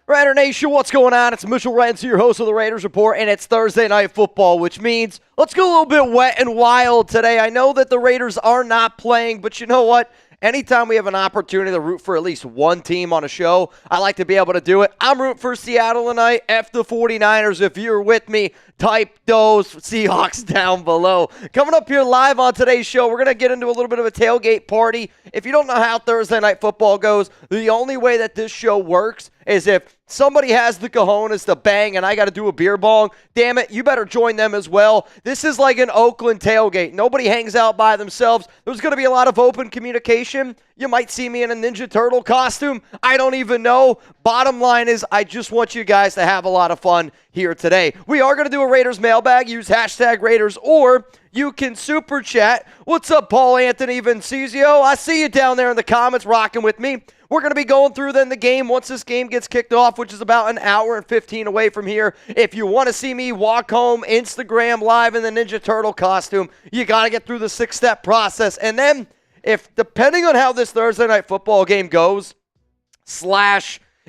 Raider Nation, what's going on? It's Mitchell Renz, your host of the Raiders Report, and it's Thursday Night Football, which means let's go a little bit wet and wild today. I know that the Raiders are not playing, but you know what? Anytime we have an opportunity to root for at least one team on a show, I like to be able to do it. I'm rooting for Seattle tonight. F the 49ers. If you're with me, type those Seahawks down below. Coming up here live on today's show, we're going to get into a little bit of a tailgate party. If you don't know how Thursday Night Football goes, the only way that this show works is if somebody has the cojones to bang and I got to do a beer bong. Damn it, you better join them as well. This is like an Oakland tailgate. Nobody hangs out by themselves. There's going to be a lot of open communication. You might see me in a Ninja Turtle costume. I don't even know. Bottom line is I just want you guys to have a lot of fun here today. We are going to do a Raiders mailbag. Use hashtag Raiders, or you can super chat. What's up, Paul Anthony Vincizio? I see you down there in the comments rocking with me. We're going to be going through then the game once this game gets kicked off, which is about an hour and 15 away from here. If you want to see me walk home Instagram live in the Ninja Turtle costume, you got to get through the 6-step process. And then, if depending on how this Thursday Night Football game goes,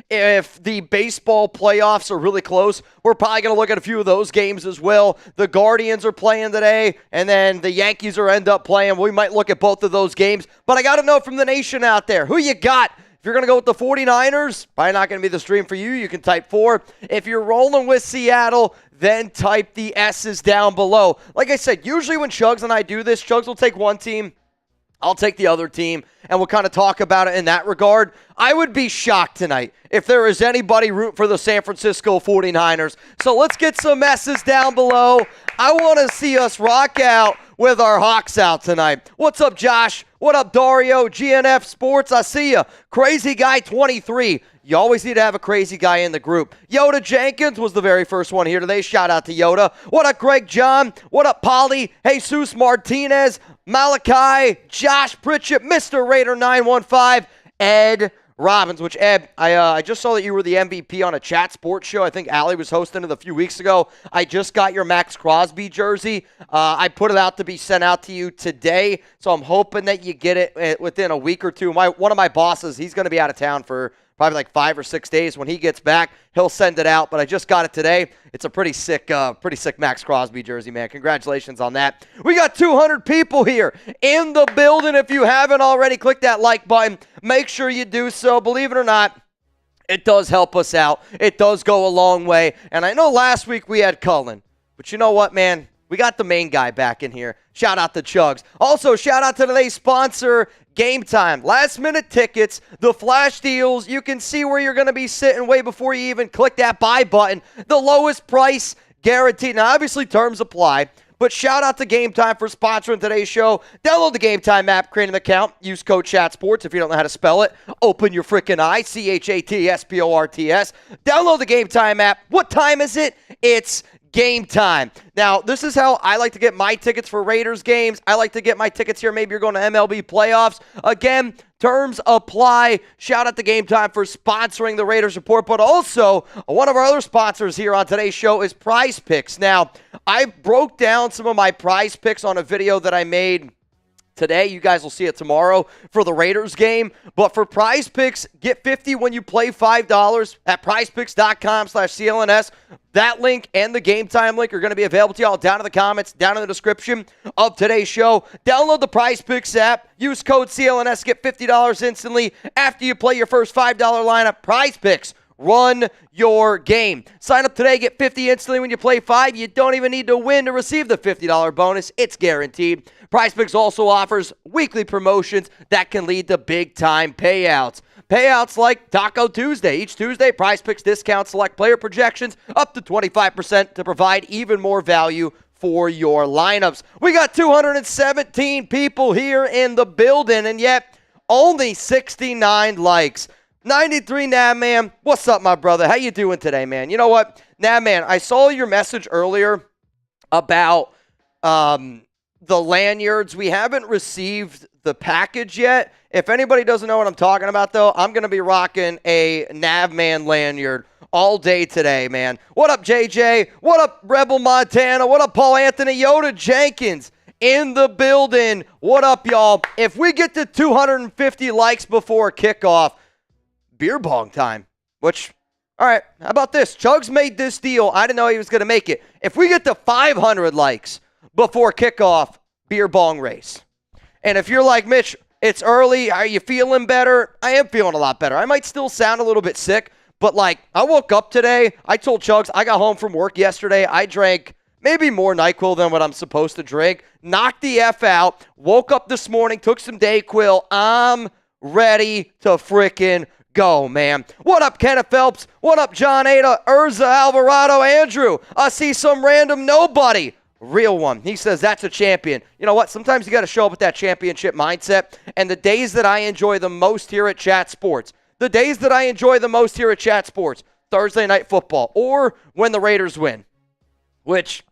if the baseball playoffs are really close, we're probably going to look at a few of those games as well. The Guardians are playing today, and then the Yankees are end up playing. We might look at both of those games. But I got to know from the nation out there, who you got? If you're going to go with the 49ers, probably not going to be the stream for you. You can type 4. If you're rolling with Seattle, then type the S's down below. Like I said, usually when Chuggs and I do this, Chuggs will take one team, I'll take the other team, and we'll kind of talk about it in that regard. I would be shocked tonight if there is anybody rooting for the San Francisco 49ers. So let's get some S's down below. I want to see us rock out with our Hawks out tonight. What's up, Josh? What up, Dario? GNF Sports, I see ya. Crazy Guy 23. You always need to have a crazy guy in the group. Yoda Jenkins was the very first one here today. Shout out to Yoda. What up, Greg John? What up, Polly? Jesus Martinez, Malachi, Josh Pritchett, Mr. Raider 915, Ed Robbins, which, Ed, I just saw that you were the MVP on a chat sports show. I think Allie was hosting it a few weeks ago. I just got your Maxx Crosby jersey. I put it out to be sent out to you today, so I'm hoping that you get it within a week or two. One of my bosses, he's going to be out of town for probably like 5 or 6 days. When he gets back, he'll send it out, but I just got it today. It's a pretty sick Maxx Crosby jersey, man. Congratulations on that. We got 200 people here in the building. If you haven't already, click that like button. Make sure you do so. Believe it or not, it does help us out. It does go a long way. And I know last week we had Cullen, but you know what, man? We got the main guy back in here. Shout out to Chuggs. Also, shout out to today's sponsor, Gametime. Last-minute tickets, the flash deals. You can see where you're going to be sitting way before you even click that buy button. The lowest price guaranteed. Now, obviously, terms apply. But shout out to Gametime for sponsoring today's show. Download the Gametime app, create an account, use code ChatSports if you don't know how to spell it. Open your freaking eye, ChatSports. Download the Gametime app. What time is it? It's game time. Now, this is how I like to get my tickets for Raiders games. I like to get my tickets here. Maybe you're going to MLB playoffs. Again, terms apply. Shout out to Gametime for sponsoring the Raiders Report, but also one of our other sponsors here on today's show is PrizePicks. Now, I broke down some of my PrizePicks on a video that I made today. You guys will see it tomorrow for the Raiders game. But for PrizePicks, get 50 when you play $5 at prizepicks.com/CLNS. That link and the Gametime link are going to be available to y'all down in the comments, down in the description of today's show. Download the PrizePicks app. Use code CLNS. Get $50 instantly after you play your first $5 lineup. PrizePicks. Run your game. Sign up today. Get 50 instantly when you play 5. You don't even need to win to receive the $50 bonus. It's guaranteed. PrizePicks also offers weekly promotions that can lead to big-time payouts. Payouts like Taco Tuesday. Each Tuesday, PrizePicks discounts select player projections up to 25% to provide even more value for your lineups. We got 217 people here in the building, and yet only 69 likes. 93 Nabman, what's up, my brother? How you doing today, man? You know what, Nabman, I saw your message earlier about the lanyards. We haven't received the package yet. If anybody doesn't know what I'm talking about, though, I'm going to be rocking a Navman lanyard all day today, man. What up, JJ? What up, Rebel Montana? What up, Paul Anthony? Yoda Jenkins in the building. What up, y'all? If we get to 250 likes before kickoff, beer bong time, which All right, how about this? Chuggs made this deal. I didn't know he was going to make it. If we get to 500 likes before kickoff, beer bong race. And if you're like, Mitch, it's early, are you feeling better? I am feeling a lot better. I might still sound a little bit sick, but like I woke up today, I told Chuggs, I got home from work yesterday, I drank maybe more NyQuil than what I'm supposed to drink, knocked the F out, woke up this morning, took some Dayquil, I'm ready to frickin' go, man. What up, Kenneth Phelps? What up, John Ada, Urza, Alvarado, Andrew? I see some random nobody. Real one. He says that's a champion. You know what? Sometimes you got to show up with that championship mindset. And the days that I enjoy the most here at Chat Sports, Thursday Night Football, or when the Raiders win, which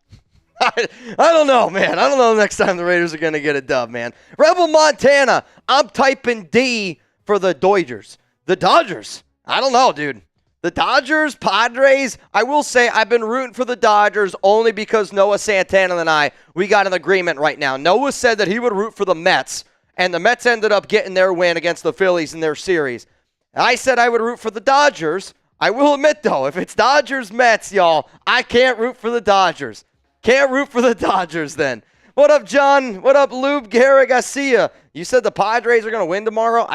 I don't know, man. I don't know next time the Raiders are going to get a dub, man. Rebel Montana, I'm typing D for the Dodgers. The Dodgers. I don't know, dude. The Dodgers, Padres, I will say I've been rooting for the Dodgers only because Noah Santana and I, we got an agreement right now. Noah said that he would root for the Mets, and the Mets ended up getting their win against the Phillies in their series. I said I would root for the Dodgers. I will admit, though, if it's Dodgers-Mets, y'all, I can't root for the Dodgers. Can't root for the Dodgers then. What up, John? What up, Lube Garrick? I see ya. You said the Padres are going to win tomorrow?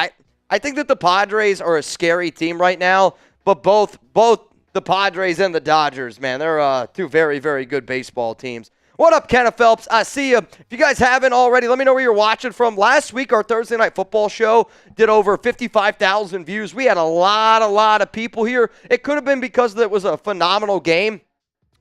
I think that the Padres are a scary team right now. But both the Padres and the Dodgers, man, they're two very, very good baseball teams. What up, Kenneth Phelps? I see you. If you guys haven't already, let me know where you're watching from. Last week, our Thursday Night Football show did over 55,000 views. We had a lot of people here. It could have been because it was a phenomenal game,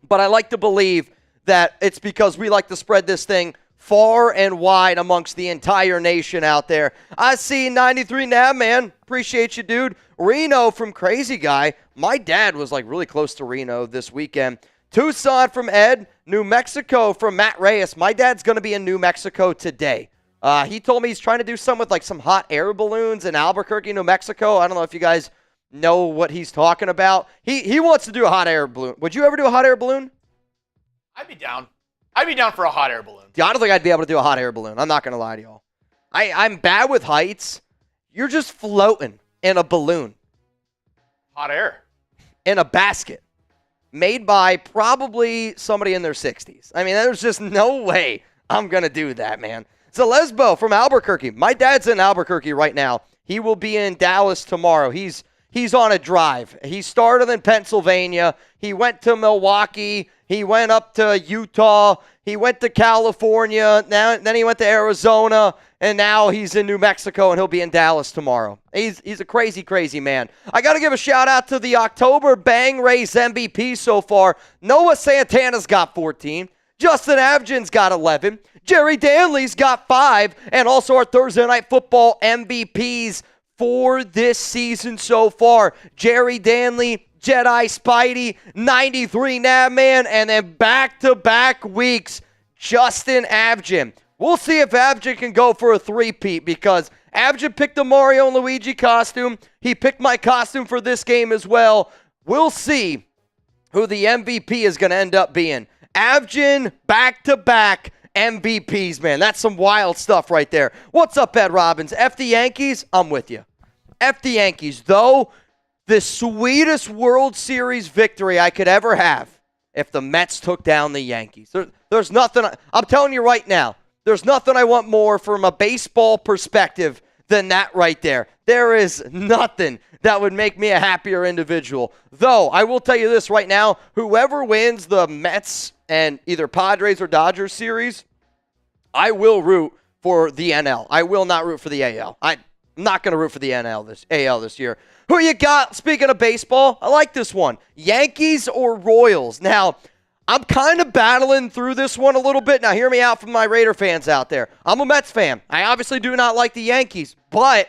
but I like to believe that it's because we like to spread this thing far and wide amongst the entire nation out there. I see 93 Nav, man. Appreciate you, dude. Reno from Crazy Guy. My dad was like really close to Reno this weekend. Tucson from Ed. New Mexico from Matt Reyes. My dad's going to be in New Mexico today. He told me he's trying to do something with like some hot air balloons in Albuquerque, New Mexico. I don't know if you guys know what he's talking about. He wants to do a hot air balloon. Would you ever do a hot air balloon? I'd be down. I'd be down for a hot air balloon. Yeah, I don't think I'd be able to do a hot air balloon. I'm not going to lie to y'all. I'm bad with heights. You're just floating in a balloon. Hot air. In a basket. Made by probably somebody in their 60s. I mean, there's just no way I'm going to do that, man. Lesbo from Albuquerque. My dad's in Albuquerque right now. He will be in Dallas tomorrow. He's on a drive. He started in Pennsylvania. He went to Milwaukee. He went up to Utah. He went to California. Then he went to Arizona. And now he's in New Mexico, and he'll be in Dallas tomorrow. He's a crazy, crazy man. I got to give a shout-out to the October Bang Race MVP so far. Noah Santana's got 14. Justin Avgin's got 11. Jerry Danley's got 5. And also our Thursday Night Football MVPs for this season so far. Jerry Danley, Jedi Spidey, 93 Nabman, and then back-to-back weeks, Justin Avgin. We'll see if Avgin can go for a three-peat because Avgin picked the Mario and Luigi costume. He picked my costume for this game as well. We'll see who the MVP is going to end up being. Avgin, back-to-back MVPs, man. That's some wild stuff right there. What's up, Ed Robbins? F the Yankees? I'm with you. F the Yankees, though, the sweetest World Series victory I could ever have if the Mets took down the Yankees. There's nothing, I'm telling you right now, there's nothing I want more from a baseball perspective than that right there. There is nothing that would make me a happier individual. Though, I will tell you this right now, whoever wins the Mets and either Padres or Dodgers series, I will root for the NL. I will not root for the AL. I'm not going to root for the AL this year. Who you got? Speaking of baseball, I like this one. Yankees or Royals? Now, I'm kind of battling through this one a little bit. Now, hear me out from my Raider fans out there. I'm a Mets fan. I obviously do not like the Yankees, but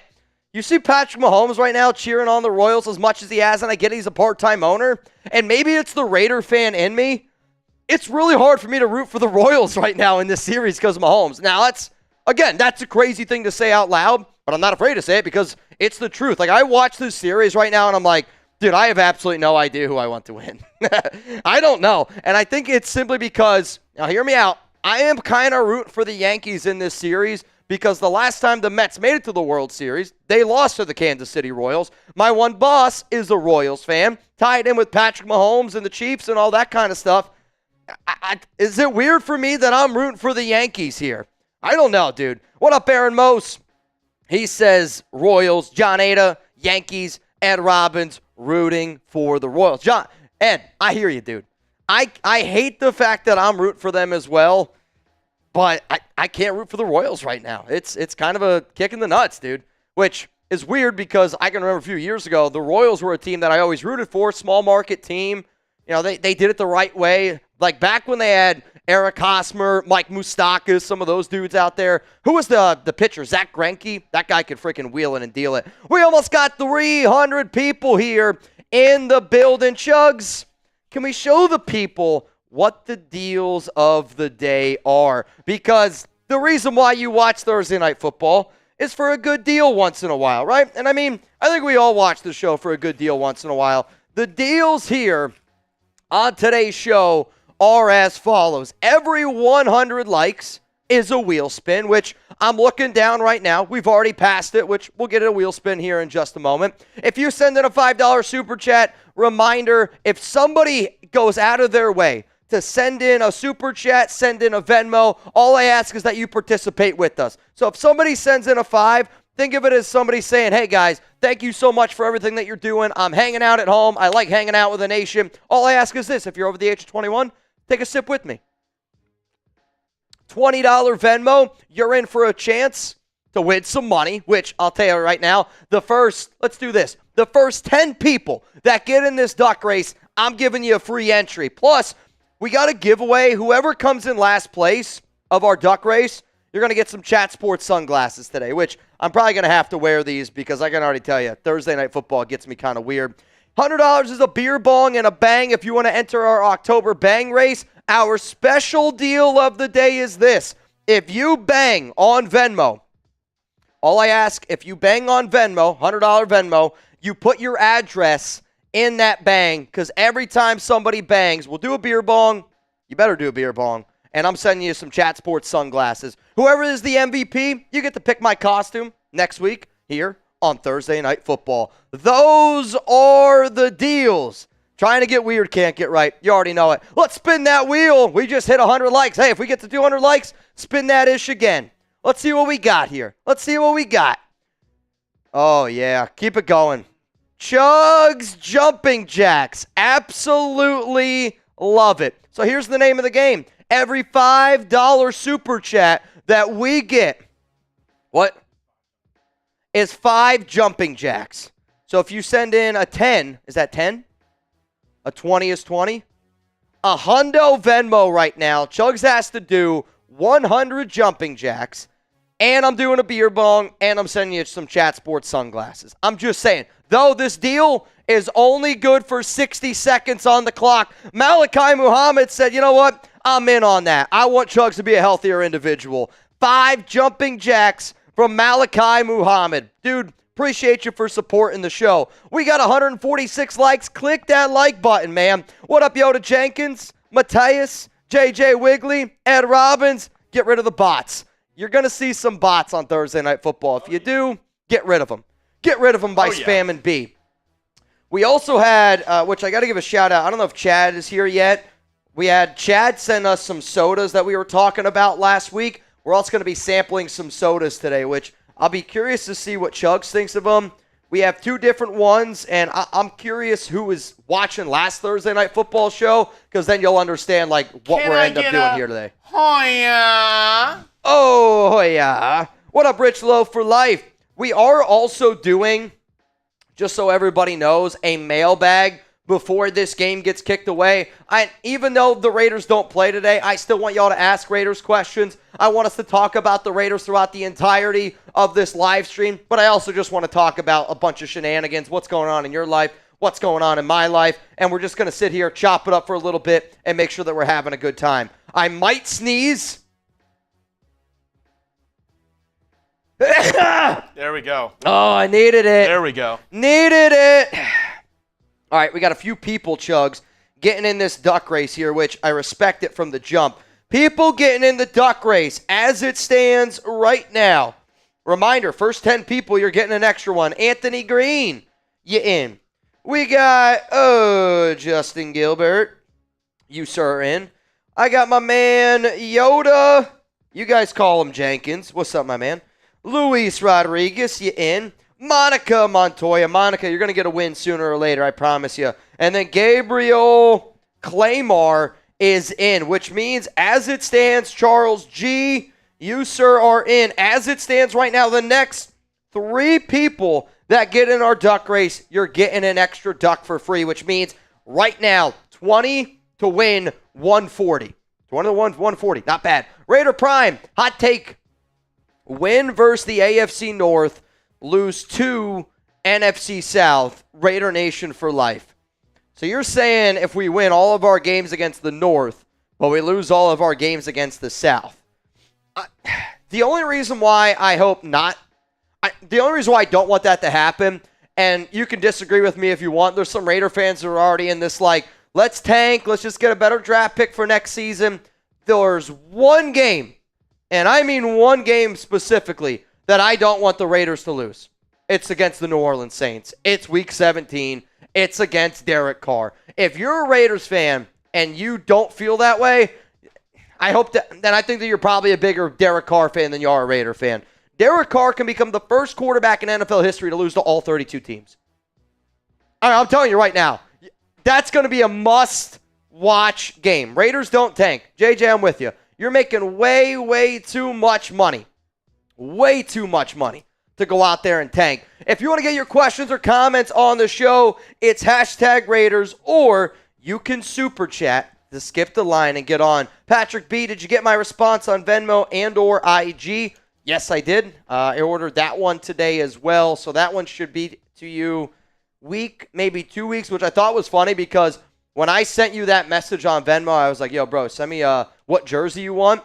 you see Patrick Mahomes right now cheering on the Royals as much as he has, and I get he's a part-time owner, and maybe it's the Raider fan in me. It's really hard for me to root for the Royals right now in this series because of Mahomes. Now, that's a crazy thing to say out loud, but I'm not afraid to say it because it's the truth. Like, I watch this series right now, and I'm like, dude, I have absolutely no idea who I want to win. I don't know. And I think it's simply because, now hear me out, I am kind of rooting for the Yankees in this series because the last time the Mets made it to the World Series, they lost to the Kansas City Royals. My one boss is a Royals fan, tied in with Patrick Mahomes and the Chiefs and all that kind of stuff. Is it weird for me that I'm rooting for the Yankees here? I don't know, dude. What up, Aaron Mose? He says Royals, John Ada, Yankees, Ed Robbins rooting for the Royals. Ed, I hear you, dude. I hate the fact that I'm rooting for them as well, but I can't root for the Royals right now. It's kind of a kick in the nuts, dude, which is weird because I can remember a few years ago, the Royals were a team that I always rooted for, small market team. You know, they did it the right way. Like back when they had Eric Hosmer, Mike Moustakas, some of those dudes out there. Who was the pitcher? Zach Greinke? That guy could freaking wheel it and deal it. We almost got 300 people here in the building. Chuggs, can we show the people what the deals of the day are? Because the reason why you watch Thursday Night Football is for a good deal once in a while, right? And I mean, I think we all watch the show for a good deal once in a while. The deals here on today's show are as follows. Every 100 likes is a wheel spin, which I'm looking down right now. We've already passed it, which we'll get a wheel spin here in just a moment. If you send in a $5 super chat, reminder, if somebody goes out of their way to send in a super chat, send in a Venmo, all I ask is that you participate with us. So if somebody sends in a $5, think of it as somebody saying, hey guys, thank you so much for everything that you're doing. I'm hanging out at home. I like hanging out with the nation. All I ask is this, if you're over the age of 21, take a sip with me. $20 Venmo, you're in for a chance to win some money, which I'll tell you right now, let's do this. The first 10 people that get in this duck race, I'm giving you a free entry. Plus, we got a giveaway. Whoever comes in last place of our duck race, you're going to get some Chat Sports sunglasses today, which I'm probably going to have to wear these because I can already tell you, Thursday Night Football gets me kind of weird. $100 is a beer bong and a bang if you want to enter our October bang race. Our special deal of the day is this. If you bang on Venmo, all I ask, if you bang on Venmo, $100 Venmo, you put your address in that bang because every time somebody bangs, we'll do a beer bong. You better do a beer bong. And I'm sending you some Chat Sports sunglasses. Whoever is the MVP, you get to pick my costume next week here on Thursday Night Football. Those are the deals. Trying to get weird, can't get right. You already know it. Let's spin that wheel. We just hit 100 likes. Hey, if we get to 200 likes, spin that ish again. Let's see what we got here. Let's see what we got. Oh, yeah. Keep it going. Chuggs Jumping Jacks. Absolutely love it. So here's the name of the game. Every $5 super chat that we get, what? Is 5 jumping jacks. So if you send in a 10, is that 10? A 20 is 20? A hundo Venmo right now. Chuggs has to do 100 jumping jacks, and I'm doing a beer bong, and I'm sending you some Chat Sports sunglasses. I'm just saying, though this deal is only good for 60 seconds on the clock, Malachi Muhammad said, you know what? I'm in on that. I want Chuggs to be a healthier individual. 5 jumping jacks from Malachi Muhammad. Dude, appreciate you for supporting the show. We got 146 likes. Click that like button, man. What up, Yoda Jenkins, Matthias, JJ Wigley, Ed Robbins? Get rid of the bots. You're going to see some bots on Thursday Night Football. If you do, get rid of them. Get rid of them by spamming B. We also had, which I got to give a shout out. I don't know if Chad is here yet. We had Chad send us some sodas that we were talking about last week. We're also going to be sampling some sodas today, which I'll be curious to see what Chuggs thinks of them. We have 2 different ones, and I'm curious who was watching last Thursday Night Football show, because then you'll understand like what we're ending up doing here today. Hoya. Oh, yeah. What up, Rich Loaf for Life? We are also doing, just so everybody knows, a mailbag before this game gets kicked away. Even though the Raiders don't play today, I still want y'all to ask Raiders questions. I want us to talk about the Raiders throughout the entirety of this live stream, but I also just want to talk about a bunch of shenanigans, what's going on in your life, what's going on in my life, and we're just going to sit here, chop it up for a little bit, and make sure that we're having a good time. I might sneeze. There we go. Oh, I needed it. There we go. Needed it. All right, we got a few people, Chuggs, getting in this duck race here, which I respect it from the jump. People getting in the duck race as it stands right now. Reminder, first 10 people, you're getting an extra one. Anthony Green, you in. We got, Justin Gilbert. You, sir, are in. I got my man, Yoda. You guys call him Jenkins. What's up, my man? Luis Rodriguez, you in. Monica Montoya. Monica, you're going to get a win sooner or later, I promise you. And then Gabriel Claymore is in, which means as it stands, Charles G., you, sir, are in. As it stands right now, the next 3 people that get in our duck race, you're getting an extra duck for free, which means right now, 20 to win 140. 20 to 140, not bad. Raider Prime, hot take. Win versus the AFC North, lose to NFC South, Raider Nation for life. So you're saying if we win all of our games against the North, but we lose all of our games against the South. The only reason why I hope not, the only reason why I don't want that to happen, and you can disagree with me if you want, there's some Raider fans who are already in this like, let's tank, let's just get a better draft pick for next season. There's one game, and I mean one game specifically, that I don't want the Raiders to lose. It's against the New Orleans Saints. It's Week 17. It's against Derek Carr. If you're a Raiders fan and you don't feel that way, I hope that, then I think that you're probably a bigger Derek Carr fan than you are a Raider fan. Derek Carr can become the first quarterback in NFL history to lose to all 32 teams. I'm telling you right now, that's going to be a must-watch game. Raiders don't tank. JJ, I'm with you. You're making way, way too much money. Way too much money to go out there and tank. If you want to get your questions or comments on the show, it's hashtag Raiders, or you can super chat to skip the line and get on. Patrick B, did you get my response on Venmo and or IG? Yes, I did. I ordered that one today as well, so that one should be to you week, maybe 2 weeks, which I thought was funny because when I sent you that message on Venmo, I was like, yo, bro, send me what jersey you want.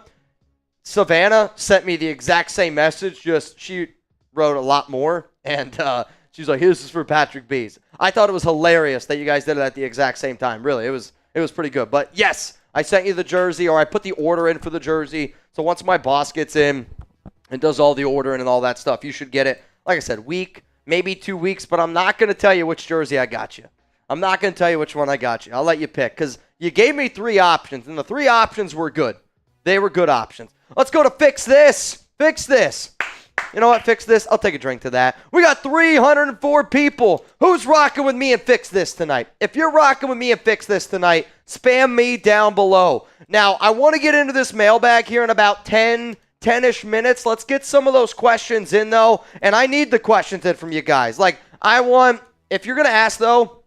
Savannah sent me the exact same message, just she wrote a lot more, and she's like, this is for Patrick B's. I thought it was hilarious that you guys did it at the exact same time. Really, it was pretty good. But yes, I sent you the jersey, or I put the order in for the jersey. So once my boss gets in and does all the ordering and all that stuff, you should get it. Like I said, week, maybe 2 weeks, but I'm not going to tell you which jersey I got you. I'm not going to tell you which one I got you. I'll let you pick because you gave me 3 options, and the 3 options were good. They were good options. Let's go to Fix This. Fix This. You know what? Fix This. I'll take a drink to that. We got 304 people. Who's rocking with me and Fix This tonight? If you're rocking with me and Fix This tonight, spam me down below. Now, I want to get into this mailbag here in about 10-ish minutes. Let's get some of those questions in, though. And I need the questions in from you guys. Like, if you're going to ask, though,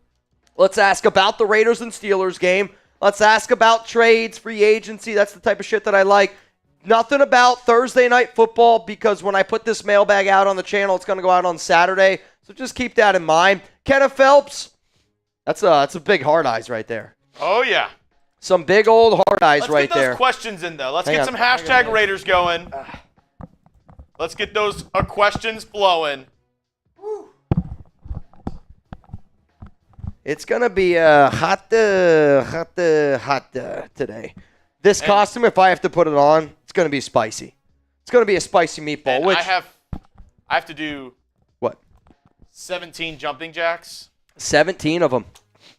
let's ask about the Raiders and Steelers game. Let's ask about trades, free agency. That's the type of shit that I like. Nothing about Thursday Night Football because when I put this mailbag out on the channel, it's going to go out on Saturday. So just keep that in mind. Kenneth Phelps, that's a big hard eyes right there. Oh, yeah. Some big old hard eyes right there. Let's get those questions in, though. Let's get some hashtag Raiders going. Let's get those questions flowing. It's going to be hot today. This costume, if I have to put it on, it's going to be spicy. It's going to be a spicy meatball. Which I have to do what? 17 jumping jacks. 17 of them.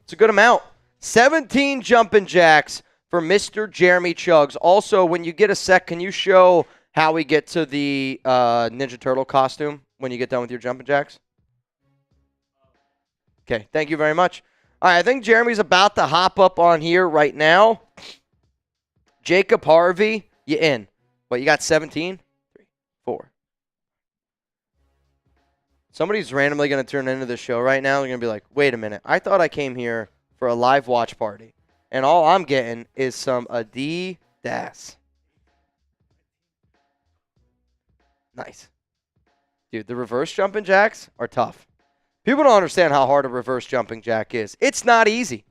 It's a good amount. 17 jumping jacks for Mr. Jeremy Chuggs. Also, when you get a sec, can you show how we get to the Ninja Turtle costume when you get done with your jumping jacks? Okay, thank you very much. All right, I think Jeremy's about to hop up on here right now. Jacob Harvey, you in. What, you got 17? 3, 4. Somebody's randomly going to turn into the show right now. They're going to be like, wait a minute. I thought I came here for a live watch party. And all I'm getting is some Adidas. Nice. Dude, the reverse jumping jacks are tough. People don't understand how hard a reverse jumping jack is. It's not easy.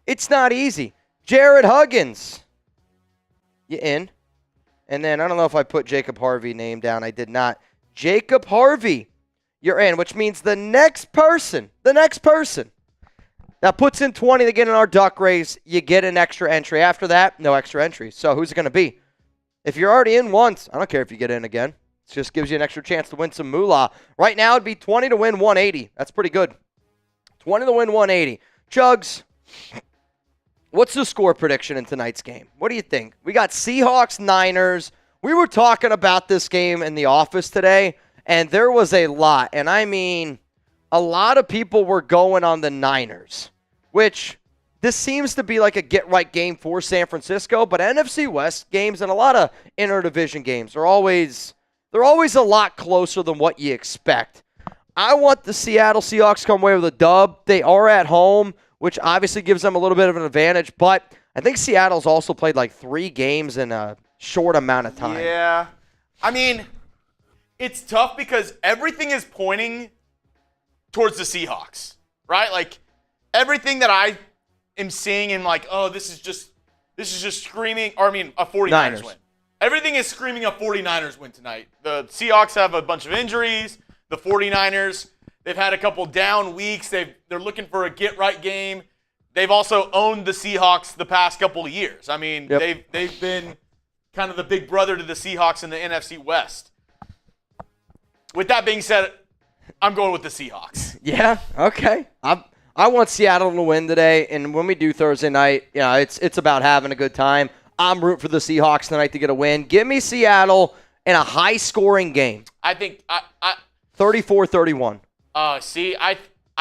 It's not easy. Jared Huggins. You in. And then, I don't know if I put Jacob Harvey name down. I did not. Jacob Harvey, you're in, which means the next person that puts in 20 to get in our duck race, you get an extra entry. After that, no extra entries. So who's it going to be? If you're already in once, I don't care if you get in again. It just gives you an extra chance to win some moolah. Right now, it'd be 20 to win 180. That's pretty good. 20 to win 180. Chuggs, what's the score prediction in tonight's game? What do you think? We got Seahawks, Niners. We were talking about this game in the office today, and there was a lot. And I mean, a lot of people were going on the Niners, which this seems to be like a get-right game for San Francisco. But NFC West games and a lot of interdivision games are always a lot closer than what you expect. I want the Seattle Seahawks to come away with a dub. They are at home, which obviously gives them a little bit of an advantage. But I think Seattle's also played like 3 games in a short amount of time. Yeah. I mean, it's tough because everything is pointing towards the Seahawks, right? Like, everything that I am seeing in like, oh, this is just screaming, or I mean, a 49ers win. Everything is screaming a 49ers win tonight. The Seahawks have a bunch of injuries. The 49ers, they've had a couple down weeks. They're looking for a get-right game. They've also owned the Seahawks the past couple of years. I mean, they've been kind of the big brother to the Seahawks in the NFC West. With that being said, I'm going with the Seahawks. Yeah, okay. I want Seattle to win today, and when we do Thursday night, it's about having a good time. I'm rooting for the Seahawks tonight to get a win. Give me Seattle in a high-scoring game. I think 34-31. I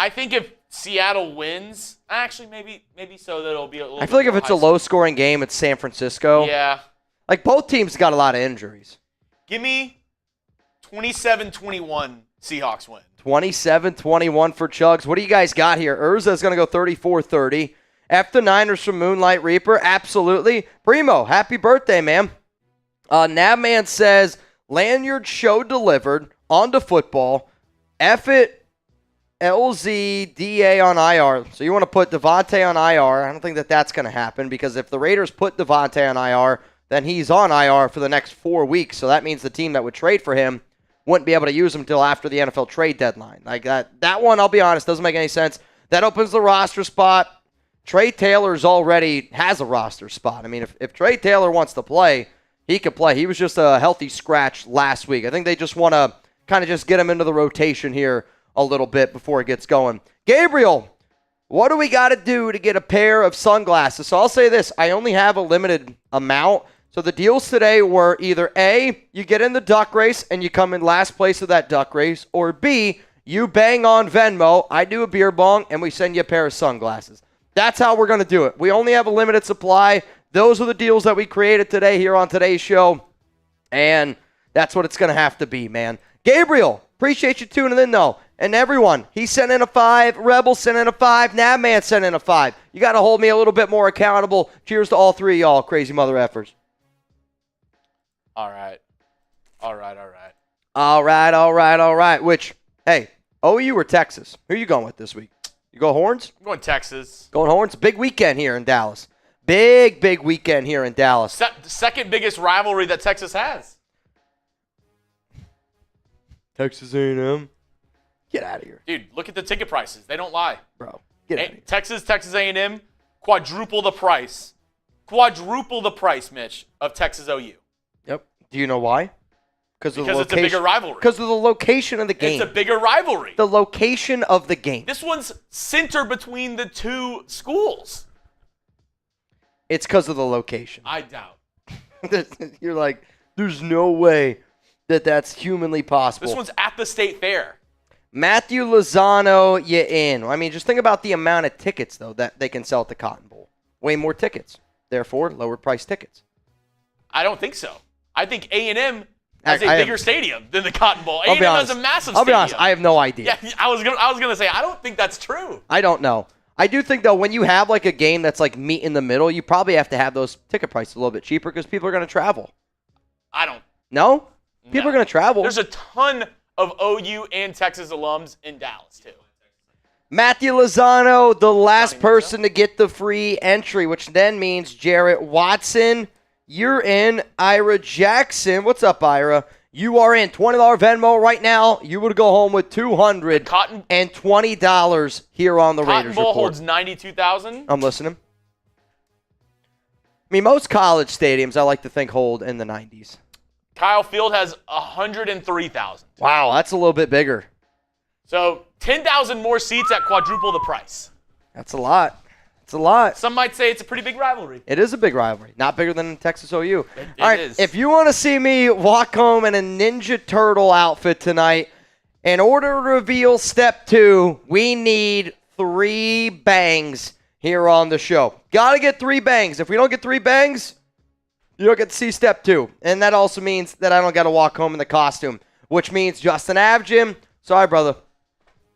think if Seattle wins, actually maybe so that it'll be a little. I feel like if it's a low-scoring game, it's San Francisco. Yeah. Like both teams got a lot of injuries. Give me 27-21 Seahawks win. 27-21 for Chuggs. What do you guys got here? Urza's going to go 34-30. F the Niners from Moonlight Reaper. Absolutely. Primo, happy birthday, man. Nabman says, lanyard show delivered. On to football. F it. LZDA on IR. So you want to put Davante on IR. I don't think that's going to happen because if the Raiders put Davante on IR, then he's on IR for the next 4 weeks. So that means the team that would trade for him wouldn't be able to use him until after the NFL trade deadline. Like that one, I'll be honest, doesn't make any sense. That opens the roster spot. Tre Taylor's already has a roster spot. I mean, if Tre Taylor wants to play, he could play. He was just a healthy scratch last week. I think they just want to kind of just get him into the rotation here a little bit before it gets going. Gabriel, what do we got to do to get a pair of sunglasses? So I'll say this. I only have a limited amount. So the deals today were either A, you get in the duck race and you come in last place of that duck race, or B, you bang on Venmo, I do a beer bong, and we send you a pair of sunglasses. That's how we're going to do it. We only have a limited supply. Those are the deals that we created today here on today's show, and that's what it's going to have to be, man. Gabriel, appreciate you tuning in, though. And everyone, he sent in a 5. Rebel sent in a 5. Nabman sent in a 5. You got to hold me a little bit more accountable. Cheers to all 3 of y'all, crazy mother effers. All right. Which, hey, OU or Texas? Who are you going with this week? You go Horns? I'm going Texas. Going Horns? Big weekend here in Dallas. Big weekend here in Dallas. The second biggest rivalry that Texas has. Texas A&M. Get out of here. Dude, look at the ticket prices. They don't lie. Bro, get out of here. Texas A&M, quadruple the price. Quadruple the price, Mitch, of Texas OU. Yep. Do you know why? Because it's a bigger rivalry. Because of the location of the game. It's a bigger rivalry. The location of the game. This one's center between the two schools. It's because of the location. I doubt. You're like, there's no way that's humanly possible. This one's at the state fair. Matthew Lozano, you in. I mean, just think about the amount of tickets, though, that they can sell at the Cotton Bowl. Way more tickets. Therefore, lower price tickets. I don't think so. I think A&M has a bigger stadium than the Cotton Bowl. A&M has a massive stadium. I'll be honest, I have no idea. Yeah, I was gonna say, I don't think that's true. I don't know. I do think, though, when you have like a game that's like meet in the middle, you probably have to have those ticket prices a little bit cheaper because people are going to travel. I don't. No? People are going to travel. There's a ton of OU and Texas alums in Dallas, too. Matthew Lozano, the last person to get the free entry, which then means Jarrett Watson. You're in. Ira Jackson. What's up, Ira? You are in. $20 Venmo right now. You would go home with $220 here on the Raiders Cotton Bowl Report. holds 92,000. I'm listening. I mean, most college stadiums, I like to think, hold in the 90s. Kyle Field has 103,000. Wow, that's a little bit bigger. So 10,000 more seats at quadruple the price. That's a lot. It's a lot. Some might say it's a pretty big rivalry. It is a big rivalry. Not bigger than Texas OU. It All right, is. if you want to see me walk home in a Ninja Turtle outfit tonight, in order to reveal step 2, we need 3 bangs here on the show. Got to get 3 bangs. If we don't get 3 bangs, you don't get to see step 2. And that also means that I don't got to walk home in the costume, which means Justin Avgin. Sorry, brother.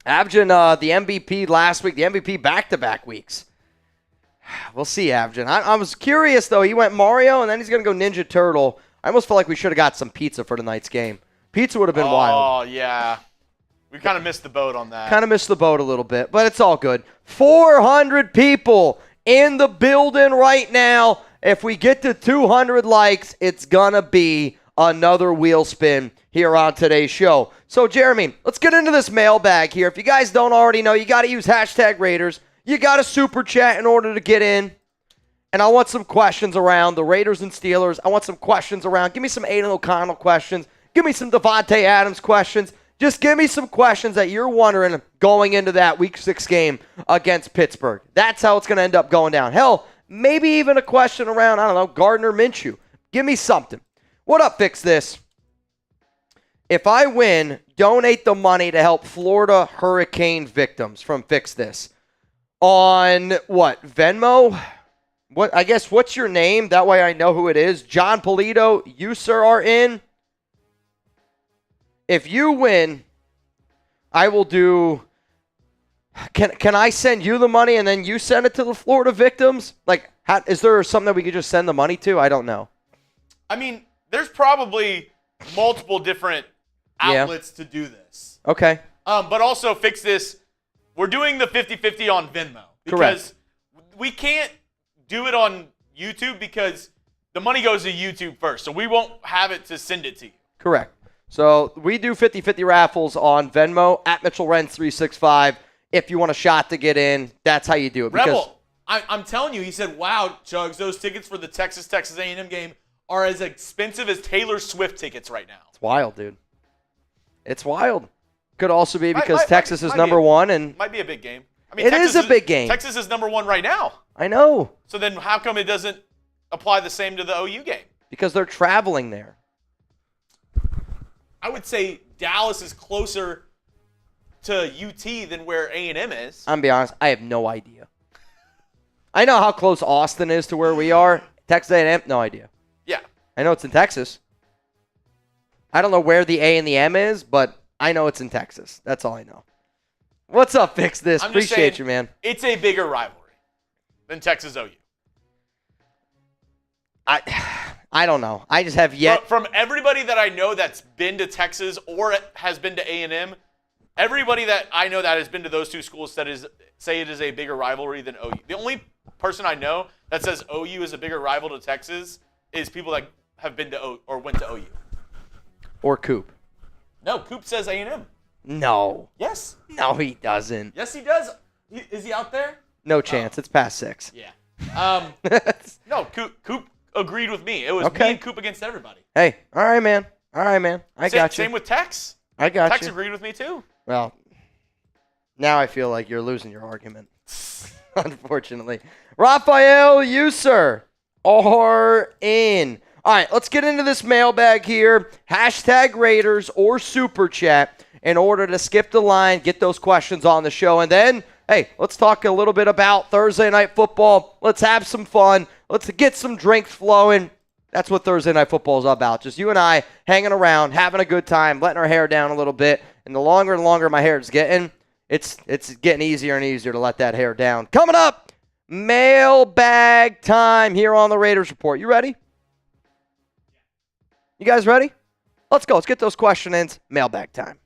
Avgin, the MVP last week, the MVP back-to-back weeks. We'll see, Avgin. I was curious, though. He went Mario, and then he's going to go Ninja Turtle. I almost felt like we should have got some pizza for tonight's game. Pizza would have been wild. Oh, yeah. We kind of missed the boat on that. Kind of missed the boat a little bit, but it's all good. 400 people in the building right now. If we get to 200 likes, it's going to be another wheel spin here on today's show. So, Jeremy, let's get into this mailbag here. If you guys don't already know, you got to use hashtag Raiders. You got to super chat in order to get in. And I want some questions around the Raiders and Steelers. I want some questions around. Give me some Aidan O'Connell questions. Give me some Davante Adams questions. Just give me some questions that you're wondering going into that Week 6 game against Pittsburgh. That's how it's going to end up going down. Hell, maybe even a question around, I don't know, Gardner Minshew. Give me something. What up, Fix This? If I win, donate the money to help Florida hurricane victims from Fix This. On what, Venmo? What? I guess, what's your name? That way I know who it is. John Polito, you, sir, are in. If you win, I will do... Can I send you the money and then you send it to the Florida victims? Like, is there something that we could just send the money to? I don't know. I mean, there's probably multiple different outlets to do this. Okay. But also, Fix This, we're doing the 50-50 on Venmo. Because we can't do it on YouTube because the money goes to YouTube first. So we won't have it to send it to you. Correct. So we do 50-50 raffles on Venmo at Mitchell Renz 365. If you want a shot to get in, that's how you do it. Rebel, I'm telling you, he said, wow, Chuggs, those tickets for the Texas A&M game are as expensive as Taylor Swift tickets right now. It's wild, dude. It's wild. Could also be because Texas is number one. And might be a big game. I mean, it is a big game. Texas is number 1 right now. I know. So then how come it doesn't apply the same to the OU game? Because they're traveling there. I would say Dallas is closer to UT than where A&M is. I'm going to be honest, I have no idea. I know how close Austin is to where we are. Texas A&M, no idea. Yeah. I know it's in Texas. I don't know where the A and the M is, but I know it's in Texas. That's all I know. What's up, Fix This? Appreciate you, man. It's a bigger rivalry than Texas OU. I don't know. I just have yet. From everybody that I know that's been to Texas or has been to A&M, everybody that I know that has been to those two schools say it is a bigger rivalry than OU. The only person I know that says OU is a bigger rival to Texas is people that have been to or went to OU. Or Coop. No, Coop says A&M. No. Yes. No, he doesn't. Yes, he does. Is he out there? No chance. It's past 6. Yeah. No, Coop agreed with me. It was me and Coop against everybody. Hey, all right, man. I got you. Same with Tex. I got Tex you. agreed with me too. Well, now I feel like you're losing your argument. Unfortunately. Raphael, you, sir, are in. All right, let's get into this mailbag here. Hashtag Raiders or Super Chat in order to skip the line, get those questions on the show. And then, hey, let's talk a little bit about Thursday Night Football. Let's have some fun. Let's get some drinks flowing. That's what Thursday Night Football is all about. Just you and I hanging around, having a good time, letting our hair down a little bit. And the longer and longer my hair is getting, it's getting easier and easier to let that hair down. Coming up, mailbag time here on the Raiders Report. You ready? You guys ready? Let's go. Let's get those question ins. Mailbag time.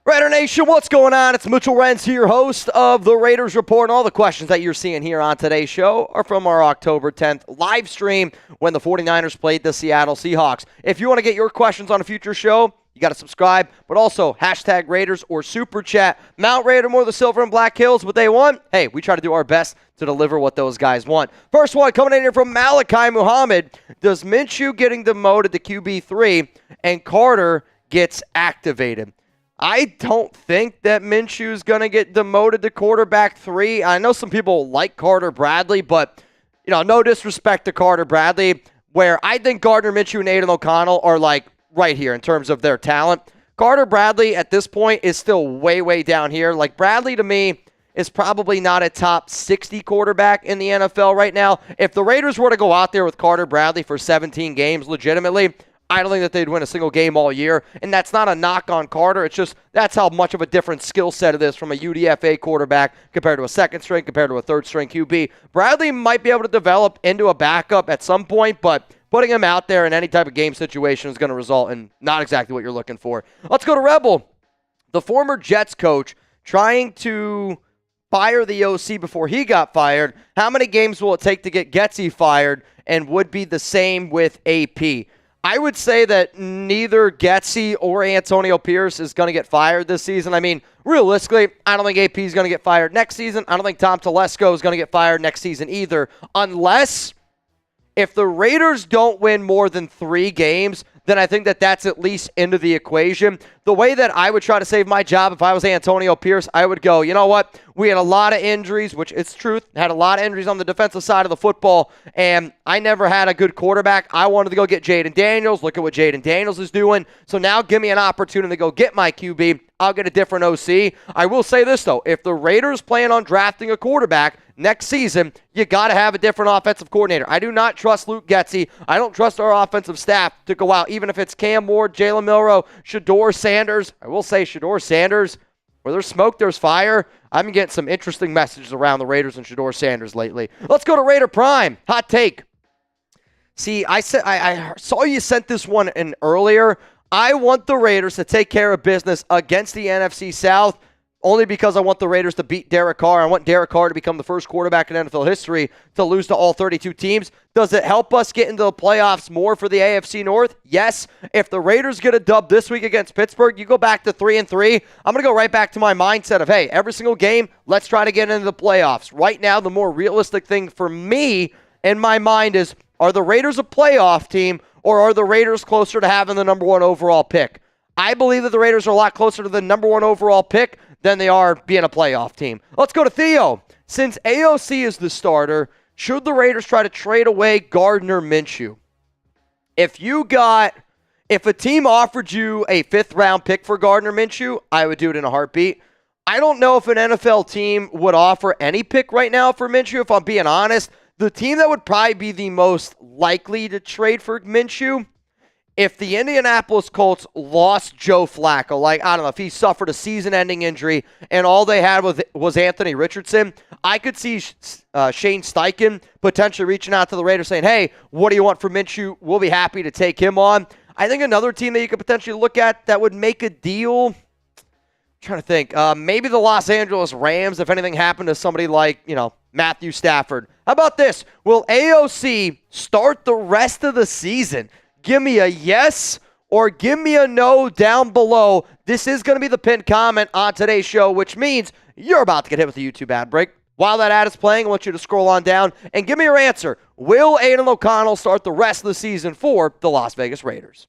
Raider Nation, what's going on? It's Mitchell Renz here, host of the Raiders Report. And all the questions that you're seeing here on today's show are from our October 10th live stream when the 49ers played the Seattle Seahawks. If you want to get your questions on a future show, You got to subscribe, but also hashtag Raiders or Super Chat. Mount Raider more the Silver and Black Hills, what they want. Hey, we try to do our best to deliver what those guys want. First one coming in here from Malachi Muhammad. Does Minshew getting demoted to QB3 and Carter gets activated? I don't think that Minshew is going to get demoted to quarterback 3. I know some people like Carter Bradley, but no disrespect to Carter Bradley, where I think Gardner Minshew and Aidan O'Connell are like right here in terms of their talent. Carter Bradley at this point is still way, way down here. Like Bradley to me is probably not a top 60 quarterback in the NFL right now. If the Raiders were to go out there with Carter Bradley for 17 games legitimately, I don't think that they'd win a single game all year, and that's not a knock on Carter. It's just that's how much of a different skill set it is from a UDFA quarterback compared to a second string, compared to a third string QB. Bradley might be able to develop into a backup at some point, but putting him out there in any type of game situation is going to result in not exactly what you're looking for. Let's go to Rebel. The former Jets coach trying to fire the OC before he got fired. How many games will it take to get Getsy fired, and would be the same with AP? I would say that neither Getsy or Antonio Pierce is going to get fired this season. I mean, realistically, I don't think AP is going to get fired next season. I don't think Tom Telesco is going to get fired next season either, unless if the Raiders don't win more than 3 games, then I think that that's at least into the equation. The way that I would try to save my job if I was Antonio Pierce, I would go, you know what? We had a lot of injuries, which it's truth. Had a lot of injuries on the defensive side of the football, and I never had a good quarterback. I wanted to go get Jaden Daniels. Look at what Jaden Daniels is doing. So now give me an opportunity to go get my QB. I'll get a different OC. I will say this, though. If the Raiders plan on drafting a quarterback next season, you got to have a different offensive coordinator. I do not trust Luke Getsy. I don't trust our offensive staff to go out, even if it's Cam Ward, Jalen Milroe, Shedeur Sanders. I will say Shedeur Sanders, where there's smoke, there's fire. I've been getting some interesting messages around the Raiders and Shedeur Sanders lately. Let's go to Raider Prime. Hot take. See, I saw you sent this one in earlier. I want the Raiders to take care of business against the NFC South, only because I want the Raiders to beat Derek Carr. I want Derek Carr to become the first quarterback in NFL history to lose to all 32 teams. Does it help us get into the playoffs more for the AFC North? Yes. If the Raiders get a dub this week against Pittsburgh, you go back to 3-3, I'm going to go right back to my mindset of, hey, every single game, let's try to get into the playoffs. Right now, the more realistic thing for me in my mind is, are the Raiders a playoff team, or are the Raiders closer to having the number 1 overall pick? I believe that the Raiders are a lot closer to the number 1 overall pick than they are being a playoff team. Let's go to Theo. Since AOC is the starter, should the Raiders try to trade away Gardner Minshew? If a team offered you a 5th-round pick for Gardner Minshew, I would do it in a heartbeat. I don't know if an NFL team would offer any pick right now for Minshew, if I'm being honest. The team that would probably be the most likely to trade for Minshew, if the Indianapolis Colts lost Joe Flacco, like, I don't know, if he suffered a season-ending injury and all they had was Anthony Richardson, I could see Shane Steichen potentially reaching out to the Raiders saying, hey, what do you want for Minshew? We'll be happy to take him on. I think another team that you could potentially look at that would make a deal, I'm trying to think, maybe the Los Angeles Rams, if anything happened to somebody like, Matthew Stafford. How about this? Will AOC start the rest of the season? Give me a yes or give me a no down below. This is going to be the pinned comment on today's show, which means you're about to get hit with a YouTube ad break. While that ad is playing, I want you to scroll on down and give me your answer. Will Aidan O'Connell start the rest of the season for the Las Vegas Raiders?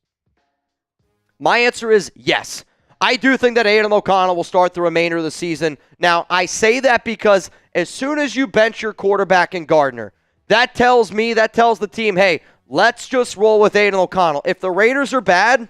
My answer is yes. I do think that Aidan O'Connell will start the remainder of the season. Now, I say that because as soon as you bench your quarterback in Gardner, that tells the team, hey, let's just roll with Aidan O'Connell. If the Raiders are bad,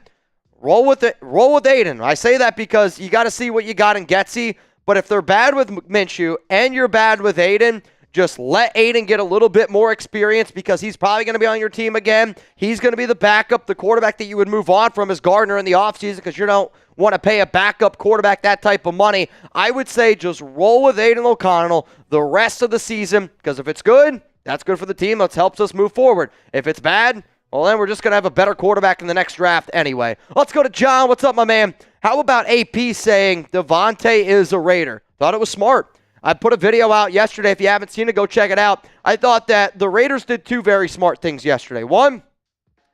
roll with Aidan. I say that because you got to see what you got in Getsy. But if they're bad with Minshew and you're bad with Aidan, just let Aidan get a little bit more experience because he's probably going to be on your team again. He's going to be the backup. The quarterback that you would move on from is Gardner in the offseason because you don't want to pay a backup quarterback that type of money. I would say just roll with Aidan O'Connell the rest of the season because if it's good, that's good for the team. That helps us move forward. If it's bad, well, then we're just going to have a better quarterback in the next draft anyway. Let's go to John. What's up, my man? How about AP saying Davante is a Raider? Thought it was smart. I put a video out yesterday. If you haven't seen it, go check it out. I thought that the Raiders did 2 very smart things yesterday. One,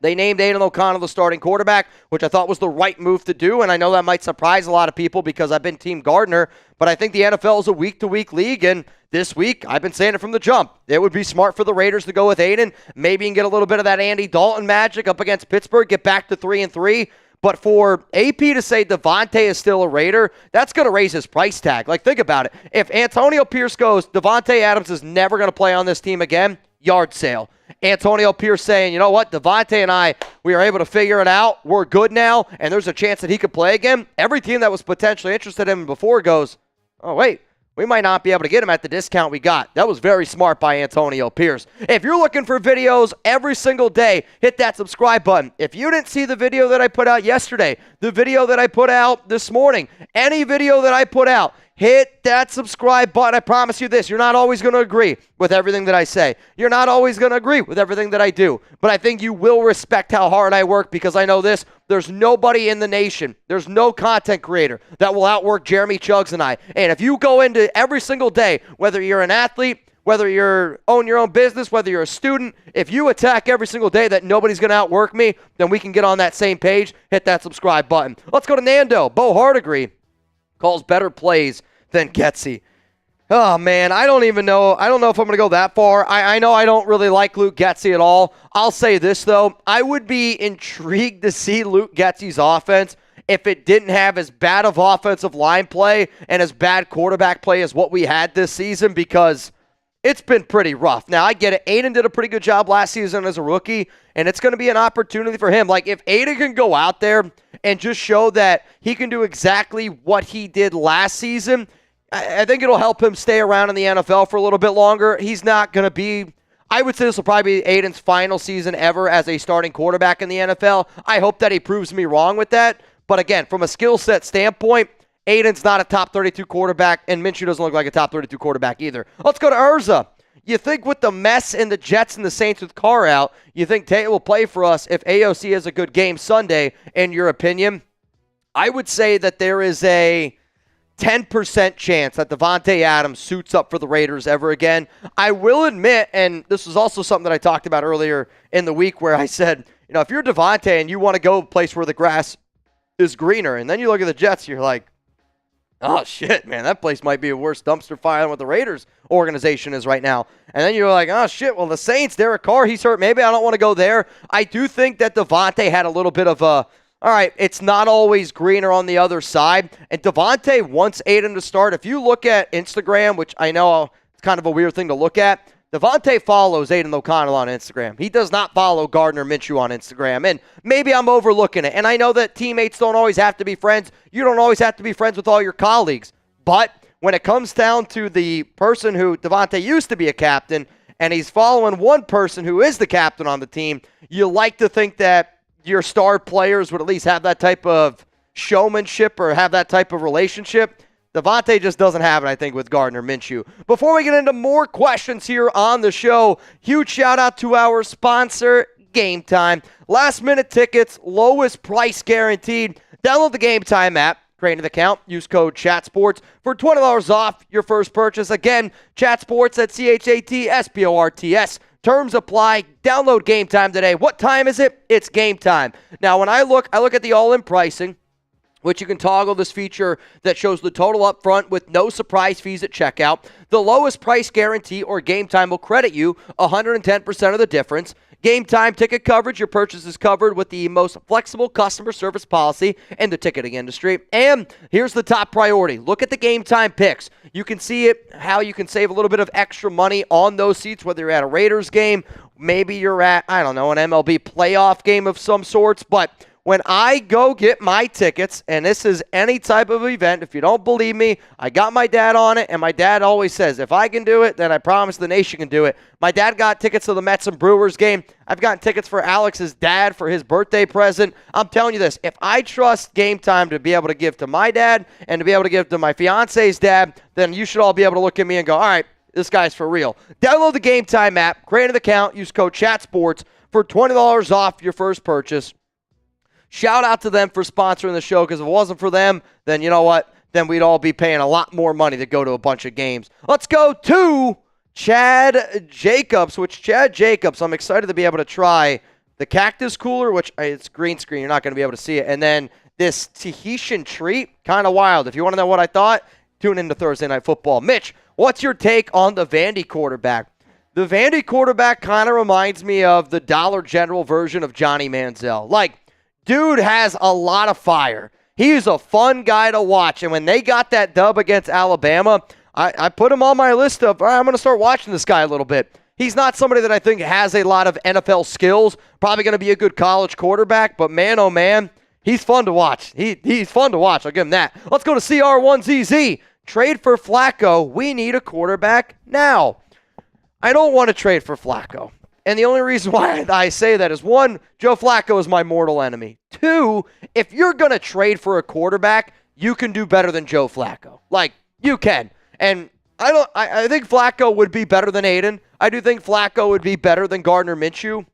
They named Aidan O'Connell the starting quarterback, which I thought was the right move to do, and I know that might surprise a lot of people because I've been Team Gardner, but I think the NFL is a week-to-week league, and this week, I've been saying it from the jump. It would be smart for the Raiders to go with Aidan, maybe and get a little bit of that Andy Dalton magic up against Pittsburgh, get back to 3-3. But for AP to say Davante is still a Raider, that's going to raise his price tag. Like, think about it. If Antonio Pierce goes, Davante Adams is never going to play on this team again, yard sale. Antonio Pierce saying, you know what, Davante and I, we are able to figure it out. We're good now, and there's a chance that he could play again. Every team that was potentially interested in him before goes, oh, wait, we might not be able to get him at the discount we got. That was very smart by Antonio Pierce. If you're looking for videos every single day, hit that subscribe button. If you didn't see the video that I put out yesterday, the video that I put out this morning, any video that I put out, hit that subscribe button. I promise you this, you're not always going to agree with everything that I say. You're not always going to agree with everything that I do. But I think you will respect how hard I work because I know this, there's nobody in the nation, there's no content creator that will outwork Jeremy Chuggs and I. And if you go into every single day, whether you're an athlete, whether you're own your own business, whether you're a student, if you attack every single day that nobody's going to outwork me, then we can get on that same page, hit that subscribe button. Let's go to Nando. Bo Hardigree calls better plays than Getsy. Oh, man, I don't even know. I don't know if I'm going to go that far. I know I don't really like Luke Getsy at all. I'll say this, though. I would be intrigued to see Luke Getsy's offense if it didn't have as bad of offensive line play and as bad quarterback play as what we had this season because it's been pretty rough. Now, I get it. Aidan did a pretty good job last season as a rookie, and it's going to be an opportunity for him. Like, if Aidan can go out there and just show that he can do exactly what he did last season, I think it'll help him stay around in the NFL for a little bit longer. He's not going to be, I would say this will probably be Aidan's final season ever as a starting quarterback in the NFL. I hope that he proves me wrong with that. But again, from a skill set standpoint, Aidan's not a top 32 quarterback, and Minshew doesn't look like a top 32 quarterback either. Let's go to Urza. You think with the mess in the Jets and the Saints with Carr out, you think Tate will play for us if AOC has a good game Sunday, in your opinion? I would say that there is a 10% chance that Davante Adams suits up for the Raiders ever again. I will admit, and this was also something that I talked about earlier in the week where I said, you know, if you're Davante and you want to go a place where the grass is greener, and then you look at the Jets, you're like, oh, shit, man, that place might be a worse dumpster fire than what the Raiders organization is right now. And then you're like, oh, shit, well, the Saints, Derek Carr, he's hurt. Maybe I don't want to go there. I do think that Davante had a little bit of a, all right, it's not always greener on the other side. And Davante wants Aidan to start. If you look at Instagram, which I know it's kind of a weird thing to look at, Davante follows Aidan O'Connell on Instagram. He does not follow Gardner Minshew on Instagram. And maybe I'm overlooking it. And I know that teammates don't always have to be friends. You don't always have to be friends with all your colleagues. But when it comes down to the person who Davante used to be a captain, and he's following one person who is the captain on the team, you like to think that your star players would at least have that type of showmanship or have that type of relationship. Davante just doesn't have it, I think, with Gardner Minshew. Before we get into more questions here on the show, huge shout out to our sponsor, Gametime. Last minute tickets, lowest price guaranteed. Download the Gametime app, create an account, use code CHATSPORTS for $20 off your first purchase. Again, ChatSports at CHATSPORTS. Terms apply. Download Gametime today. What time is it? It's game time. Now, when I look at the all-in pricing, which you can toggle this feature that shows the total up front with no surprise fees at checkout. The lowest price guarantee or Gametime will credit you 110% of the difference. Gametime ticket coverage, your purchase is covered with the most flexible customer service policy in the ticketing industry. And here's the top priority. Look at the Gametime picks. You can see it, how you can save a little bit of extra money on those seats, whether you're at a Raiders game, maybe you're at, I don't know, an MLB playoff game of some sorts. But when I go get my tickets, and this is any type of event, if you don't believe me, I got my dad on it, and my dad always says, if I can do it, then I promise the nation can do it. My dad got tickets to the Mets and Brewers game. I've gotten tickets for Alex's dad for his birthday present. I'm telling you this, if I trust Gametime to be able to give to my dad and to be able to give to my fiance's dad, then you should all be able to look at me and go, all right, this guy's for real. Download the Gametime app, create an account, use code CHATSPORTS for $20 off your first purchase. Shout out to them for sponsoring the show, because if it wasn't for them, then you know what? Then we'd all be paying a lot more money to go to a bunch of games. Let's go to Chad Jacobs, which Chad Jacobs, I'm excited to be able to try the cactus cooler, which it's green screen. You're not going to be able to see it. And then this Tahitian treat, kind of wild. If you want to know what I thought, tune into Thursday Night Football. Mitch, what's your take on the Vandy quarterback? The Vandy quarterback kind of reminds me of the Dollar General version of Johnny Manziel. Like, dude has a lot of fire. He's a fun guy to watch. And when they got that dub against Alabama, I put him on my list of, all right, I'm going to start watching this guy a little bit. He's not somebody that I think has a lot of NFL skills. Probably going to be a good college quarterback. But man, oh man, he's fun to watch. He's fun to watch. I'll give him that. Let's go to CR1ZZ. Trade for Flacco. We need a quarterback now. I don't want to trade for Flacco. And the only reason why I say that is, one, Joe Flacco is my mortal enemy. Two, if you're going to trade for a quarterback, you can do better than Joe Flacco. Like, you can. And I think Flacco would be better than Aidan. I do think Flacco would be better than Gardner Minshew.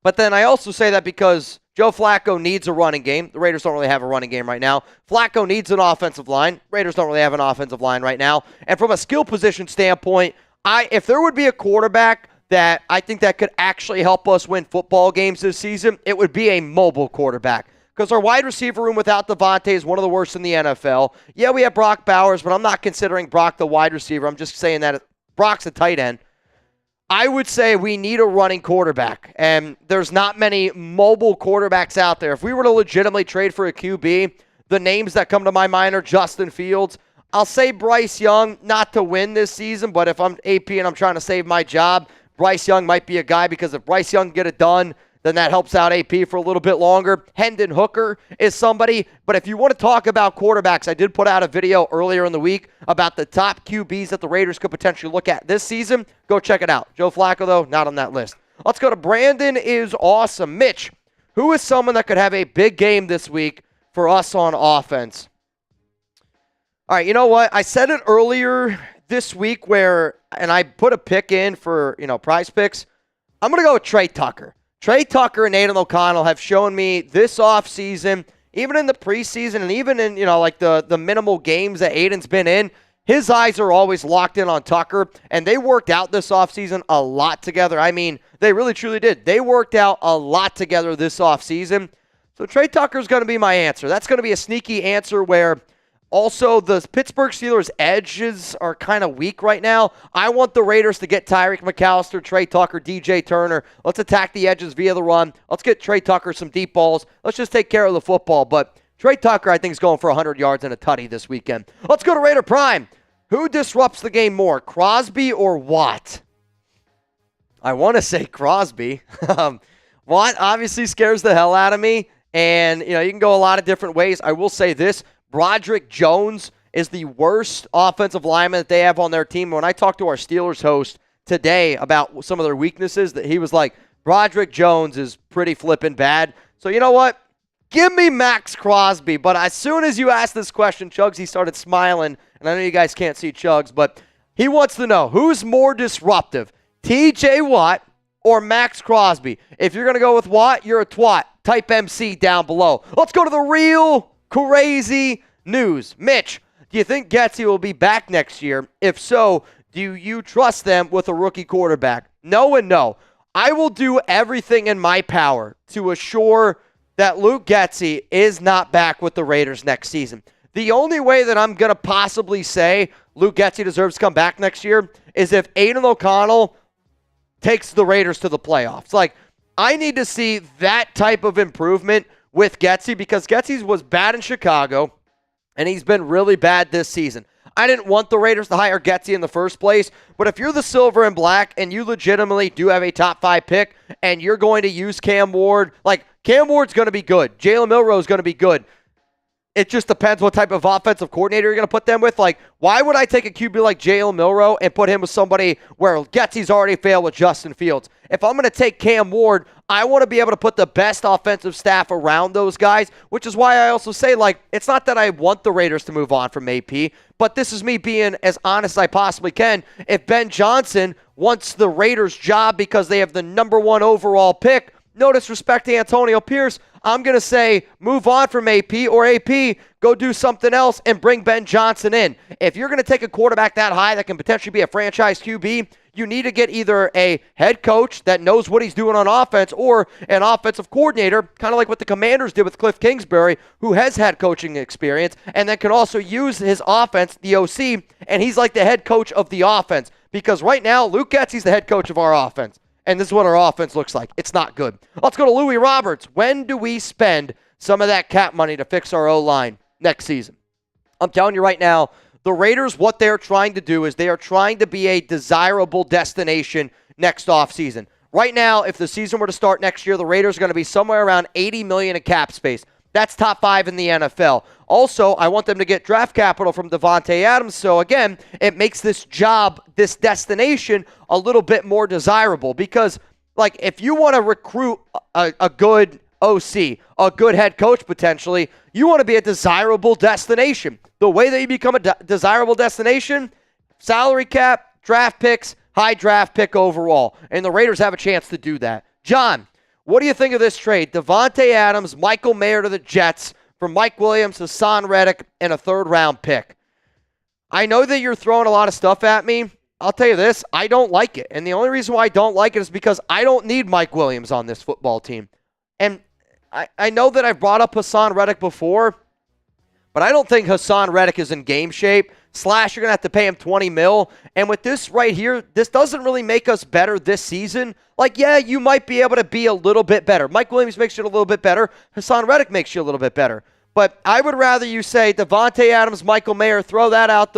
But then I also say that because Joe Flacco needs a running game. The Raiders don't really have a running game right now. Flacco needs an offensive line. Raiders don't really have an offensive line right now. And from a skill position standpoint, if there would be a quarterback that I think that could actually help us win football games this season, it would be a mobile quarterback. Because our wide receiver room without Davante is one of the worst in the NFL. Yeah, we have Brock Bowers, but I'm not considering Brock the wide receiver. I'm just saying that Brock's a tight end. I would say we need a running quarterback, and there's not many mobile quarterbacks out there. If we were to legitimately trade for a QB, the names that come to my mind are Justin Fields. I'll say Bryce Young, not to win this season, but if I'm AP and I'm trying to save my job, Bryce Young might be a guy, because if Bryce Young can get it done, then that helps out AP for a little bit longer. Hendon Hooker is somebody. But if you want to talk about quarterbacks, I did put out a video earlier in the week about the top QBs that the Raiders could potentially look at this season. Go check it out. Joe Flacco, though, not on that list. Let's go to Brandon is awesome. Mitch, who is someone that could have a big game this week for us on offense? All right, you know what? I said it earlier this week and I put a pick in for, PrizePicks. I'm going to go with Tre Tucker. Tre Tucker and Aidan O'Connell have shown me this offseason, even in the preseason and even in, the minimal games that Aidan's been in, his eyes are always locked in on Tucker, and they worked out this offseason a lot together. I mean, they really, truly did. They worked out a lot together this offseason. So Tre Tucker's going to be my answer. That's going to be a sneaky answer where also the Pittsburgh Steelers' edges are kind of weak right now. I want the Raiders to get Tyreek McAllister, Tre Tucker, DJ Turner. Let's attack the edges via the run. Let's get Tre Tucker some deep balls. Let's just take care of the football. But Tre Tucker, I think, is going for 100 yards and a tutty this weekend. Let's go to Raider Prime. Who disrupts the game more, Crosby or Watt? I want to say Crosby. Watt obviously scares the hell out of me. And, you can go a lot of different ways. I will say this. Broderick Jones is the worst offensive lineman that they have on their team. When I talked to our Steelers host today about some of their weaknesses, that he was like, Broderick Jones is pretty flippin' bad. So you know what? Give me Maxx Crosby. But as soon as you asked this question, Chuggs, he started smiling. And I know you guys can't see Chuggs, but he wants to know, who's more disruptive, TJ Watt or Maxx Crosby? If you're going to go with Watt, you're a twat. Type MC down below. Let's go to the real crazy news. Mitch, do you think Getsy will be back next year? If so, do you trust them with a rookie quarterback? No and no. I will do everything in my power to assure that Luke Getsy is not back with the Raiders next season. The only way that I'm going to possibly say Luke Getsy deserves to come back next year is if Aidan O'Connell takes the Raiders to the playoffs. Like, I need to see that type of improvement with Getsy, because Getsy was bad in Chicago, and he's been really bad this season. I didn't want the Raiders to hire Getsy in the first place, but if you're the silver and black and you legitimately do have a top 5 pick and you're going to use Cam Ward, like, Cam Ward's going to be good. Jalen Milroe is going to be good. It just depends what type of offensive coordinator you're going to put them with. Like, why would I take a QB like Jalen Milroe and put him with somebody where Getsy's already failed with Justin Fields? If I'm going to take Cam Ward, I want to be able to put the best offensive staff around those guys, which is why I also say, like, it's not that I want the Raiders to move on from AP, but this is me being as honest as I possibly can. If Ben Johnson wants the Raiders' job because they have the number 1 overall pick, no disrespect to Antonio Pierce, I'm going to say move on from AP, or AP, go do something else and bring Ben Johnson in. If you're going to take a quarterback that high that can potentially be a franchise QB, you need to get either a head coach that knows what he's doing on offense or an offensive coordinator, kind of like what the Commanders did with Cliff Kingsbury, who has had coaching experience and then can also use his offense, the OC, and he's like the head coach of the offense. Because right now, Luke Getsy's the head coach of our offense, and this is what our offense looks like. It's not good. Let's go to Louis Roberts. When do we spend some of that cap money to fix our O-line next season? I'm telling you right now, the Raiders, what they're trying to do is they are trying to be a desirable destination next offseason. Right now, if the season were to start next year, the Raiders are going to be somewhere around $80 million in cap space. That's top 5 in the NFL. Also, I want them to get draft capital from Davante Adams. So, again, it makes this job, this destination, a little bit more desirable. Because, like, if you want to recruit a good OC, a good head coach potentially, you want to be a desirable destination. The way that you become a desirable destination, salary cap, draft picks, high draft pick overall. And the Raiders have a chance to do that. John, what do you think of this trade? Davante Adams, Michael Mayer to the Jets, from Mike Williams, Hassan Reddick, and a third-round pick. I know that you're throwing a lot of stuff at me. I'll tell you this, I don't like it. And the only reason why I don't like it is because I don't need Mike Williams on this football team. And I know that I've brought up Hassan Reddick before, but I don't think Hassan Reddick is in game shape. / you're going to have to pay him $20 million. And with this right here, this doesn't really make us better this season. Like, yeah, you might be able to be a little bit better. Mike Williams makes you a little bit better. Hassan Reddick makes you a little bit better. But I would rather you say Davante Adams, Michael Mayer, throw that out.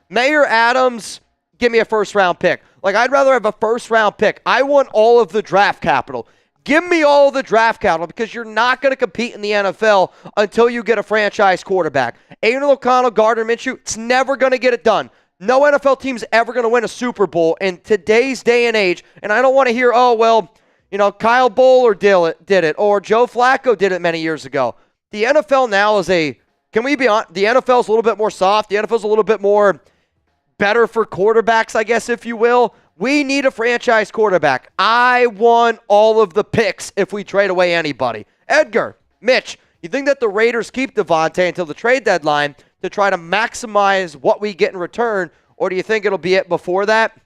Mayer, Adams, give me a first-round pick. Like, I'd rather have a first-round pick. I want all of the draft capital. Give me all the draft capital because you're not going to compete in the NFL until you get a franchise quarterback. Aidan O'Connell, Gardner Minshew, it's never going to get it done. No NFL team's ever going to win a Super Bowl in today's day and age. And I don't want to hear, Kyle Bowler did it, or Joe Flacco did it many years ago. The NFL now is can we be honest, the NFL's a little bit more soft. The NFL's a little bit more better for quarterbacks, I guess, if you will. We need a franchise quarterback. I want all of the picks if we trade away anybody. Edgar, Mitch, you think that the Raiders keep Davante until the trade deadline to try to maximize what we get in return, or do you think it'll be it before that?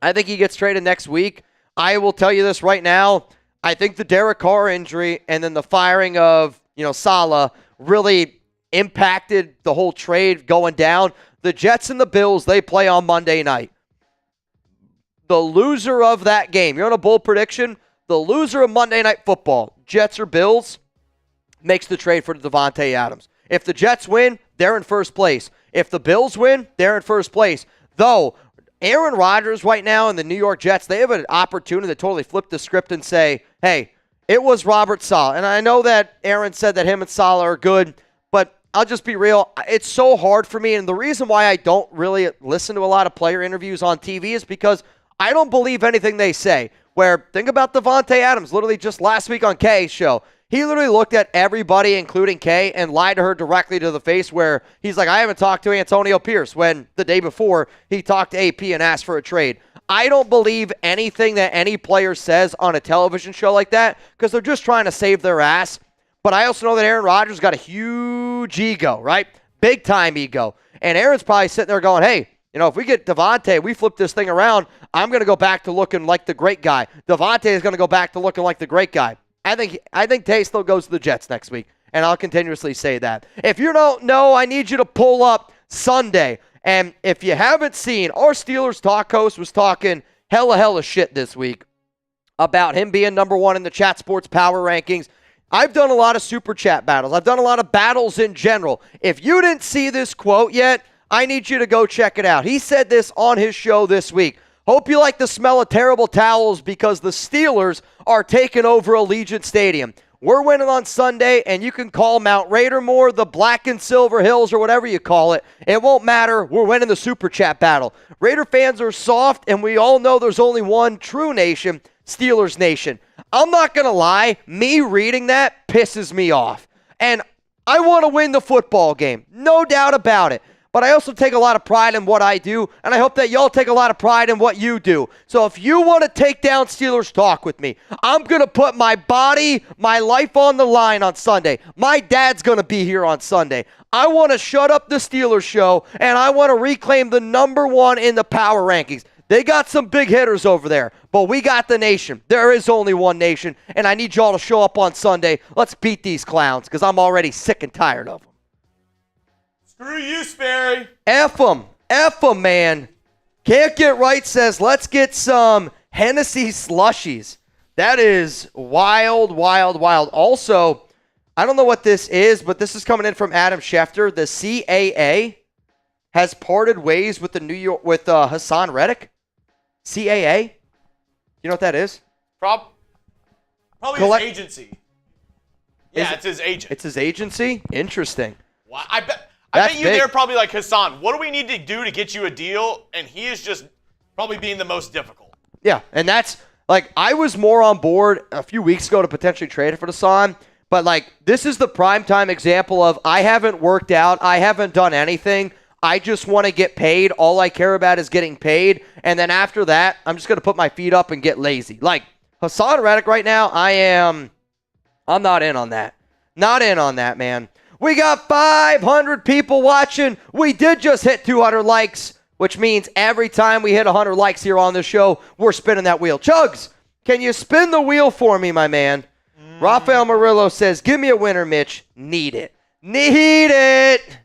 I think he gets traded next week. I will tell you this right now. I think the Derek Carr injury and then the firing of, Saleh really impacted the whole trade going down. The Jets and the Bills, they play on Monday night. The loser of that game, you're on a bold prediction, the loser of Monday Night Football, Jets or Bills, makes the trade for Davante Adams. If the Jets win, they're in first place. If the Bills win, they're in first place. Though, Aaron Rodgers right now and the New York Jets, they have an opportunity to totally flip the script and say, hey, it was Robert Saleh. And I know that Aaron said that him and Saleh are good, but I'll just be real. It's so hard for me. And the reason why I don't really listen to a lot of player interviews on TV is because I don't believe anything they say. Where, think about Davante Adams, literally just last week on Kay's show. He literally looked at everybody, including Kay, and lied to her directly to the face where he's like, I haven't talked to Antonio Pierce, when the day before he talked to AP and asked for a trade. I don't believe anything that any player says on a television show like that because they're just trying to save their ass. But I also know that Aaron Rodgers got a huge ego, right? Big time ego. And Aaron's probably sitting there going, hey, if we get Davante, we flip this thing around, I'm going to go back to looking like the great guy. Davante is going to go back to looking like the great guy. I think Tay still goes to the Jets next week, and I'll continuously say that. If you don't know, I need you to pull up Sunday. And if you haven't seen, our Steelers talk host was talking hella shit this week about him being number one in the Chat Sports Power Rankings. I've done a lot of Super Chat battles. I've done a lot of battles in general. If you didn't see this quote yet, I need you to go check it out. He said this on his show this week. Hope you like the smell of terrible towels because the Steelers are taking over Allegiant Stadium. We're winning on Sunday, and you can call Mount Raidermore, the Black and Silver Hills, or whatever you call it. It won't matter. We're winning the Super Chat battle. Raider fans are soft, and we all know there's only one true nation, Steelers Nation. I'm not going to lie. Me reading that pisses me off. And I want to win the football game. No doubt about it. but I also take a lot of pride in what I do, and I hope that y'all take a lot of pride in what you do. So if you want to take down Steelers talk with me, I'm going to put my body, my life on the line on Sunday. My dad's going to be here on Sunday. I want to shut up the Steelers show, and I want to reclaim the number one in the power rankings. They got some big hitters over there, but we got the nation. There is only one nation, and I need y'all to show up on Sunday. Let's beat these clowns, because I'm already sick and tired of them. Screw you, Sperry. F them, man. Can't Get Right says, let's get some Hennessy slushies. That is wild, wild, wild. Also, I don't know what this is, but this is coming in from Adam Schefter. The CAA has parted ways with Hassan Reddick. CAA? You know what that is? Probably his agency. Yeah, it's his agent. It's his agency? Interesting. Wow. I bet you they're probably like, Hassan, what do we need to do to get you a deal? And he is just probably being the most difficult. Yeah, and that's, like, I was more on board a few weeks ago to potentially trade it for Hassan, but, like, this is the primetime example of I haven't worked out, I haven't done anything, I just want to get paid. All I care about is getting paid. And then after that, I'm just going to put my feet up and get lazy. Like, Hassan Reddick right now, I'm not in on that. Not in on that, man. We got 500 people watching. We did just hit 200 likes, which means every time we hit 100 likes here on the show, we're spinning that wheel. Chuggs, can you spin the wheel for me, my man? Rafael Murillo says, give me a winner, Mitch. Need it. Need it.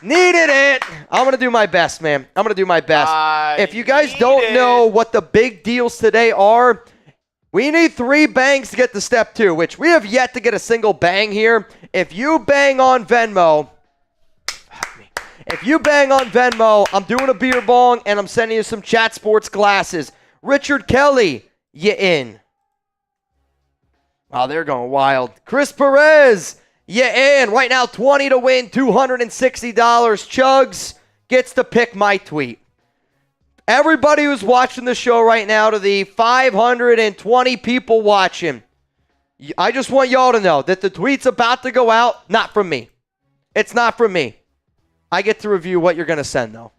Needed it. I'm going to do my best, man. I'm going to do my best. If you guys don't know what the big deals today are, we need 3 bangs to get to step 2, which we have yet to get a single bang here. If you bang on Venmo, I'm doing a beer bong, and I'm sending you some Chat Sports glasses. Richard Kelly, you in. Wow, they're going wild. Chris Perez, yeah, and right now, 20 to win, $260. Chuggs gets to pick my tweet. Everybody who's watching the show right now, to the 520 people watching, I just want y'all to know that the tweet's about to go out, not from me. It's not from me. I get to review what you're going to send, though.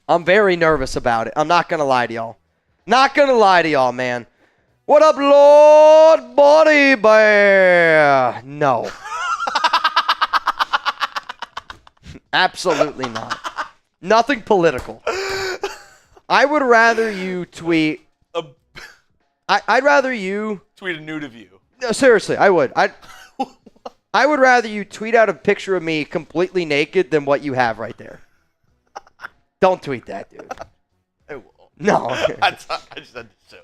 I'm very nervous about it. I'm not going to lie to y'all. Not going to lie to y'all, man. What up, Lord Body Bear? No. Absolutely not. Nothing political. I would rather you tweet. I'd rather you tweet a nude of you. No, seriously, I would. I would rather you tweet out a picture of me completely naked than what you have right there. Don't tweet that, dude. I won't. No. I just had to show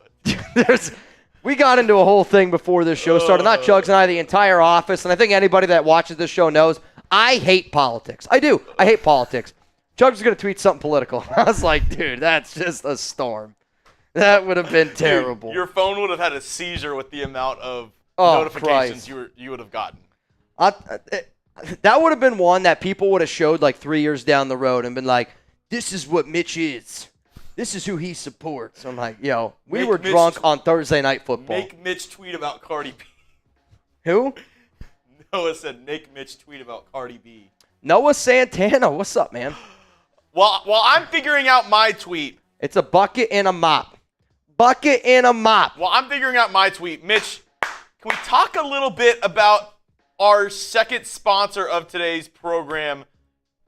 it. We got into a whole thing before this show started. Not Chuggs and I, the entire office. And I think anybody that watches this show knows I hate politics. I do. I hate politics. Chuggs is going to tweet something political. I was like, dude, that's just a storm. That would have been terrible. Dude, your phone would have had a seizure with the amount of notifications you would have gotten. That would have been one that people would have showed like 3 years down the road and been like, this is what Mitch is. This is who he supports. I'm like, yo, we were drunk on Thursday Night Football. Make Mitch tweet about Cardi B. Who? Noah said, make Mitch tweet about Cardi B. Noah Santana, what's up, man? While I'm figuring out my tweet. It's a bucket and a mop. Bucket and a mop. While I'm figuring out my tweet, Mitch, can we talk a little bit about our second sponsor of today's program,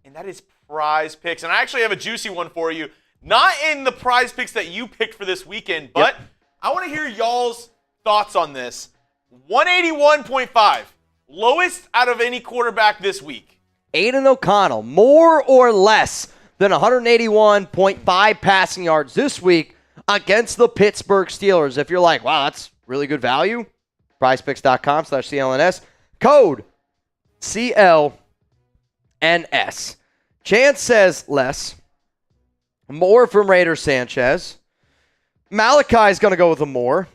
and that is PrizePicks. And I actually have a juicy one for you. Not in the PrizePicks that you picked for this weekend, but I want to hear y'all's thoughts on this. 181.5, lowest out of any quarterback this week. Aidan O'Connell, more or less than 181.5 passing yards this week against the Pittsburgh Steelers. If you're like, wow, that's really good value, prizepicks.com/CLNS. Code CLNS. Chance says less. More from Raider Sanchez. Malachi's going to go with a more.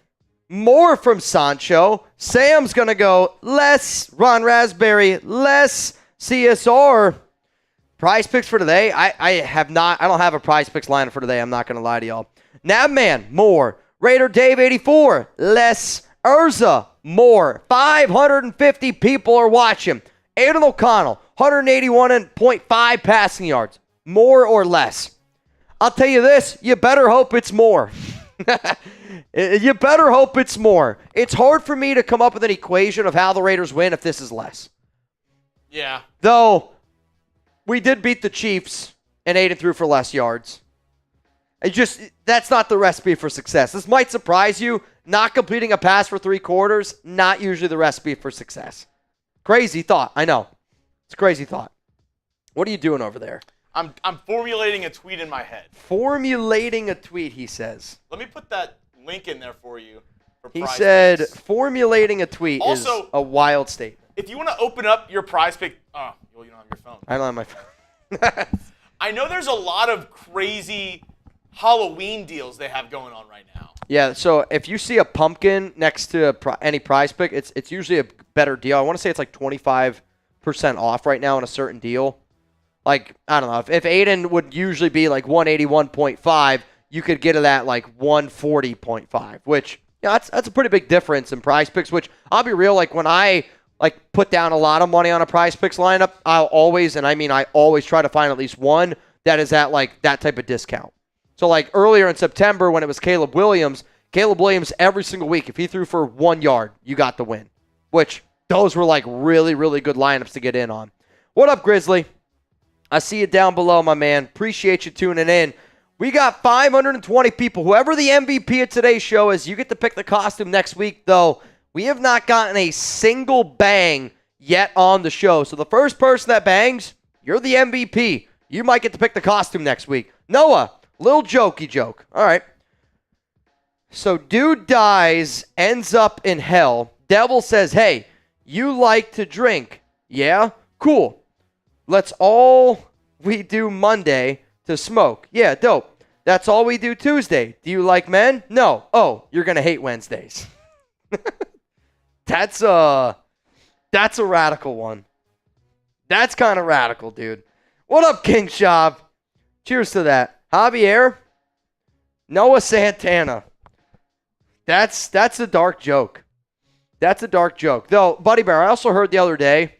More from Sancho. Sam's going to go less. Ron Raspberry, less. CSR. Prize picks for today. I don't have a prize picks line for today. I'm not going to lie to y'all. Nabman, more. Raider Dave 84, less. Urza, more. 550 people are watching. Aidan O'Connell, 181.5 passing yards. More or less? I'll tell you this, you better hope it's more. You better hope it's more. It's hard for me to come up with an equation of how the Raiders win if this is less. Yeah. Though, we did beat the Chiefs and Aidan threw for less yards. That's not the recipe for success. This might surprise you. Not completing a pass for 3 quarters, not usually the recipe for success. Crazy thought, I know. It's a crazy thought. What are you doing over there? I'm formulating a tweet in my head. Formulating a tweet, he says. Let me put that link in there for you. He said formulating a tweet also, is a wild statement. If you want to open up your PrizePick, well, you don't have your phone. I don't have my phone. I know there's a lot of crazy Halloween deals they have going on right now. Yeah, so if you see a pumpkin next to any PrizePick, it's usually a better deal. I want to say it's like 25% off right now on a certain deal. Like, I don't know, if Aidan would usually be like 181.5, you could get it at like 140.5, which, yeah, that's a pretty big difference in PrizePicks, which I'll be real, like when I like put down a lot of money on a PrizePicks lineup, I always try to find at least one that is at like that type of discount. So like earlier in September when it was Caleb Williams every single week, if he threw for 1 yard, you got the win, which those were like really, really good lineups to get in on. What up, Grizzly? I see you down below, my man. Appreciate you tuning in. We got 520 people. Whoever the MVP of today's show is, you get to pick the costume next week, though. We have not gotten a single bang yet on the show. So the first person that bangs, you're the MVP. You might get to pick the costume next week. Noah, little jokey joke. All right. So dude dies, ends up in hell. Devil says, hey, you like to drink. Yeah? Cool. Let's all we do Monday to smoke. Yeah, dope. That's all we do Tuesday. Do you like men? No. Oh, you're going to hate Wednesdays. That's a radical one. That's kind of radical, dude. What up, King Shab? Cheers to that. Javier? Noah Santana. That's a dark joke. That's a dark joke. Though, Buddy Bear, I also heard the other day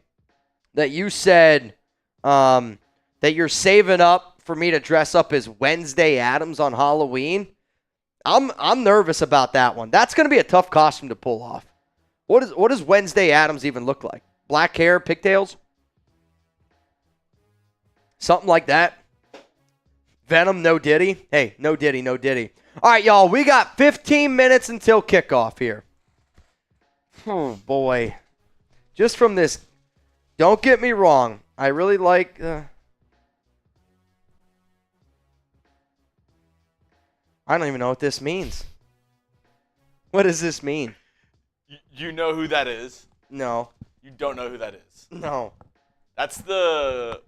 that you said that you're saving up for me to dress up as Wednesday Adams on Halloween. I'm nervous about that one. That's going to be a tough costume to pull off. What does Wednesday Adams even look like? Black hair, pigtails? Something like that. Venom, no Diddy. Hey, no Diddy, no Diddy. All right, y'all, we got 15 minutes until kickoff here. Oh, boy. Just from this, don't get me wrong. I really like... I don't even know what this means. What does this mean? You know who that is? No. You don't know who that is? No. That's the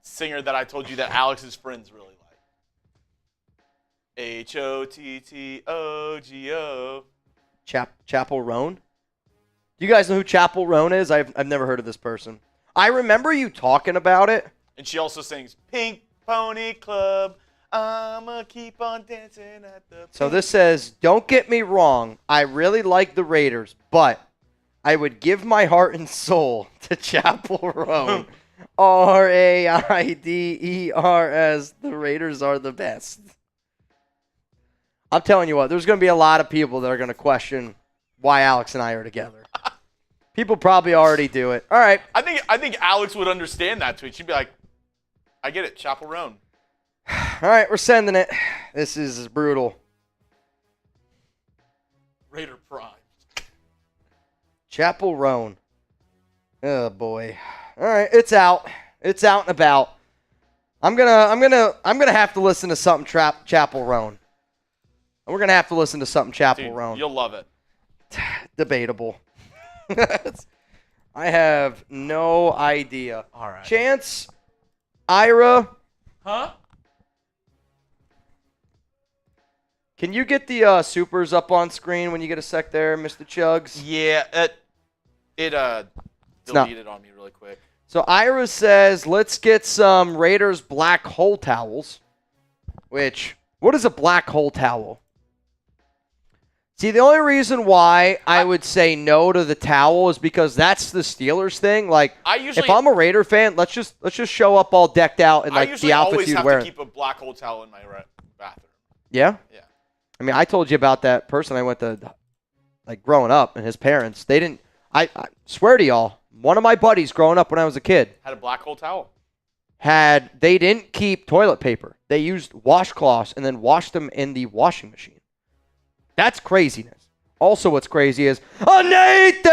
singer that I told you that Alex's friends really like. H-O-T-T-O-G-O. Chapel Roan? Do you guys know who Chapel Roan is? I've never heard of this person. I remember you talking about it. And she also sings Pink Pony Club. I'ma keep on dancing at the... So this says, don't get me wrong. I really like the Raiders, but I would give my heart and soul to Chapel Roan. R-A-I-D-E-R-S. The Raiders are the best. I'm telling you what, there's going to be a lot of people that are going to question why Alex and I are together. People probably already do it. All right. I think Alex would understand that tweet. She'd be like, I get it, Chapel Roan. All right, we're sending it. This is brutal. Raider Prime. Chapel Roan. Oh boy. All right, it's out. It's out and about. I'm gonna have to listen to something Chapel Roan. We're gonna have to listen to something Chapel Roan. You'll love it. Debatable. I have no idea. All right. Chance, Ira. Huh? Can you get the supers up on screen when you get a sec there, Mr. Chuggs? Yeah, it deleted on me really quick. So Ira says, let's get some Raiders black hole towels. What is a black hole towel? See, the only reason why I would say no to the towel is because that's the Steelers thing. Like, if I'm a Raider fan, let's just show up all decked out in like the outfits you'd wear. I usually always have to keep a black hole towel in my bathroom. Yeah? Yeah. I mean, I told you about that person I went to, like, growing up, and his parents. They didn't. I swear to y'all, one of my buddies growing up when I was a kid had a black hole towel. They didn't keep toilet paper. They used washcloths and then washed them in the washing machine. That's craziness. Also, what's crazy is Nathan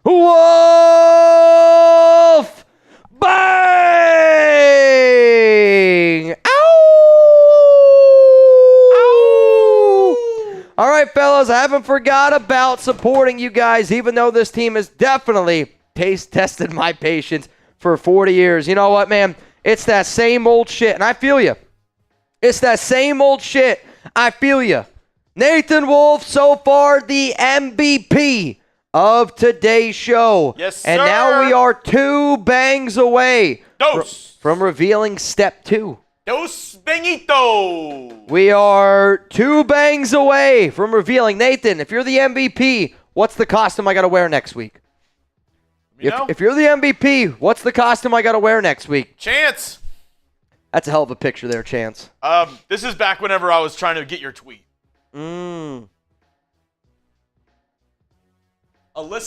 Wolf bang! Ow! All right, fellas, I haven't forgot about supporting you guys, even though this team has definitely tested my patience for 40 years. You know what, man? It's that same old shit, and I feel you. It's that same old shit. I feel you. Nathan Wolf, so far the MVP of today's show. Yes, sir. And now we are 2 bangs away from revealing step 2. Dos Benito. We are 2 bangs away from revealing. Nathan, if you're the MVP, what's the costume I got to wear next week? If you're the MVP, what's the costume I got to wear next week? Chance. That's a hell of a picture there, Chance. This is back whenever I was trying to get your tweet. Alyssa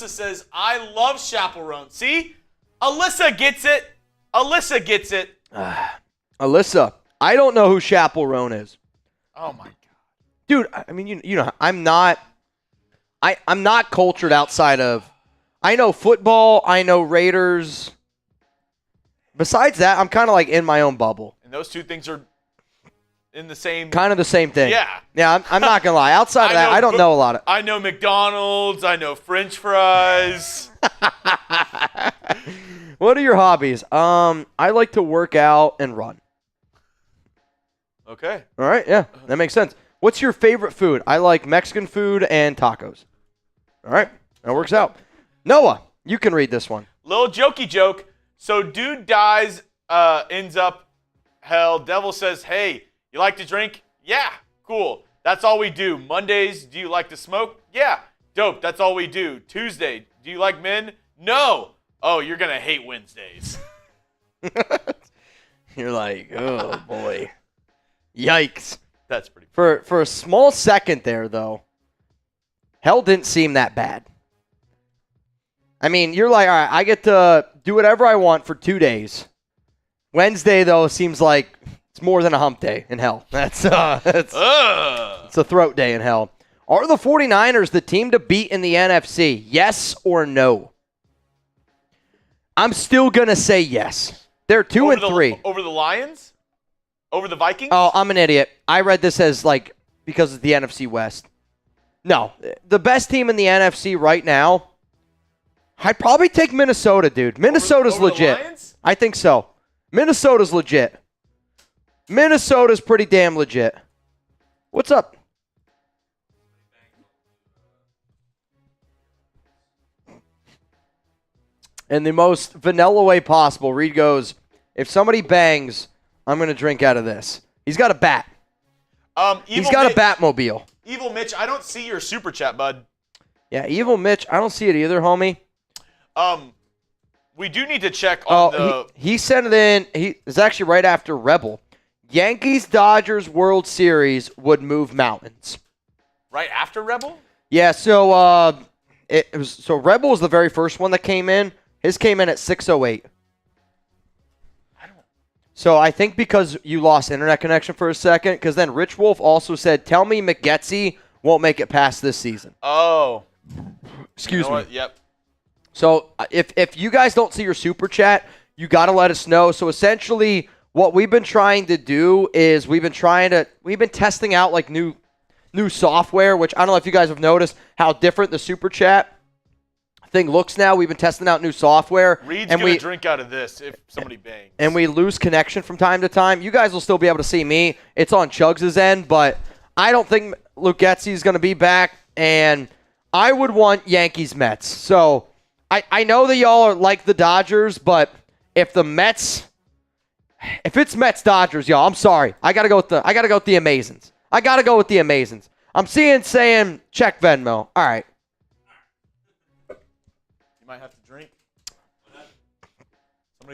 says, I love chaperone. See? Alyssa gets it. Alyssa gets it. Alyssa, I don't know who chaperone is. Oh, my God. Dude, I mean, you know, I'm not cultured outside of, I know football, I know Raiders. Besides that, I'm kind of like in my own bubble. And those two things are in the same... Kind of the same thing. Yeah. Yeah, I'm not going to lie. Outside of that, I don't know a lot of... I know McDonald's. I know French fries. What are your hobbies? I like to work out and run. Okay. All right, yeah, that makes sense. What's your favorite food? I like Mexican food and tacos. All right, that works out. Noah, you can read this one. Little jokey joke. So dude dies, ends up hell. Devil says, hey, you like to drink? Yeah, cool. That's all we do. Mondays, do you like to smoke? Yeah, dope. That's all we do. Tuesday, do you like men? No. Oh, you're going to hate Wednesdays. You're like, oh, boy. Yikes. That's pretty funny. For a small second there, though, hell didn't seem that bad. I mean, you're like, all right, I get to do whatever I want for 2 days. Wednesday, though, seems like it's more than a hump day in hell. It's a throat day in hell. Are the 49ers the team to beat in the NFC? Yes or no? I'm still going to say yes. They're 2-3. Over the Lions? Over the Vikings? Oh, I'm an idiot. I read this as, like, because of the NFC West. No. The best team in the NFC right now, I'd probably take Minnesota, dude. Minnesota's legit. The Lions? I think so. Minnesota's legit. Minnesota's pretty damn legit. What's up? In the most vanilla way possible, Reed goes, if somebody bangs, I'm going to drink out of this. He's got a bat. He's got a Batmobile. Evil Mitch, I don't see your super chat, bud. Yeah, Evil Mitch, I don't see it either, homie. We do need to check on he sent it in. It's actually right after Rebel. Yankees-Dodgers World Series would move mountains. Right after Rebel? Yeah, so Rebel was the very first one that came in. His came in at 6:08. So I think because you lost internet connection for a second, because then Rich Wolf also said, tell me McGetsy won't make it past this season. Oh. Excuse me. What? Yep. So if you guys don't see your super chat, you got to let us know. So essentially what we've been trying to do is we've been testing out like new software, which I don't know if you guys have noticed how different the super chat thing looks now. We've been testing out new software. Reed's going to drink out of this if somebody bangs. And we lose connection from time to time. You guys will still be able to see me. It's on Chuggs' end, but I don't think Luke Getzey is going to be back, and I would want Yankees-Mets. So I know that y'all are like the Dodgers, but if it's Mets-Dodgers, y'all, I'm sorry. I got to go with the Amazons. I got to go with the Amazons. I'm seeing saying check Venmo. All right. You might have to drink.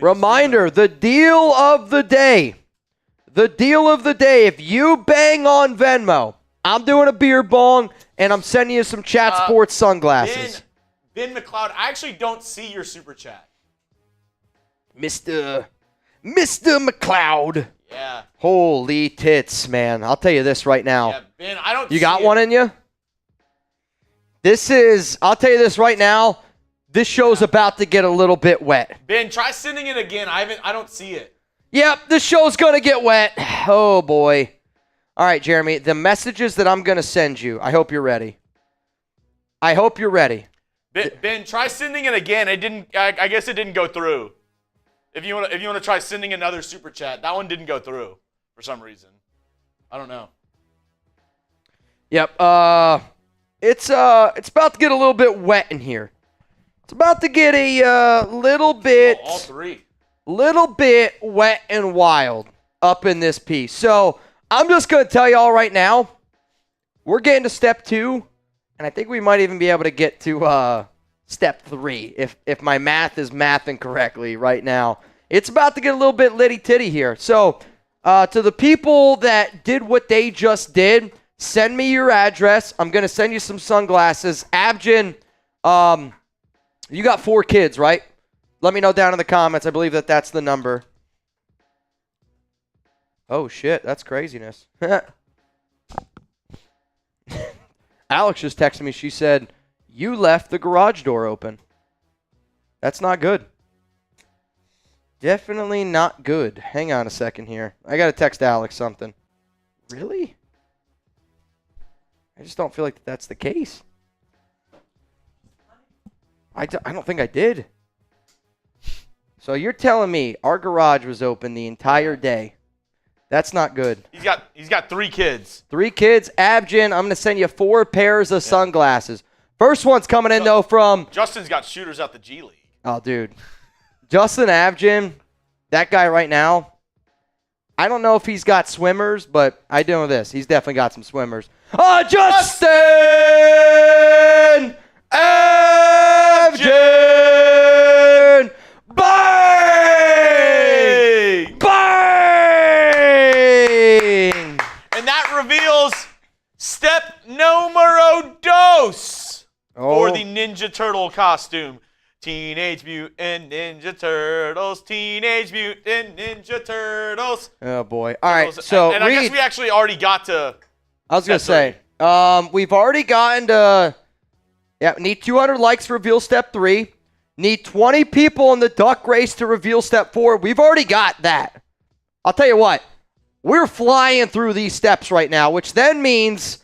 Reminder, the deal of the day. The deal of the day. If you bang on Venmo, I'm doing a beer bong, and I'm sending you some Chat Sports sunglasses. Ben McLeod, I actually don't see your super chat. Mr. McLeod. Yeah. Holy tits, man. I'll tell you this right now. Yeah, Ben, I don't You see got it. one in you? I'll tell you this right now. This show's about to get a little bit wet. Ben, try sending it again. I don't see it. Yep, this show's going to get wet. Oh, boy. All right, Jeremy, the messages that I'm going to send you, I hope you're ready. Ben, try sending it again. It didn't. I guess it didn't go through. If you want to try sending another super chat, that one didn't go through for some reason. I don't know. Yep. It's about to get a little bit wet in here. It's about to get a little bit. All three. Little bit wet and wild up in this piece. So I'm just going to tell y'all right now, we're getting to step 2, and I think we might even be able to get to step 3 if my math is mathing correctly right now. It's about to get a little bit litty-titty here. So to the people that did what they just did, send me your address. I'm going to send you some sunglasses. Abjin, you got 4 kids, right? Let me know down in the comments. I believe that's the number. Oh, shit. That's craziness. Alex just texted me. She said, you left the garage door open. That's not good. Definitely not good. Hang on a second here. I got to text Alex something. Really? I just don't feel like that's the case. I don't think I did. So you're telling me our garage was open the entire day. That's not good. He's got 3 kids. 3 kids. Abjin, I'm going to send you 4 pairs of sunglasses. First one's coming in, though, from... Justin's got shooters out the G League. Oh, dude. Justin Abjin, that guy right now, I don't know if he's got swimmers, but I do know this. He's definitely got some swimmers. Oh, Justin Abjin! Bang! Bang! And that reveals step numero dos for the Ninja Turtle costume. Teenage Mutant Ninja Turtles, Teenage Mutant Ninja Turtles. Oh, boy. All right, so and I guess we actually already got to I was going to say, we've already gotten to, need 200 likes to reveal step 3. Need 20 people in the duck race to reveal step 4. We've already got that. I'll tell you what, we're flying through these steps right now, which then means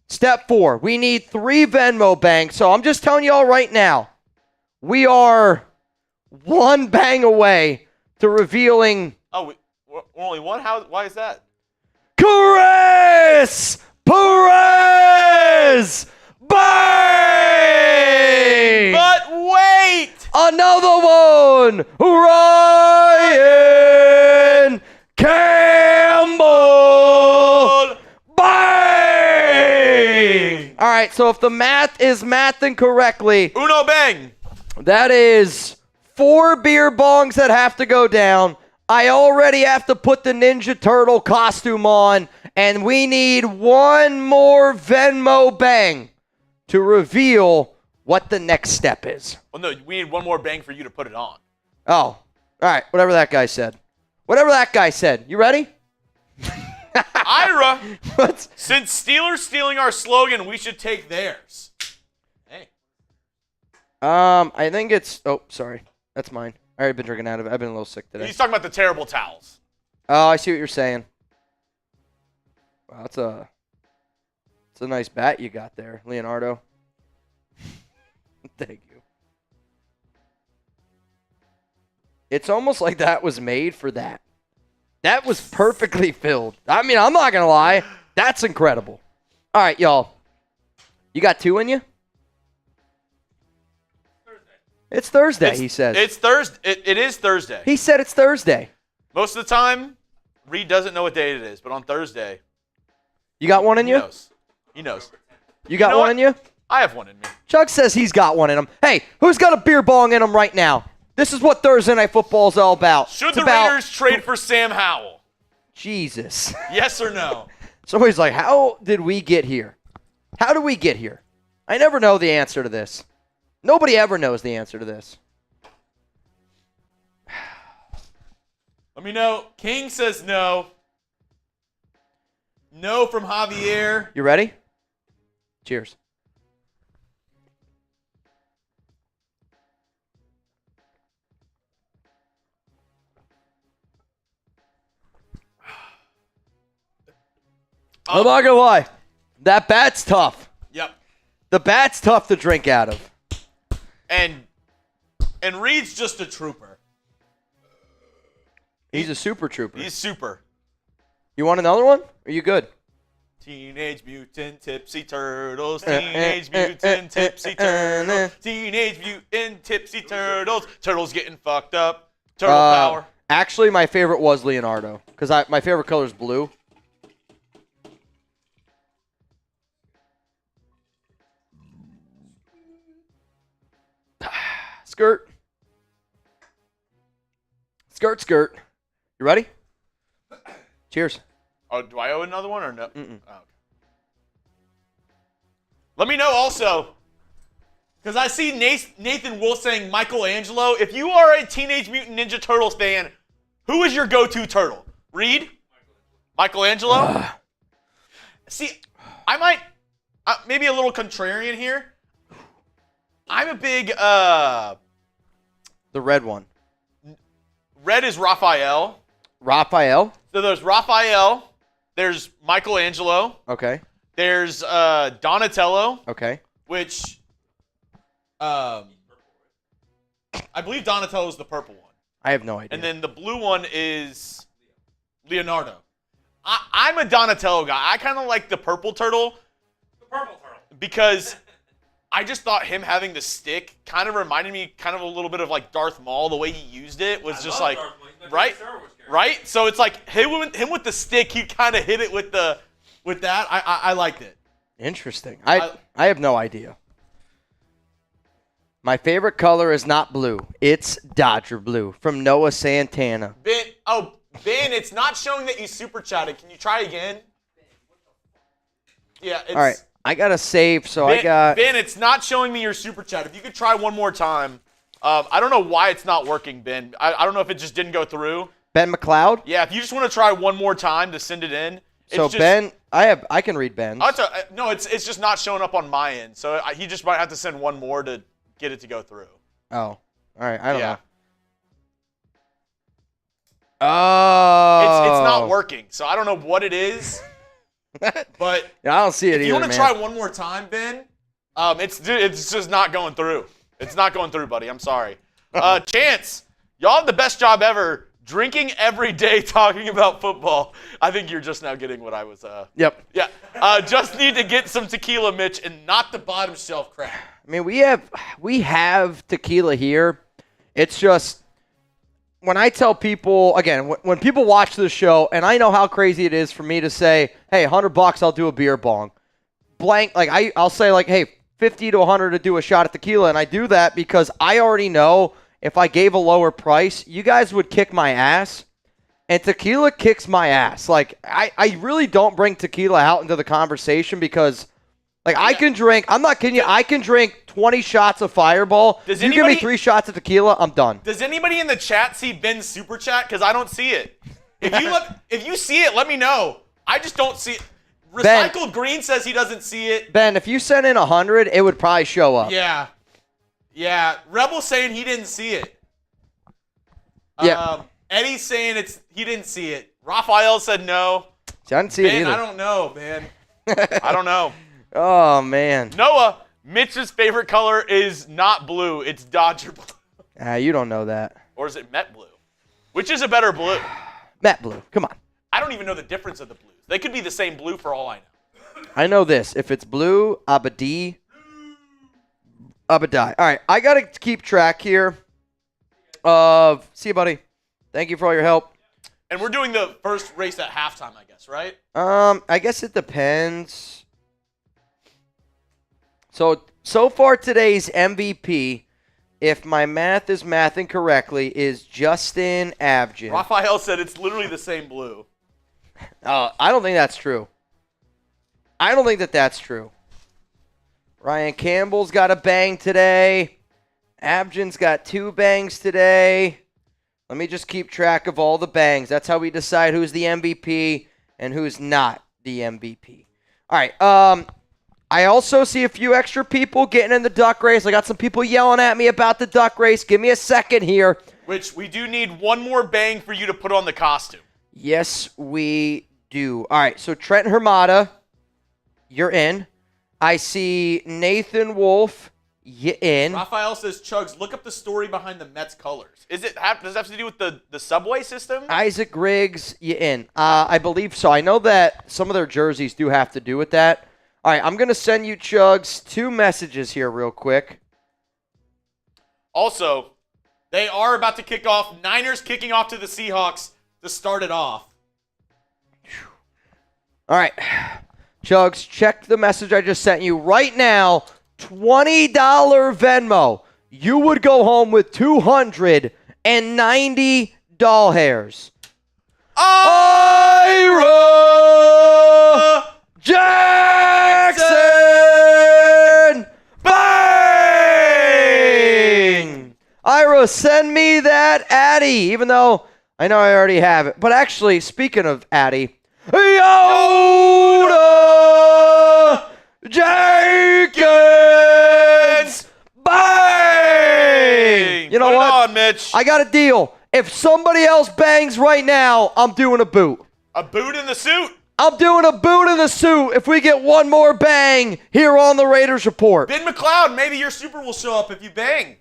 step 4. We need 3 Venmo bangs. So I'm just telling you all right now, we are 1 bang away to revealing. Oh, we're only 1? Why is that? Chris Perez! Bang! But wait! Another one! Ryan Campbell! Bang! All right, so if the math is mathing correctly, Uno bang! that is 4 beer bongs that have to go down. I already have to put the Ninja Turtle costume on, and we need 1 more Venmo bang to reveal what the next step is. Well, no, we need 1 more bang for you to put it on. Oh, all right, whatever that guy said. You ready? Ira, What? since Steelers stealing our slogan, we should take theirs. Hey. I think it's, oh, sorry. That's mine. I already been drinking out of it. I've been a little sick today. He's talking about the terrible towels. Oh, I see what you're saying. Wow, it's a nice bat you got there, Leonardo. Thank you. It's almost like that was made for that. That was perfectly filled. I mean, I'm not going to lie. That's incredible. All right, y'all. You got 2 in you? It's Thursday, he says. It's Thursday. It is Thursday. He said it's Thursday. Most of the time, Reed doesn't know what day it is, but on Thursday, You got 1 in he you? knows. He knows. You got one in you? I have one in me. Chuck says he's got one in him. Hey, who's got a beer bong in him right now? This is what Thursday Night Football is all about. Should the Raiders trade for Sam Howell? Jesus. Yes or no? Somebody's like, how did we get here? How did we get here? I never know the answer to this. Nobody ever knows the answer to this. Let me know. King says no. No from Javier. You ready? Cheers. I'm not gonna lie. That bat's tough. Yep. The bat's tough to drink out of. And Reed's just a trooper. He's a super trooper. He's super. You want another one? Are you good? Teenage Mutant Tipsy Turtles. Teenage Mutant Tipsy Turtles. Teenage Mutant Tipsy Turtles. Turtles getting fucked up. Turtle power. Actually, my favorite was Leonardo because my favorite color is blue. Skirt. Skirt, skirt. You ready? Cheers. Oh, do I owe another one or no? Mm-mm. Oh, okay. Let me know also, because I see Nathan Wolf saying Michelangelo. If you are a Teenage Mutant Ninja Turtles fan, who is your go-to turtle? Reed? Michelangelo? See, I might, maybe a little contrarian here. I'm a big, the red one. Red is Raphael. Raphael? So there's Raphael. There's Michelangelo. Okay. There's Donatello. Okay. Which, I believe Donatello is the purple one. I have no idea. And then the blue one is Leonardo. I'm a Donatello guy. I kind of like the purple turtle. The purple turtle. Because I just thought him having the stick kind of reminded me kind of a little bit of like Darth Maul. The way he used it was just like, right? Right? So it's like him with the stick, he kind of hit it with that. I liked it. Interesting. I have no idea. My favorite color is not blue. It's Dodger blue from Noah Santana. Ben, it's not showing that you super chatted. Can you try again? Yeah. It's, all right. I got to save, so Ben, it's not showing me your super chat. If you could try one more time. I don't know why it's not working, Ben. I don't know if it just didn't go through. Ben McLeod? Yeah, if you just want to try one more time to send it in. So just, Ben, I can read Ben's. No, it's just not showing up on my end. So he just might have to send one more to get it to go through. Oh, all right. I don't know. It's Oh. not working. So I don't know what it is. But yeah, I don't see it either, if you want man. to try one more time, Ben, it's just not going through. It's not going through, buddy. I'm sorry. Chance, y'all have the best job ever. Drinking every day, talking about football. I think you're just now getting what I was. Yep. Yeah. Just need to get some tequila, Mitch, and not the bottom shelf crap. I mean, we have tequila here. It's just when I tell people again, when people watch this show, and I know how crazy it is for me to say, "Hey, $100, I'll do a beer bong." Blank, like I'll say, like, "Hey, 50 to 100 to do a shot at tequila," and I do that because I already know. If I gave a lower price, you guys would kick my ass, and tequila kicks my ass. Like, I really don't bring tequila out into the conversation because, like, I can drink, I'm not kidding you, I can drink 20 shots of Fireball. If you give me 3 shots of tequila, I'm done. Does anybody in the chat see Ben's super chat? Because I don't see it. If you see it, let me know. I just don't see it. Recycled Green says he doesn't see it. Ben, if you sent in 100, it would probably show up. Yeah, Rebel's saying he didn't see it. Yeah. Eddie's saying he didn't see it. Raphael said no. See, I didn't see it either. I don't know, man. I don't know. Oh, man. Noah, Mitch's favorite color is not blue. It's Dodger blue. You don't know that. Or is it Met blue? Which is a better blue? Met blue. Come on. I don't even know the difference of the blues. They could be the same blue for all I know. I know this. If it's blue, Abadi. Abadai. All right, I got to keep track here of... See you, buddy. Thank you for all your help. And we're doing the first race at halftime, I guess, right? I guess it depends. So far today's MVP, if my math is mathing correctly, is Justin Abjin. Raphael said it's literally the same blue. I don't think that's true. I don't think that's true. Ryan Campbell's got a bang today. Abjin's got 2 bangs today. Let me just keep track of all the bangs. That's how we decide who's the MVP and who's not the MVP. All right. I also see a few extra people getting in the duck race. I got some people yelling at me about the duck race. Give me a second here. Which we do need one more bang for you to put on the costume. Yes, we do. All right, so Trent Hermata, you're in. I see Nathan Wolf, you in. Raphael says, Chuggs, look up the story behind the Mets colors. Does it have to do with the subway system? Isaac Griggs, you in. I believe so. I know that some of their jerseys do have to do with that. All right, I'm going to send you, Chuggs, 2 messages here real quick. Also, they are about to kick off. Niners kicking off to the Seahawks to start it off. All right, Chuggs, check the message I just sent you right now. $20 Venmo. You would go home with 290 doll hairs. Ira Jackson! Bang! Ira, send me that Addy, even though I know I already have it. But actually, speaking of Addy, Yoda Jenkins! Bang! You know what? Put it on, Mitch. I got a deal. If somebody else bangs right now, I'm doing a boot. A boot in the suit. I'm doing a boot in the suit if we get one more bang here on the Raiders Report. Ben McLeod, maybe your super will show up if you bang.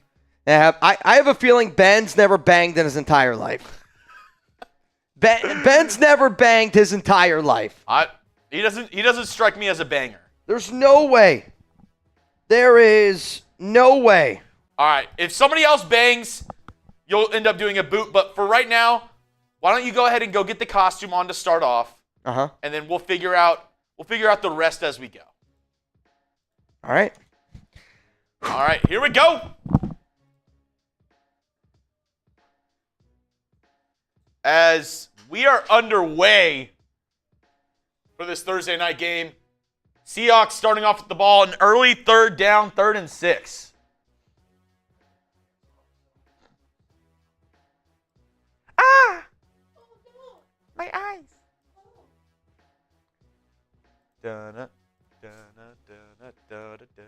Yeah, I have a feeling Ben's never banged in his entire life. Ben's never banged his entire life. He doesn't strike me as a banger. There's no way. There is no way. All right, if somebody else bangs, you'll end up doing a boot. But for right now, why don't you go ahead and go get the costume on to start off? And then we'll figure out the rest as we go. All right. All right, here we go. As we are underway for this Thursday night game, Seahawks starting off with the ball, an early 3rd down, 3rd and 6. Ah! My eyes. Da-na, da-na, da-na, da-da-da.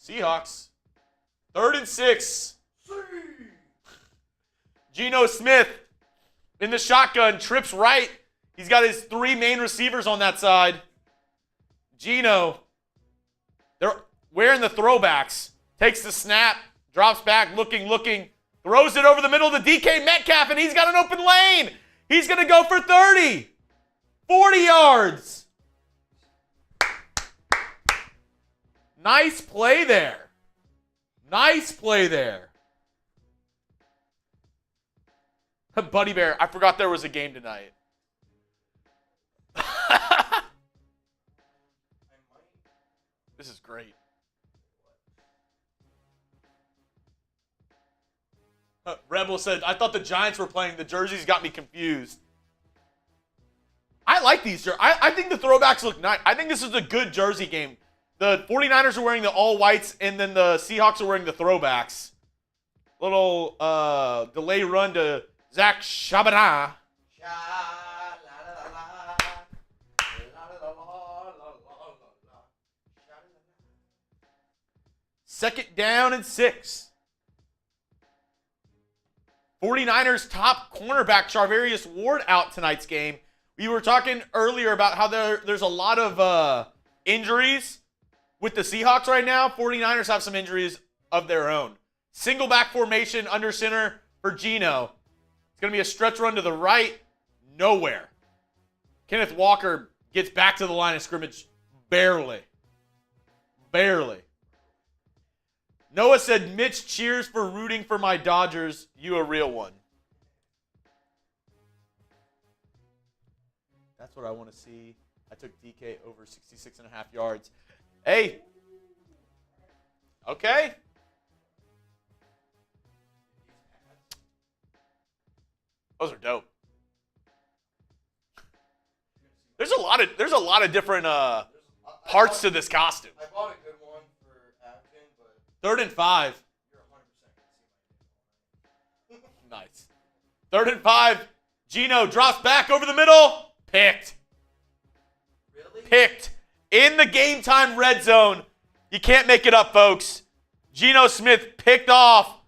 Seahawks, 3rd and 6. Geno Smith in the shotgun, trips right. He's got his 3 main receivers on that side. Geno, they're wearing the throwbacks. Takes the snap, drops back, looking, throws it over the middle to DK Metcalf, and he's got an open lane. He's going to go for 30, 40 yards. Nice play there. Nice play there. Buddy Bear, I forgot there was a game tonight. This is great. Rebel said, I thought the Giants were playing. The jerseys got me confused. I like these jerseys. I think the throwbacks look nice. I think this is a good jersey game. The 49ers are wearing the all-whites, and then the Seahawks are wearing the throwbacks. Little delay run to Zach Chabana. Second down and 6. 49ers top cornerback Charvarius Ward out tonight's game. We were talking earlier about how there's a lot of injuries with the Seahawks right now. 49ers have some injuries of their own. Single back formation under center for Geno. It's going to be a stretch run to the right. Nowhere. Kenneth Walker gets back to the line of scrimmage barely. Noah said, Mitch, cheers for rooting for my Dodgers. You a real one. That's what I want to see. I took DK over 66.5 yards. Hey. Okay. Those are dope. There's a lot of different parts to this costume. I bought a good one for Abington, but 3rd and 5. you're 100% gonna see my Nice. 3rd and 5. Gino drops back over the middle. Picked. Really? Picked. In the game time red zone. You can't make it up, folks. Geno Smith picked off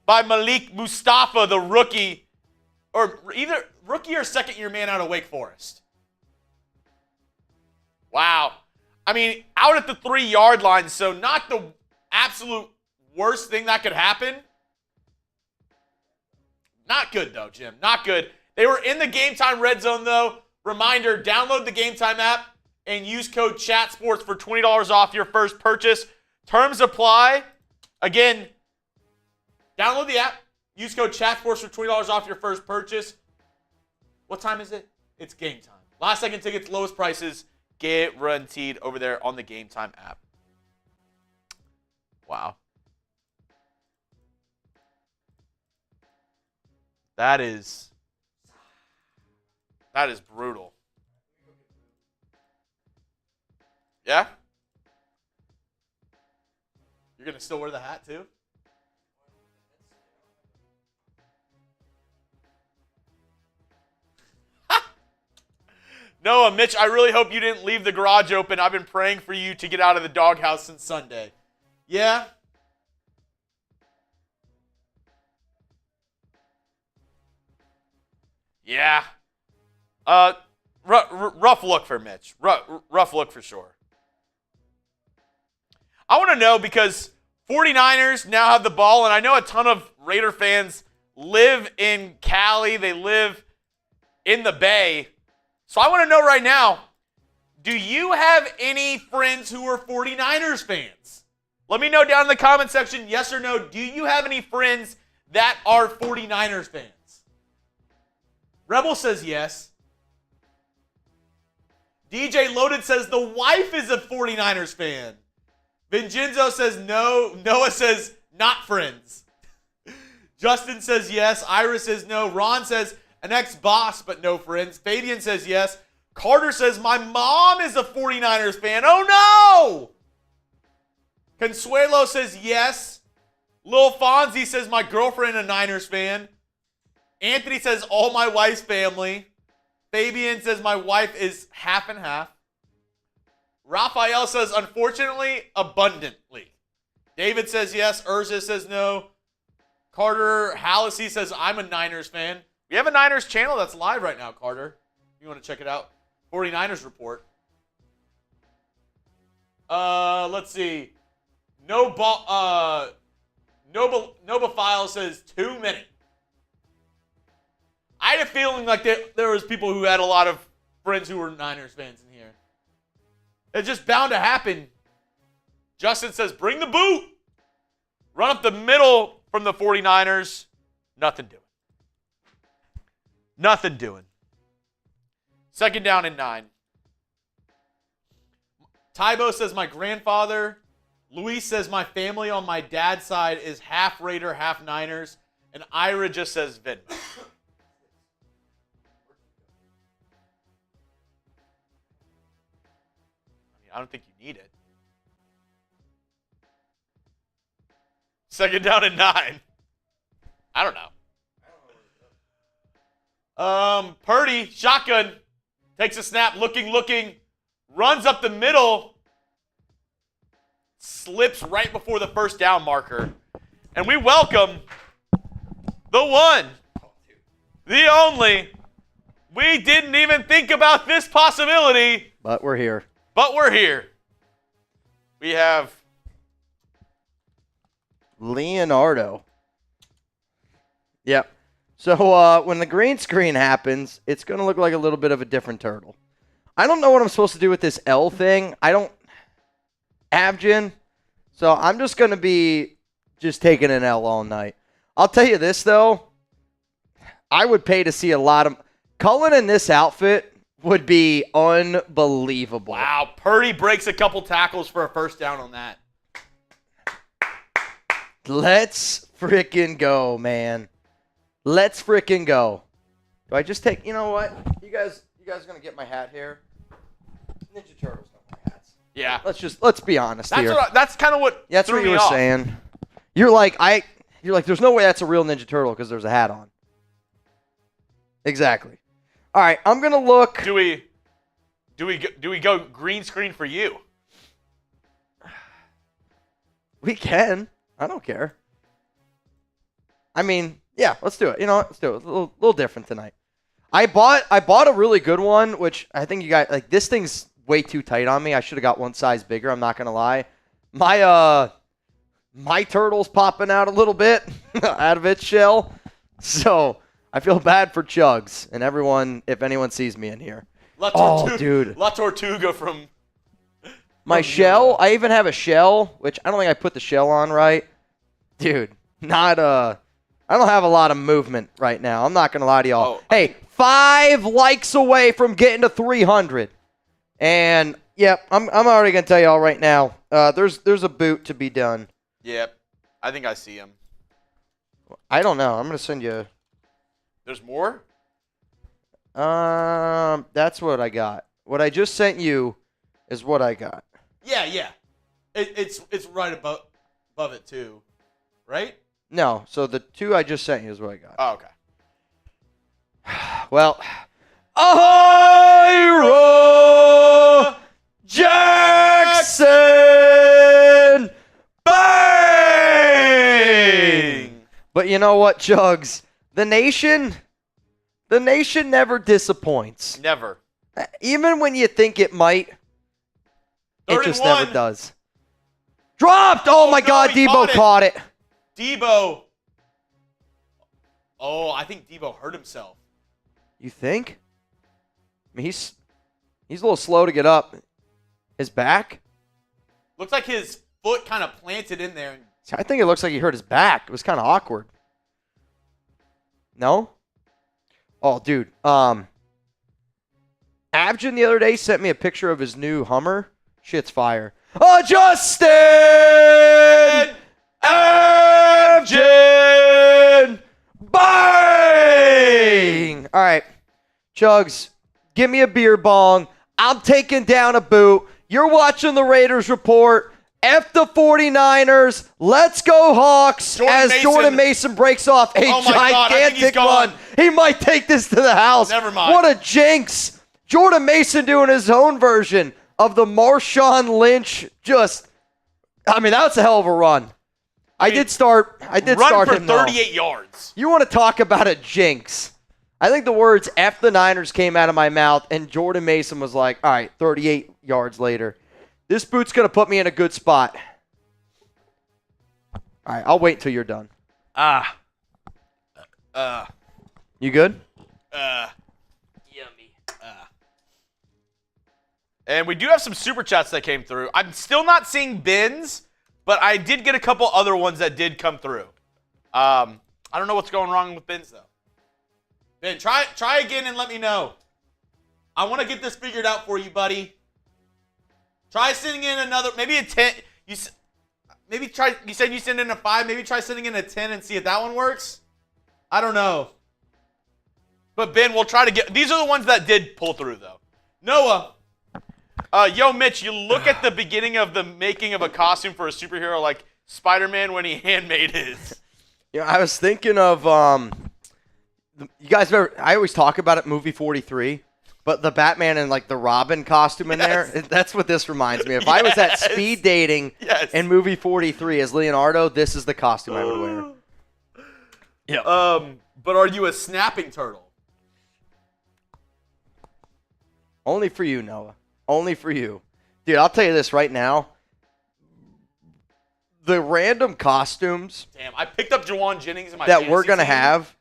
by Malik Mustafa, the rookie. Or either rookie or second-year man out of Wake Forest. Wow. I mean, out at the 3-yard line, so not the absolute worst thing that could happen. Not good, though, Jim. Not good. They were in the Game Time red zone, though. Reminder, download the Game Time app and use code CHATSPORTS for $20 off your first purchase. Terms apply. Again, download the app. Use code CHATSPORTS for $20 off your first purchase. What time is it? It's game time. Last second tickets, lowest prices, guaranteed over there on the Game Time app. Wow. That is brutal. Yeah? You're going to still wear the hat too? Noah, Mitch, I really hope you didn't leave the garage open. I've been praying for you to get out of the doghouse since Sunday. Yeah? Yeah. Rough look for Mitch. Rough look for sure. I want to know because 49ers now have the ball, and I know a ton of Raider fans live in Cali. They live in the Bay. So I want to know right now, do you have any friends who are 49ers fans? Let me know down in the comment section, yes or no. Do you have any friends that are 49ers fans? Rebel says yes. DJ Loaded says the wife is a 49ers fan. Vincenzo says no. Noah says not friends. Justin says yes. Iris says no. Ron says an ex-boss, but no friends. Fabian says yes. Carter says, my mom is a 49ers fan. Oh, no! Consuelo says yes. Lil Fonzie says, my girlfriend a Niners fan. Anthony says, all my wife's family. Fabian says, my wife is half and half. Raphael says, unfortunately, abundantly. David says yes. Urza says no. Carter Hallisey says, I'm a Niners fan. We have a Niners channel that's live right now, Carter. You want to check it out? 49ers Report. Let's see. Nobophile says too many. I had a feeling like there was people who had a lot of friends who were Niners fans in here. It's just bound to happen. Justin says, bring the boot. Run up the middle from the 49ers. Nothing doing. Nothing doing. 2nd down and 9. Tybo says my grandfather. Luis says my family on my dad's side is half Raider, half Niners. And Ira just says Venmo. I don't think you need it. 2nd down and 9. I don't know. Purdy, shotgun, takes a snap, looking, runs up the middle, slips right before the 1st down marker. And we welcome the one, the only. We didn't even think about this possibility. But we're here. We have Leonardo. Yep. So when the green screen happens, it's going to look like a little bit of a different turtle. I don't know what I'm supposed to do with this L thing. I don't Avgin. So I'm just going to be just taking an L all night. I'll tell you this, though. I would pay to see a lot of Cullen in this outfit would be unbelievable. Wow, Purdy breaks a couple tackles for a first down on that. Let's freaking go, man. Let's freaking go. Do I just take, you know what? You guys are going to get my hat here. Ninja Turtles don't wear hats. Yeah. Let's be honest here. That's kind of what That's threw what you me were off. saying. You're like, there's no way that's a real Ninja Turtle because there's a hat on. Exactly. All right, I'm going to look. Do we go green screen for you? We can. I don't care. I mean, yeah, let's do it. You know what? Let's do it. A little different tonight. I bought a really good one, which I think you got, like, this thing's way too tight on me. I should have got one size bigger, I'm not going to lie. My turtle's popping out a little bit out of its shell. So, I feel bad for Chuggs and everyone, if anyone sees me in here. Dude. La Tortuga from my shell, I even have a shell, which I don't think I put the shell on right. Dude, I don't have a lot of movement right now. I'm not going to lie to y'all. Hey, 5 likes away from getting to 300. And, yep, I'm already going to tell y'all right now, there's a boot to be done. Yep. I think I see him. I don't know. I'm going to send you. There's more? That's what I got. What I just sent you is what I got. Yeah. It's right above it too, right? No, so the 2 I just sent you is what I got. Oh, okay. Well, Ira Jackson! Bang! But you know what, Chuggs? The nation never disappoints. Never. Even when you think it might, it just 31. never does. Dropped! Oh my God, he Debo caught it. Debo. Oh, I think Debo hurt himself. You think? I mean, he's a little slow to get up. His back? Looks like his foot kind of planted in there. I think it looks like he hurt his back. It was kind of awkward. No? Oh, dude. Abjin the other day sent me a picture of his new Hummer. Shit's fire. Oh, Justin Abjin! Bang! All right. Chuggs, give me a beer bong. I'm taking down a boot. You're watching the Raiders Report. F the 49ers. Let's go Hawks. Jordan Mason breaks off a gigantic run. He might take this to the house. Never mind. What a jinx. Jordan Mason doing his own version of the Marshawn Lynch. That's a hell of a run. I did start for him 38 yards. You want to talk about a jinx. I think the words F the Niners came out of my mouth, and Jordan Mason was like, all right, 38 yards later. This boot's going to put me in a good spot. All right, I'll wait till you're done. You good? Yummy. And we do have some super chats that came through. I'm still not seeing Ben's, but I did get a couple other ones that did come through. I don't know what's going wrong with Ben's, though. Ben, try again and let me know. I want to get this figured out for you, buddy. Try sending in another, maybe a 10. You said you send in a 5. Maybe try sending in a 10 and see if that one works. I don't know. But Ben, we'll try to get, these are the ones that did pull through, though. Noah. Yo, Mitch, you look at the beginning of the making of a costume for a superhero like Spider-Man when he handmade his. Yeah, I was thinking of, you guys ever, I always talk about it, movie 43. But the Batman and, like, the Robin costume in there, that's what this reminds me of. If I was at speed dating in movie 43 as Leonardo, this is the costume I would wear. Yeah. But are you a snapping turtle? Only for you, Noah. Only for you. Dude, I'll tell you this right now. The random costumes Damn, I picked up Jawan Jennings in my that we're fantasy going to team. have,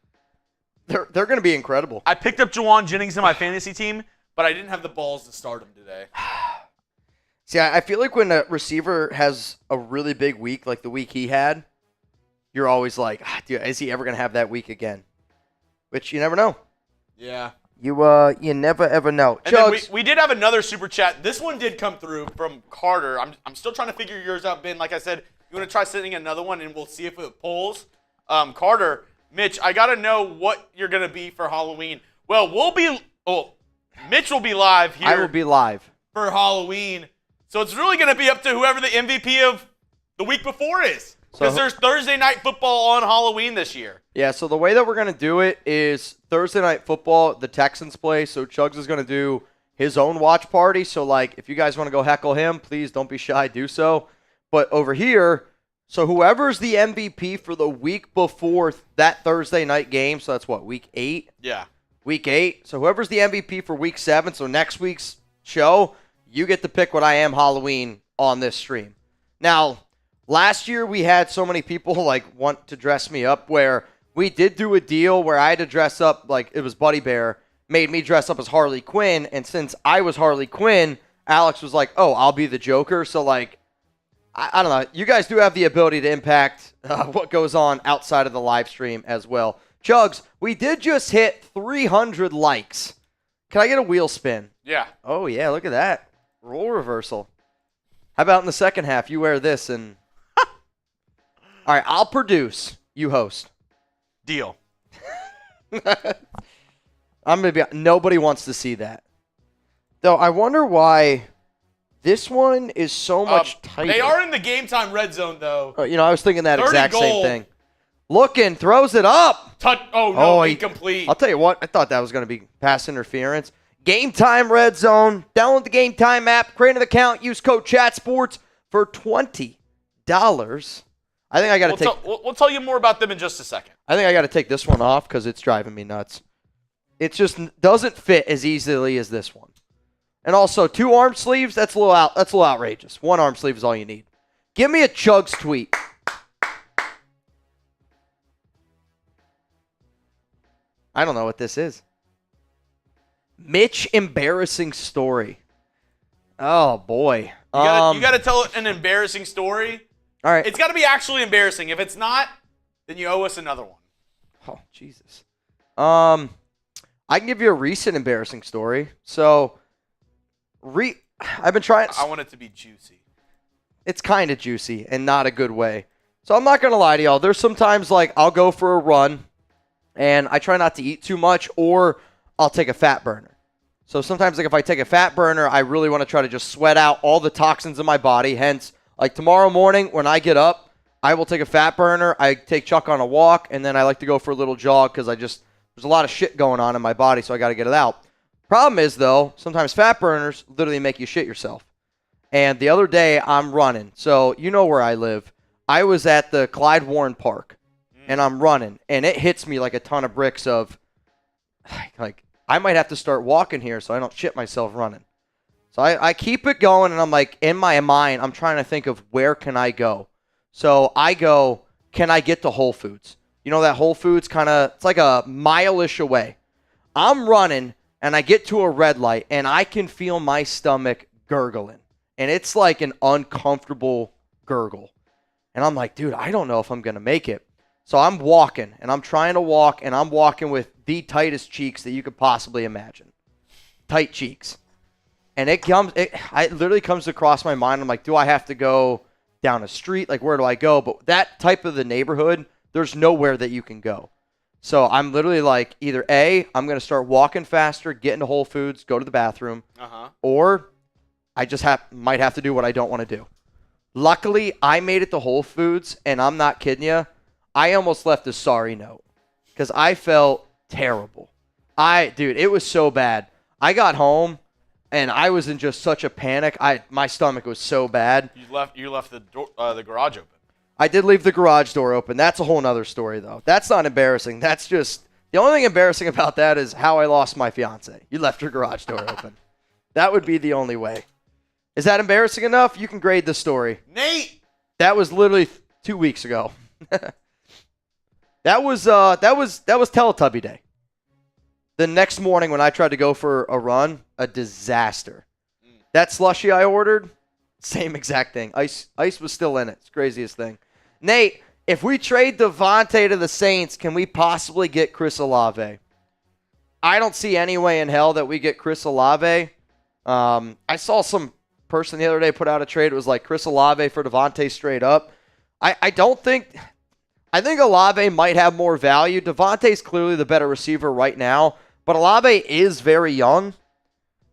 they're going to be incredible. I picked up Jawan Jennings in my fantasy team, but I didn't have the balls to start him today. See, I feel like when a receiver has a really big week, like the week he had, you're always like, dude, is he ever going to have that week again? Which you never know. Yeah. You never ever know. And then Chuggs. we did have another super chat. This one did come through from Carter. I'm still trying to figure yours out, Ben. Like I said, you want to try sending another one, and we'll see if it pulls. Carter, Mitch, I got to know what you're going to be for Halloween. Well, Mitch will be live here. I will be live. For Halloween. So it's really going to be up to whoever the MVP of the week before is. Because there's Thursday night football on Halloween this year. Yeah, so the way that we're going to do it is Thursday night football, the Texans play, so Chuggs is going to do his own watch party. So, like, if you guys want to go heckle him, please don't be shy, do so. But over here, so whoever's the MVP for the week before that Thursday night game, so that's what, week 8? Yeah. Week 8. So whoever's the MVP for week 7, so next week's show, you get to pick what I am Halloween on this stream. Now, last year we had so many people want to dress me up where we did do a deal where I had to dress up like it was Buddy Bear, made me dress up as Harley Quinn, and since I was Harley Quinn, Alex was like, oh, I'll be the Joker. So I don't know. You guys do have the ability to impact what goes on outside of the live stream as well. Chuggs, we did just hit 300 likes. Can I get a wheel spin? Yeah. Oh, yeah, look at that. Role reversal. How about in the second half, you wear this and... All right, I'll produce. You host. Deal. I'm going to be... Nobody wants to see that. Though, I wonder why this one is so much tighter. They are in the game time red zone, though. I was thinking that exact goal. same thing. Looking, throws it up. Incomplete. I'll tell you what, I thought that was going to be pass interference. Game Time Red Zone. Download the Game Time app, create an account, use code ChatSports for $20. I think I got to take... We'll tell you more about them in just a second. I think I got to take this one off because it's driving me nuts. It just doesn't fit as easily as this one. And also, 2 arm sleeves, that's a little outrageous. 1 arm sleeve is all you need. Give me a Chuggs tweet. I don't know what this is. Mitch embarrassing story. Oh, boy. You got to tell an embarrassing story. All right. It's got to be actually embarrassing. If it's not, then you owe us another one. Oh, Jesus. I can give you a recent embarrassing story. So, I've been trying... I want it to be juicy. It's kind of juicy and not a good way. So, I'm not going to lie to y'all. There's sometimes, I'll go for a run, and I try not to eat too much, or I'll take a fat burner. So sometimes, if I take a fat burner, I really want to try to just sweat out all the toxins in my body. Hence, tomorrow morning when I get up, I will take a fat burner. I take Chuck on a walk, and then I like to go for a little jog because there's a lot of shit going on in my body, so I got to get it out. Problem is, though, sometimes fat burners literally make you shit yourself. And the other day, I'm running. So you know where I live. I was at the Clyde Warren Park, and I'm running, and it hits me like a ton of bricks of, I might have to start walking here so I don't shit myself running. So I keep it going, and I'm in my mind, I'm trying to think of where can I go. So I go, can I get to Whole Foods? You know that Whole Foods it's like a mile-ish away. I'm running, and I get to a red light, and I can feel my stomach gurgling. And it's like an uncomfortable gurgle. And I'm like, dude, I don't know if I'm going to make it. So I'm walking, and I'm trying to walk, and I'm walking with the tightest cheeks that you could possibly imagine. Tight cheeks. And it literally comes across my mind. I'm like, do I have to go down a street? Where do I go? But that type of the neighborhood, there's nowhere that you can go. So I'm literally either A, I'm going to start walking faster, get into Whole Foods, go to the bathroom, or I just might have to do what I don't want to do. Luckily, I made it to Whole Foods, and I'm not kidding you. I almost left a sorry note because I felt terrible. Dude, it was so bad. I got home, and I was in just such a panic. My stomach was so bad. You left the door, the garage open. I did leave the garage door open. That's a whole nother story, though. That's not embarrassing. That's just the only thing embarrassing about that is how I lost my fiance. You left your garage door open. That would be the only way. Is that embarrassing enough? You can grade the story. Nate, that was literally 2 weeks ago. That was Teletubby Day. The next morning when I tried to go for a run, a disaster. That slushie I ordered, same exact thing. Ice was still in it. It's the craziest thing. Nate, if we trade Davante to the Saints, can we possibly get Chris Olave? I don't see any way in hell that we get Chris Olave. I saw some person the other day put out a trade. It was like Chris Olave for Davante straight up. I think Olave might have more value. Davante's clearly the better receiver right now, but Olave is very young,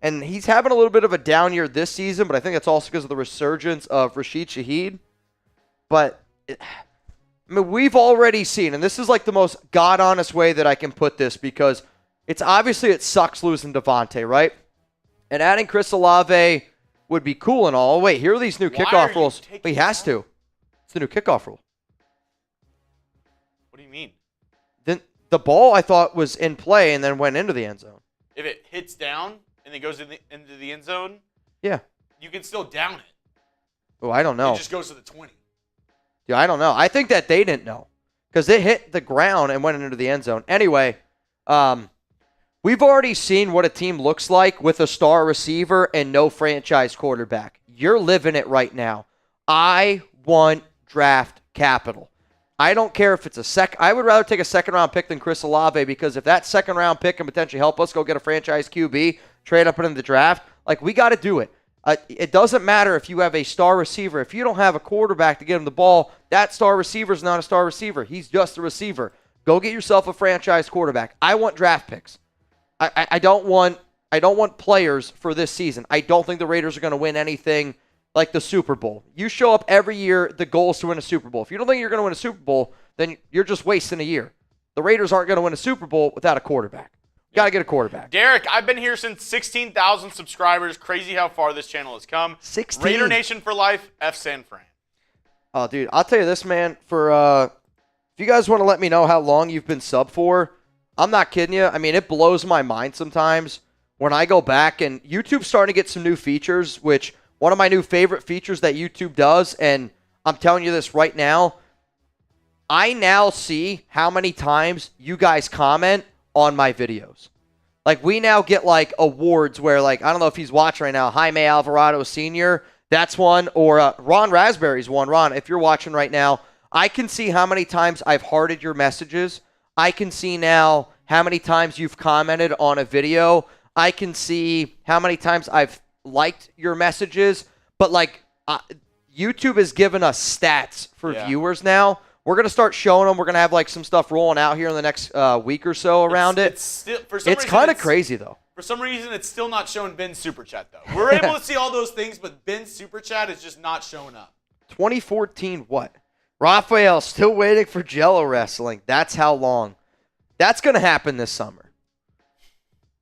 and he's having a little bit of a down year this season, but I think that's also because of the resurgence of Rashid Shaheed. But, we've already seen, and this is like the most God-honest way that I can put this, because it sucks losing Davante, right? And adding Chris Olave would be cool and all. Wait, here are these new kickoff rules. He has to. It's the new kickoff rule. What do you mean? Then the ball, I thought, was in play and then went into the end zone. If it hits down and then goes into the end zone, yeah, you can still down it. Oh, I don't know. It just goes to the 20. Yeah, I don't know. I think that they didn't know because it hit the ground and went into the end zone. Anyway, we've already seen what a team looks like with a star receiver and no franchise quarterback. You're living it right now. I want draft capital. I don't care if it's I would rather take a second-round pick than Chris Olave, because if that second-round pick can potentially help us go get a franchise QB, trade up into the draft, we got to do it. It doesn't matter if you have a star receiver. If you don't have a quarterback to get him the ball, that star receiver is not a star receiver. He's just a receiver. Go get yourself a franchise quarterback. I want draft picks. I don't want players for this season. I don't think the Raiders are going to win anything like the Super Bowl. You show up every year, the goal is to win a Super Bowl. If you don't think you're going to win a Super Bowl, then you're just wasting a year. The Raiders aren't going to win a Super Bowl without a quarterback. You got to get a quarterback. Derek, I've been here since 16,000 subscribers. Crazy how far this channel has come. 16. Raider Nation for life, F San Fran. Oh, dude, I'll tell you this, man. If you guys want to let me know how long you've been sub for, I'm not kidding you. It blows my mind sometimes when I go back, and YouTube's starting to get some new features, which one of my new favorite features that YouTube does, and I'm telling you this right now, I now see how many times you guys comment on my videos. We now get awards where I don't know if he's watching right now, Jaime Alvarado Sr., that's one, or Ron Raspberry's one. Ron, if you're watching right now, I can see how many times I've hearted your messages. I can see now how many times you've commented on a video. I can see how many times I've liked your messages. But YouTube has given us stats for viewers now. We're going to start showing them. We're going to have some stuff rolling out here in the next week or so around it. It's kind of crazy, though. For some reason, it's still not showing Ben's Super Chat, though. We're able to see all those things, but Ben's Super Chat is just not showing up. 2014 what? Raphael, still waiting for Jello wrestling. That's how long. That's going to happen this summer.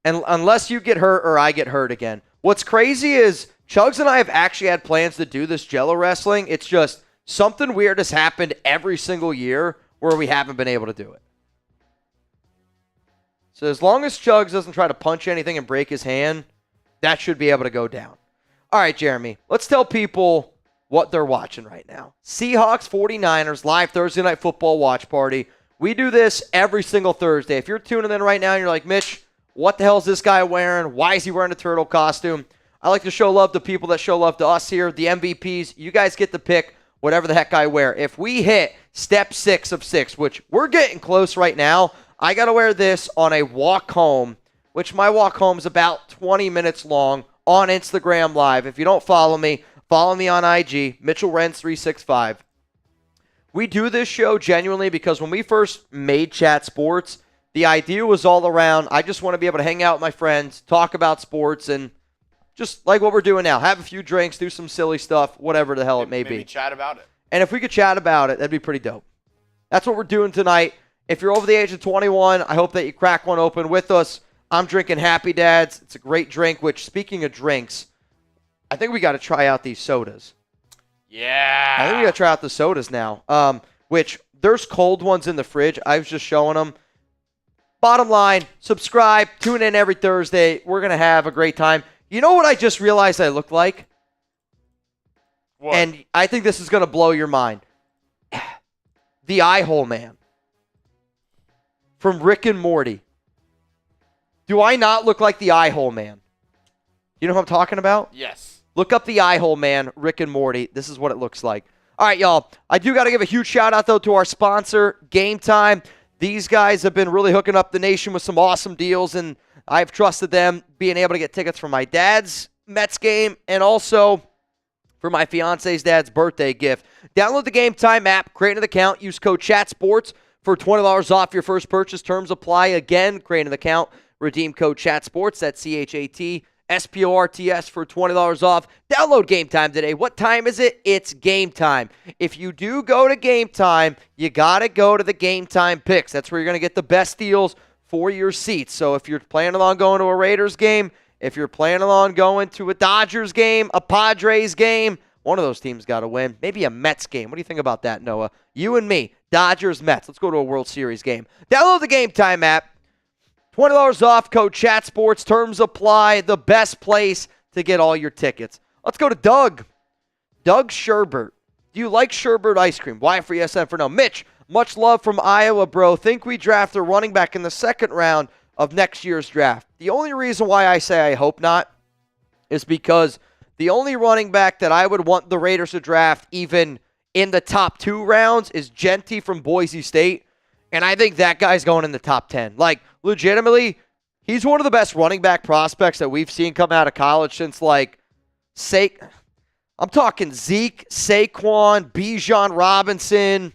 And unless you get hurt or I get hurt again. What's crazy is Chuggs and I have actually had plans to do this Jello wrestling. It's just something weird has happened every single year where we haven't been able to do it. So as long as Chuggs doesn't try to punch anything and break his hand, that should be able to go down. All right, Jeremy, let's tell people what they're watching right now. Seahawks 49ers live Thursday Night Football watch party. We do this every single Thursday. If you're tuning in right now and you're like, Mitch, what the hell is this guy wearing? Why is he wearing a turtle costume? I like to show love to people that show love to us here, the MVPs. You guys get to pick whatever the heck I wear. If we hit step 6 of 6, which we're getting close right now, I got to wear this on a walk home, which my walk home is about 20 minutes long on Instagram Live. If you don't follow me on IG, Mitchell Renz 365. We do this show genuinely because when we first made Chat Sports, the idea was all around, I just want to be able to hang out with my friends, talk about sports, and just like what we're doing now, have a few drinks, do some silly stuff, whatever the hell it may be. Maybe chat about it. And if we could chat about it, that'd be pretty dope. That's what we're doing tonight. If you're over the age of 21, I hope that you crack one open with us. I'm drinking Happy Dads. It's a great drink, which, speaking of drinks, I think we got to try out these sodas. Yeah. I think we got to try out the sodas now, which there's cold ones in the fridge. I was just showing them. Bottom line, subscribe, tune in every Thursday. We're going to have a great time. You know what I just realized I look like? What? And I think this is going to blow your mind. The Eye Hole Man from Rick and Morty. Do I not look like the Eye Hole Man? You know who I'm talking about? Yes. Look up the Eye Hole Man, Rick and Morty. This is what it looks like. All right, y'all. I do got to give a huge shout out, though, to our sponsor, Gametime. These guys have been really hooking up the nation with some awesome deals, and I've trusted them being able to get tickets for my dad's Mets game and also for my fiance's dad's birthday gift. Download the Gametime app, create an account, use code CHATSPORTS for $20 off your first purchase. Terms apply. Again, create an account, redeem code CHATSPORTS, that's CHATSPORTS for $20 off. Download Gametime today. What time is it? It's game time. If you do go to Gametime, you got to go to the Gametime picks. That's where you're going to get the best deals for your seats. So if you're planning on going to a Raiders game, if you're planning on going to a Dodgers game, a Padres game, one of those teams got to win. Maybe a Mets game. What do you think about that, Noah? You and me, Dodgers, Mets. Let's go to a World Series game. Download the Gametime app. $20 off, code CHATSPORTS. Terms apply. The best place to get all your tickets. Let's go to Doug. Doug Sherbert. Do you like Sherbert ice cream? Why for ESN for no? Mitch, much love from Iowa, bro. Think we draft a running back in the second round of next year's draft. The only reason why I say I hope not is because the only running back that I would want the Raiders to draft even in the top 2 rounds is Genty from Boise State. And I think that guy's going in the top 10. Like, legitimately, he's one of the best running back prospects that we've seen come out of college since, like, I'm talking Zeke, Saquon, Bijan Robinson.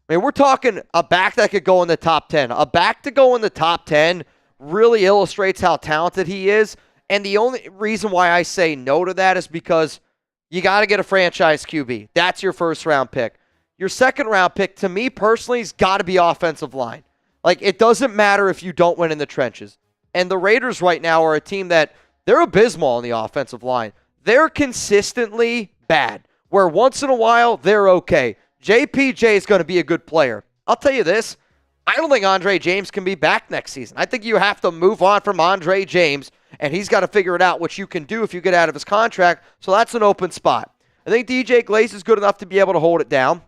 I mean, we're talking a back that could go in the top 10. A back to go in the top 10 really illustrates how talented he is. And the only reason why I say no to that is because you got to get a franchise QB. That's your first round pick. Your second round pick, to me personally, has got to be offensive line. Like, it doesn't matter if you don't win in the trenches. And the Raiders right now are a team that they're abysmal on the offensive line. They're consistently bad, where once in a while they're okay. JPJ is going to be a good player. I'll tell you this, I don't think Andre James can be back next season. I think you have to move on from Andre James, and he's got to figure it out what you can do if you get out of his contract, so that's an open spot. I think DJ Glaze is good enough to be able to hold it down.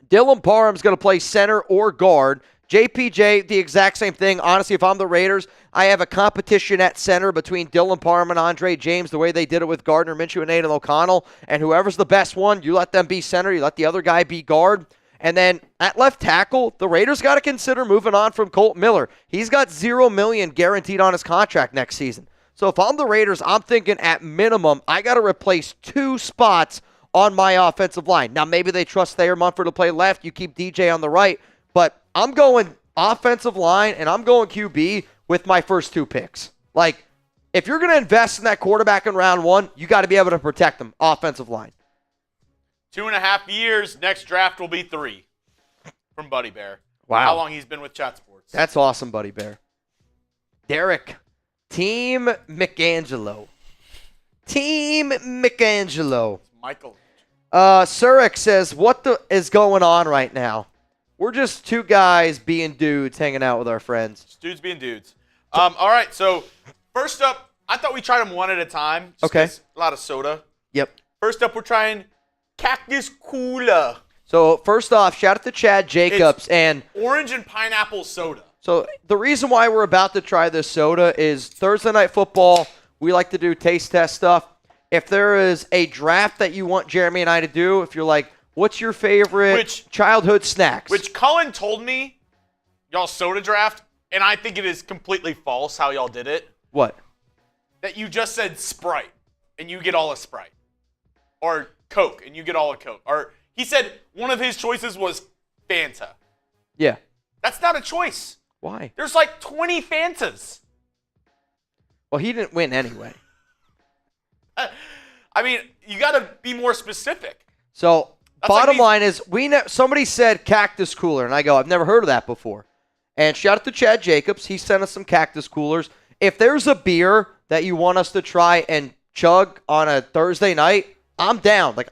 Dylan Parham's going to play center or guard. JPJ, the exact same thing. Honestly, if I'm the Raiders, I have a competition at center between Dylan Parham and Andre James, the way they did it with Gardner Minshew and Aidan O'Connell. And whoever's the best one, you let them be center, you let the other guy be guard. And then at left tackle, the Raiders got to consider moving on from Colt Miller. He's got $0 million guaranteed on his contract next season. So if I'm the Raiders, I'm thinking at minimum, I got to replace 2 spots on my offensive line. Now, maybe they trust Thayer Munford to play left. You keep DJ on the right. But I'm going offensive line and I'm going QB with my first 2 picks. Like, if you're going to invest in that quarterback in round 1, you got to be able to protect them, offensive line. 2.5 years. Next draft will be 3 from Buddy Bear. Wow. How long he's been with Chat Sports. That's awesome, Buddy Bear. Derek, Team McAngelo. Team McAngelo. Michael. Surik says, what is going on right now? We're just 2 guys being dudes hanging out with our friends. Just dudes being dudes. All right, so first up, I thought we tried them one at a time. Okay. A lot of soda. Yep. First First up, we're trying Cactus Cola. So first off, shout out to Chad Jacobs. And orange and pineapple soda. so the reason why we're about to try this soda is Thursday Night Football, we like to do taste test stuff. If there is a draft that you want Jeremy and I to do, if you're like, what's your favorite childhood snacks? Which Cullen told me, y'all soda draft, and I think it is completely false how y'all did it. What? That you just said Sprite, and you get all a Sprite. Or Coke, and you get all a Coke. Or he said one of his choices was Fanta. Yeah. That's not a choice. Why? There's like 20 Fantas. Well, he didn't win anyway. I mean, you got to be more specific. So, That's bottom like line is, somebody said cactus cooler, and I go, I've never heard of that before. And shout out to Chad Jacobs. He sent us some cactus coolers. If there's a beer that you want us to try and chug on a Thursday night, I'm down. Like,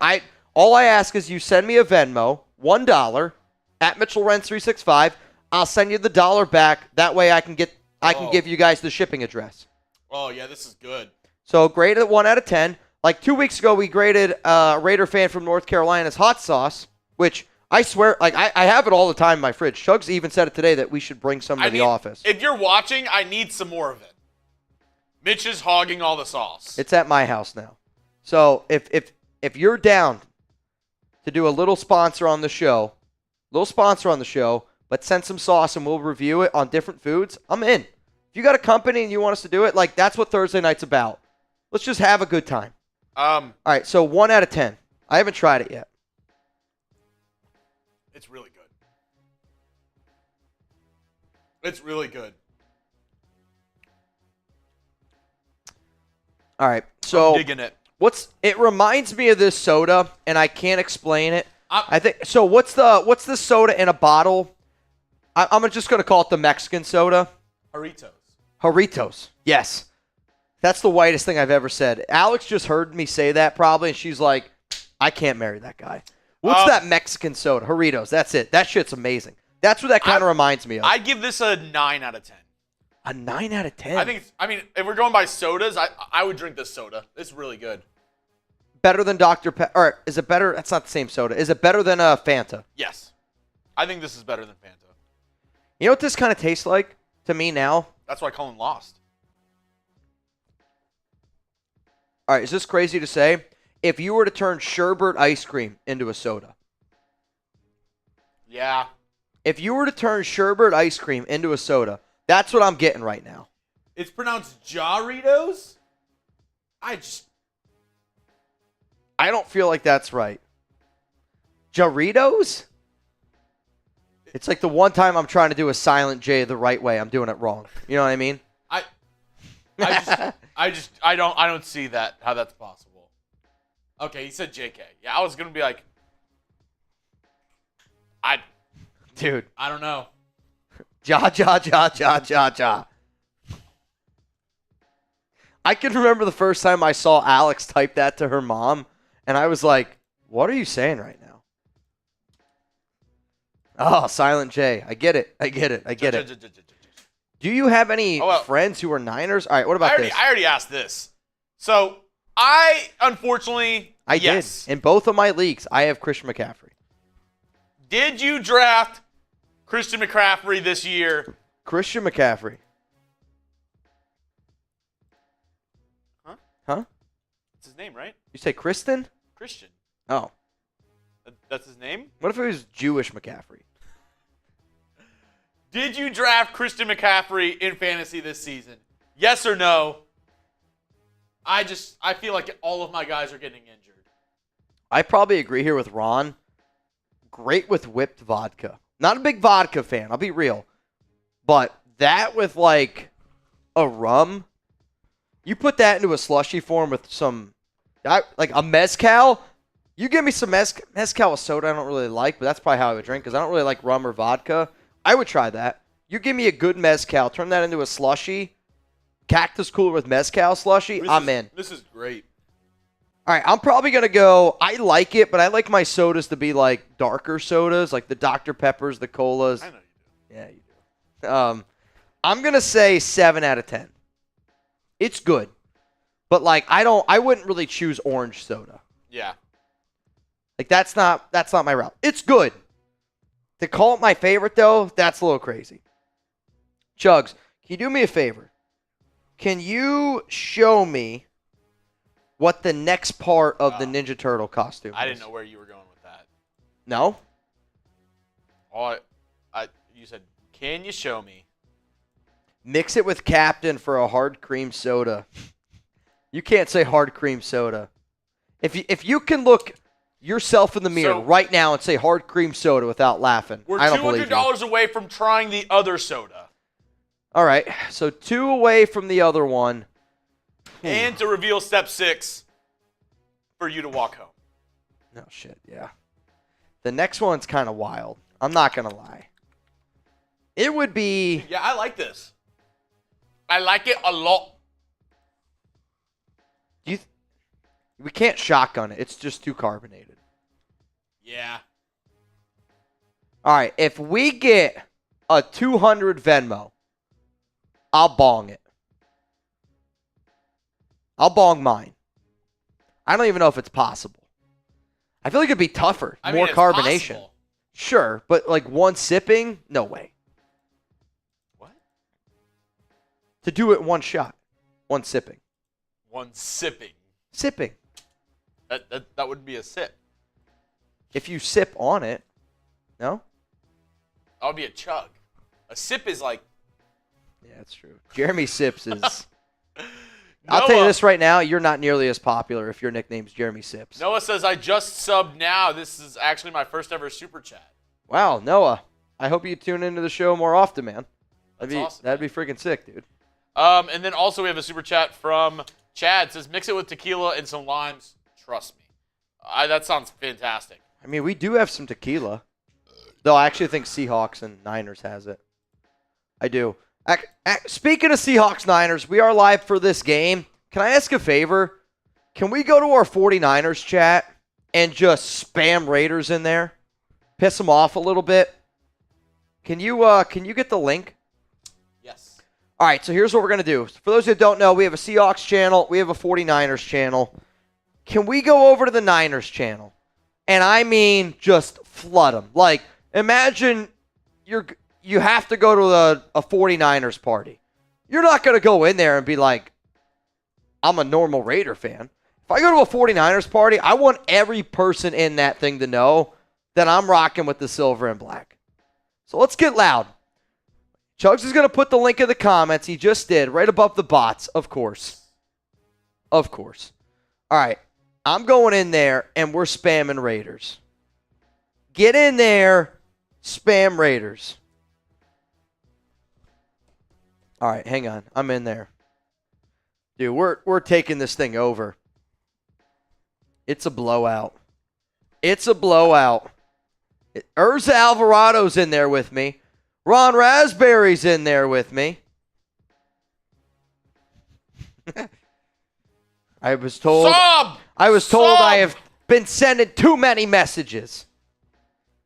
all I ask is you send me a Venmo, $1 at Mitchell Renz 365. I'll send you the $1 back. That way I can give you guys the shipping address. Oh yeah, this is good. So grade it 1 out of 10. Like 2 weeks ago, we graded a Raider fan from North Carolina's hot sauce, which I swear, like I have it all the time in my fridge. Chuggs even said it today that we should bring some to the office. If you're watching, I need some more of it. Mitch is hogging all the sauce. It's at my house now. So if you're down to do a little sponsor on the show, but send some sauce and we'll review it on different foods. I'm in. If you got a company and you want us to do it, like that's what Thursday night's about. Let's just have a good time. All right, so 1 out of 10. I haven't tried it yet. It's really good. It's really good. All right, so I'm digging it. It reminds me of this soda, and I can't explain it. I think so. What's the soda in a bottle? I'm just gonna call it the Mexican soda. Jarritos. Yes, that's the whitest thing I've ever said. Alex just heard me say that probably, and she's like, "I can't marry that guy." What's that Mexican soda? Jarritos. That's it. That shit's amazing. That's what that kind of reminds me of. I give this a 9 out of 10. A 9 out of 10. I mean, if we're going by sodas, I would drink this soda. It's really good. Better than Dr. Pepper? Or is it better? That's not the same soda. Is it better than Fanta? Yes. I think this is better than Fanta. You know what this kind of tastes like to me now? That's why Colin lost. All right, is this crazy to say? If you were to turn sherbet ice cream into a soda. Yeah. If you were to turn sherbet ice cream into a soda, that's what I'm getting right now. It's pronounced Jarritos? I don't feel like that's right. Jarritos? It's like the one time I'm trying to do a silent J the right way, I'm doing it wrong. You know what I mean? I don't see that, how that's possible. Okay, he said JK. Yeah, I was going to be like, Dude. I don't know. Ja. I can remember the first time I saw Alex type that to her mom, and I was like, what are you saying right now? Oh, silent J. I get it. Do you have any friends who are Niners? All right, what about this? I already asked this. So, unfortunately, yes. did. In both of my leagues, I have Christian McCaffrey. Did you draft Christian McCaffrey this year? Christian McCaffrey. Huh? That's his name, right? You say Kristen? Christian. Oh. That's his name? What if it was Jewish McCaffrey? Did you draft Christian McCaffrey in fantasy this season? Yes or no? I feel like all of my guys are getting injured. I probably agree here with Ron. Great with whipped vodka. Not a big vodka fan, I'll be real. But that with like a rum, you put that into a slushy form with some, like a mezcal. You give me some mezcal with soda I don't really like, but that's probably how I would drink because I don't really like rum or vodka. I would try that. You give me a good mezcal, turn that into a slushy, cactus cooler with mezcal slushy, I'm in. This is great. All right, I'm probably going to go, I like it, but I like my sodas to be like darker sodas, like the Dr. Peppers, the colas. I know you do. Yeah, you do. I'm going to say 7 out of 10. It's good. But like I wouldn't really choose orange soda. Yeah. Like that's not my route. It's good. To call it my favorite though, that's a little crazy. Chuggs, can you do me a favor? Can you show me what the next part of the Ninja Turtle costume is? I didn't know where you were going with that. No? You said, can you show me? Mix it with Captain for a hard cream soda. You can't say hard cream soda. If you can look yourself in the mirror right now and say hard cream soda without laughing, I don't believe you. We're $200 away from trying the other soda. All right, so 2 away from the other one. And to reveal step 6 for you to walk home. No shit, yeah. The next one's kind of wild. I'm not going to lie. It would be... Yeah, I like this. I like it a lot. We can't shotgun it. It's just too carbonated. Yeah. All right, if we get a 200 Venmo, I'll bong it. I'll bong mine. I don't even know if it's possible. I feel like it'd be tougher. More carbonation. Possible. Sure, but like one sipping? No way. What? To do it one shot. One sipping. One sipping. Sipping. That would be a sip. If you sip on it. No? That would be a chug. A sip is like. Yeah, that's true. Jeremy Sips is. I'll tell you this right now. You're not nearly as popular if your nickname's Jeremy Sips. Noah says, I just subbed now. This is actually my first ever super chat. Wow, Noah. I hope you tune into the show more often, man. Awesome, that'd be freaking sick, dude. And then also we have a super chat from Chad. It says, mix it with tequila and some limes. Trust me. That sounds fantastic. I mean, we do have some tequila. Though I actually think Seahawks and Niners has it. I do. Speaking of Seahawks Niners, we are live for this game. Can I ask a favor? Can we go to our 49ers chat and just spam Raiders in there? Piss them off a little bit? Can you get the link? Yes. All right, so here's what we're going to do. For those who don't know, we have a Seahawks channel. We have a 49ers channel. Can we go over to the Niners channel? And I mean just flood them. Like, imagine you have to go to a 49ers party. You're not going to go in there and be like, I'm a normal Raider fan. If I go to a 49ers party, I want every person in that thing to know that I'm rocking with the silver and black. So let's get loud. Chuggs is going to put the link in the comments. He just did, right above the bots, of course. Of course. All right. I'm going in there, and we're spamming Raiders. Get in there, spam Raiders. All right, hang on. I'm in there. Dude, we're taking this thing over. It's a blowout. It's a blowout. Urza Alvarado's in there with me. Ron Raspberry's in there with me. I was told I have been sending too many messages.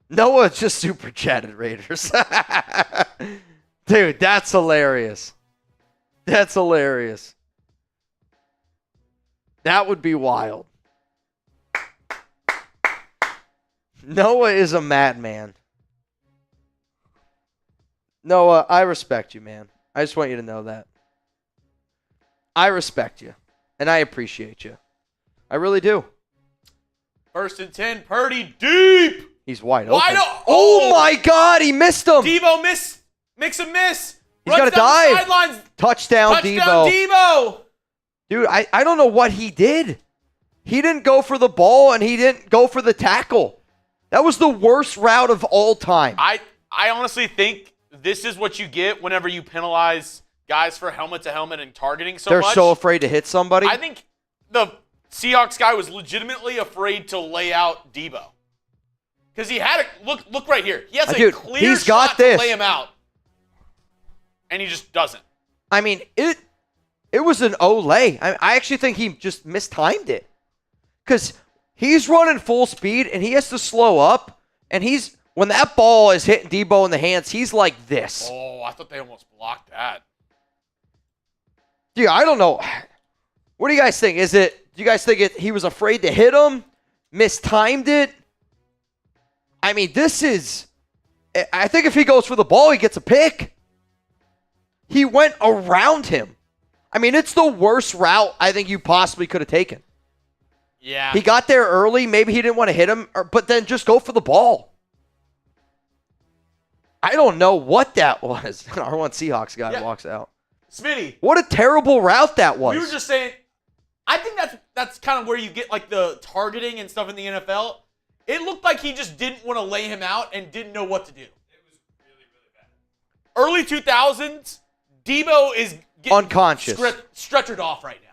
Noah just super chatted Raiders. Dude, that's hilarious. That's hilarious. That would be wild. Noah is a madman. Noah, I respect you, man. I just want you to know that. I respect you. And I appreciate you. I really do. 1st and 10, Purdy deep. He's wide open. Oh my God, he missed him. Debo makes a miss. He's got to dive. Touchdown, Debo. Dude, I don't know what he did. He didn't go for the ball, and he didn't go for the tackle. That was the worst route of all time. I honestly think this is what you get whenever you penalize guys for helmet-to-helmet and targeting so much. They're so afraid to hit somebody. I think the Seahawks guy was legitimately afraid to lay out Debo. Because he had a look right here. He has a clear shot to lay him out. And he just doesn't. I mean, it was an Olay. I actually think he just mistimed it. Because he's running full speed, and he has to slow up. And when that ball is hitting Debo in the hands, he's like this. Oh, I thought they almost blocked that. Dude, I don't know. What do you guys think? Do you guys think he was afraid to hit him? Mistimed it? I mean, I think if he goes for the ball, he gets a pick. He went around him. I mean, it's the worst route I think you possibly could have taken. Yeah. He got there early. Maybe he didn't want to hit him, but then just go for the ball. I don't know what that was. Our one Seahawks guy walks out. Smitty. What a terrible route that was. We were just saying, I think that's kind of where you get like the targeting and stuff in the NFL. It looked like he just didn't want to lay him out and didn't know what to do. It was really, really bad. Early 2000s, Debo is getting unconscious, stretchered off right now.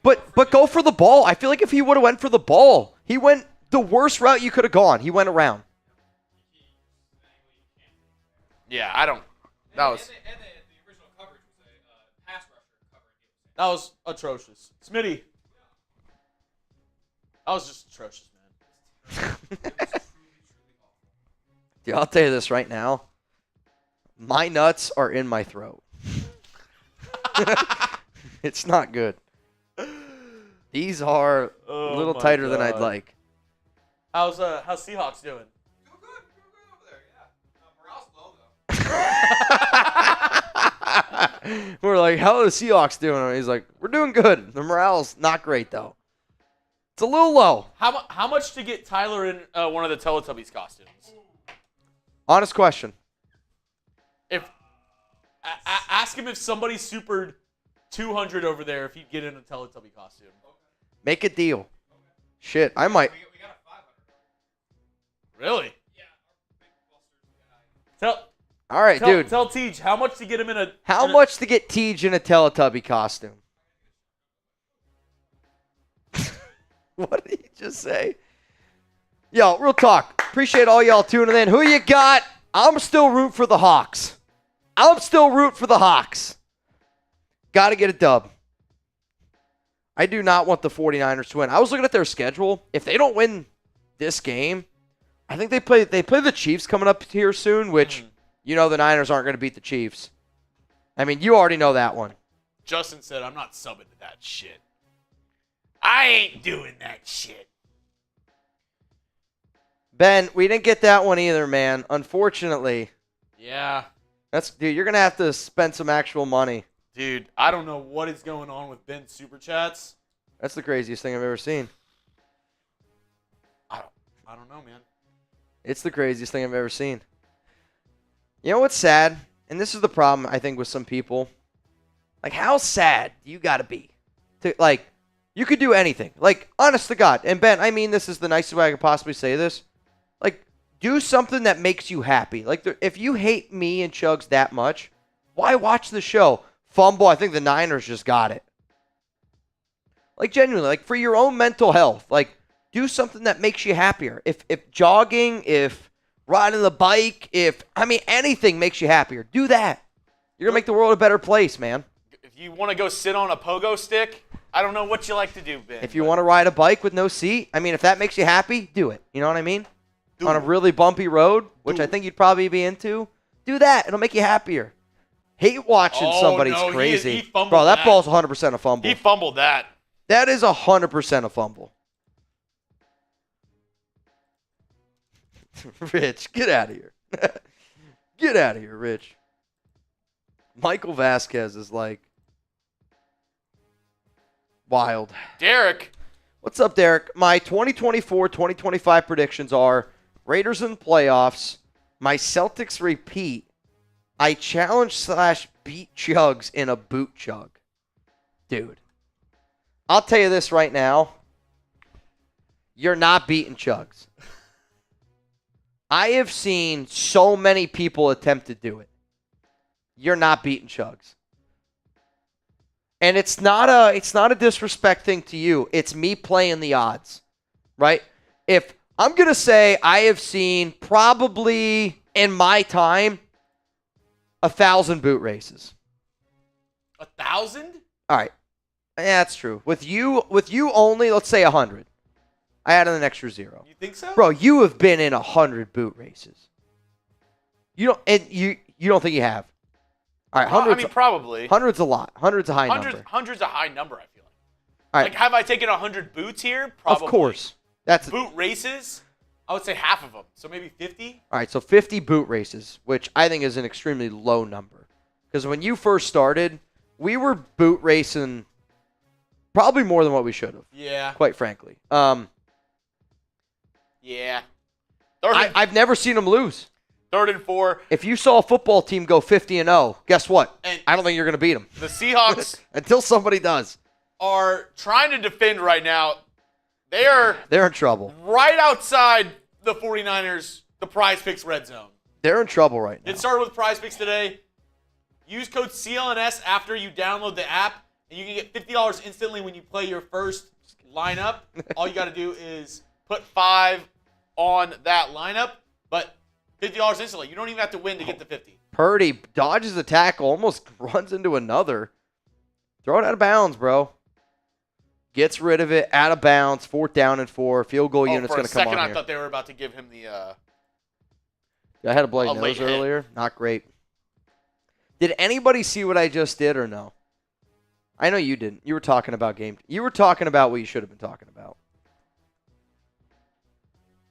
But go for the ball. I feel like if he would have went for the ball, he went the worst route you could have gone. He went around. Yeah, I don't. That was. And the original coverage was a pass rusher coverage. That was atrocious. Smitty. That was just atrocious, man. Dude, I'll tell you this right now. My nuts are in my throat. It's not good. These are a little tighter than I'd like. How's Seahawks doing? Doing good over there, yeah. Morale's low, though. We're like, how are the Seahawks doing? He's like, we're doing good. The morale's not great, though. It's a little low. How much to get Tyler in one of the Teletubbies costumes? Honest question. Ask him if somebody supered 200 over there if he'd get in a Teletubby costume. Make a deal. Shit, I might. We got a 500. Really? Yeah, our big busters guy. All right, dude. Tell Tej how much to get him in a. How much to get Tej in a Teletubby costume? What did he just say? Yo, real talk. Appreciate all y'all tuning in. Who you got? I'm still rooting for the Hawks. Got to get a dub. I do not want the 49ers to win. I was looking at their schedule. If they don't win this game, I think they play the Chiefs coming up here soon, which you know the Niners aren't going to beat the Chiefs. I mean, you already know that one. Justin said, I'm not subbing to that shit. I ain't doing that shit. Ben, we didn't get that one either, man. Unfortunately. Yeah. Dude, you're going to have to spend some actual money. Dude, I don't know what is going on with Ben's Super Chats. That's the craziest thing I've ever seen. I don't know, man. It's the craziest thing I've ever seen. You know what's sad? And this is the problem, I think, with some people. Like, how sad do you got to be? You could do anything. Like, honest to God. And Ben, I mean this is the nicest way I could possibly say this. Like, do something that makes you happy. Like, if you hate me and Chuggs that much, why watch the show? Fumble, I think the Niners just got it. Like, genuinely, like, for your own mental health, like, do something that makes you happier. If jogging, if riding the bike, anything makes you happier, do that. You're going to make the world a better place, man. If you want to go sit on a pogo stick, I don't know what you like to do, Ben. If you want to ride a bike with no seat, if that makes you happy, do it. You know what I mean? On a really bumpy road, which I think you'd probably be into, do that. It'll make you happier. Hate watching somebody's crazy. He fumbled Bro, that that. ball's 100% a fumble. He fumbled that. That is 100% a fumble. Rich, get out of here. Get out of here, Rich. Michael Vasquez is like wild. Derek. What's up, Derek? My 2024-2025 predictions are Raiders in the playoffs. My Celtics repeat. I challenge/beat Chuggs in a boot chug. Dude. I'll tell you this right now. You're not beating Chuggs. I have seen so many people attempt to do it. You're not beating Chuggs. And it's not a disrespect thing to you. It's me playing the odds. Right? If I'm going to say I have seen probably in my time 1,000 boot races. 1,000? All right. Yeah, that's true. With you only, let's say 100. I added an extra 0. You think so? Bro, you have been in 100 boot races. You don't think you have? All right, hundreds. Probably. Hundreds a lot. Hundreds a high number. Hundreds a high number, I feel like. All right. Like, have I taken 100 boots here? Probably. Of course. That's boot races? I would say half of them. So maybe 50? All right, so 50 boot races, which I think is an extremely low number. Because when you first started, we were boot racing probably more than what we should have. Yeah. Quite frankly. Yeah. I've never seen them lose. 3rd and 4. If you saw a football team go 50-0, guess what? And I don't think you're going to beat them. The Seahawks until somebody does. Are trying to defend right now. They're in trouble. Right outside the 49ers, the PrizePicks red zone. They're in trouble right now. It started with PrizePicks today. Use code CLNS after you download the app, and you can get $50 instantly when you play your first lineup. All you got to do is put 5 on that lineup, but $50 instantly. You don't even have to win to get the 50. Purdy dodges a tackle, almost runs into another. Throw it out of bounds, bro. Gets rid of it, out of bounds, 4th down and 4. Field goal unit's going to come on For a second, I here. thought they were about to give him the I had a bloody a nose late hit. earlier. Not great. Did anybody see what I just did or no? I know you didn't. You were talking about game. You were talking about what you should have been talking about.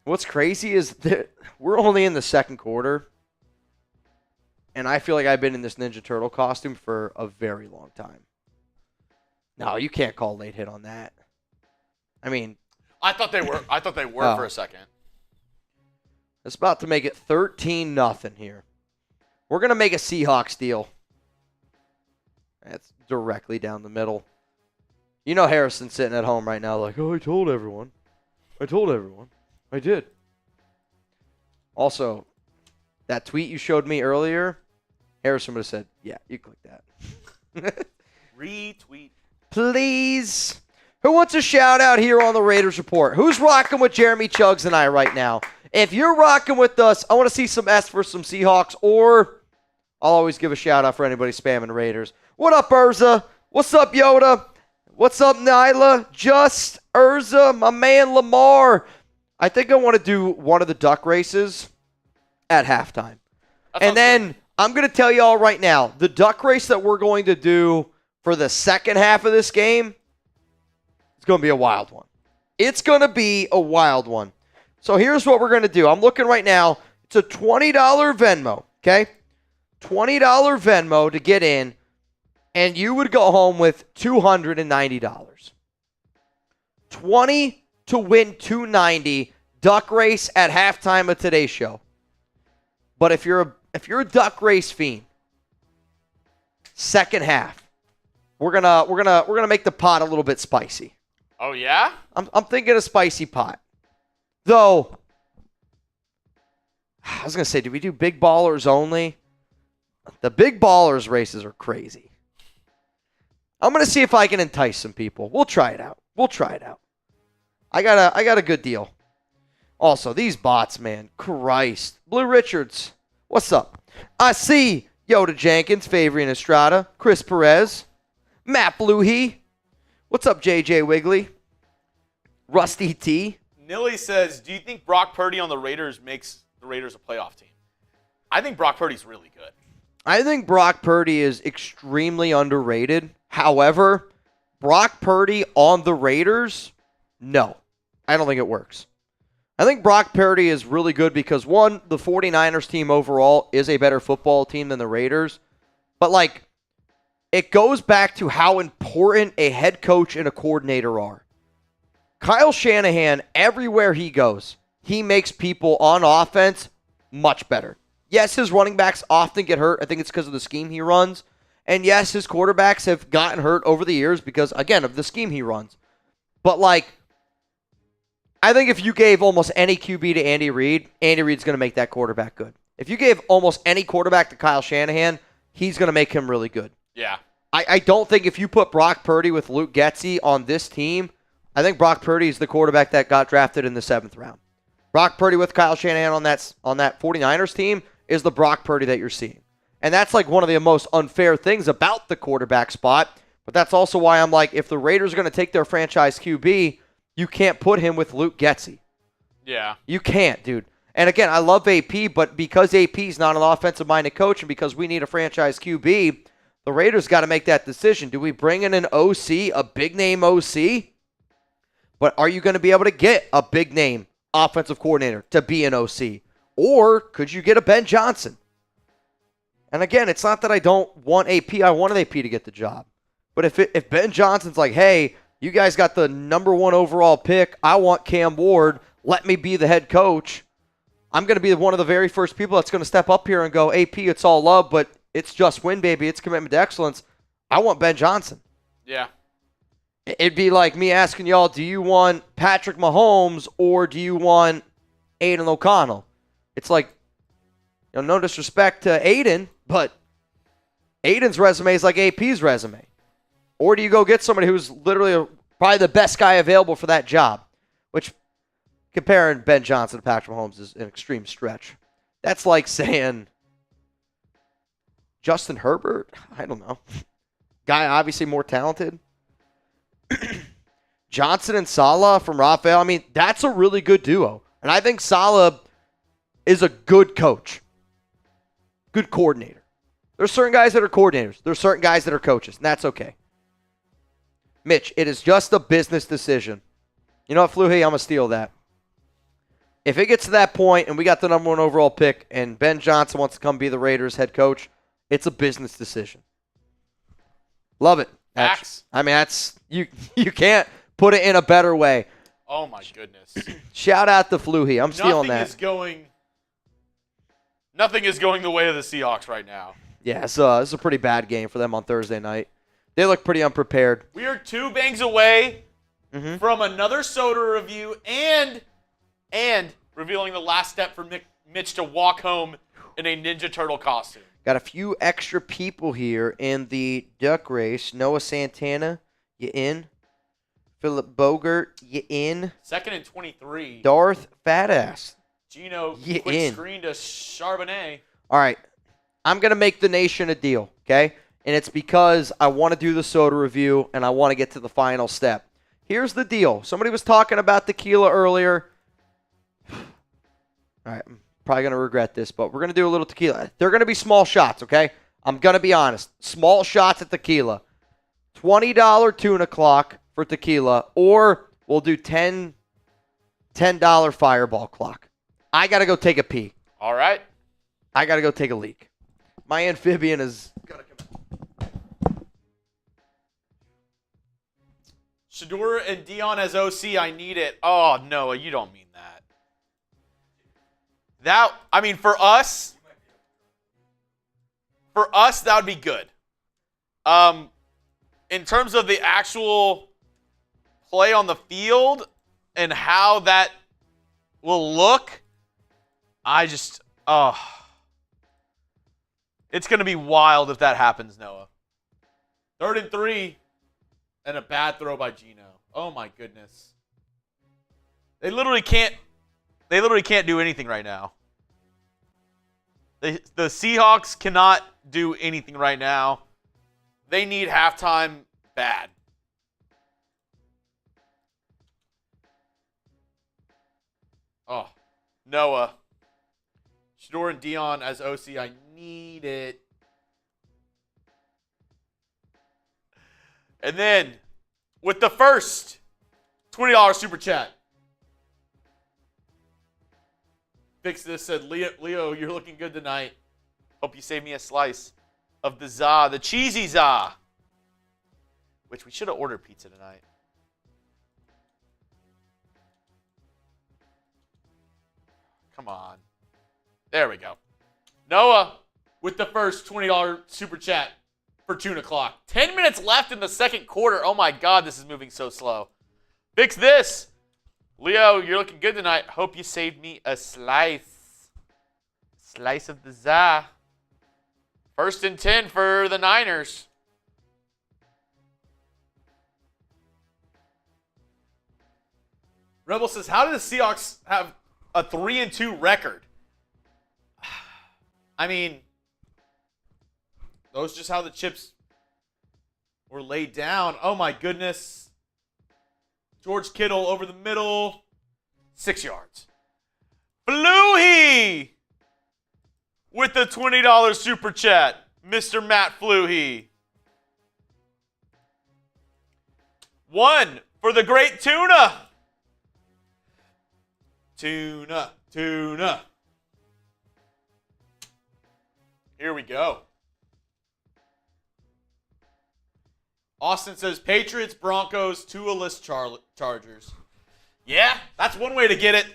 What's crazy is that we're only in the second quarter, and I feel like I've been in this Ninja Turtle costume for a very long time. No, you can't call late hit on that. I mean, I thought they were for a second. It's about to make it 13-0 here. We're going to make a Seahawks deal. That's directly down the middle. You know Harrison's sitting at home right now like, oh, I told everyone. I did. Also, that tweet you showed me earlier, Harrison would have said, yeah, you click that. Retweet. Please. Who wants a shout out here on the Raiders Report? Who's rocking with Jeremy Chuggs and I right now? If you're rocking with us, I want to see some S for some Seahawks, or I'll always give a shout out for anybody spamming the Raiders. What up, Urza? What's up, Yoda? What's up, Nyla? Just Urza, my man Lamar. I think I want to do one of the duck races at halftime. And then I'm going to tell you all right now, the duck race that we're going to do for the second half of this game, it's going to be a wild one. It's going to be a wild one. So here's what we're going to do. I'm looking right now. It's a $20 Venmo, okay? $20 Venmo to get in, and you would go home with $290. 20 to win $290, duck race at halftime of today's show. But if you're a duck race fiend, second half, we're gonna make the pot a little bit spicy. Oh yeah? I'm thinking a spicy pot. Though I was gonna say, do we do big ballers only? The big ballers races are crazy. I'm gonna see if I can entice some people. We'll try it out. I got a good deal. Also, these bots, man. Christ. Blue Richards. What's up? I see Yoda Jenkins, Favorian Estrada, Chris Perez, Matt Bluehee. What's up, JJ Wiggly? Rusty T. Nilly says, do you think Brock Purdy on the Raiders makes the Raiders a playoff team? I think Brock Purdy's really good. I think Brock Purdy is extremely underrated. However, Brock Purdy on the Raiders, no. I don't think it works. I think Brock Purdy is really good because, one, the 49ers team overall is a better football team than the Raiders. But, it goes back to how important a head coach and a coordinator are. Kyle Shanahan, everywhere he goes, he makes people on offense much better. Yes, his running backs often get hurt. I think it's because of the scheme he runs. And yes, his quarterbacks have gotten hurt over the years because, again, of the scheme he runs. But, I think if you gave almost any QB to Andy Reid's going to make that quarterback good. If you gave almost any quarterback to Kyle Shanahan, he's going to make him really good. Yeah. I don't think if you put Brock Purdy with Luke Getsy on this team, I think Brock Purdy is the quarterback that got drafted in the 7th round. Brock Purdy with Kyle Shanahan on that 49ers team is the Brock Purdy that you're seeing. And that's one of the most unfair things about the quarterback spot. But that's also why I'm if the Raiders are going to take their franchise QB, you can't put him with Luke Getsy. Yeah. You can't, dude. And again, I love AP, but because AP is not an offensive-minded coach and because we need a franchise QB, the Raiders got to make that decision. Do we bring in an OC, a big-name OC? But are you going to be able to get a big-name offensive coordinator to be an OC? Or could you get a Ben Johnson? And again, it's not that I don't want AP. I wanted AP to get the job. But if Ben Johnson's hey, you guys got the number 1 overall pick, I want Cam Ward, let me be the head coach, I'm going to be one of the very first people that's going to step up here and go, AP, it's all love, but it's just win, baby. It's commitment to excellence. I want Ben Johnson. Yeah. It'd be like me asking y'all, do you want Patrick Mahomes or do you want Aidan O'Connell? It's no disrespect to Aidan, but Aidan's resume is like AP's resume. Or do you go get somebody who's literally probably the best guy available for that job? Which, comparing Ben Johnson to Patrick Mahomes is an extreme stretch. That's like saying Justin Herbert? I don't know. Guy obviously more talented. Johnson and Saleh from Raphael. That's a really good duo. And I think Saleh is a good coach. Good coordinator. There's certain guys that are coordinators. There's certain guys that are coaches, and that's okay. Mitch, it is just a business decision. You know what, Fluhey? I'm going to steal that. If it gets to that point and we got the number 1 overall pick and Ben Johnson wants to come be the Raiders head coach, it's a business decision. Love it. Facts. That's you can't put it in a better way. Oh, my goodness. Shout out to Fluhey. I'm stealing that. Nothing is going Nothing is going the way of the Seahawks right now. Yeah, so it's a pretty bad game for them on Thursday night. They look pretty unprepared. We are 2 bangs away from another soda review and revealing the last step for Mitch to walk home in a Ninja Turtle costume. Got a few extra people here in the duck race. Noah Santana, you in? Philip Bogert, you in? 2nd and 23. Darth Fatass, Gino, you quick in? screen to Charbonnet. All right, I'm going to make the nation a deal, okay? And it's because I want to do the soda review and I want to get to the final step. Here's the deal. Somebody was talking about tequila earlier. All right, I'm probably going to regret this, but we're going to do a little tequila. They're going to be small shots, okay? I'm going to be honest. Small shots at tequila. $20 tuna clock for tequila, or we'll do $10 fireball clock. I got to go take a pee. All right. I got to go take a leak. My amphibian is going to come. Shador and Dion as OC, I need it. Oh, Noah, you don't mean that. For us, that would be good. In terms of the actual play on the field and how that will look, it's going to be wild if that happens, Noah. 3rd and 3 and a bad throw by Gino. Oh my goodness. They literally can't do anything right now. The Seahawks cannot do anything right now. They need halftime bad. Oh, Noah. Shador and Dion as OC. I need it. And then, with the first $20 super chat. Fix this said, Leo, you're looking good tonight. Hope you save me a slice of the za, the cheesy za. Which we should have ordered pizza tonight. Come on. There we go. Noah with the first $20 super chat for tuna clock. 10 minutes left in the second quarter. Oh my God, this is moving so slow. Fix this. Leo, you're looking good tonight. Hope you saved me a slice. Slice of the za. 1st and 10 for the Niners. Rebel says, how did the Seahawks have a 3-2 record? I mean, those just how the chips were laid down. Oh my goodness. George Kittle over the middle. 6 yards. Fluhey with the $20 super chat. Mr. Matt Fluhey. 1 for the great tuna. Tuna. Here we go. Austin says Patriots, Broncos, Tua-less Chargers. Yeah, that's one way to get it.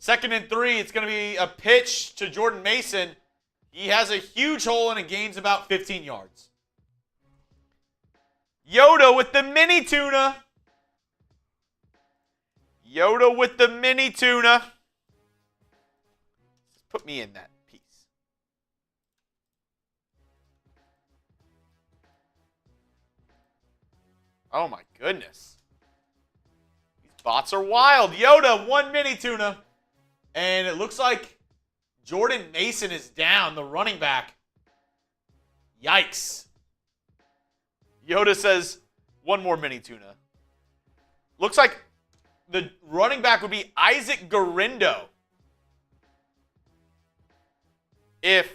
2nd and 3, it's going to be a pitch to Jordan Mason. He has a huge hole and it gains about 15 yards. Yoda with the mini tuna. Put me in that piece. Oh my goodness. These bots are wild. Yoda, 1 mini tuna. And it looks like Jordan Mason is down, the running back. Yikes. Yoda says 1 more mini tuna. Looks like the running back would be Isaac Garindo. If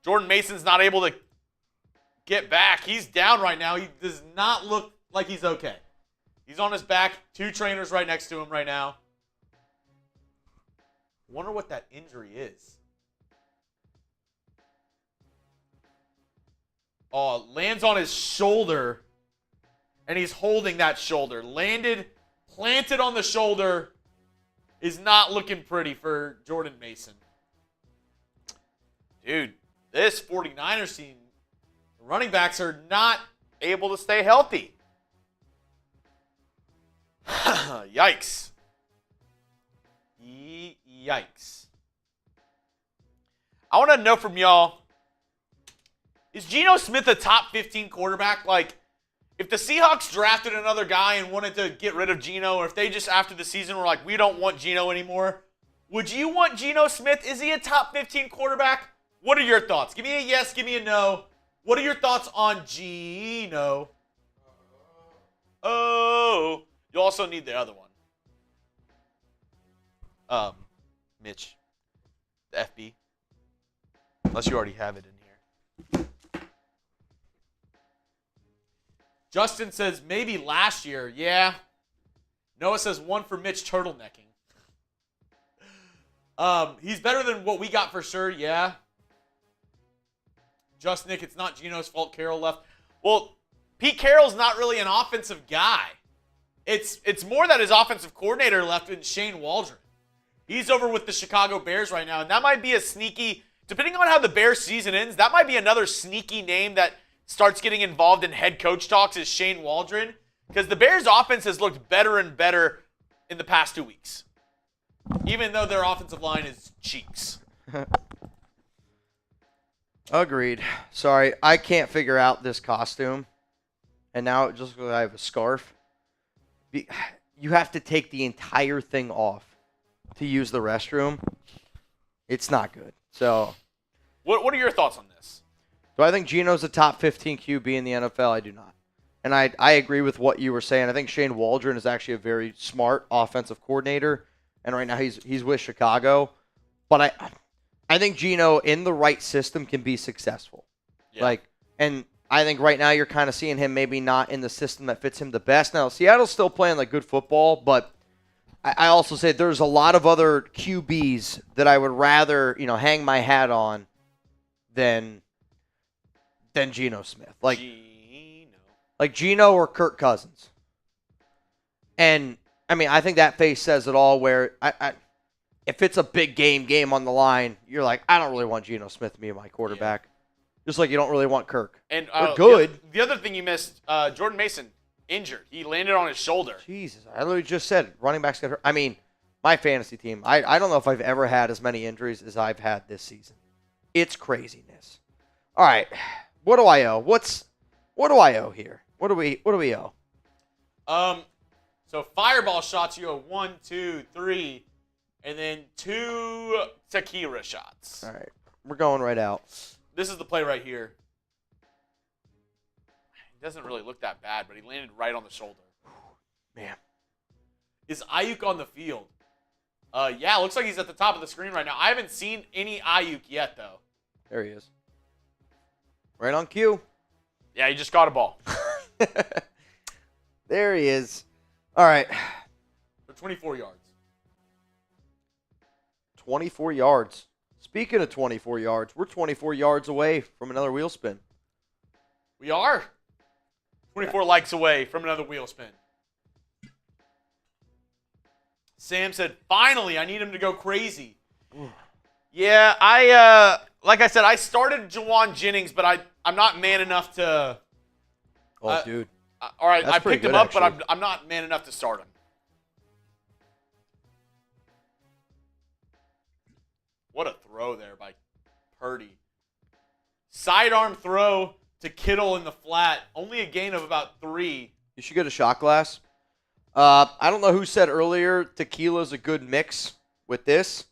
Jordan Mason's not able to get back, he's down right now. He does not look like he's okay. He's on his back. 2 trainers right next to him right now. Wonder what that injury is. Oh, lands on his shoulder. And he's holding that shoulder. Planted on the shoulder. is not looking pretty for Jordan Mason. Dude, this 49ers team, the running backs are not able to stay healthy. Yikes. Yikes. I want to know from y'all, is Geno Smith a top 15 quarterback? Like, if the Seahawks drafted another guy and wanted to get rid of Geno, or if they just after the season were like, we don't want Geno anymore, would you want Geno Smith? Is he a top 15 quarterback? What are your thoughts? Give me a yes, give me a no. What are your thoughts on Geno? Oh, you also need the other one. Mitch, the FB. Unless you already have it in here. Justin says maybe last year. Yeah. Noah says one for Mitch turtlenecking. He's better than what we got for sure. Yeah. Just Nick, it's not Geno's fault Carroll left. Well, Pete Carroll's not really an offensive guy. It's more that his offensive coordinator left in Shane Waldron. He's over with the Chicago Bears right now, and that might be a sneaky, depending on how the Bears season ends, that might be another sneaky name that starts getting involved in head coach talks is Shane Waldron, because the Bears' offense has looked better and better in the past 2 weeks, even though their offensive line is cheeks. Agreed. Sorry, I can't figure out this costume, and now just because I have a scarf, you have to take the entire thing off to use the restroom. It's not good. So, what are your thoughts on this? Do I think Geno's a top 15 QB in the NFL? I do not. And I agree with what you were saying. I think Shane Waldron is actually a very smart offensive coordinator, and right now he's with Chicago. But I think Geno in the right system can be successful. Yeah. And I think right now you're kind of seeing him maybe not in the system that fits him the best. Now, Seattle's still playing like good football, but I also say there's a lot of other QBs that I would rather, hang my hat on than Geno Smith. Like Geno or Kirk Cousins. And, I think that face says it all where if it's a big game on the line, you're like, I don't really want Geno Smith to be my quarterback. Yeah. Just like you don't really want Kirk. And they're good. The other thing you missed, Jordan Mason, injured. He landed on his shoulder. Jesus, I literally just said running backs get hurt. My fantasy team, I don't know if I've ever had as many injuries as I've had this season. It's craziness. All right, what do I owe? What do I owe here? What do we owe? So fireball shots you owe 1, 2, 3, and then 2 tequila shots. All right, we're going right out. This is the play right here. It doesn't really look that bad, but he landed right on the shoulder. Man. Is Ayuk on the field? Yeah, looks like he's at the top of the screen right now. I haven't seen any Ayuk yet, though. There he is. Right on cue. Yeah, he just got a ball. There he is. All right. For 24 yards. 24 yards. Speaking of 24 yards, we're 24 yards away from another wheel spin. We are. 24 likes away from another wheel spin. Sam said, finally, I need him to go crazy. Yeah, like I said, I started Jawan Jennings, but I'm not man enough to. Oh, dude. All right, That's I picked him up, actually. But I'm not man enough to start him. What a throw there by Purdy. Sidearm throw to Kittle in the flat. Only a gain of about 3. You should get a shot glass. I don't know who said earlier tequila's a good mix with this.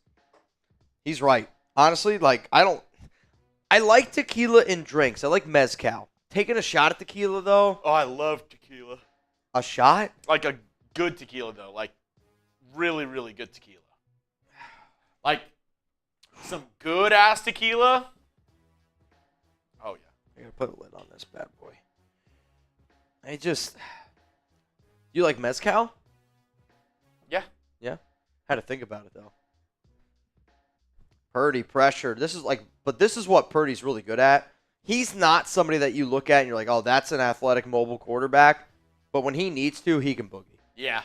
He's right. Honestly, I like tequila in drinks. I like mezcal. Taking a shot at tequila, though. Oh, I love tequila. A shot? Like a good tequila, though. Like really, really good tequila. Like some good-ass tequila. Oh, yeah. I gotta put a lid on this bad boy. You like mezcal? Yeah. Yeah? Had to think about it, though. Purdy, pressure. This is what Purdy's really good at. He's not somebody that you look at and you're like, oh, that's an athletic mobile quarterback. But when he needs to, he can boogie. Yeah.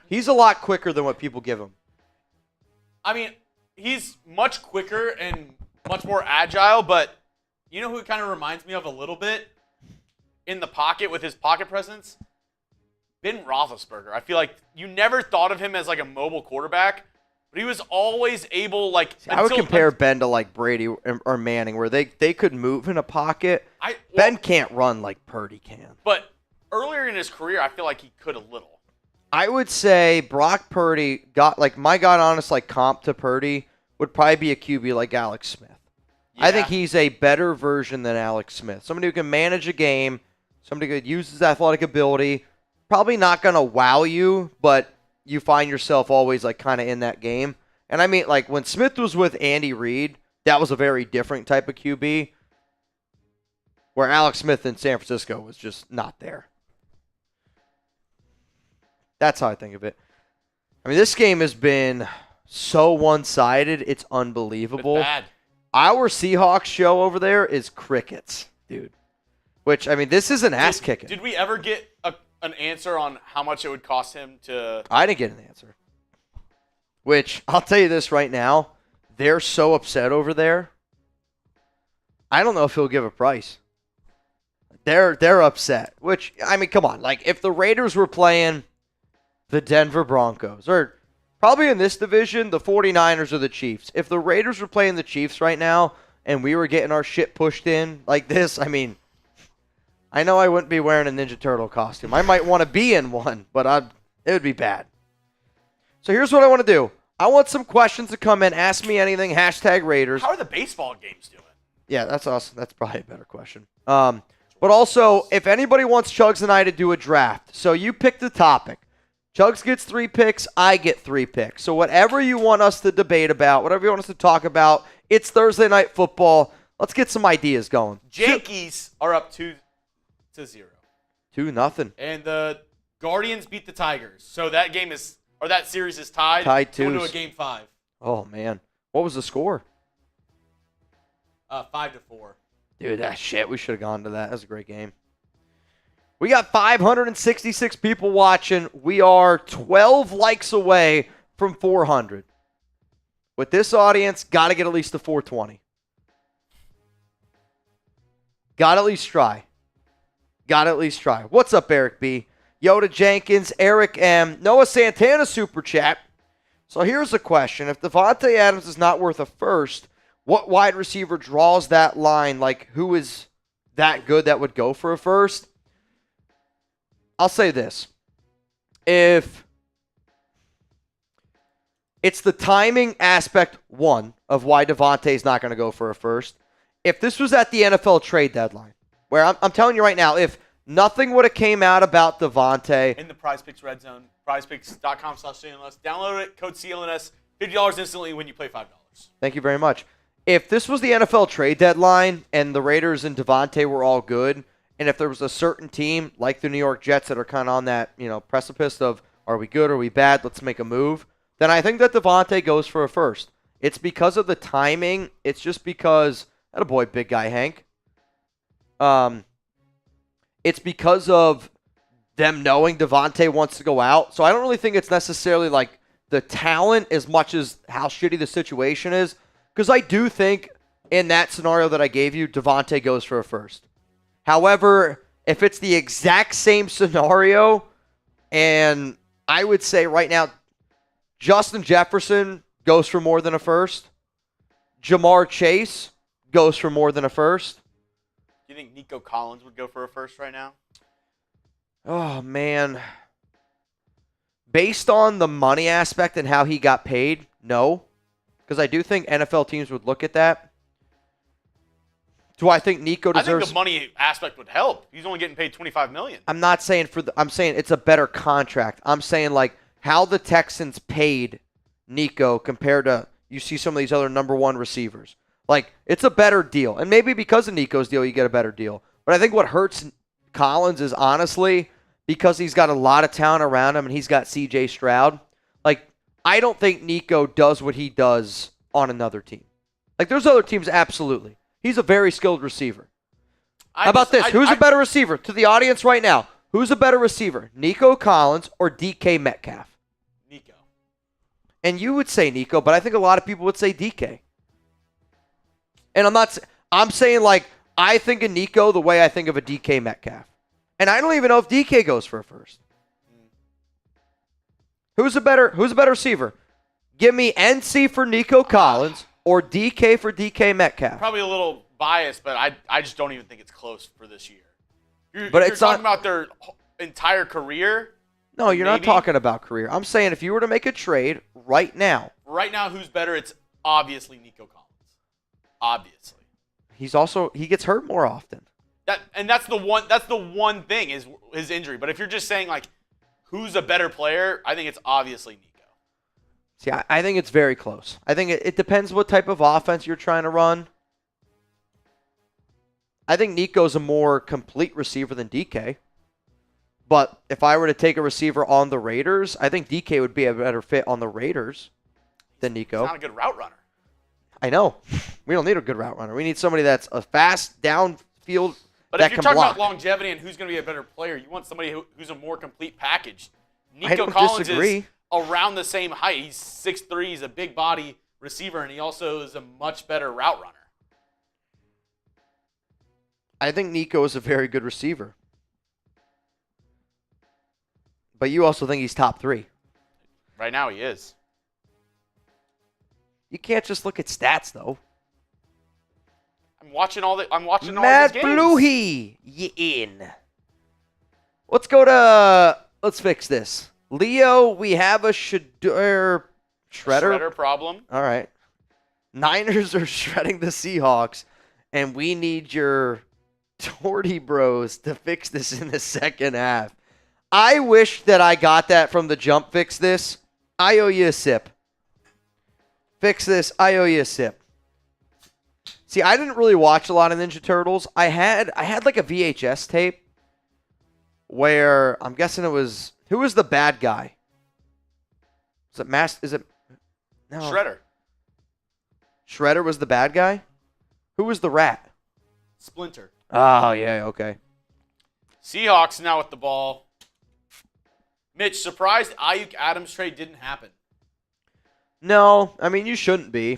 He's a lot quicker than what people give him. I mean, he's much quicker and much more agile, but you know who it kind of reminds me of a little bit in the pocket with his pocket presence? Ben Roethlisberger. I feel like you never thought of him as like a mobile quarterback, but he was always able I would compare Ben to like Brady or Manning, where they could move in a pocket. Ben can't run like Purdy can. But earlier in his career, I feel like he could a little. I would say Brock Purdy got honest comp to Purdy would probably be a QB like Alex Smith. Yeah. I think he's a better version than Alex Smith. Somebody who can manage a game, somebody who uses athletic ability. Probably not going to wow you, but you find yourself always kind of in that game. And I mean, when Smith was with Andy Reid, that was a very different type of QB, where Alex Smith in San Francisco was just not there. That's how I think of it. I mean, this game has been so one-sided, it's unbelievable. It's bad. Our Seahawks show over there is crickets, dude. Which, I mean, this is an ass-kicking. Did we ever get an answer on how much it would cost him to... I didn't get an answer. Which, I'll tell you this right now, they're so upset over there. I don't know if he'll give a price. They're upset. Which, I mean, come on. If the Raiders were playing the Denver Broncos, or probably in this division, the 49ers or the Chiefs. If the Raiders were playing the Chiefs right now and we were getting our shit pushed in like this, I mean, I know I wouldn't be wearing a Ninja Turtle costume. I might want to be in one, but it would be bad. So here's what I want to do. I want some questions to come in. Ask me anything. #Raiders. How are the baseball games doing? Yeah, that's awesome. That's probably a better question. But also, if anybody wants Chuggs and I to do a draft, so you pick the topic. Chuggs gets 3 picks, I get 3 picks. So whatever you want us to debate about, whatever you want us to talk about, it's Thursday Night Football. Let's get some ideas going. Yankees are up 2-0. 2-0. And the Guardians beat the Tigers. So that series is tied. Tied 2. Going to a Game 5. Oh, man. What was the score? 5-4. Dude, that shit. We should have gone to that. That was a great game. We got 566 people watching. We are 12 likes away from 400. With this audience, got to get at least to 420. Got to at least try. What's up, Eric B? Yoda Jenkins, Eric M, Noah Santana super chat. So here's a question. If Davante Adams is not worth a first, what wide receiver draws that line? Who is that good that would go for a first? I'll say this. If it's the timing aspect, one, of why Davante's not going to go for a first. If this was at the NFL trade deadline, where I'm telling you right now, if nothing would have came out about Davante. In the PrizePicks Red Zone, prizepicks.com/CLNS. Download it, code CLNS, $50 instantly when you play $5. Thank you very much. If this was the NFL trade deadline and the Raiders and Davante were all good, and if there was a certain team like the New York Jets that are kind of on that, precipice of, are we good, are we bad, let's make a move, then I think that Davante goes for a first. It's because of the timing. It's just because, attaboy, big guy Hank. It's because of them knowing Davante wants to go out. So I don't really think it's necessarily the talent as much as how shitty the situation is. Because I do think in that scenario that I gave you, Davante goes for a first. However, if it's the exact same scenario, and I would say right now, Justin Jefferson goes for more than a first. Jamar Chase goes for more than a first. Do you think Nico Collins would go for a first right now? Oh, man. Based on the money aspect and how he got paid, no. Because I do think NFL teams would look at that. Do I think Nico deserves... I think the money aspect would help. He's only getting paid $25 million. I'm not saying I'm saying it's a better contract. I'm saying how the Texans paid Nico compared to you see some of these other number one receivers. It's a better deal. And maybe because of Nico's deal, you get a better deal. But I think what hurts Collins is honestly because he's got a lot of talent around him and he's got C.J. Stroud. I don't think Nico does what he does on another team. There's other teams, absolutely. He's a very skilled receiver. How about this? Who's a better receiver? To the audience right now. Who's a better receiver, Nico Collins or DK Metcalf? Nico. And you would say Nico, but I think a lot of people would say DK. And I'm saying like I think of Nico the way I think of a DK Metcalf. And I don't even know if DK goes for a first. Who's a better receiver? Give me NC for Nico Collins or DK for DK Metcalf. Probably a little biased, but I just don't even think it's close for this year. But you're it's talking not about their entire career. No, you're not maybe. talking about career. I'm saying if you were to make a trade right now. Right now, who's better? It's obviously Nico Collins. Obviously. He gets hurt more often. That's the one thing is his injury. But if you're just saying like who's a better player, I think it's obviously Nico. See, I think it's very close. I think it depends what type of offense you're trying to run. I think Nico's a more complete receiver than DK. But if I were to take a receiver on the Raiders, I think DK would be a better fit on the Raiders than Nico. He's not a good route runner. I know. We don't need a good route runner. We need somebody that's a fast downfield But that if you're can talking block. about longevity and who's going to be a better player, you want somebody who's a more complete package. I Nico don't Collins disagree. is around the same height. He's 6'3", he's a big body receiver, and he also is a much better route runner. I think Nico is a very good receiver. But you also think he's top 3. Right now he is. You can't just look at stats, though. I'm watching all Matt of his games. Bluey, you in. Let's fix this. Leo, we have a shredder. Shredder problem. All right. Niners are shredding the Seahawks, and we need your Torty bros to fix this in the second half. I wish that I got that from the jump. Fix this. I owe you a sip. Fix this. I owe you a sip. See, I didn't really watch a lot of Ninja Turtles. I had like a VHS tape where I'm guessing it was who was the bad guy? Is it no. Shredder. Shredder was the bad guy? Who was the rat? Splinter. Oh, yeah, okay. Seahawks now with the ball. Mitch, surprised Ayuk Adams trade didn't happen. No, I mean, you shouldn't be.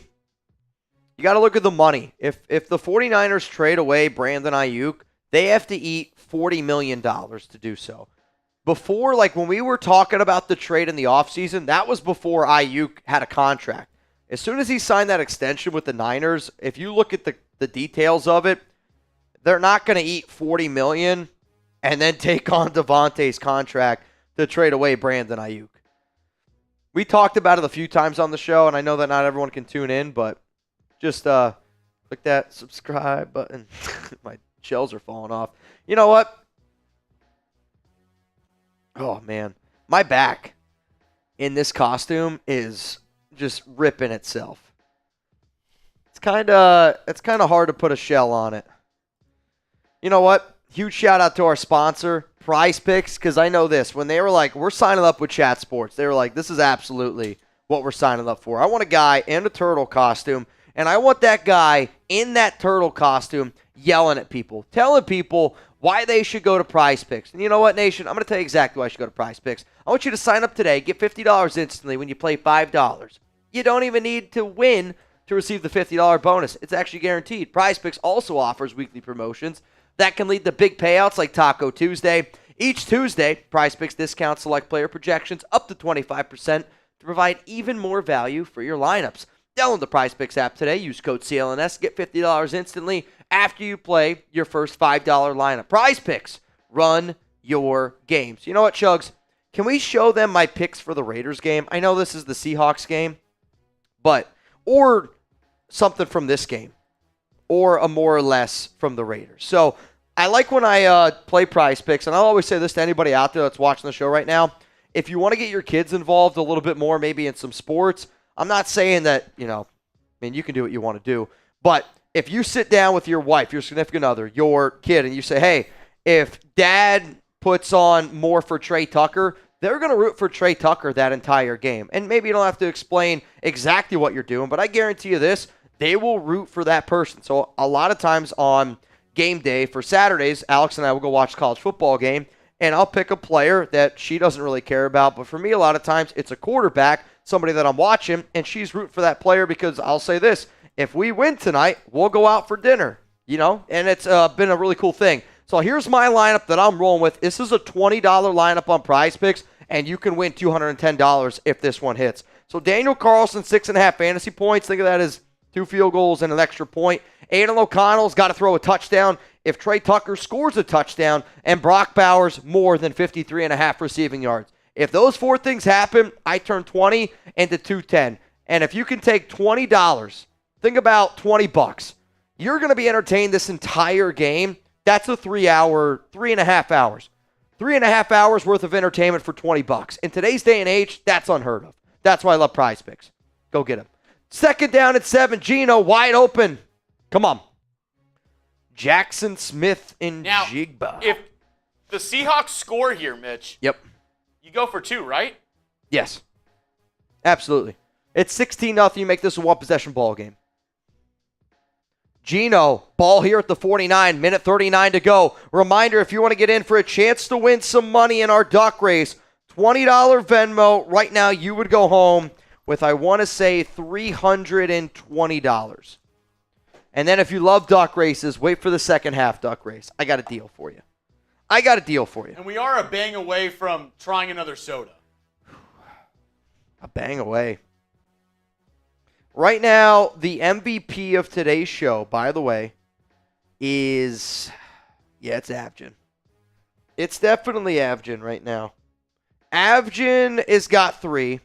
You got to look at the money. If the 49ers trade away Brandon Ayuk, they have to eat $40 million to do so. Before, like when we were talking about the trade in the offseason, that was before Ayuk had a contract. As soon as he signed that extension with the Niners, if you look at the details of it, they're not going to eat $40 million and then take on Davante's contract to trade away Brandon Ayuk. We talked about it a few times on the show, and I know that not everyone can tune in, but just click that subscribe button. My shells are falling off. You know what? Oh, man. My back in this costume is just ripping itself. It's kind of hard to put a shell on it. You know what? Huge shout out to our sponsor, PrizePicks, because I know this. When they were like, we're signing up with Chat Sports, they were like, this is absolutely what we're signing up for. I want a guy in a turtle costume, and I want that guy in that turtle costume yelling at people, telling people why they should go to PrizePicks. And you know what, Nation? I'm going to tell you exactly why you should go to PrizePicks. I want you to sign up today. Get $50 instantly when you play $5. You don't even need to win to receive the $50 bonus. It's actually guaranteed. PrizePicks also offers weekly promotions that can lead to big payouts like Taco Tuesday. Each Tuesday, PrizePicks discounts select player projections up to 25% to provide even more value for your lineups. Download the PrizePicks app today. Use code CLNS. Get $50 instantly after you play your first $5 lineup. PrizePicks. Run your games. You know what, Chuggs? Can we show them my picks for the Raiders game? I know this is the Seahawks game, or something from this game, or a more or less from the Raiders. So I like when I play PrizePicks, and I'll always say this to anybody out there that's watching the show right now. If you want to get your kids involved a little bit more, maybe in some sports, I'm not saying that, you can do what you want to do. But if you sit down with your wife, your significant other, your kid, and you say, hey, if dad puts on more for Tre Tucker, they're going to root for Tre Tucker that entire game. And maybe you don't have to explain exactly what you're doing, but I guarantee you this, they will root for that person. So a lot of times on game day for Saturdays, Alex and I will go watch a college football game, and I'll pick a player that she doesn't really care about. But for me, a lot of times it's a quarterback, somebody that I'm watching, and she's rooting for that player because I'll say this, if we win tonight, we'll go out for dinner, and it's been a really cool thing. So here's my lineup that I'm rolling with. This is a $20 lineup on PrizePicks, and you can win $210 if this one hits. So Daniel Carlson, 6.5 fantasy points. Think of that as 2 field goals and an extra point. Aidan O'Connell's got to throw a touchdown if Tre Tucker scores a touchdown, and Brock Bowers more than 53.5 receiving yards. If those 4 things happen, I turn 20 into 210. And if you can take $20, think about $20. You're going to be entertained this entire game. That's a 3.5 hours. 3.5 hours worth of entertainment for $20. In today's day and age, that's unheard of. That's why I love PrizePicks. Go get him. Second down at 7. Geno wide open. Come on. Jackson Smith and Now, Jigba. if the Seahawks score here, Mitch, Yep. you go for 2, right? Yes. Absolutely. It's 16-0. You make this a one-possession ball game. Geno, ball here at the 49, minute 39 to go. Reminder, if you want to get in for a chance to win some money in our duck race, $20 Venmo. Right now, you would go home with, I want to say, $320. And then if you love duck races, wait for the second half duck race. I got a deal for you. And we are a bang away from trying another soda. A bang away. Right now, the MVP of today's show, by the way, is, it's Avgin. It's definitely Avgin right now. Avgin has got 3.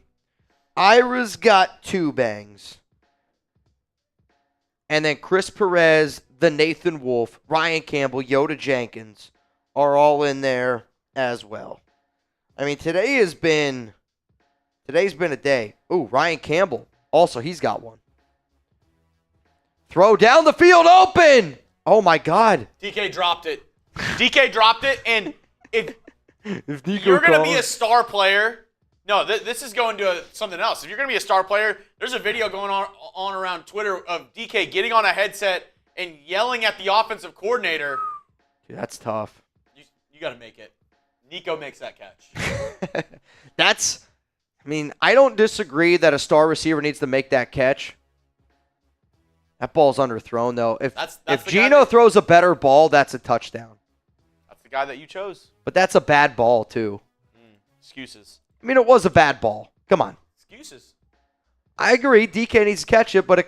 Ira's got 2 bangs. And then Chris Perez, the Nathan Wolf, Ryan Campbell, Yoda Jenkins are all in there as well. I mean, today's been a day. Ooh, Ryan Campbell. Also, he's got 1. Throw down the field open. Oh, my God. DK dropped it. And if Nico you're going to be a Collins- star player, no, this is going to something else. If you're going to be a star player, there's a video going on around Twitter of DK getting on a headset and yelling at the offensive coordinator. Dude, that's tough. You got to make it. Nico makes that catch. I don't disagree that a star receiver needs to make that catch. That ball's underthrown, though. If Geno throws a better ball, that's a touchdown. That's the guy that you chose. But that's a bad ball, too. Excuses. I mean, it was a bad ball. Come on. Excuses. I agree. DK needs to catch it, but you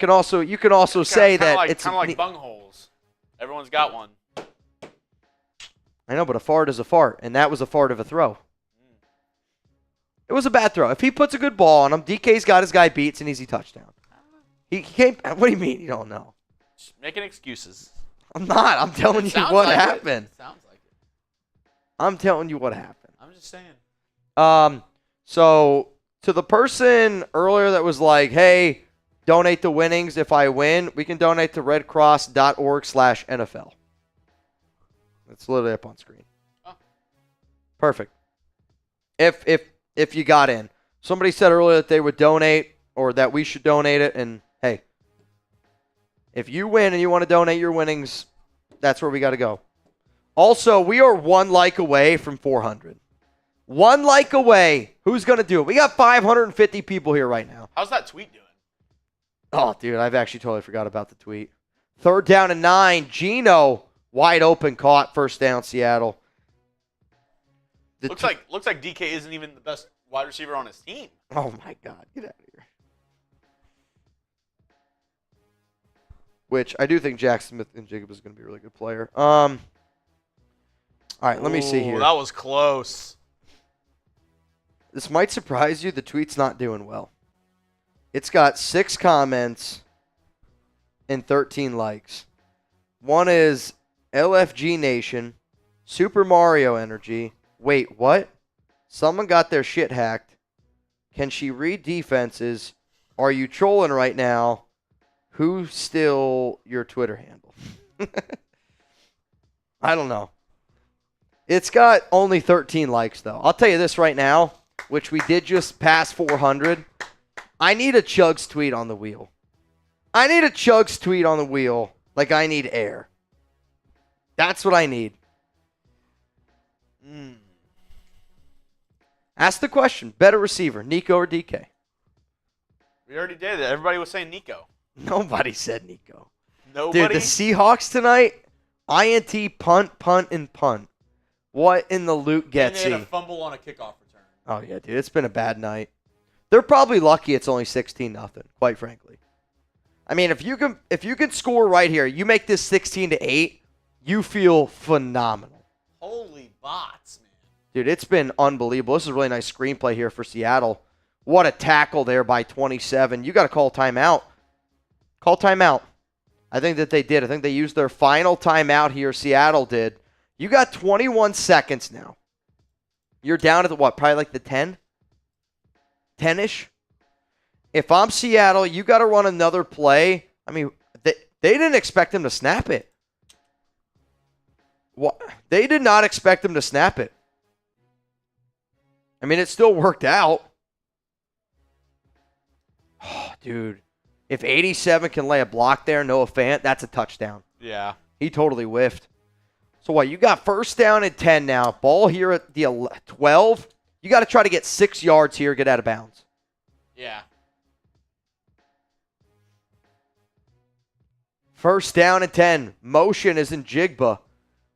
can also say that it's kind of like bung holes. Everyone's got one. I know, but a fart is a fart, and that was a fart of a throw. It was a bad throw. If he puts a good ball on him, DK's got his guy beat. It's an easy touchdown. He came. What do you mean you don't know? Just making excuses. I'm not. I'm telling you what happened. Sounds like it. I'm telling you what happened. I'm just saying. So to the person earlier that was like, hey, donate the winnings if I win, we can donate to redcross.org/NFL. It's literally up on screen. Oh. Perfect. If you got in. Somebody said earlier that they would donate or that we should donate it, and hey, if you win and you want to donate your winnings, that's where we got to go. Also, we are 1 like away from 400. 1 like away. Who's going to do it? We got 550 people here right now. How's that tweet doing? Oh, dude, I've actually totally forgot about the tweet. 3rd down and 9. Geno, wide open, caught. First down, Seattle. Looks like DK isn't even the best wide receiver on his team. Oh, my God. Get out of here. Which I do think Jackson Smith and Jacob is going to be a really good player. All right, let me see here. That was close. This might surprise you. The tweet's not doing well. It's got 6 comments and 13 likes. One is LFG Nation, Super Mario Energy. Wait, what? Someone got their shit hacked. Can she read defenses? Are you trolling right now? Who's still your Twitter handle? I don't know. It's got only 13 likes, though. I'll tell you this right now, which we did just pass 400. I need a Chuggs tweet on the wheel. I need a Chuggs tweet on the wheel like I need air. That's what I need. Ask the question. Better receiver, Nico or DK? We already did it. Everybody was saying Nico. Nobody said Nico. Nobody. Dude, the Seahawks tonight, INT, punt, punt, and punt. What in the loot And gets they had a he? fumble on a kickoff return. Oh, yeah, dude. It's been a bad night. They're probably lucky it's only 16-0, quite frankly. I mean, if you can score right here, you make this 16-8, you feel phenomenal. Holy bots, man. Dude, it's been unbelievable. This is a really nice screenplay here for Seattle. What a tackle there by 27. You got to call timeout. Call timeout. I think that they did. I think they used their final timeout here. Seattle did. You got 21 seconds now. You're down at the what? Probably like the 10? 10-ish? If I'm Seattle, you got to run another play. I mean, they didn't expect him to snap it. What? They did not expect him to snap it. I mean, it still worked out. Oh, dude. If 87 can lay a block there, Noah Fant, that's a touchdown. Yeah. He totally whiffed. So what? You got first down and 10 now. Ball here at the 12. You got to try to get 6 yards here, get out of bounds. Yeah. First down and 10. Motion is in Jigba.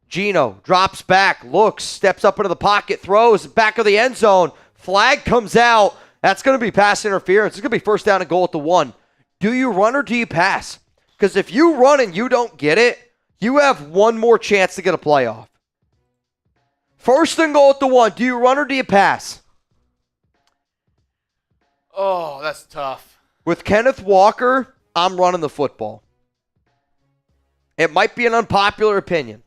Gino drops back, looks, steps up into the pocket, throws, back of the end zone. Flag comes out. That's going to be pass interference. It's going to be first down and goal at the 1. Do you run or do you pass? Because if you run and you don't get it, you have one more chance to get a playoff. First and goal at the 1. Do you run or do you pass? Oh, that's tough. With Kenneth Walker, I'm running the football. It might be an unpopular opinion.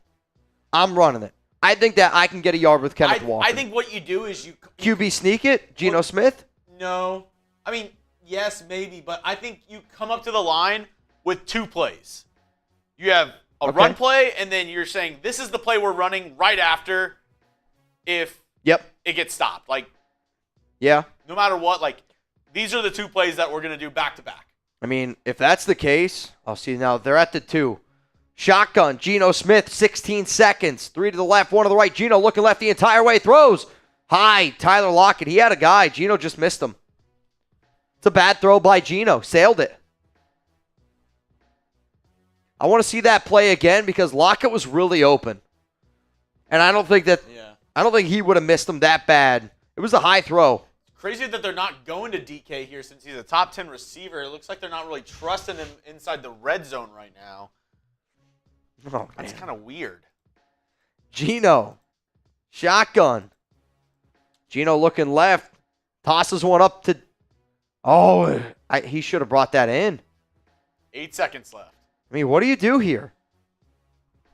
I'm running it. I think that I can get a yard with Kenneth Walker. I think what you do is you QB sneak it? Geno Smith? No. I mean, yes, maybe, but I think you come up to the line with 2 plays. You have a run play, and then you're saying, this is the play we're running right after if it gets stopped. Like, yeah. No matter what, like, these are the 2 plays that we're going to do back-to-back. I mean, if that's the case, I'll see now. They're at the 2. Shotgun, Geno Smith, 16 seconds. 3 to the left, 1 to the right. Geno looking left the entire way. Throws high. Tyler Lockett. He had a guy. Geno just missed him. It's a bad throw by Geno. Sailed it. I want to see that play again because Lockett was really open. And I don't think he would have missed him that bad. It was a high throw. Crazy that they're not going to DK here since he's a top 10 receiver. It looks like they're not really trusting him inside the red zone right now. Oh, That's kind of weird. Geno. Shotgun. Geno looking left. Tosses one up to... Oh, he should have brought that in. 8 seconds left. I mean, what do you do here?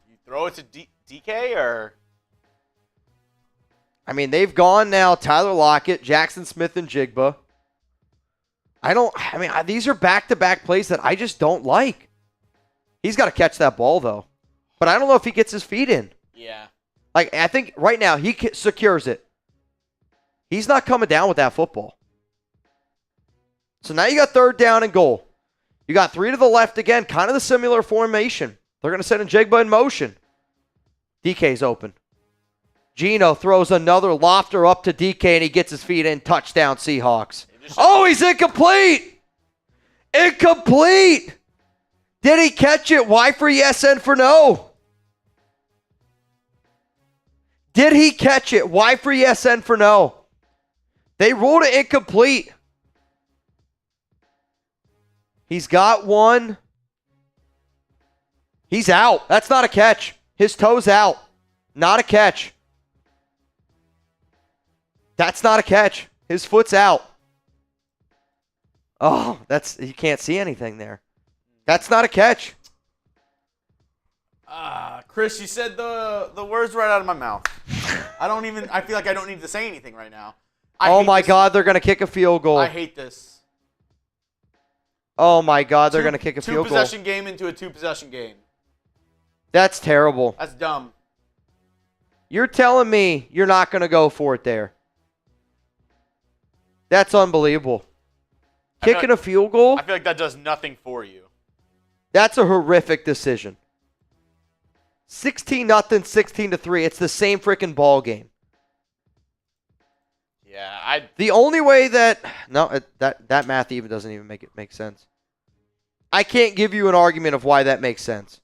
You throw it to DK or... I mean, they've gone now. Tyler Lockett, Jackson Smith, and Jigba. These are back-to-back plays that I just don't like. He's got to catch that ball, though. But I don't know if he gets his feet in. Yeah. Like, I think right now he secures it. He's not coming down with that football. So now you got third down and goal. You got 3 to the left again, kind of the similar formation. They're going to send in Jigba in motion. DK's open. Geno throws another lofter up to DK, and he gets his feet in. Touchdown, Seahawks. Oh, he's incomplete! Incomplete! Did he catch it? Y for yes, N for no. Did he catch it? Y for yes, N for no. They ruled it incomplete. He's got one. He's out. That's not a catch. His toe's out. Not a catch. That's not a catch. His foot's out. Oh, you can't see anything there. That's not a catch. Chris, you said the words right out of my mouth. I feel like I don't need to say anything right now. Oh my God, they're going to kick a field goal. I hate this. Oh my God, they're going to kick a field goal. 2-possession game into a 2-possession game. That's terrible. That's dumb. You're telling me you're not going to go for it there. That's unbelievable. Kicking a field goal? I feel like that does nothing for you. That's a horrific decision. 16-0, 16-3. It's the same freaking ball game. Yeah, The only way that that math even doesn't even make sense. I can't give you an argument of why that makes sense.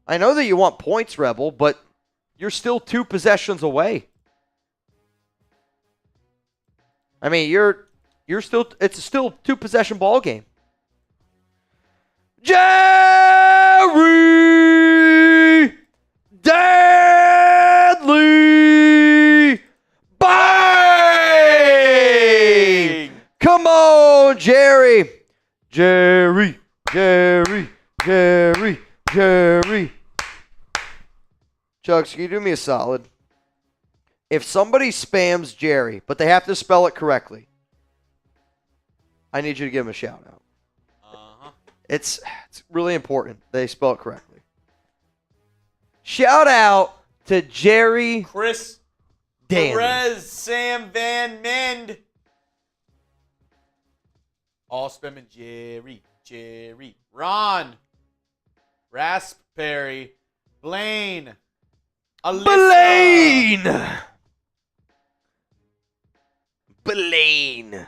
I know that you want points, Rebel, but you're still 2 possessions away. I mean, it's still 2 possession ball game. Jerry Deadly Bang! Come on, Jerry. Jerry. Chuggs, can you do me a solid? If somebody spams Jerry, but they have to spell it correctly, I need you to give him a shout out. It's really important they spell it correctly. Shout out to Jerry Chris Danny. Perez, Sam Van Mend. All spamming Jerry. Ron. Raspberry. Blaine. Alyssa. Blaine.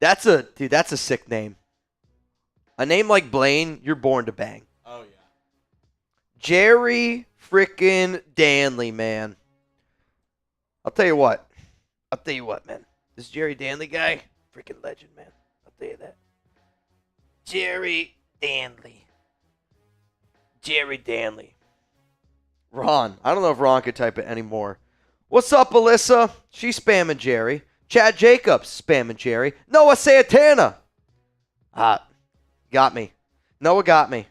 That's a sick name. A name like Blaine, you're born to bang. Oh, yeah. Jerry frickin' Danley, man. I'll tell you what, man. This Jerry Danley guy, freaking legend, man. I'll tell you that. Jerry Danley. Ron. I don't know if Ron could type it anymore. What's up, Alyssa? She's spamming Jerry. Chad Jacobs spamming Jerry. Noah Santana. Got me. Noah got me.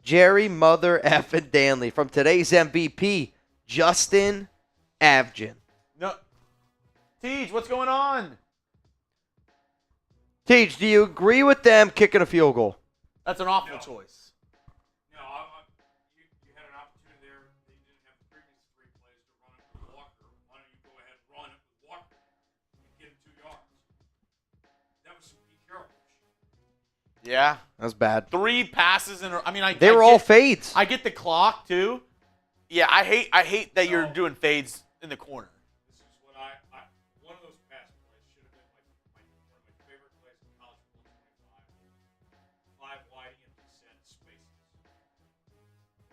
Jerry Mother effing Danley from today's MVP, Justin Avgin. No. Tej, what's going on? Tej, do you agree with them kicking a field goal? That's an awful choice. No, you had an opportunity there. They didn't have the previous 3 plays to run it with Walker. Why don't you go ahead and run it with Walker and get him 2 yards? That was some Pete Carroll. Yeah. That was bad. 3 passes in. They were all fades. I get the clock too. Yeah, I hate that you're doing fades in the corner. This is what one of those pass plays should have been one of my favorite plays in college football 25. 5 wide empty set spaces.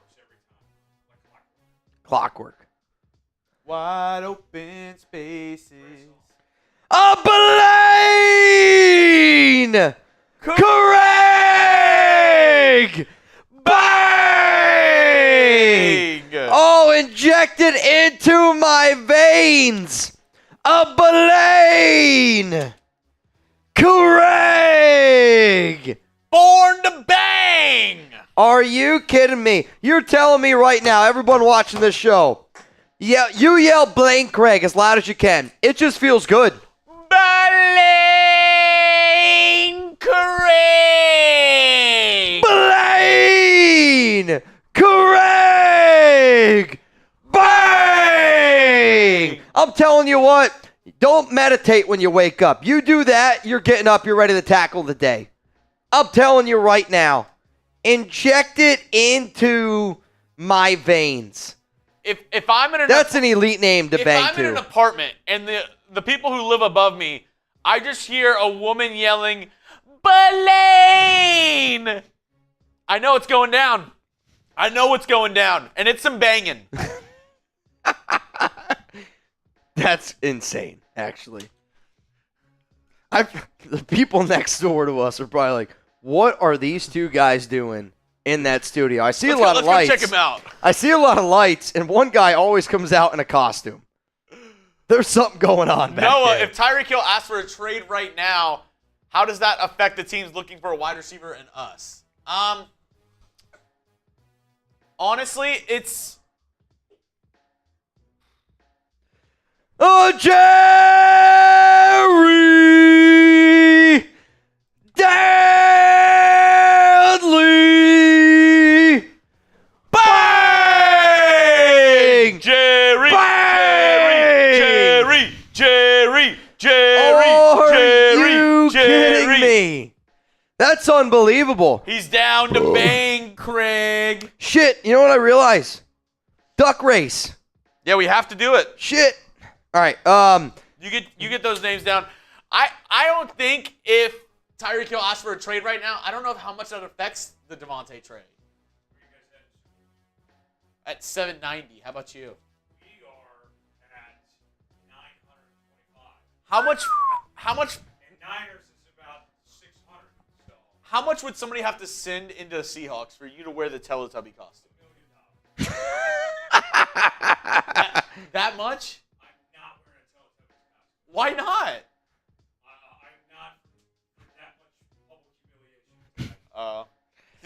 Works every time. Like Clockwork. Wide open spaces. Blaine! Craig! Bang! Oh, injected into my veins. Blaine! Craig! Born to bang! Are you kidding me? You're telling me right now, everyone watching this show, yeah, you yell Blaine Craig as loud as you can. It just feels good. Blaine Craig! Blaine Craig! Bang! I'm telling you what, don't meditate when you wake up. You do that, you're getting up, you're ready to tackle the day. I'm telling you right now, inject it into my veins. If I'm in That's an elite name to bang If I'm in an to. apartment and the people who live above me, I just hear a woman yelling, Blaine! I know it's going down. I know what's going down. And it's some banging. That's insane, actually. The people next door to us are probably like, what are these 2 guys doing in that studio? I see a lot of lights. Let's go check them out. I see a lot of lights, and one guy always comes out in a costume. There's something going on back Noah, there. if Tyreek Hill asks for a trade right now, how does that affect the teams looking for a wide receiver and us? Honestly, it's... Oh, Jerry Deadly Bang! Jerry! Bang! Jerry! Are you kidding me? That's unbelievable. He's down to bang, Craig. Shit, you know what I realized? Duck race. Yeah, we have to do it. Shit. All All right. You get those names down. I don't think if Tyreek Hill asks for a trade right now, I don't know how much that affects the Davante trade. At 790. How about you? We are at 925. How much And Niners is about 600. So how much would somebody have to send into Seahawks for you to wear the Teletubby costume? $1 million. That much? I'm not wearing a Teletubbies costume. Why not? I'm not that much public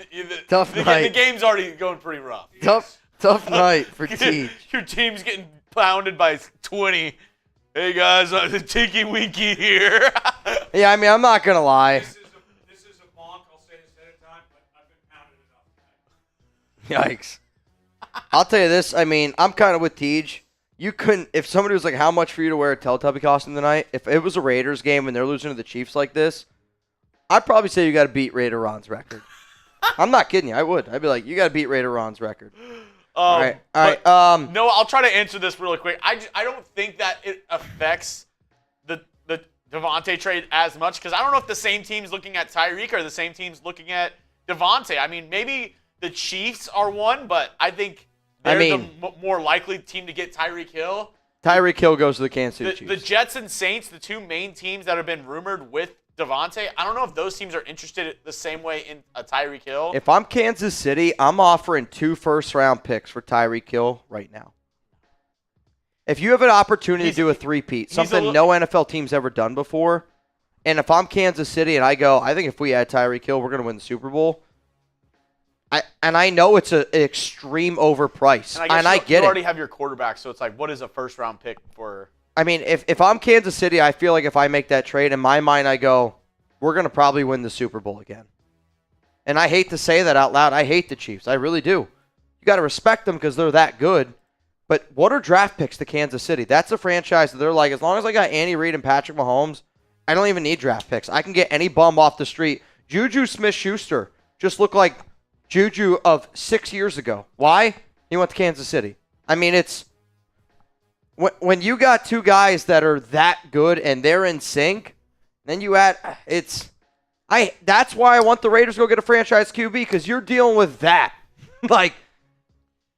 humiliation. Tough night. The game's already going pretty rough. Tough night for Teach. Your team's getting pounded by 20. Hey guys, the Tinky Winky here. Yeah, I mean, I'm not gonna lie. This is a bonk. I'll say this ahead of time, but I've been pounded enough tonight. Yikes. I'll tell you this. I mean, I'm kind of with Tej. You couldn't, if somebody was like, how much for you to wear a Teletubby costume tonight? If it was a Raiders game and they're losing to the Chiefs like this, I'd probably say you got to beat Raider Ron's record. I'm not kidding you. I would. I'd be like, you got to beat Raider Ron's record. All right. No, I'll try to answer this really quick. I don't think that it affects the Davante trade as much because I don't know if the same team's looking at Tyreek or the same team's looking at Davante. I mean, maybe the Chiefs are one, but I think they're the more likely team to get Tyreek Hill. Tyreek Hill goes to the Kansas City Chiefs. The Jets and Saints, the two main teams that have been rumored with Davante, I don't know if those teams are interested the same way in a Tyreek Hill. If I'm Kansas City, I'm offering 2 first-round picks for Tyreek Hill right now. If you have an opportunity to do a three-peat, something no NFL team's ever done before, and if I'm Kansas City and I go, I think if we add Tyreek Hill, we're going to win the Super Bowl. I know it's an extreme overprice, and I get it. You already have your quarterback, so it's like, what is a first-round pick for? I mean, if I'm Kansas City, I feel like if I make that trade, in my mind, I go, we're going to probably win the Super Bowl again. And I hate to say that out loud. I hate the Chiefs. I really do. You got to respect them because they're that good. But what are draft picks to Kansas City? That's a franchise that they're like, as long as I got Andy Reid and Patrick Mahomes, I don't even need draft picks. I can get any bum off the street. Juju Smith-Schuster just looked like Juju of 6 years ago. Why? He went to Kansas City. I mean, it's when you got two guys that are that good and they're in sync, then you add that's why I want the Raiders to go get a franchise QB because you're dealing with that. Like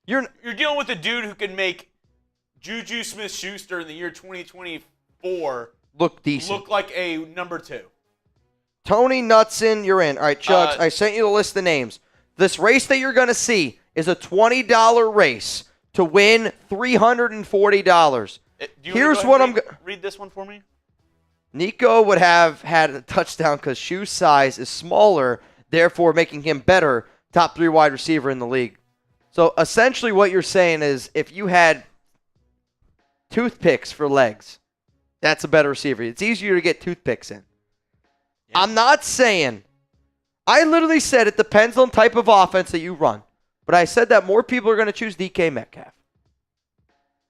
you're dealing with a dude who can make Juju Smith-Schuster in the year 2024 look decent. Look like a number 2. Tony Knutson, you're in. All right, Chuggs, I sent you the list of names. This race that you're going to see is a $20 race to win $340. Here's what I'm going to read this one for me. Nico would have had a touchdown because shoe size is smaller, therefore making him better top 3 wide receiver in the league. So essentially what you're saying is if you had toothpicks for legs, that's a better receiver. It's easier to get toothpicks in. Yeah. I'm not saying, I literally said it depends on type of offense that you run. But I said that more people are going to choose DK Metcalf.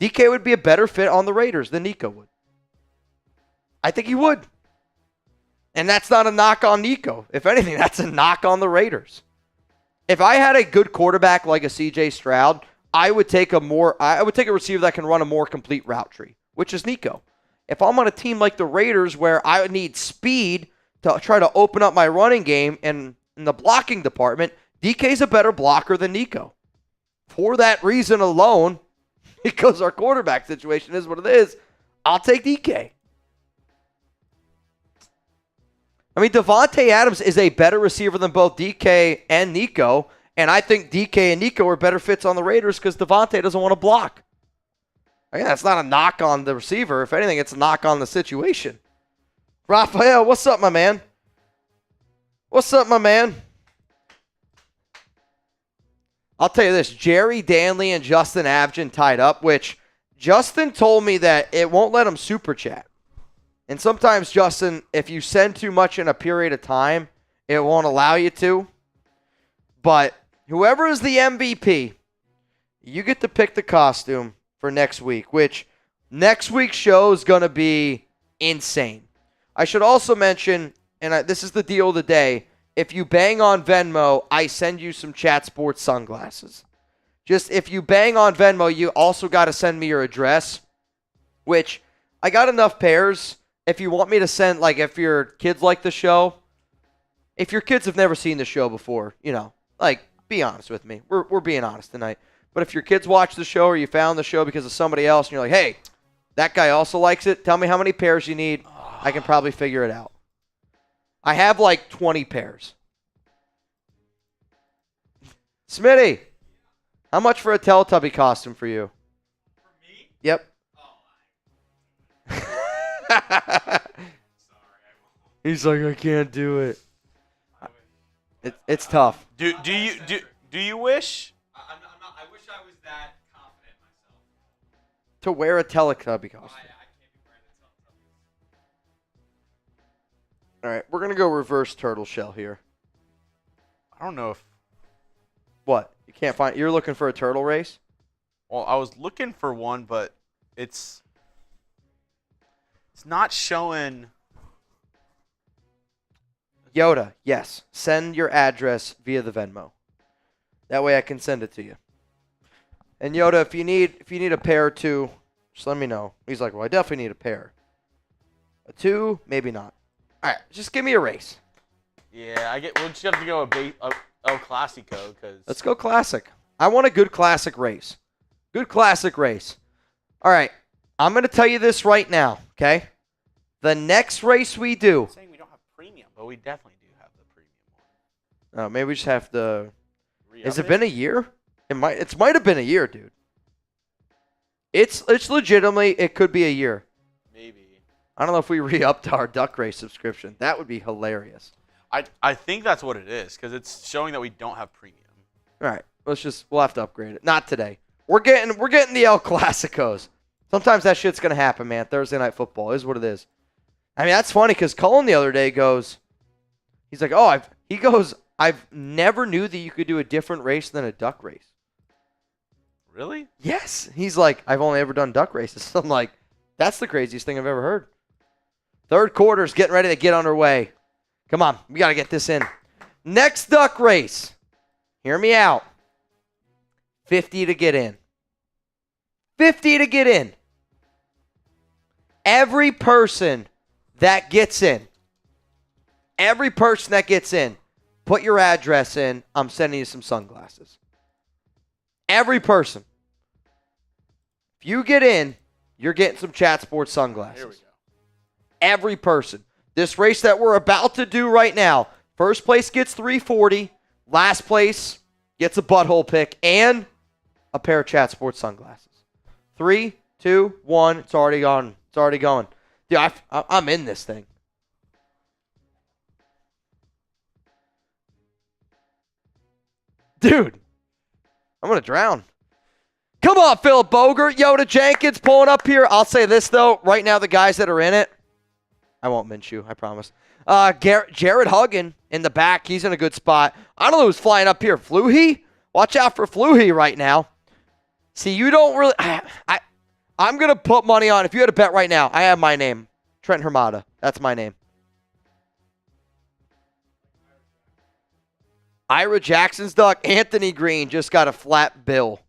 DK would be a better fit on the Raiders than Nico would. I think he would. And that's not a knock on Nico. If anything, that's a knock on the Raiders. If I had a good quarterback like a CJ Stroud, I would take a receiver that can run a more complete route tree, which is Nico. If I'm on a team like the Raiders where I need speed to try to open up my running game and in the blocking department, DK's a better blocker than Nico. For that reason alone, because our quarterback situation is what it is, I'll take DK. I mean, Davante Adams is a better receiver than both DK and Nico, and I think DK and Nico are better fits on the Raiders because Davante doesn't want to block. Again, that's not a knock on the receiver. If anything, it's a knock on the situation. Raphael, what's up, my man? What's up, my man? I'll tell you this, Jerry Danley and Justin Abgen tied up, which Justin told me that it won't let him super chat. And sometimes, Justin, if you send too much in a period of time, it won't allow you to. But whoever is the MVP, you get to pick the costume for next week, which next week's show is going to be insane. I should also mention, and this is the deal of the day, if you bang on Venmo, I send you some Chat Sports sunglasses. Just if you bang on Venmo, you also got to send me your address, which I got enough pairs. If you want me to send, like, if your kids like the show, if your kids have never seen the show before, like, be honest with me. We're being honest tonight. But if your kids watch the show or you found the show because of somebody else and you're like, hey, that guy also likes it, tell me how many pairs you need. I can probably figure it out. I have like 20 pairs. Smitty, how much for a Teletubby costume for you? For me? Yep. Oh, sorry, I won't. He's like, I can't do it. It's tough. Do you wish? I'm not. I wish I was that confident myself. To wear a Teletubby costume. I can't be wearing the Teletubbies. All right, we're going to go reverse turtle shell here. I don't know if. What? You can't find. You're looking for a turtle race? Well, I was looking for one, but it's not showing. Yoda, yes. Send your address via the Venmo. That way I can send it to you. And Yoda, if you need a pair or two, just let me know. He's like, well, I definitely need a pair. A two, maybe not. All right, just give me a race. Yeah, we'll just have to go El Clasico because. Let's go classic. I want a good classic race. Good classic race. All right, I'm going to tell you this right now, okay? The next race we do. Saying we don't have premium, but we definitely do have the premium one. Maybe we just have to. Re-up Has it been a year? It might have been a year, dude. It's legitimately, it could be a year. Maybe. I don't know if we re-upped our Duck Race subscription. That would be hilarious. I think that's what it is because it's showing that we don't have premium. All right, we'll have to upgrade it. Not today. We're getting the El Clasicos. Sometimes that shit's gonna happen, man. Thursday Night Football is what it is. I mean, that's funny because Cullen the other day he's like, I've never knew that you could do a different race than a duck race. Really? Yes. He's like, I've only ever done duck races. I'm like, that's the craziest thing I've ever heard. Third quarter's getting ready to get underway. Come on, we got to get this in. Next duck race. Hear me out. 50 to get in. 50 to get in. Every person that gets in, put your address in. I'm sending you some sunglasses. Every person. If you get in, you're getting some Chat Sports sunglasses. Here we go. Every person. This race that we're about to do right now, first place gets $340. Last place gets a butthole pick and a pair of Chat Sports sunglasses. 3, 2, 1. It's already gone. It's already going. Dude, I'm in this thing. Dude, I'm going to drown. Come on, Philip Bogert. Yoda Jenkins pulling up here. I'll say this, though. Right now, the guys that are in it, I won't Minshew, I promise. Jared Huggan in the back. He's in a good spot. I don't know who's flying up here. Fluhey? Watch out for Fluhey right now. See, you don't really... I'm going to put money on... If you had a bet right now, I have my name. Trent Hermata. That's my name. Ira Jackson's duck. Anthony Green just got a flat bill.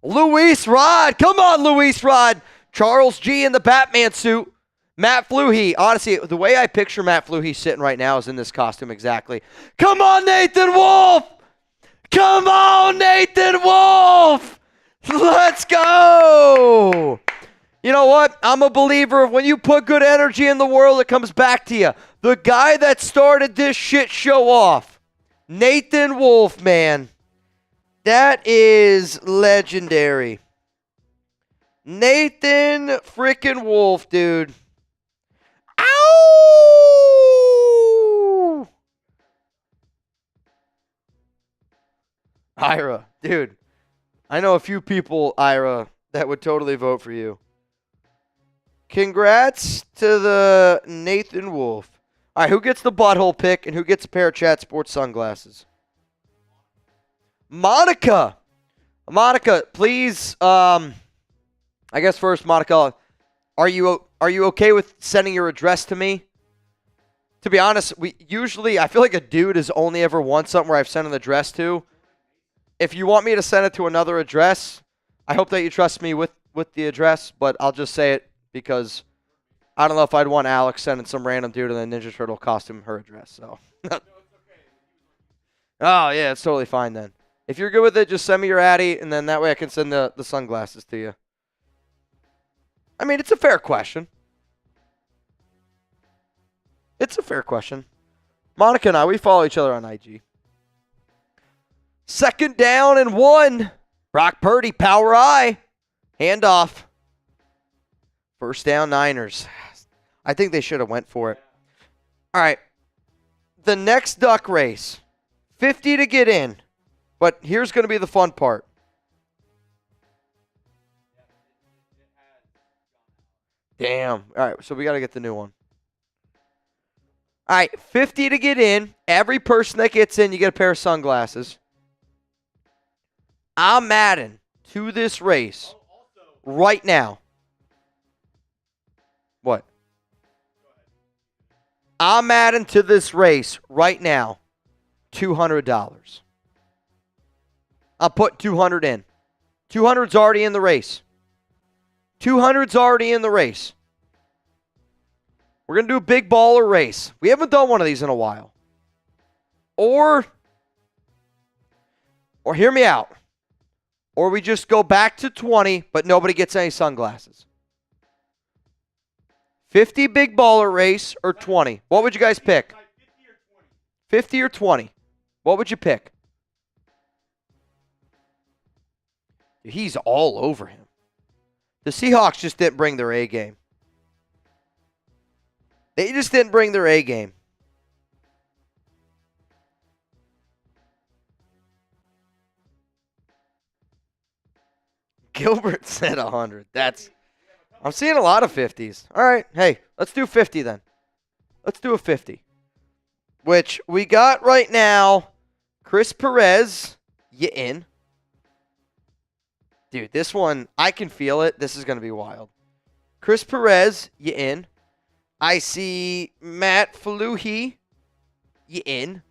Luis Rod. Come on, Luis Rod. Charles G in the Batman suit. Matt Fluhey. Honestly, the way I picture Matt Fluhey sitting right now is in this costume exactly. Come on, Nathan Wolf. Come on, Nathan Wolf. Let's go. You know what? I'm a believer of when you put good energy in the world, it comes back to you. The guy that started this shit show off, Nathan Wolf, man. That is legendary. Nathan freaking Wolf, dude. Ow! Ira, dude. I know a few people, Ira, that would totally vote for you. Congrats to the Nathan Wolf. All right, who gets the butthole pick and who gets a pair of Chat Sports sunglasses? Monica. Monica, please. I guess first, Monica, are you okay with sending your address to me? To be honest, I feel like a dude has only ever won something where I've sent an address to. If you want me to send it to another address, I hope that you trust me with the address, but I'll just say it because I don't know if I'd want Alex sending some random dude in a Ninja Turtle costume her address. So. Oh, yeah, it's totally fine then. If you're good with it, just send me your Addy, and then that way I can send the sunglasses to you. I mean, it's a fair question. It's a fair question. Monica and I, we follow each other on IG. 2nd down and 1. Brock Purdy, power I. Handoff. 1st down, Niners. I think they should have went for it. All right. The next duck race. 50 to get in. But here's going to be the fun part. Damn. All right, so we got to get the new one. All right, 50 to get in. Every person that gets in, you get a pair of sunglasses. I'm adding to this race right now. What? I'm adding to this race right now $200. I'll put 200 in. 200's already in the race. 200's already in the race. We're going to do a big baller race. We haven't done one of these in a while. Or hear me out. Or we just go back to 20, but nobody gets any sunglasses. 50 big baller race or 20? What would you guys pick? 50 or 20? What would you pick? He's all over him. The Seahawks just didn't bring their A game. They just didn't bring their A game. Gilbert said 100. I'm seeing a lot of 50s. All right, hey, let's do 50 then. Let's do a 50. Which we got right now, Chris Perez, you in. Dude, this one, I can feel it. This is going to be wild. Chris Perez, you in. I see Matt Faluhi, you in.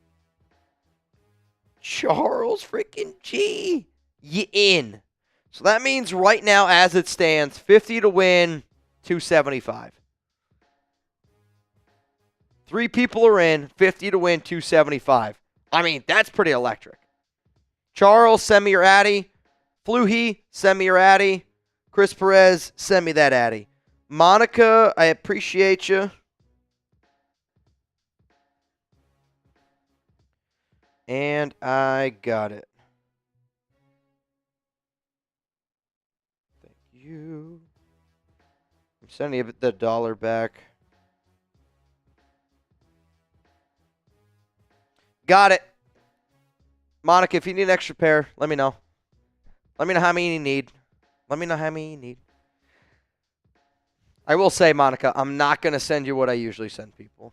Charles freaking G, you in. So that means right now, as it stands, 50 to win, 275. 3 people are in, 50 to win, 275. I mean, that's pretty electric. Charles, send me your Addy. Fluhy, send me your Addy. Chris Perez, send me that Addy. Monica, I appreciate you. And I got it. Thank you. I'm sending you the $1 back. Got it. Monica, if you need an extra pair, let me know. Let me know how many you need. Let me know how many you need. I will say, Monica, I'm not going to send you what I usually send people.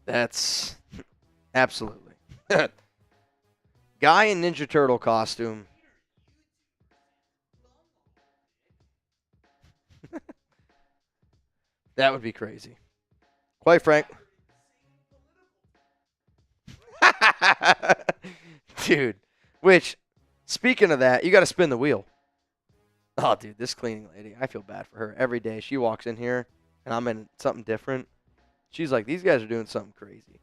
That's absolutely. Guy in Ninja Turtle costume. That would be crazy. Quite frank. Dude, which, speaking of that, you got to spin the wheel. Oh, dude, this cleaning lady, I feel bad for her. Every day she walks in here, and I'm in something different. She's like, these guys are doing something crazy.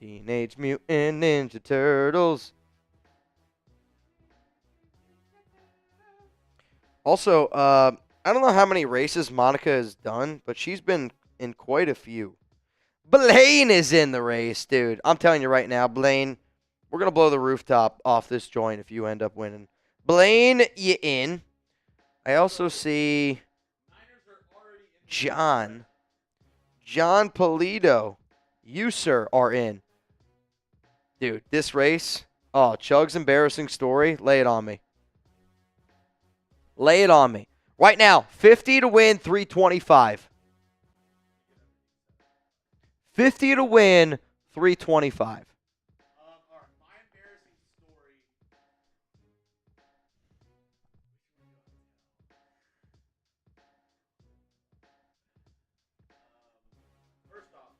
Teenage Mutant Ninja Turtles. Also, I don't know how many races Monica has done, but she's been in quite a few. Blaine is in the race, dude. I'm telling you right now, Blaine, we're going to blow the rooftop off this joint if you end up winning. Blaine, you in. I also see John Polito. You, sir, are in. Dude, this race, oh, Chug's embarrassing story. Lay it on me. Lay it on me. Right now, 50 to win, 325. 50 to win, 325. All right, my embarrassing story. First off,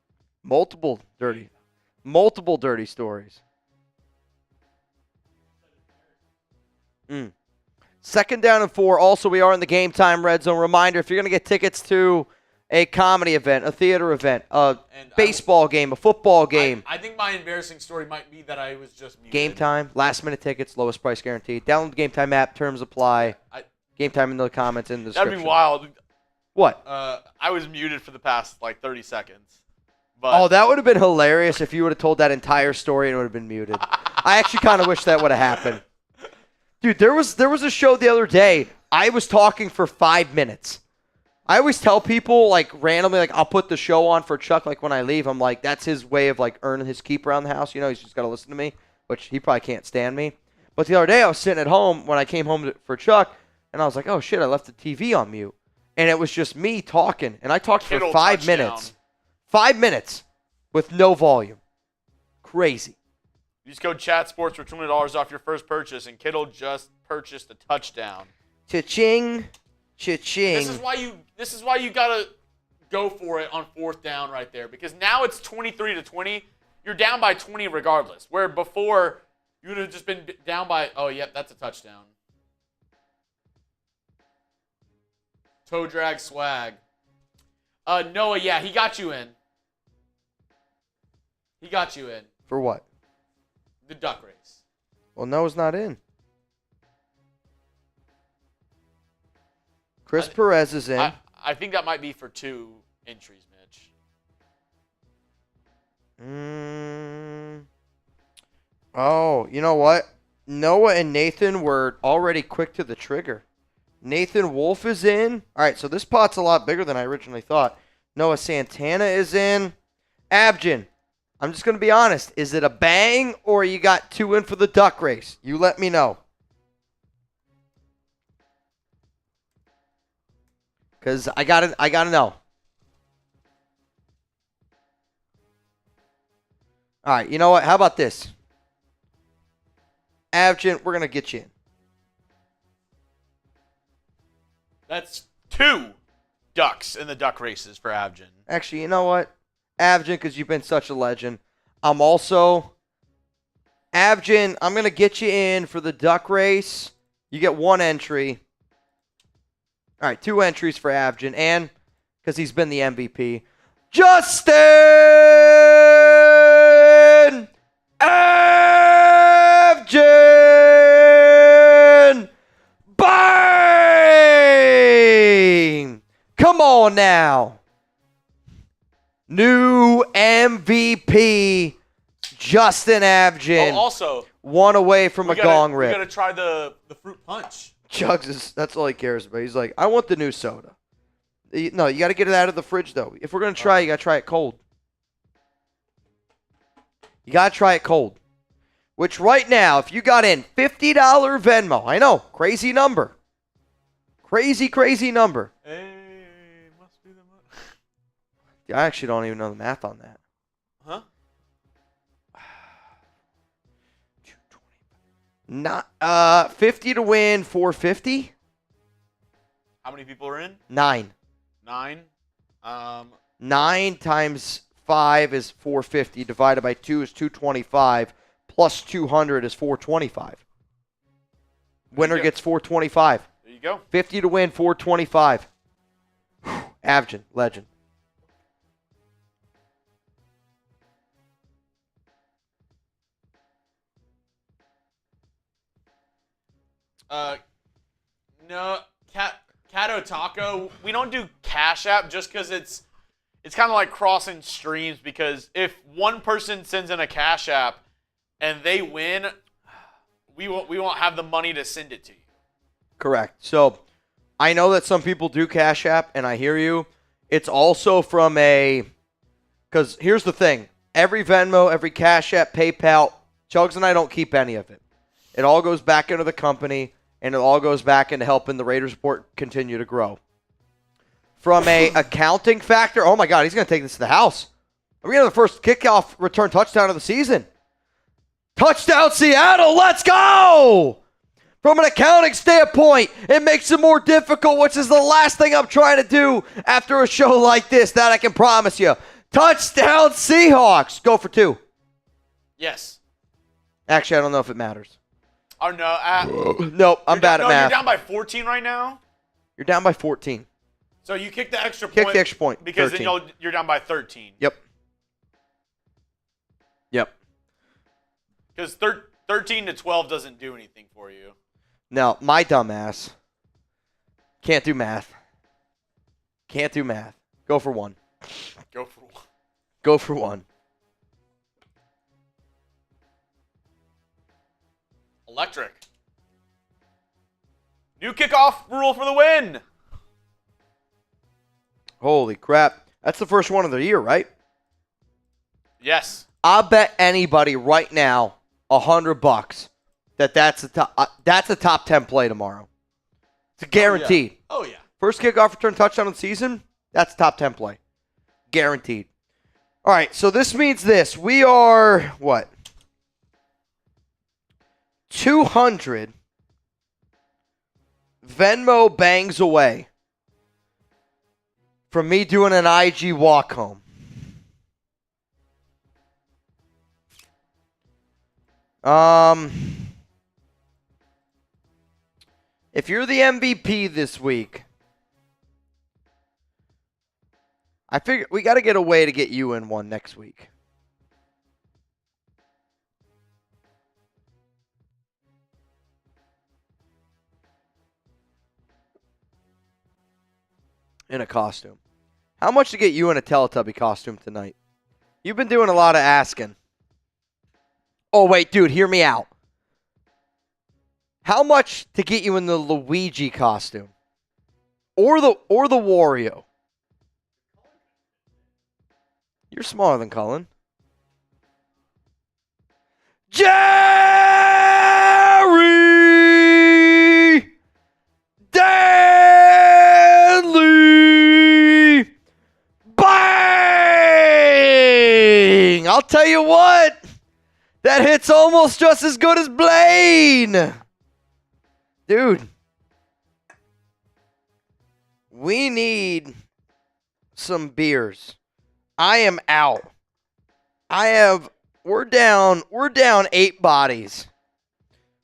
Multiple dirty stories. Second down and 4. Also, we are in the Game Time Red Zone. Reminder, if you're going to get tickets to a comedy event, a theater event, a baseball game, a football game. I think my embarrassing story might be that I was just muted. Game Time, last-minute tickets, lowest price guaranteed. Download the Game Time app. Terms apply. Game Time in the comments in the description. That'd be wild. What? I was muted for the past, 30 seconds. But Oh, that would have been hilarious if you would have told that entire story and it would have been muted. I actually kind of wish that would have happened. Dude, there was a show the other day. I was talking for 5 minutes. I always tell people, randomly, I'll put the show on for Chuck, when I leave. I'm like, that's his way of, earning his keep around the house. He's just got to listen to me, which he probably can't stand me. But the other day, I was sitting at home when I came home for Chuck, and I was like, oh, shit, I left the TV on mute. And it was just me talking. And I talked for Kittle 5 touchdown. minutes. 5 minutes with no volume. Crazy. Use code CHATSPORTS for $20 off your first purchase, and Kittle just purchased a touchdown. Cha-ching. Cha-ching. This is why you gotta go for it on 4th down right there, because now it's 23-20. You're down by 20 regardless. Where before you would have just been down by. Oh, yep, that's a touchdown. Toe drag swag. Noah, yeah, he got you in. He got you in. For what? The duck race. Well, Noah's not in. Chris Perez is in. I think that might be for 2 entries, Mitch. Oh, you know what? Noah and Nathan were already quick to the trigger. Nathan Wolf is in. All right, so this pot's a lot bigger than I originally thought. Noah Santana is in. Abjin, I'm just going to be honest. Is it a bang or you got 2 in for the duck race? You let me know. Because I gotta know. All right, you know what? How about this? Abjin, we're going to get you in. That's 2 ducks in the duck races for Abjin. Actually, you know what? Abjin, because you've been such a legend. I'm also... Abjin, I'm going to get you in for the duck race. You get 1 entry. All right, 2 entries for Abjin. And, because he's been the MVP, Justin Abjin! Bang! Come on now. New MVP, Justin Abjin. Oh, also, 1 away from a gong rip. We got to try the fruit punch. Chuggs is, that's all he cares about. He's like, I want the new soda. No, you got to get it out of the fridge, though. If we're going to try, you got to try it cold. You got to try it cold. Which right now, if you got in $50 Venmo, I know, crazy number. Crazy, crazy number. Hey, must be the money. I actually don't even know the math on that. Huh? Not 50 to win, 450. How many people are in? 9. 9. 9 times 5 is 450. Divided by 2 is 225. Plus 200 is 425. Winner gets 425. There you go. 50 to win, 425. Abjin, legend. No, Cato Taco. We don't do Cash App just because it's kind of like crossing streams, because if one person sends in a Cash App and they win, we won't have the money to send it to you. Correct. So I know that some people do Cash App, and I hear you. It's also from because here's the thing. Every Venmo, every Cash App, PayPal, Chuggs and I don't keep any of it. It all goes back into the company, and it all goes back into helping the Raiders report continue to grow. From a accounting factor, oh my God, he's going to take this to the house. Are we going to have the first kickoff return touchdown of the season? Touchdown Seattle, let's go! From an accounting standpoint, it makes it more difficult, which is the last thing I'm trying to do after a show like this, that I can promise you. Touchdown Seahawks. Go for 2. Yes. Actually, I don't know if it matters. Oh, no. Nope, I'm bad at math. You're down by 14 right now? You're down by 14. So you kick the extra point. Kick the extra point. Because 13. then you're down by 13. Yep. Because 13 to 12 doesn't do anything for you. No, my dumbass can't do math. Can't do math. Go for one. Go for one. Go for one. Electric. New kickoff rule for the win. Holy crap. That's the first one of the year, right? Yes. I'll bet anybody right now $100 that's a top 10 play tomorrow. It's guaranteed. Oh, yeah. First kickoff return touchdown of the season, that's top 10 play. Guaranteed. All right, so this means this. We are, what? 200 Venmo bangs away from me doing an IG walk home. If you're the MVP this week, I figure we got to get a way to get you in one next week. In a costume. How much to get you in a Teletubby costume tonight? You've been doing a lot of asking. Oh, wait, dude, hear me out. How much to get you in the Luigi costume? Or the Wario? You're smaller than Cullen. Jerry Danley! Bang! I'll tell you what. That hit's almost just as good as Blaine. Dude. We need some beers. I am out. We're down 8 bodies.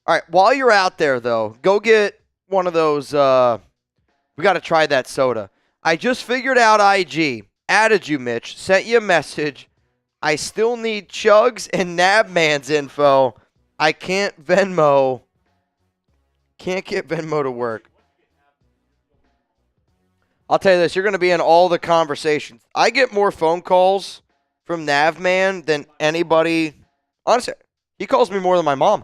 All right, while you're out there though, go get one of those we got to try that soda. I just figured out IG. Added you, Mitch. Sent you a message. I still need Chuggs and Nabman's info. I can't Venmo. Can't get Venmo to work. I'll tell you this. You're going to be in all the conversations. I get more phone calls from Navman than anybody. Honestly, he calls me more than my mom.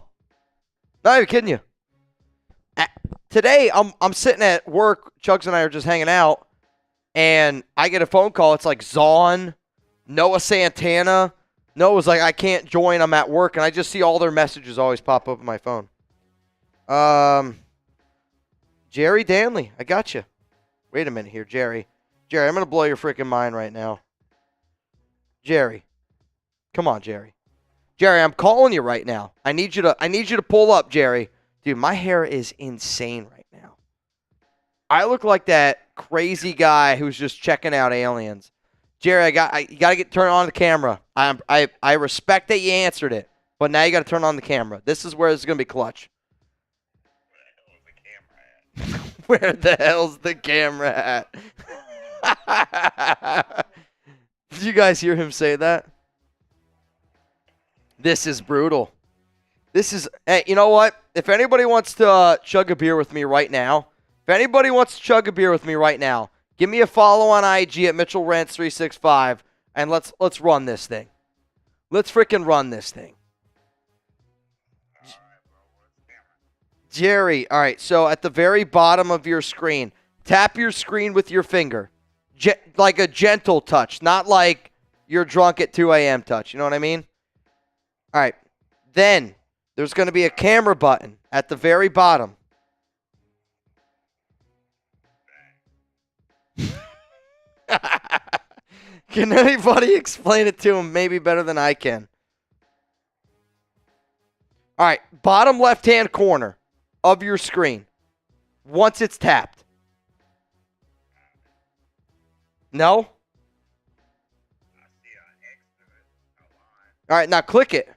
Not even kidding you. Today, I'm sitting at work. Chuggs and I are just hanging out. And I get a phone call. It's like Zahn. Noah Santana. Noah's like, I can't join. I'm at work. And I just see all their messages always pop up on my phone. Jerry Danley. I got you. Wait a minute here, Jerry. Jerry, I'm going to blow your freaking mind right now. Jerry. Come on, Jerry. Jerry, I'm calling you right now. I need you to pull up, Jerry. Dude, my hair is insane right now. I look like that crazy guy who's just checking out aliens. Jerry, you got to turn on the camera. I respect that you answered it, but now you got to turn on the camera. This is where it's going to be clutch. Where the hell's the camera at? Did you guys hear him say that? This is brutal. Hey, you know what? If anybody wants to chug a beer with me right now, give me a follow on IG at Mitchell Renz 365, and let's run this thing. Let's freaking run this thing. Jerry, all right, so at the very bottom of your screen, tap your screen with your finger. Like a gentle touch, not like you're drunk at 2 a.m. touch. You know what I mean? All right, then there's going to be a camera button at the very bottom. Can anybody explain it to him maybe better than I can? All right, bottom left-hand corner of your screen once it's tapped. No? All right, now click it.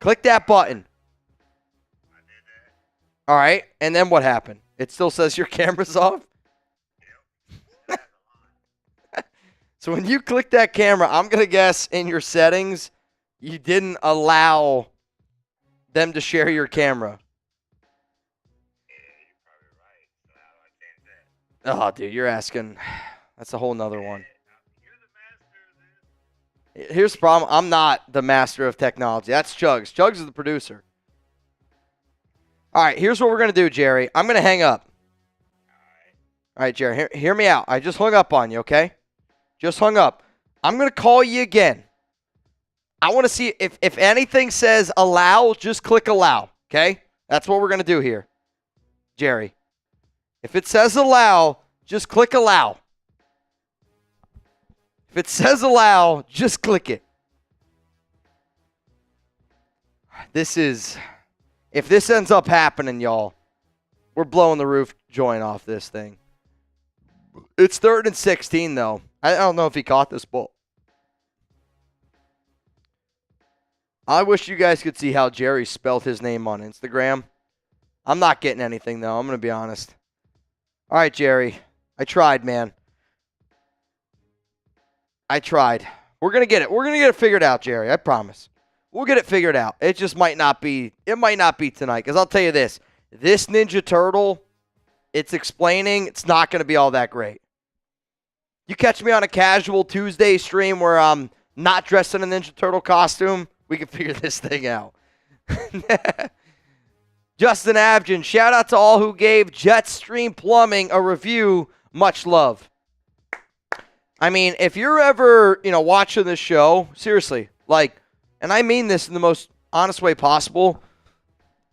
Click that button. All right. And then what happened? It still says your camera's off? So when you click that camera, I'm going to guess in your settings, you didn't allow them to share your camera. Oh, dude, you're asking. That's a whole nother one. Here's the problem. I'm not the master of technology. That's Chuggs. Chuggs is the producer. All right, here's what we're going to do, Jerry. I'm going to hang up. All right, Jerry, hear me out. I just hung up on you, okay? Just hung up. I'm going to call you again. I want to see if anything says allow, just click allow, okay? That's what we're going to do here, Jerry. If it says allow, just click allow. If it says allow, just click it. If this ends up happening, y'all, we're blowing the roof joint off this thing. It's 3rd and 16, though. I don't know if he caught this ball. I wish you guys could see how Jerry spelled his name on Instagram. I'm not getting anything, though. I'm going to be honest. All right, Jerry. I tried, man. I tried. We're going to get it. We're going to get it figured out, Jerry. I promise. We'll get it figured out. It just might not be. It might not be tonight. Because I'll tell you this. This Ninja Turtle, it's explaining, it's not going to be all that great. You catch me on a casual Tuesday stream where I'm not dressed in a Ninja Turtle costume, we can figure this thing out. Justin Abgen, shout out to all who gave Jetstream Plumbing a review. Much love. I mean, if you're ever, watching this show, seriously, and I mean this in the most honest way possible,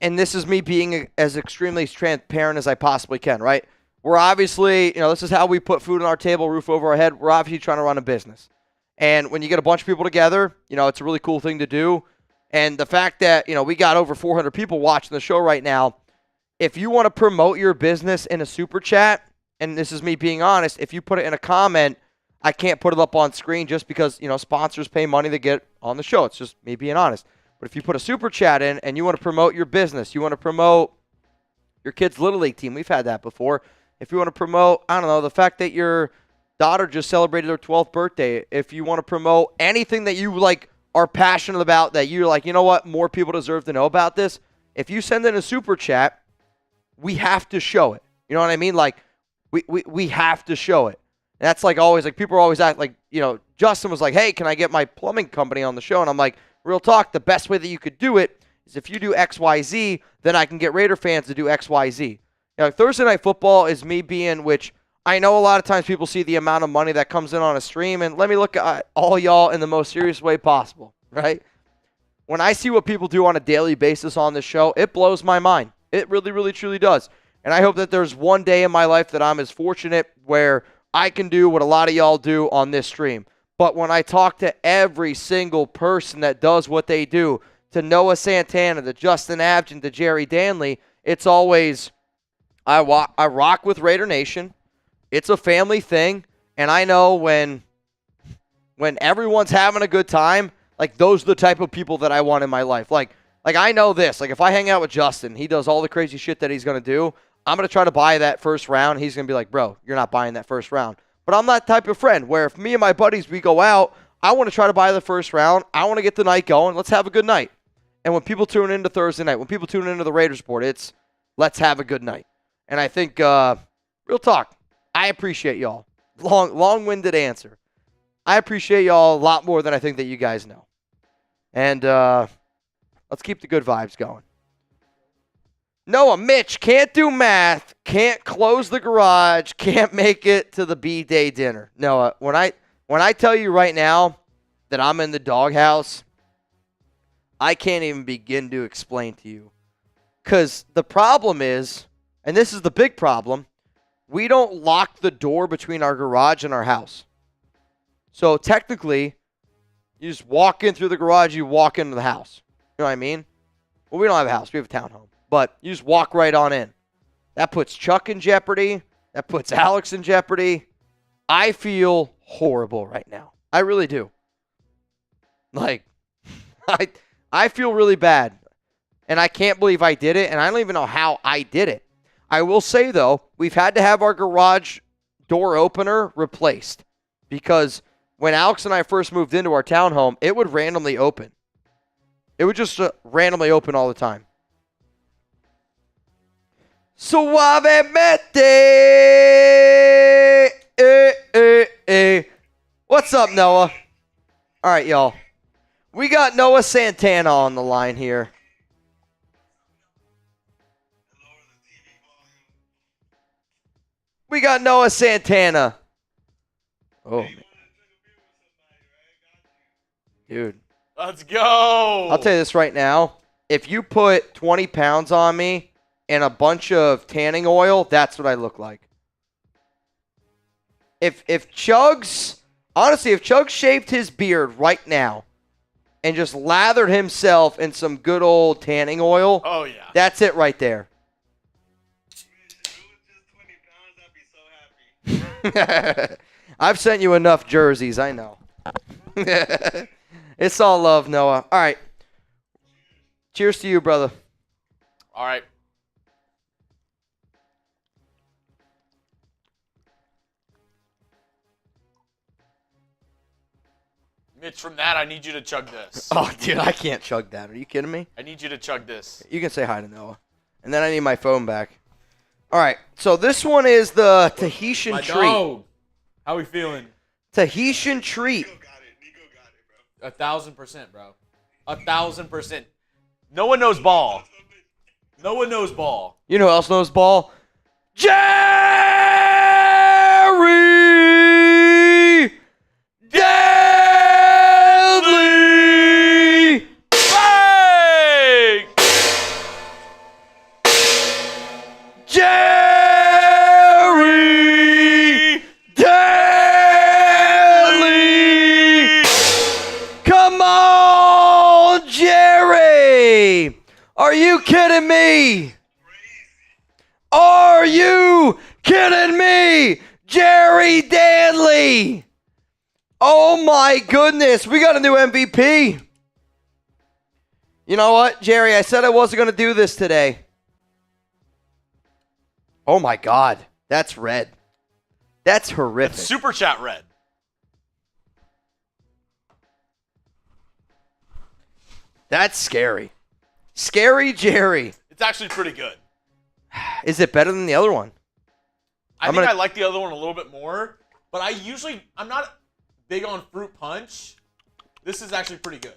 and this is me being as extremely transparent as I possibly can, right? We're obviously, this is how we put food on our table, roof over our head. We're obviously trying to run a business. And when you get a bunch of people together, it's a really cool thing to do. And the fact that, we got over 400 people watching the show right now, if you want to promote your business in a super chat, and this is me being honest, if you put it in a comment, I can't put it up on screen just because, sponsors pay money to get on the show. It's just me being honest. But if you put a super chat in and you want to promote your business, you want to promote your kid's Little League team, we've had that before. If you want to promote, I don't know, the fact that your daughter just celebrated her 12th birthday, if you want to promote anything that you are passionate about, that you're like, you know what, more people deserve to know about this, if you send in a super chat, we have to show it. You know what I mean? We have to show it. And that's always, people are always asking, Justin was like, hey, can I get my plumbing company on the show? And I'm like, real talk, the best way that you could do it is if you do XYZ, then I can get Raider fans to do XYZ. Thursday Night Football is me being, which I know a lot of times people see the amount of money that comes in on a stream, and let me look at all y'all in the most serious way possible, right? When I see what people do on a daily basis on this show, it blows my mind. It really, really, truly does. And I hope that there's one day in my life that I'm as fortunate where I can do what a lot of y'all do on this stream. But when I talk to every single person that does what they do, to Noah Santana, to Justin Abgen, to Jerry Danley, it's always, I rock with Raider Nation. It's a family thing. And I know when everyone's having a good time, those are the type of people that I want in my life. I know this. If I hang out with Justin, he does all the crazy shit that he's going to do. I'm going to try to buy that first round. He's going to be like, bro, you're not buying that first round. But I'm that type of friend where if me and my buddies, we go out, I want to try to buy the first round. I want to get the night going. Let's have a good night. And when people tune into Thursday night, when people tune into the Raiders Report, it's let's have a good night. And I think, real talk, I appreciate y'all. Long-winded answer. I appreciate y'all a lot more than I think that you guys know. And let's keep the good vibes going. Noah, Mitch, can't do math, can't close the garage, can't make it to the B-Day dinner. Noah, when I tell you right now that I'm in the doghouse, I can't even begin to explain to you. Because the problem is, and this is the big problem, we don't lock the door between our garage and our house. So technically, you just walk in through the garage, you walk into the house. You know what I mean? Well, we don't have a house. We have a townhome. But you just walk right on in. That puts Chuck in jeopardy. That puts Alex in jeopardy. I feel horrible right now. I really do. I feel really bad. and I can't believe I did it, and I don't even know how I did it. I will say, though, we've had to have our garage door opener replaced because when Alex and I first moved into our townhome, it would randomly open. It would just randomly open all the time. Suavemente. What's up, Noah? All right, y'all. We got Noah Santana on the line here. We got Noah Santana. Oh, man. Dude. Let's go. I'll tell you this right now. If you put 20 pounds on me and a bunch of tanning oil, that's what I look like. If Chuggs, honestly, if Chuggs shaved his beard right now and just lathered himself in some good old tanning oil, oh yeah, that's it right there. I've sent you enough jerseys, I know. It's all love, Noah. All right. Cheers to you, brother. All right. Mitch, from that, I need you to chug this. Oh, dude, I can't chug that. Are you kidding me? I need you to chug this. You can say hi to Noah. And then I need my phone back. All right. So this one is the Tahitian My treat. dog. How we feeling? Tahitian treat. Nico got it, bro. 1,000%, bro. 1,000%. No one knows ball. No one knows ball. You know who else knows ball? Jerry Deadly! Hey! Jerry Deadly! Come on, Jerry! Are you kidding me? Are you kidding me? Jerry Danley! Oh my goodness, we got a new MVP. You know what, Jerry? I said I wasn't going to do this today. Oh my God, that's red. That's horrific. It's Super Chat red. That's scary. Scary Jerry. It's actually pretty good. Is it better than the other one? I like the other one a little bit more, but I'm not big on fruit punch. This is actually pretty good.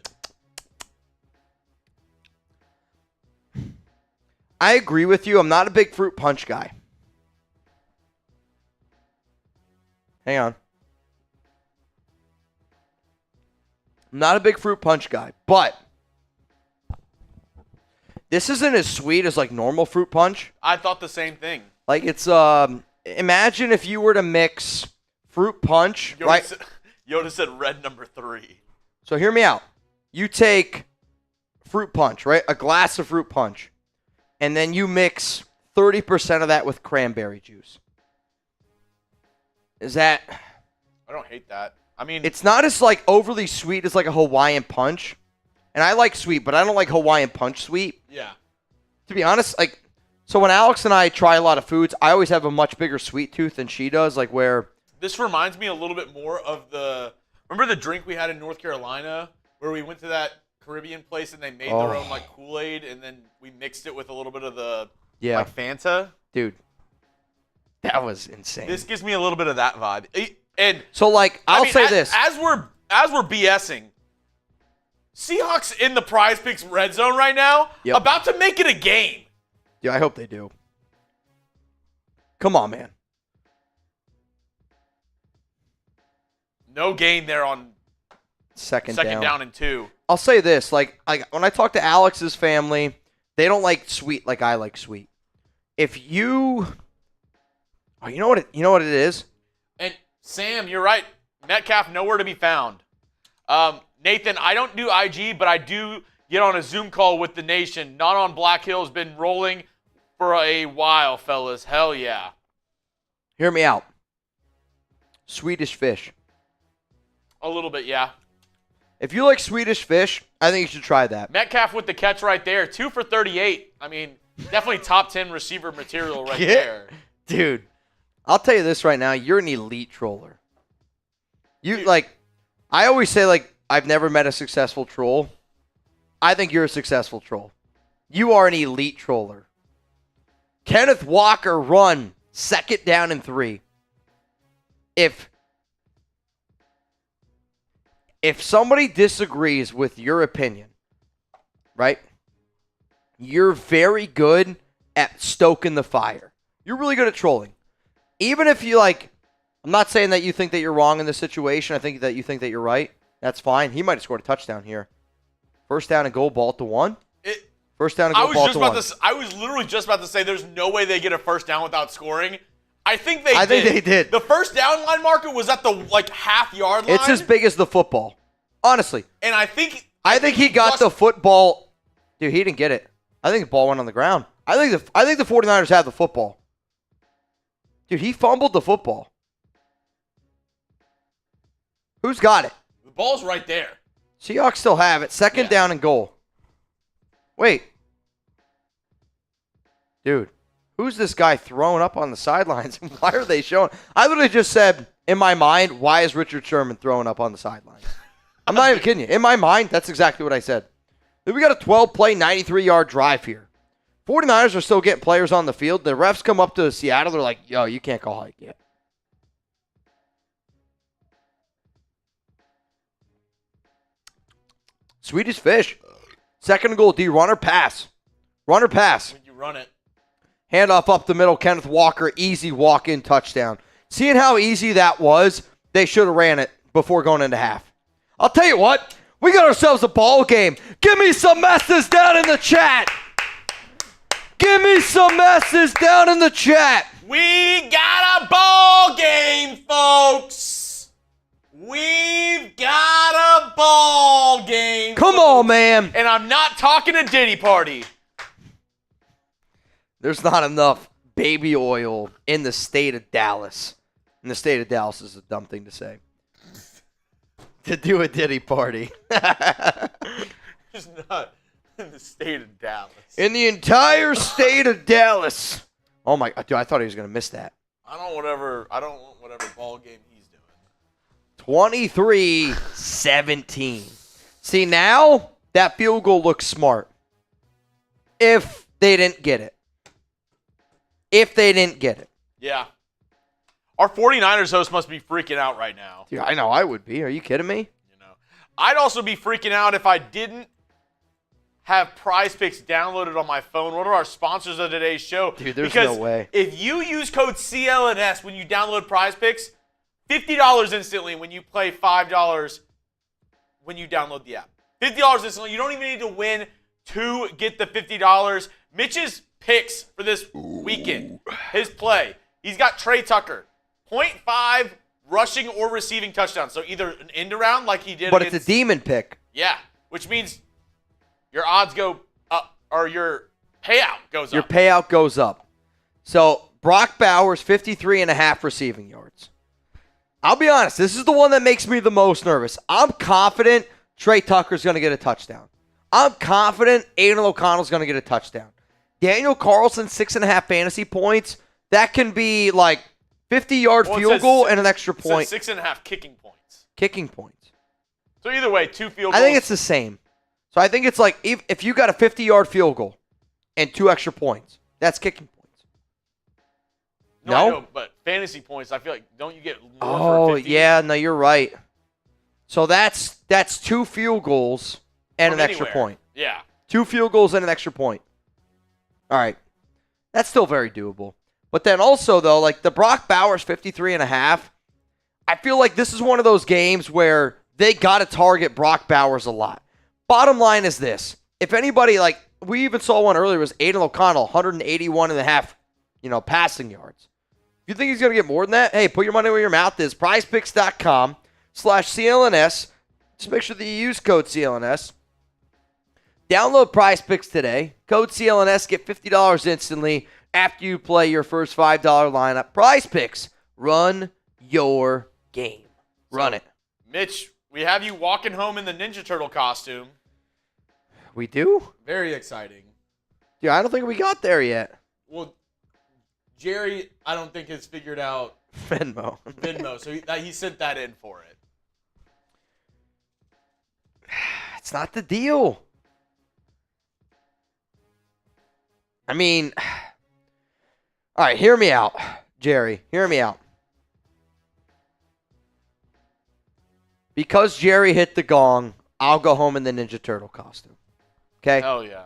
I agree with you. I'm not a big fruit punch guy. Hang on. I'm not a big fruit punch guy, but this isn't as sweet as like normal fruit punch. I thought the same thing. Like it's imagine if you were to mix fruit punch, right? Yoda said red number 3. So hear me out. You take fruit punch, right? A glass of fruit punch. And then you mix 30% of that with cranberry juice. Is that... I don't hate that. I mean... It's not as like overly sweet as like a Hawaiian punch. And I like sweet, but I don't like Hawaiian punch sweet. Yeah. To be honest, like... So when Alex and I try a lot of foods, I always have a much bigger sweet tooth than she does. Like where... This reminds me a little bit more of the... Remember the drink we had in North Carolina where we went to that Caribbean place and they made their own like Kool-Aid and then we mixed it with a little bit of the like Fanta? Dude. That was insane. This gives me a little bit of that vibe. And so like I'll say this. As we're BSing, Seahawks in the PrizePicks red zone right now, about to make it a game. Yeah, I hope they do. Come on, man. No gain there on second down and 2. I'll say this, like when I talk to Alex's family, they don't like sweet like I like sweet. If you you know what it is? And Sam, you're right. Metcalf nowhere to be found. Nathan, I don't do IG, but I do get on a Zoom call with the nation. Not on Black Hill has been rolling for a while, fellas. Hell yeah. Hear me out. Swedish fish. A little bit, yeah. If you like Swedish fish, I think you should try that. Metcalf with the catch right there. 2 for 38. I mean, definitely top 10 receiver material right Yeah. there. Dude, I'll tell you this right now. You're an elite troller. I always say, I've never met a successful troll. I think you're a successful troll. You are an elite troller. Kenneth Walker run, 2nd down and 3. If somebody disagrees with your opinion, right, you're very good at stoking the fire. You're really good at trolling. Even if you I'm not saying that you think that you're wrong in this situation. I think that you think that you're right. That's fine. He might have scored a touchdown here. 1st down and goal, ball to 1. 1st down and goal, ball to 1. I was literally just about to say there's no way they get a 1st down without scoring. I think they did. The 1st down line marker was at the half-yard line. It's as big as the football. Honestly. And I think he got the football. Dude, he didn't get it. I think the ball went on the ground. I think the 49ers have the football. Dude, he fumbled the football. Who's got it? The ball's right there. Seahawks still have it. 2nd down and goal. Wait. Dude, who's this guy throwing up on the sidelines? Why are they showing? I literally just said, in my mind, why is Richard Sherman throwing up on the sidelines? I'm not even kidding you. In my mind, that's exactly what I said. Dude, we got a 12-play, 93-yard drive here. 49ers are still getting players on the field. The refs come up to Seattle. They're like, yo, you can't call hike yet. Swedish fish. 2nd and goal, D. Runner pass. Runner pass. When you run it. Handoff up the middle. Kenneth Walker, easy walk-in touchdown. Seeing how easy that was, they should have ran it before going into half. I'll tell you what. We got ourselves a ball game. Give me some messes down in the chat. Give me some messes down in the chat. We got a ball game, folks. We've got a ball game. Come on, man. And I'm not talking a Diddy party. There's not enough baby oil in the state of Dallas. And the state of Dallas is a dumb thing to say. To do a Diddy party. It's not in the state of Dallas. In the entire state of Dallas. Oh my God, dude, I thought he was gonna miss that. I don't want whatever ball game he's doing. 23-17. See, now that field goal looks smart. If they didn't get it. Yeah. Our 49ers host must be freaking out right now. Dude, I know I would be. Are you kidding me? I'd also be freaking out if I didn't have PrizePicks downloaded on my phone. One of our sponsors of today's show. Dude, there's no way. If you use code CLNS when you download PrizePicks, $50 instantly when you play $5 when you download the app. $50 instantly. You don't even need to win to get the $50. Mitch's picks for this weekend, his play. He's got Tre Tucker, 0.5 rushing or receiving touchdowns. So either an end around like he did But it's a demon pick. Yeah, which means your odds go up, or your payout goes up. Your payout goes up. So Brock Bowers, 53.5 receiving yards. I'll be honest, this is the one that makes me the most nervous. I'm confident Tre Tucker's going to get a touchdown. I'm confident Aidan O'Connell's going to get a touchdown. Daniel Carlson, 6.5 fantasy points. That can be 50-yard field goal and an extra point. 6.5 kicking points. Kicking points. So either way, 2 field goals. I think it's the same. So I think it's if you got a 50-yard field goal and 2 extra points, that's kicking points. No, I know, but fantasy points, I feel like, don't you get more for 50? Yeah, no, you're right. So that's 2 field goals and From an extra anywhere. point. Yeah. 2 field goals and an extra point. All right. That's still very doable. But then also, though, the Brock Bowers 53.5, I feel like this is one of those games where they got to target Brock Bowers a lot. Bottom line is this. If anybody, we even saw one earlier, was Aidan O'Connell, 181.5, passing yards. If you think he's going to get more than that, hey, put your money where your mouth is. PrizePicks.com/CLNS. Just make sure that you use code CLNS. Download PrizePicks today. Code CLNS. Get $50 instantly after you play your first $5 lineup. PrizePicks. Run your game. Run it. Mitch We have you walking home in the Ninja Turtle costume. We do? Very exciting. Dude, I don't think we got there yet. Well, Jerry, I don't think has figured out Venmo. so he sent that in for it. It's not the deal. I mean, all right, hear me out, Jerry. Hear me out. Because Jerry hit the gong, I'll go home in the Ninja Turtle costume. Okay? Hell yeah.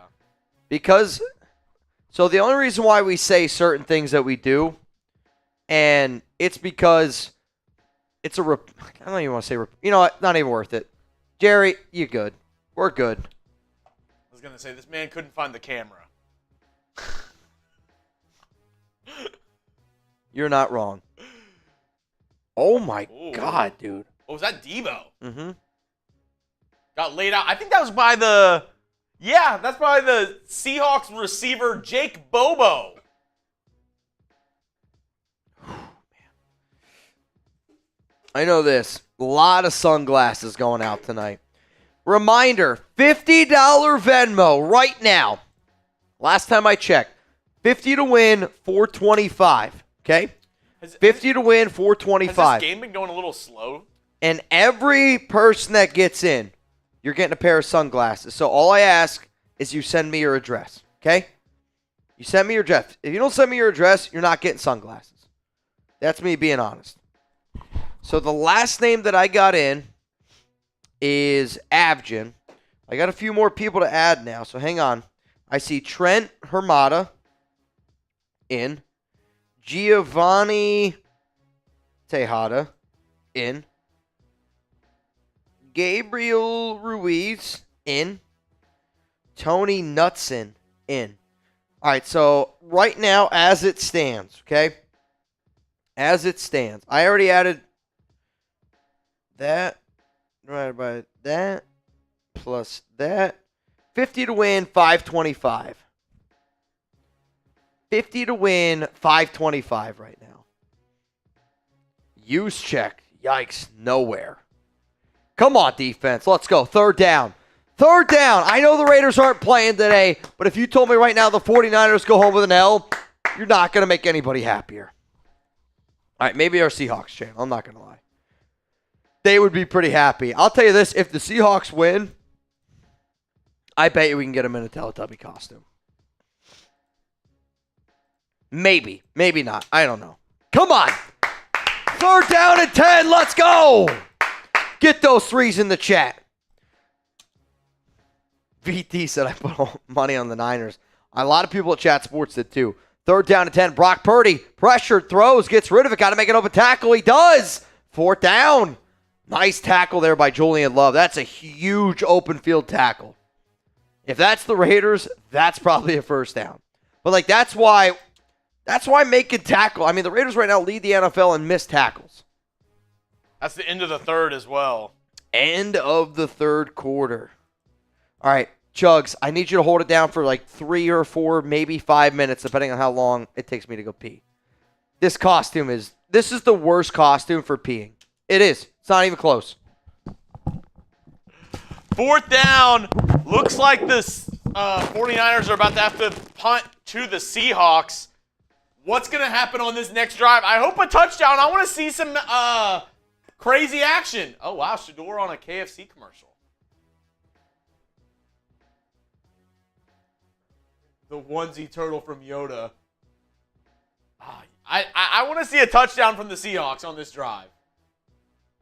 So the only reason why we say certain things that we do, and it's because it's I don't even want to say, you know what? Not even worth it. Jerry, you good. We're good. I was going to say, this man couldn't find the camera. You're not wrong. Oh my Ooh. God, dude. Oh, was that Debo? Mm-hmm. Got laid out. I think that was by the... Yeah, that's by the Seahawks receiver, Jake Bobo. I know this. A lot of sunglasses going out tonight. Reminder, $50 Venmo right now. Last time I checked. 50 to win, 425. Okay? 50 to win, 425. Has this game been going a little slow? And every person that gets in, you're getting a pair of sunglasses. So all I ask is you send me your address, okay? You send me your address. If you don't send me your address, you're not getting sunglasses. That's me being honest. So the last name that I got in is Avgin. I got a few more people to add now, so hang on. I see Trent Hermata in. Giovanni Tejada in. Gabriel Ruiz in. Tony Knutson in. All right, so right now, as it stands, okay? As it stands, I already added that divided by that plus that. 50 to win, 525. 50 to win, 525 right now. Use check. Yikes, nowhere. Come on, defense. Let's go. Third down. Third down. I know the Raiders aren't playing today, but if you told me right now the 49ers go home with an L, you're not going to make anybody happier. All right, maybe our Seahawks channel. I'm not going to lie. They would be pretty happy. I'll tell you this. If the Seahawks win, I bet you we can get them in a Teletubby costume. Maybe. Maybe not. I don't know. Come on. Third down and 10. Let's go. Get those threes in the chat. VT said I put money on the Niners. A lot of people at Chat Sports did too. Third down and 10. Brock Purdy. Pressured, throws, gets rid of it. Got to make an open tackle. He does. Fourth down. Nice tackle there by Julian Love. That's a huge open field tackle. If that's the Raiders, that's probably a first down. But that's why making tackle. I mean, the Raiders right now lead the NFL in missed tackles. That's the end of the third as well. End of the third quarter. All right, Chuggs, I need you to hold it down for 3 or 4, maybe 5 minutes, depending on how long it takes me to go pee. This is the worst costume for peeing. It is. It's not even close. Fourth down. Looks like the 49ers are about to have to punt to the Seahawks. What's going to happen on this next drive? I hope a touchdown. I want to see some crazy action. Oh, wow. Shador on a KFC commercial. The onesie turtle from Yoda. I want to see a touchdown from the Seahawks on this drive.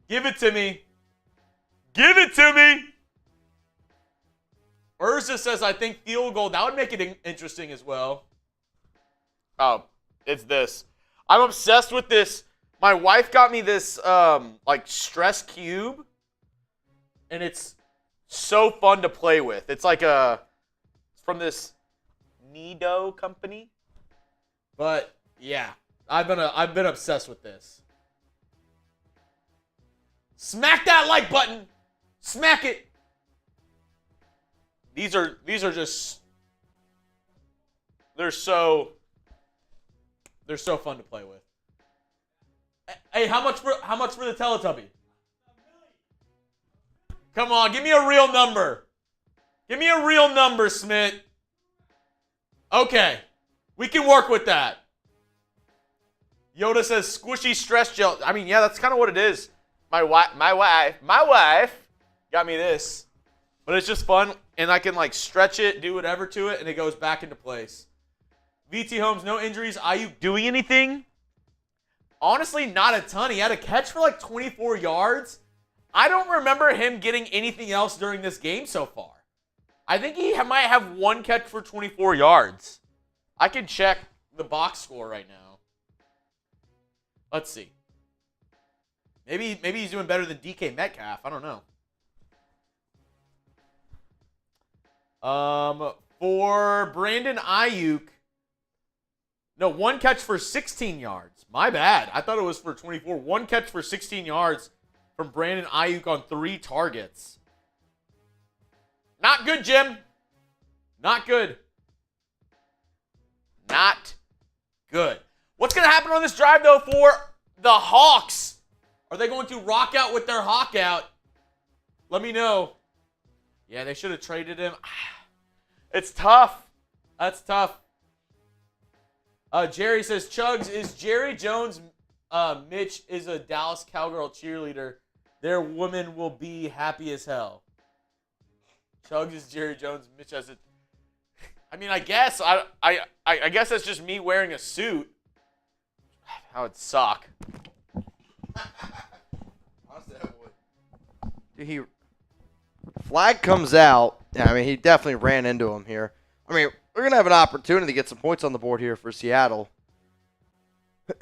Give it to me. Give it to me. Urza says, I think field goal. That would make it interesting as well. Oh, it's this. I'm obsessed with this. My wife got me this stress cube. And it's so fun to play with. It's it's from this Nido company. But yeah, I've been obsessed with this. Smack that like button. Smack it. These are just they're so fun to play with. Hey, how much for the Teletubby? Come on, give me a real number. Give me a real number, Smith. Okay, we can work with that. Yoda says squishy stress gel. I mean, yeah, that's kind of what it is. My wife got me this. But it's just fun, and I can, like, stretch it, do whatever to it, and it goes back into place. VT Holmes, no injuries. Ayuk doing anything? Honestly, not a ton. He had a catch for, like, 24 yards. I don't remember him getting anything else during this game so far. I think he might have one catch for 24 yards. I can check the box score right now. Let's see. Maybe he's doing better than DK Metcalf. I don't know. For Brandon Ayuk, no, one catch for 16 yards. My bad. I thought it was for 24. One catch for 16 yards from Brandon Ayuk on 3 targets. Not good, Jim. Not good. Not good. What's going to happen on this drive, though, for the Hawks? Are they going to rock out with their hawk out? Let me know. Yeah, they should have traded him. It's tough. That's tough. Jerry says, Chuggs, is Jerry Jones, Mitch is a Dallas Cowgirl cheerleader. Their woman will be happy as hell. Chuggs is Jerry Jones, Mitch has it. I mean, I guess. I guess that's just me wearing a suit. That would suck. Dude, flag comes out. Yeah, I mean, he definitely ran into him here. I mean, we're going to have an opportunity to get some points on the board here for Seattle.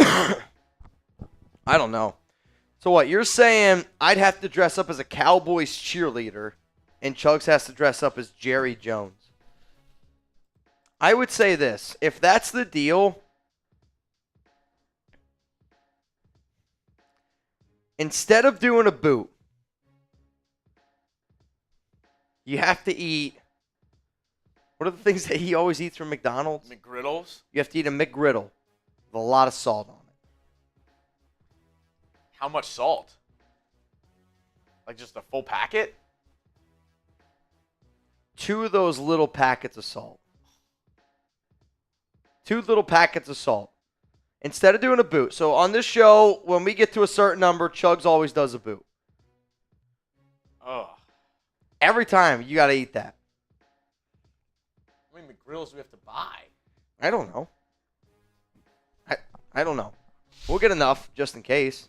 I don't know. So what, you're saying I'd have to dress up as a Cowboys cheerleader and Chuggs has to dress up as Jerry Jones? I would say this. If that's the deal, instead of doing a boot, you have to eat, what are the things that he always eats from McDonald's? McGriddles? You have to eat a McGriddle with a lot of salt on it. How much salt? Like just a full packet? 2 of those little packets of salt. 2 little packets of salt. Instead of doing a boot. So on this show, when we get to a certain number, Chuggs always does a boot. Oh. Every time, you got to eat that. How many McGriddles do we have to buy? I don't know. I don't know. We'll get enough just in case.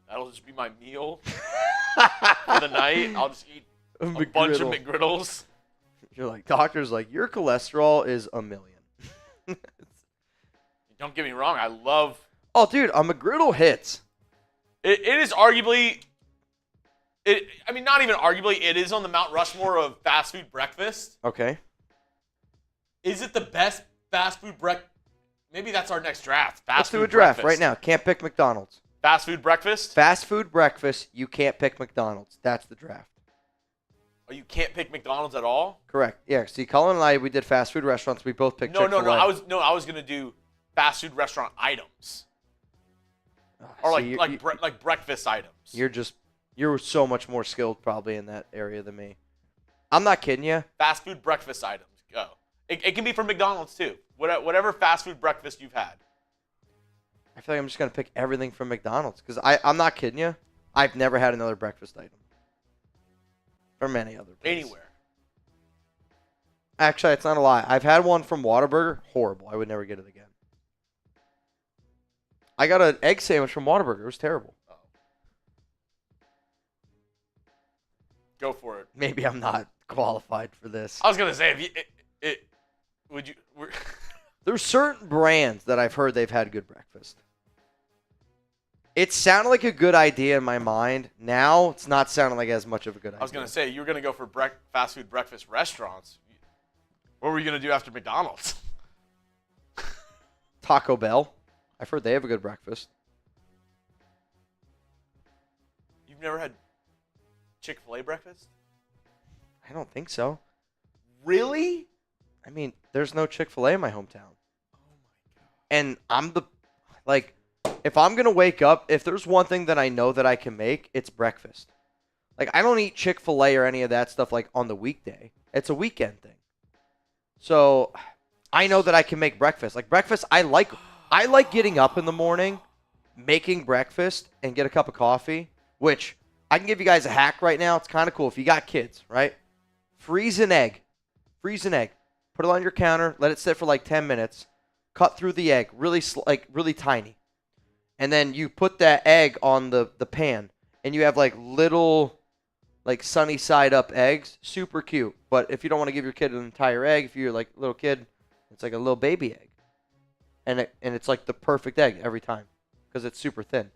That'll just be my meal for the night. I'll just eat a bunch of McGriddles. You're like, doctor's like, your cholesterol is 1,000,000. Don't get me wrong. I love... Oh, dude, a McGriddle hits. It is arguably... I mean, not even arguably. It is on the Mount Rushmore of fast food breakfast. Okay. Is it the best fast food breakfast? Maybe that's our next draft. Let's do a draft right now. Can't pick McDonald's. Fast food breakfast? Fast food breakfast, you can't pick McDonald's. That's the draft. Oh, you can't pick McDonald's at all? Correct. Yeah, see, Colin and I, we did fast food restaurants. We both picked Chick-fil-A. No. I was going to do fast food restaurant items. Or like breakfast items. You're so much more skilled probably in that area than me. I'm not kidding you. Fast food breakfast items. Go. It can be from McDonald's too. Whatever fast food breakfast you've had. I feel like I'm just going to pick everything from McDonald's because I'm not kidding you. I've never had another breakfast item from any other place. Anywhere. Actually, it's not a lie. I've had one from Whataburger. Horrible. I would never get it again. I got an egg sandwich from Whataburger. It was terrible. Go for it. Maybe I'm not qualified for this. I was going to say, would you... There's certain brands that I've heard they've had good breakfast. It sounded like a good idea in my mind. Now, it's not sounding like as much of a good idea. I was going to say, you were going to go for fast food breakfast restaurants. What were you going to do after McDonald's? Taco Bell. I've heard they have a good breakfast. You've never had Chick-fil-A breakfast? I don't think so. Really? I mean, there's no Chick-fil-A in my hometown. Oh, my God. And I'm if I'm going to wake up, if there's one thing that I know that I can make, it's breakfast. Like, I don't eat Chick-fil-A or any of that stuff, like, on the weekday. It's a weekend thing. So, I know that I can make breakfast. Like, breakfast, I like getting up in the morning, making breakfast, and get a cup of coffee, which I can give you guys a hack right now. It's kind of cool. If you got kids, right? Freeze an egg. Freeze an egg. Put it on your counter. Let it sit for like 10 minutes. Cut through the egg, really tiny. And then you put that egg on the pan, and you have like little, like sunny side up eggs. Super cute. But if you don't want to give your kid an entire egg, if you're like a little kid, it's like a little baby egg. And it's like the perfect egg every time because it's super thin.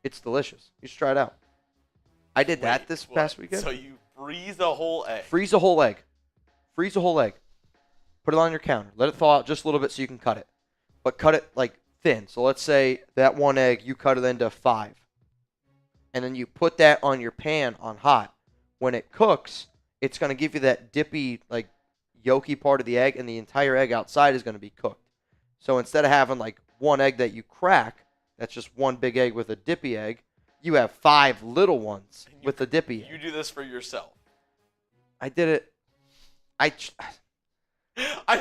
It's delicious. You should try it out. I did that this past weekend. So you freeze a whole egg. Freeze a whole egg. Freeze a whole egg. Put it on your counter. Let it thaw out just a little bit so you can cut it. But cut it like thin. So let's say that one egg, you cut it into 5. And then you put that on your pan on hot. When it cooks, it's going to give you that dippy, like yolky part of the egg, and the entire egg outside is going to be cooked. So instead of having like one egg that you crack, that's just one big egg with a dippy egg, you have 5 little ones with the dippy egg. You do this for yourself. I did it. I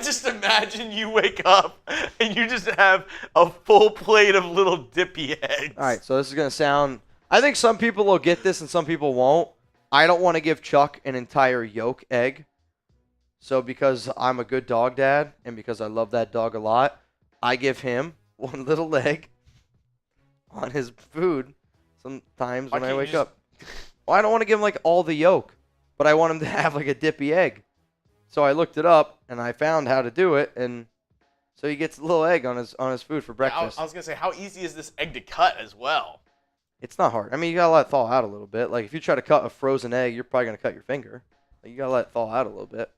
just imagine you wake up and you just have a full plate of little dippy eggs. All right, so this is going to sound... I think some people will get this and some people won't. I don't want to give Chuck an entire yolk egg. So because I'm a good dog dad and because I love that dog a lot, I give him one little egg on his food sometimes when I wake up. Well, I don't want to give him like all the yolk, but I want him to have like a dippy egg. So I looked it up and I found how to do it, and so he gets a little egg on his food for breakfast. I was gonna say, how easy is this egg to cut as well? It's not hard. I mean, you gotta let it thaw out a little bit. Like if you try to cut a frozen egg, you're probably gonna cut your finger. Like, you gotta let it thaw out a little bit.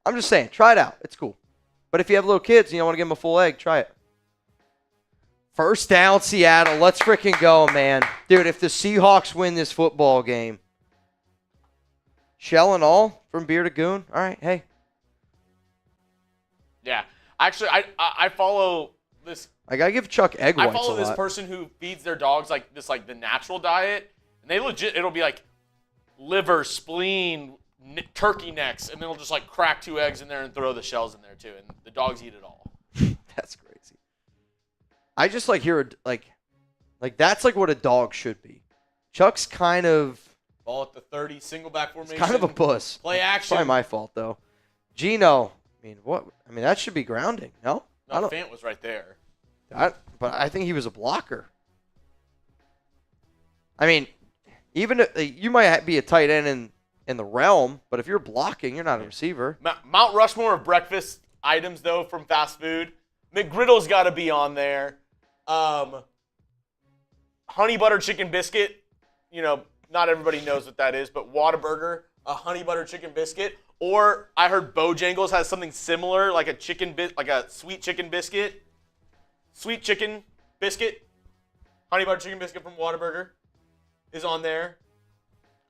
I'm just saying, try it out. It's cool. But if you have little kids and you don't want to give them a full egg, try it. First down, Seattle. Let's freaking go, man. Dude, if the Seahawks win this football game, shell and all from beer to goon. All right, hey. Yeah. Actually, I follow this. I gotta give Chuck egg whites I follow a this lot. person who feeds their dogs like the natural diet, and they legit, it'll be like liver, spleen, turkey necks, and then they'll just like crack 2 eggs in there and throw the shells in there too, and the dogs eat it all. That's crazy. I just like hear like that's like what a dog should be. Chuck's kind of Ball at the 30, single back formation. kind of a puss. Play action. Probably my fault though. Gino, I mean that should be grounding. No, No, Fant was right there. but I think he was a blocker. I mean, even you might be a tight end in the realm, but if you're blocking, you're not a receiver. Mount Rushmore of breakfast items though from fast food. McGriddle's got to be on there. Honey butter chicken biscuit. You know, not everybody knows what that is, but Whataburger, a honey butter chicken biscuit. Or I heard Bojangles has something similar, like a sweet chicken biscuit. Sweet chicken biscuit. Honey butter chicken biscuit from Whataburger is on there.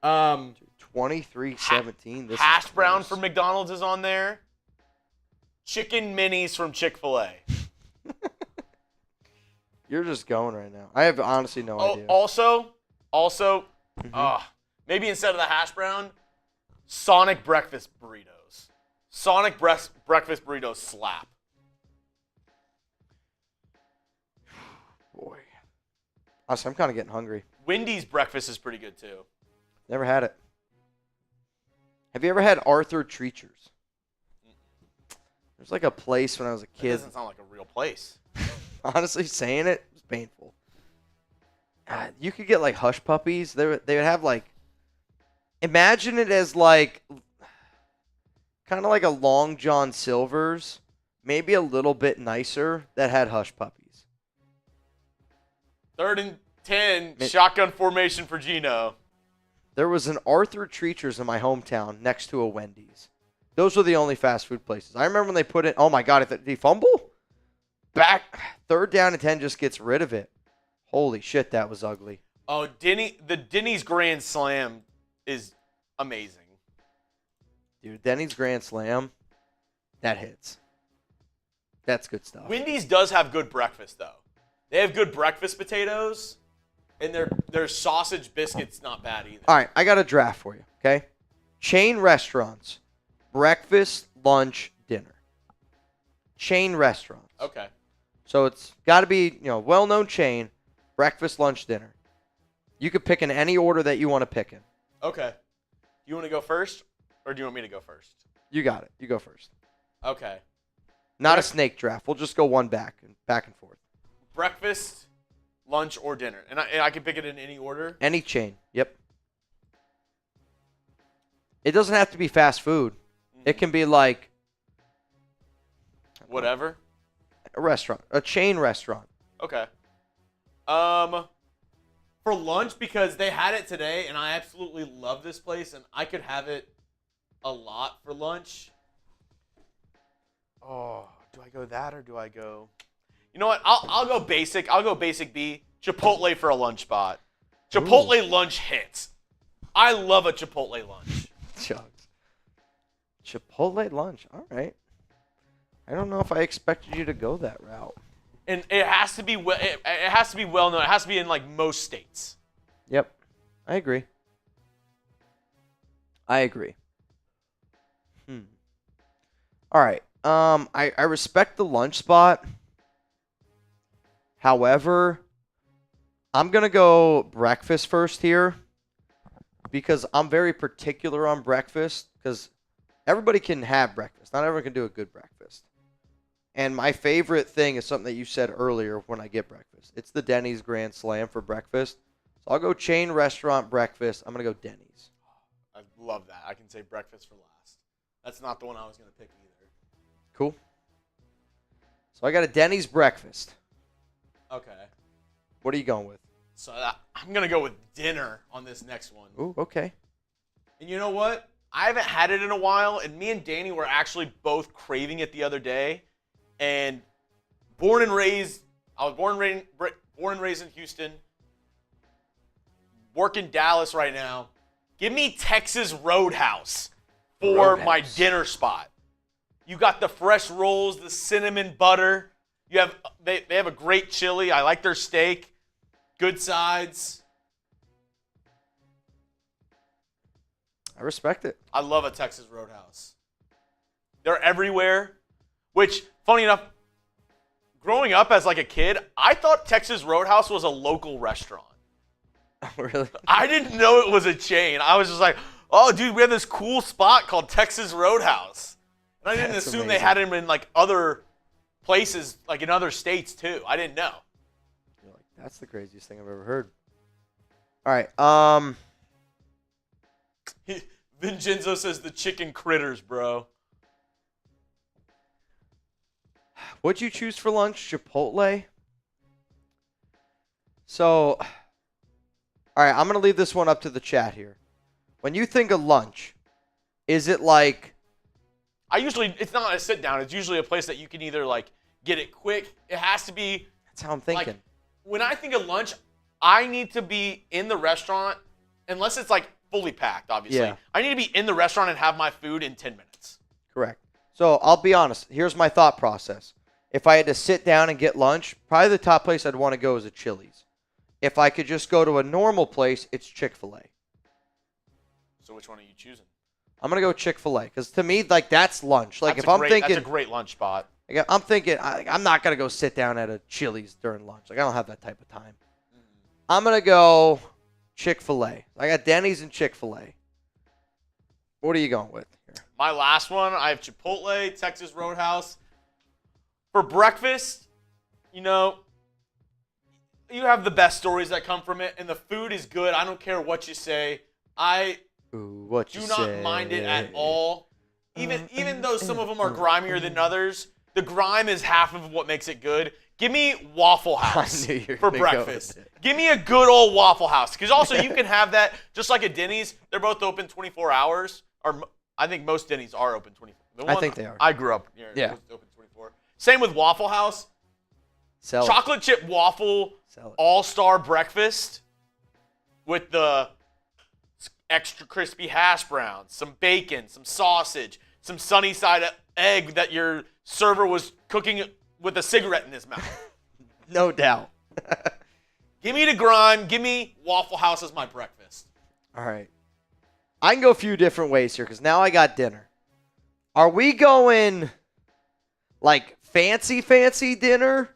23-17. This Hash is brown close. from McDonald's is on there. Chicken minis from Chick-fil-A. You're just going right now. I have honestly no idea. Also, maybe instead of the hash brown, Sonic breakfast burritos. Sonic breakfast burritos slap. Boy. Honestly, I'm kind of getting hungry. Wendy's breakfast is pretty good too. Never had it. Have you ever had Arthur Treachers? There's like a place when I was a That kid. doesn't sound like a real place. Honestly, saying it was painful. You could get like hush puppies. They would have like, imagine it as like, kind of like a Long John Silver's, maybe a little bit nicer that had hush puppies. 3rd and 10, shotgun formation for Gino. There was an Arthur Treachers in my hometown next to a Wendy's. Those were the only fast food places. I remember when they put it. Oh my God! Did he fumble? Back 3rd down and 10 just gets rid of it. Holy shit, that was ugly. Oh, the Denny's Grand Slam is amazing. Dude, Denny's Grand Slam, that hits. That's good stuff. Wendy's does have good breakfast though. They have good breakfast potatoes, and their sausage biscuits not bad either. All right, I got a draft for you, okay? Chain restaurants, breakfast, lunch, dinner. Chain restaurants. Okay. So it's got to be, well-known chain, breakfast, lunch, dinner. You could pick in any order that you want to pick in. Okay. You want to go first, or do you want me to go first? You got it. You go first. Okay. Not a snake draft. We'll just go one back and forth. Breakfast, lunch, or dinner. And I can pick it in any order? Any chain. Yep. It doesn't have to be fast food. It can be like whatever. A restaurant. A chain restaurant. Okay. For lunch, because they had it today, and I absolutely love this place, and I could have it a lot for lunch. Oh, do I go that or do I go? You know what? I'll go basic. I'll go basic B. Chipotle for a lunch spot. Chipotle lunch hits. I love a Chipotle lunch. Chuggs. Chipotle lunch. All right. I don't know if I expected you to go that route. And it has to be it has to be well known. It has to be in like most states. Yep. I agree. All right. I respect the lunch spot. However, I'm going to go breakfast first here because I'm very particular on breakfast because everybody can have breakfast. Not everyone can do a good breakfast. And my favorite thing is something that you said earlier when I get breakfast. It's the Denny's Grand Slam for breakfast. So I'll go chain restaurant breakfast. I'm going to go Denny's. I love that. I can say breakfast for last. That's not the one I was going to pick either. Cool. So I got a Denny's breakfast. Okay. What are you going with? So I'm going to go with dinner on this next one. Ooh, okay. And you know what? I haven't had it in a while, and me and Danny were actually both craving it the other day. And I was born and raised in Houston, work in Dallas right now. Give me Texas Roadhouse for my dinner spot. You got the fresh rolls, the cinnamon butter. They have a great chili. I like their steak. Good sides. I respect it. I love a Texas Roadhouse. They're everywhere, which, funny enough, growing up as like a kid, I thought Texas Roadhouse was a local restaurant. Really? I didn't know it was a chain. I was just like, oh, dude, we have this cool spot called Texas Roadhouse. And I didn't assume they had them in like other places, like in other states too. I didn't know. You're like, that's the craziest thing I've ever heard. All right. Vincenzo says the chicken critters, bro. What'd you choose for lunch? Chipotle? So, all right, I'm going to leave this one up to the chat here. When you think of lunch, is it like... It's not a sit down. It's usually a place that you can either like get it quick. It has to be... That's how I'm thinking. Like, when I think of lunch, I need to be in the restaurant, unless it's like fully packed, obviously. Yeah. I need to be in the restaurant and have my food in 10 minutes. Correct. So I'll be honest. Here's my thought process. If I had to sit down and get lunch, probably the top place I'd want to go is a Chili's. If I could just go to a normal place, it's Chick-fil-A. So which one are you choosing? I'm going to go Chick-fil-A because to me, like, that's lunch. Like, That's thinking... That's a great lunch spot. I'm thinking I'm not going to go sit down at a Chili's during lunch. Like, I don't have that type of time. I'm going to go Chick-fil-A. I got Denny's and Chick-fil-A. What are you going with here? My last one, I have Chipotle, Texas Roadhouse. For breakfast, you have the best stories that come from it, and the food is good. I don't care what you say. I do not mind it at all. Even though some of them are grimier than others, the grime is half of what makes it good. Give me Waffle House for breakfast. Give me a good old Waffle House. Because also you can have that just like at Denny's. They're both open 24 hours. Or I think most Denny's are open 24. I think they are. I grew up near it. Yeah. It was open 24. Same with Waffle House. Chocolate chip waffle all-star breakfast with the extra crispy hash browns, some bacon, some sausage, some sunny side egg that your server was cooking with a cigarette in his mouth. No doubt. Give me the grind. Give me Waffle House as my breakfast. All right. I can go a few different ways here because now I got dinner. Are we going like fancy dinner?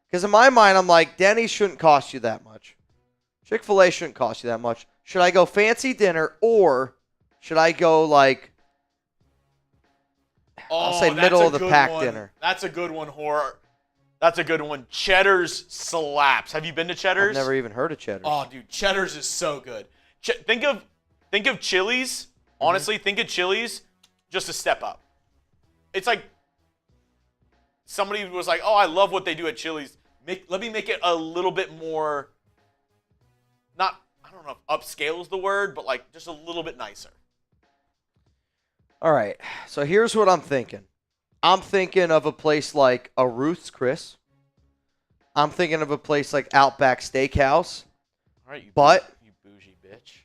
Because in my mind, I'm like, Denny's shouldn't cost you that much. Chick-fil-A shouldn't cost you that much. Should I go fancy dinner or should I go like, I'll say middle of the pack dinner? That's a good one, Horror. That's a good one. Cheddar's slaps. Have you been to Cheddar's? I've never even heard of Cheddar's. Oh, dude, Cheddar's is so good. Think of Chili's. Honestly, think of Chili's just a step up. It's like somebody was like, "Oh, I love what they do at Chili's. Let me make it a little bit more, I don't know if upscale is the word, but like just a little bit nicer." All right. So here's what I'm thinking. I'm thinking of a place like a Ruth's Chris. I'm thinking of a place like Outback Steakhouse. All right, you bougie bitch.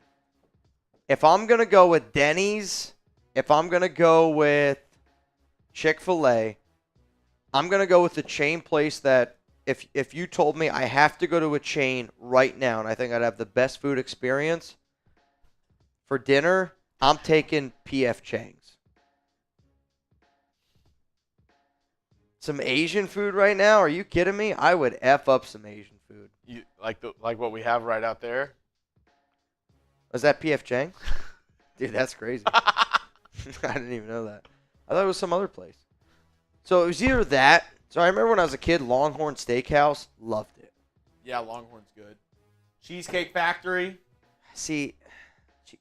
If I'm going to go with Denny's, if I'm going to go with Chick-fil-A, I'm going to go with the chain place that if you told me I have to go to a chain right now and I think I'd have the best food experience for dinner, I'm taking P.F. Chang's. Some Asian food right now? Are you kidding me? I would F up some Asian food. You like what we have right out there? Was that P.F. Chang? Dude, that's crazy. I didn't even know that. I thought it was some other place. So it was either that. So I remember when I was a kid, Longhorn Steakhouse, loved it. Yeah, Longhorn's good. Cheesecake Factory. See,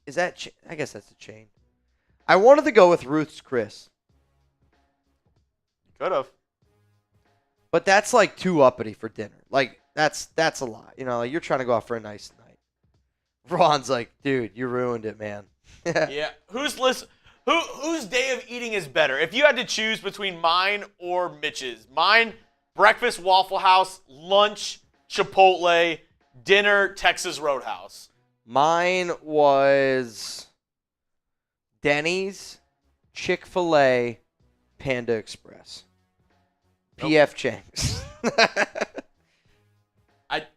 is that? I guess that's a chain. I wanted to go with Ruth's Chris, You could have. but that's like too uppity for dinner. Like that's a lot. You know, like you're trying to go out for a nice night. Ron's like, dude, you ruined it, man. Yeah. Whose day of eating is better? If you had to choose between mine or Mitch's, mine, breakfast Waffle House, lunch Chipotle, dinner Texas Roadhouse. Mine was Denny's, Chick-fil-A, Panda Express, Nope. P.F. Chang's.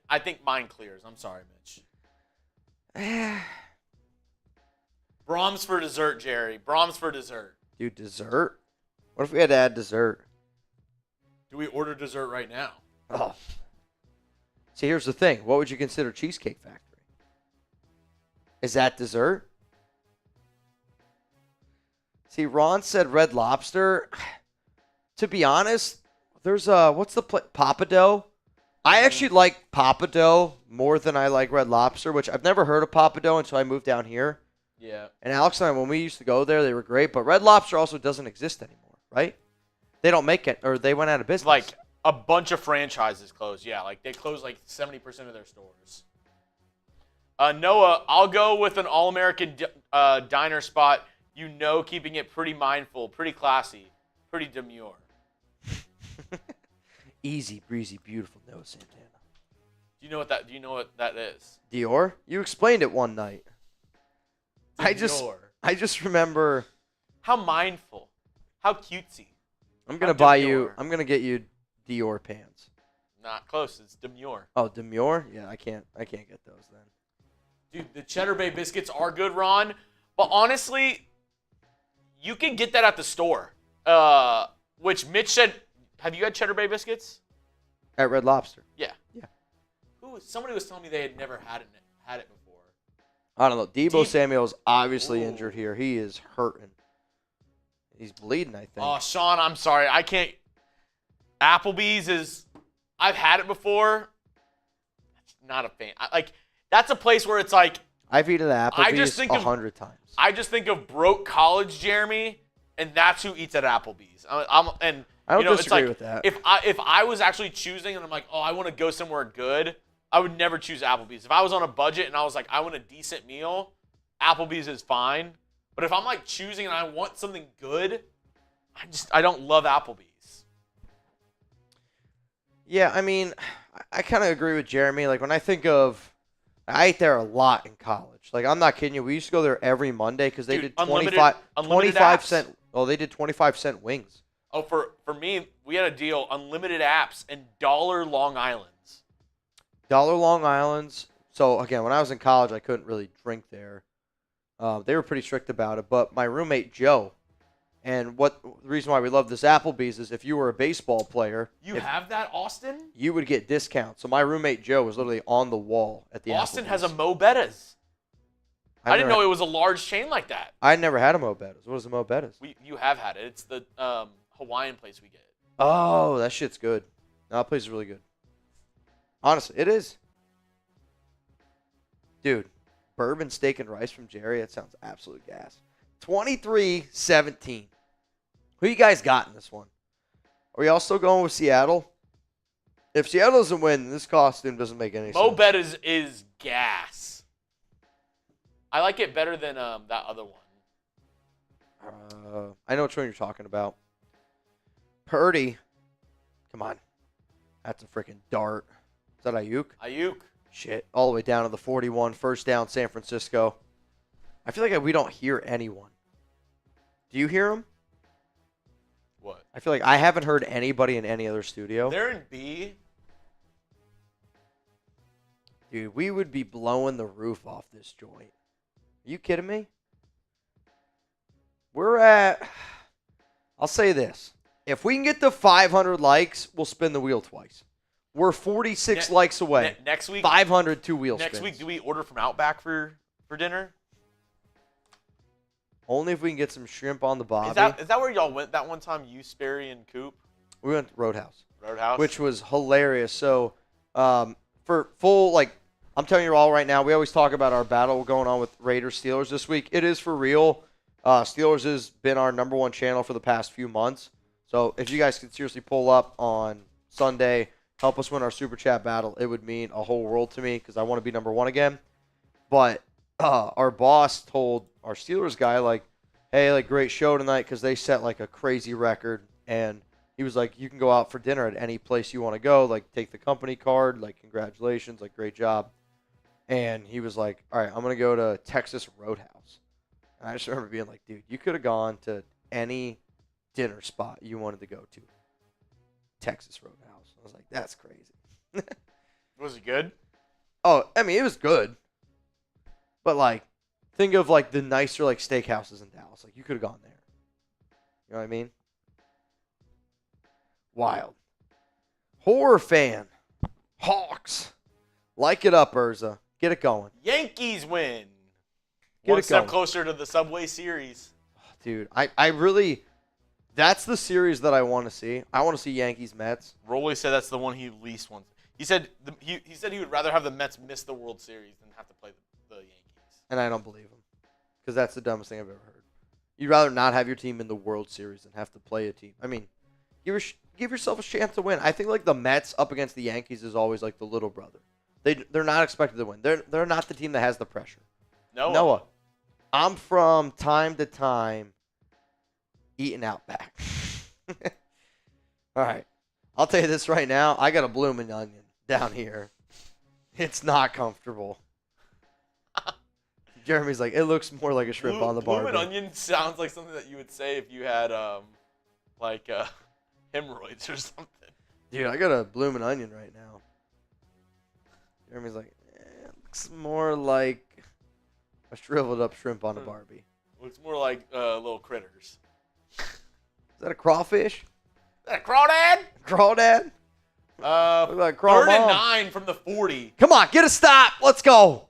I think mine clears. I'm sorry, Mitch. Brahms for dessert, Jerry. Brahms for dessert. Dude, dessert? What if we had to add dessert? Do we order dessert right now? Oh. See, here's the thing. What would you consider Cheesecake Factory? Is that dessert? See, Ron said Red Lobster. To be honest, there's what's the Papa Dough? I actually like Papa Dough more than I like Red Lobster, which I've never heard of Papa Dough until I moved down here. Yeah. And Alex and I, when we used to go there, they were great. But Red Lobster also doesn't exist anymore, right? They don't make it, or they went out of business. Like a bunch of franchises closed. Yeah, like they closed like 70% of their stores. Noah, I'll go with an all-American diner spot. You know, keeping it pretty mindful, pretty classy, pretty demure. Easy, breezy, beautiful Noah Santana. Do you know what that is? Dior? You explained it one night. I just remember. How mindful. How cutesy. I'm gonna get you Dior pants. Not close. It's demure. Oh, demure? Yeah, I can't get those then. Dude, the Cheddar Bay biscuits are good, Ron. But honestly, you can get that at the store. Which Mitch said, have you had Cheddar Bay biscuits? At Red Lobster. Yeah. Yeah. Somebody was telling me they had never had it before. I don't know. Debo Samuel's obviously injured here. He is hurting. He's bleeding, I think. Oh, Sean, I'm sorry. I can't. Applebee's is. I've had it before. Not a fan. That's a place where it's like. I've eaten at Applebee's 100 times. I just think of broke college Jeremy, and that's who eats at Applebee's. I don't disagree with that. If I was actually choosing and I'm like, oh, I want to go somewhere good, I would never choose Applebee's. If I was on a budget and I was like, I want a decent meal, Applebee's is fine. But if I'm like choosing and I want something good, I don't love Applebee's. Yeah, I mean, I kind of agree with Jeremy. Like when I ate there a lot in college. Like I'm not kidding you. We used to go there every Monday because they did 25 cent. Oh, they did 25-cent wings. Oh, for me, we had a deal, unlimited apps and $1 Long Islands. Dollar Long Island's. So, again, when I was in college, I couldn't really drink there. They were pretty strict about it. But my roommate, Joe, and the reason why we love this Applebee's is if you were a baseball player. You have that, Austin? You would get discounts. So my roommate, Joe, was literally on the wall at the Austin Applebee's. has a Mo Bettas. I didn't know it was a large chain like that. I never had a Mo Bettas. What is a Mo Bettas? You have had it. It's the Hawaiian place we get. Oh, that shit's good. No, that place is really good. Honestly, it is. Dude, bourbon steak and rice from Jerry, that sounds absolute gas. 23-17. Who you guys got in this one? Are we all still going with Seattle? If Seattle doesn't win, this costume doesn't make any sense. Mo Bettas is gas. I like it better than that other one. I know which one you're talking about. Purdy. Come on. That's a freaking dart. Is that Ayuk? Ayuk. Shit. All the way down to the 41. First down, San Francisco. I feel like we don't hear anyone. Do you hear them? What? I feel like I haven't heard anybody in any other studio. They're in B. Dude, we would be blowing the roof off this joint. Are you kidding me? We're at, I'll say this. If we can get to 500 likes, we'll spin the wheel twice. We're 46 likes away. Next week, 500 two-wheel spins. Next week, do we order from Outback for dinner? Only if we can get some shrimp on the bobby. Is that where y'all went that one time, you, Sperry, and Coop? We went to Roadhouse. Roadhouse? Which was hilarious. So, for full, I'm telling you all right now, we always talk about our battle going on with Raiders-Steelers this week. It is for real. Steelers has been our number one channel for the past few months. So, if you guys could seriously pull up on Sunday, help us win our Super Chat battle, it would mean a whole world to me because I want to be number one again. But our boss told our Steelers guy, hey, great show tonight because they set, a crazy record. And he was like, you can go out for dinner at any place you want to go. Take the company card. Congratulations. Great job. And he was like, all right, I'm going to go to Texas Roadhouse. And I just remember being like, dude, you could have gone to any dinner spot you wanted to go to. Texas Roadhouse. I was like, that's crazy. Was it good? Oh, I mean, it was good. But, think of, the nicer, steakhouses in Dallas. You could have gone there. You know what I mean? Wild. Horror fan. Hawks. Like it up, Urza. Get it going. Yankees win. Get One it step going. closer to the Subway Series. Dude, I really... That's the series that I want to see. I want to see Yankees-Mets. Rolly said that's the one he least wants. He said he would rather have the Mets miss the World Series than have to play the Yankees. And I don't believe him. Because that's the dumbest thing I've ever heard. You'd rather not have your team in the World Series than have to play a team. I mean, give yourself a chance to win. I think, the Mets up against the Yankees is always, the little brother. They're not expected to win. They're not the team that has the pressure. Noah. I'm from time to time eating Outback. All right. I'll tell you this right now. I got a blooming onion down here. It's not comfortable. Jeremy's like, it looks more like a shrimp on the barbie. Blooming onion sounds like something that you would say if you had, hemorrhoids or something. Dude, I got a blooming onion right now. Jeremy's like, it looks more like a shriveled up shrimp on a barbie. Looks more like little critters. Is that a crawfish? Is that a crawdad? Crawdad? Look like crawl 3rd and mom. 9 from the 40. Come on, get a stop. Let's go.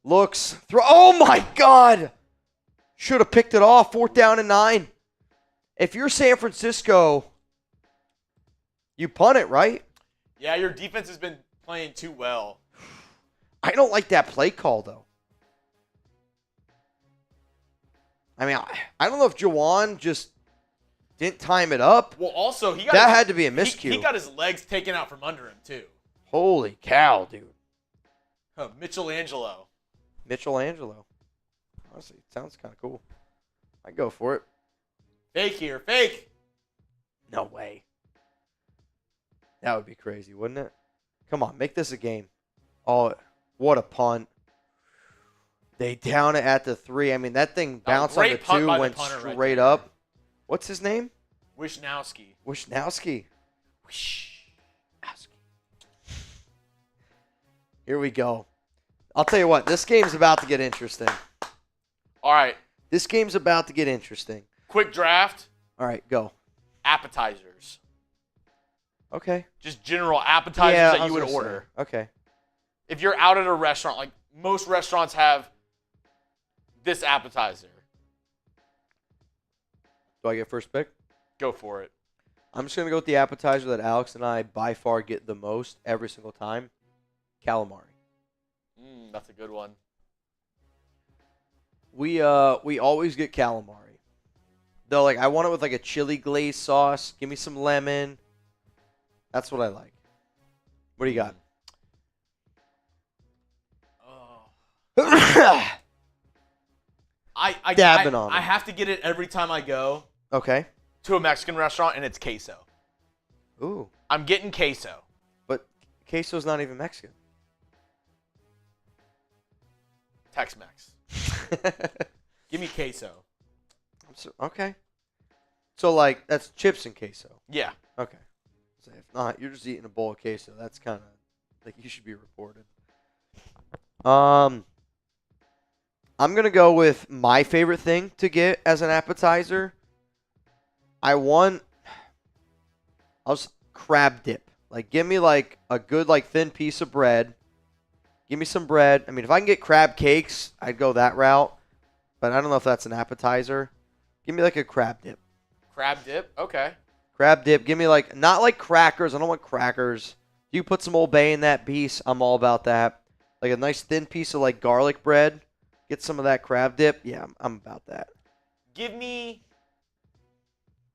Looks. Oh, my God. Should have picked it off. 4th down and 9. If you're San Francisco, you punt it, right? Yeah, your defense has been playing too well. I don't like that play call, though. I mean, I don't know if Jawan just didn't time it up. Well, also, that had to be a miscue. He got his legs taken out from under him, too. Holy cow, dude. Michelangelo. Michelangelo. Honestly, it sounds kind of cool. I'd go for it. Fake here. Fake. No way. That would be crazy, wouldn't it? Come on, make this a game. Oh, what a punt. They down it at the 3. I mean, that thing bounced on the 2, went straight up. What's his name? Wishnowski. Wishnowski. Here we go. I'll tell you what. This game's about to get interesting. All right. This game's about to get interesting. Quick draft. All right, go. Appetizers. Okay. Just general appetizers I that was you would gonna say. order. Okay. If you're out at a restaurant, like most restaurants have this appetizer. Do I get first pick? Go for it. I'm just going to go with the appetizer that Alex and I by far get the most every single time. Calamari. That's a good one. We always get calamari. Though, like, I want it with, like, a chili glaze sauce. Give me some lemon. That's what I like. What do you got? Dabbing on it. I have to get it every time I go Okay. to a Mexican restaurant, and it's queso. Ooh. I'm getting queso. But queso's not even Mexican. Tex-Mex. Give me queso. Okay. So, like, that's chips and queso. Yeah. Okay. So, if not, you're just eating a bowl of queso. That's kind of, like, you should be reported. I'm going to go with my favorite thing to get as an appetizer. I'll just crab dip. Like, give me, like, a good, like, thin piece of bread. Give me some bread. I mean, if I can get crab cakes, I'd go that route. But I don't know if that's an appetizer. Give me, like, a crab dip. Crab dip? Okay. Crab dip. Give me, like, not like crackers. I don't want crackers. You put some Old Bay in that piece. I'm all about that. Like a nice thin piece of, like, garlic bread. Get some of that crab dip. Yeah, I'm about that. Give me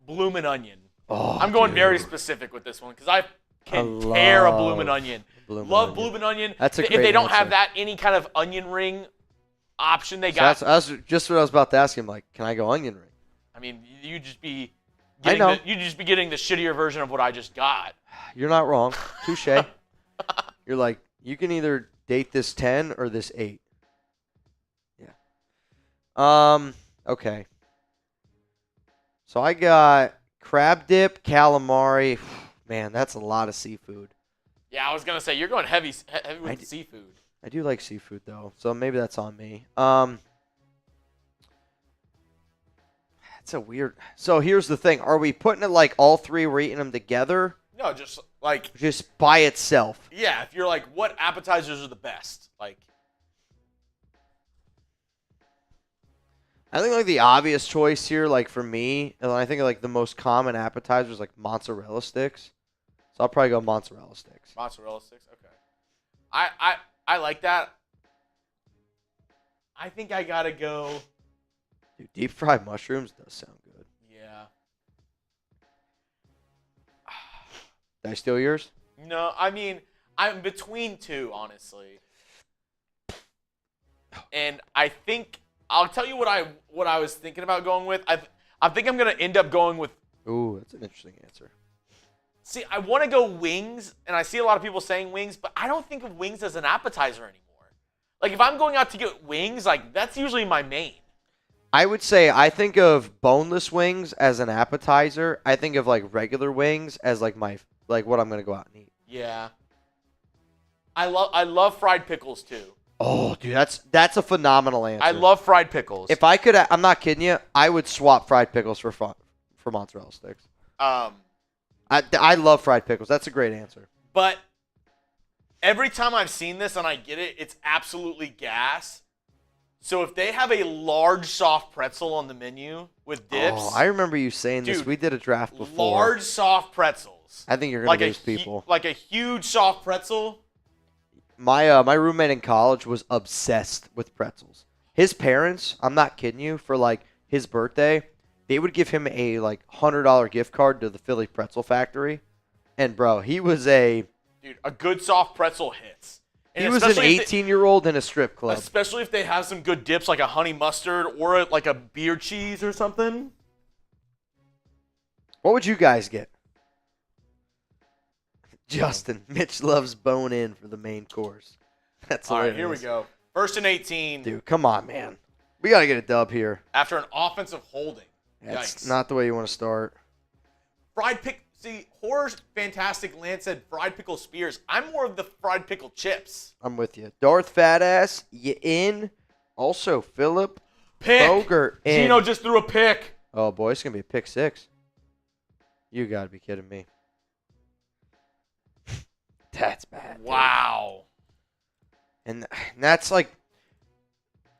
bloomin' onion. Oh, I'm going dude. very specific with this one because I can I tear a love bloomin' onion. Love Bloomin' onion. That's a If great they don't have answer. that, any kind of onion ring option they So got. that's just what I was about to ask him. Like, can I go onion ring? I mean, you just be I getting know. you just be getting the shittier version of what I just got. You're not wrong. Touche. You're like, you can either date this 10 or this 8. Yeah. Okay. So I got crab dip, calamari. Man, that's a lot of seafood. Yeah, I was gonna say you're going heavy with the seafood. I do like seafood though, so maybe that's on me. It's a weird. So here's the thing: are we putting it like all three? We're eating them together, No, just like just by itself? yeah. If you're like, what appetizers are the best? Like, I think like the obvious choice here, like for me, and I think like the most common appetizers like mozzarella sticks. So I'll probably go mozzarella sticks. mozzarella sticks. Okay. I like that. I think I gotta go. Dude, deep fried mushrooms does sound good. Yeah. Did I steal yours? No, I mean I'm between two, honestly. And I think I'll tell you what I was thinking about going with. I think I'm gonna end up going with. Ooh, that's an interesting answer. See, I want to go wings, and I see a lot of people saying wings, but I don't think of wings as an appetizer anymore. Like if I'm going out to get wings, like that's usually my main. I would say I think of boneless wings as an appetizer. I think of like regular wings as like my what I'm gonna go out and eat. Yeah. I love fried pickles too. Oh, dude, that's a phenomenal answer. I love fried pickles. If I could, I'm not kidding you. I would swap fried pickles for mozzarella sticks. I love fried pickles. That's a great answer. But every time I've seen this and I get it, it's absolutely gas. So if they have a large soft pretzel on the menu with dips, Oh, I remember you saying this. Dude, We did a draft before. large soft pretzels. I think you're gonna lose people. Like a huge soft pretzel. My roommate in college was obsessed with pretzels. His parents, I'm not kidding you, for like his birthday, they would give him a like $100 gift card to the Philly Pretzel Factory, and bro, he was a good soft pretzel hits. And he was an 18-year-old in a strip club. Especially if they have some good dips like a honey mustard or like a beer cheese or something. What would you guys get? Justin, Mitch loves bone in for the main course. That's all right. hilarious. Here we go. First and 18. Dude, come on, man. We got to get a dub here. After an offensive holding. That's Yikes. not the way you want to start. Fried pick. See, Horror's fantastic. Lance said fried pickle spears. I'm more of the fried pickle chips. I'm with you. Darth Fatass, you in? Also, Philip Pick. Bogert in. Gino just threw a pick. Oh, boy, it's going to be a pick 6. You got to be kidding me. That's bad. Dude. Wow. And that's like,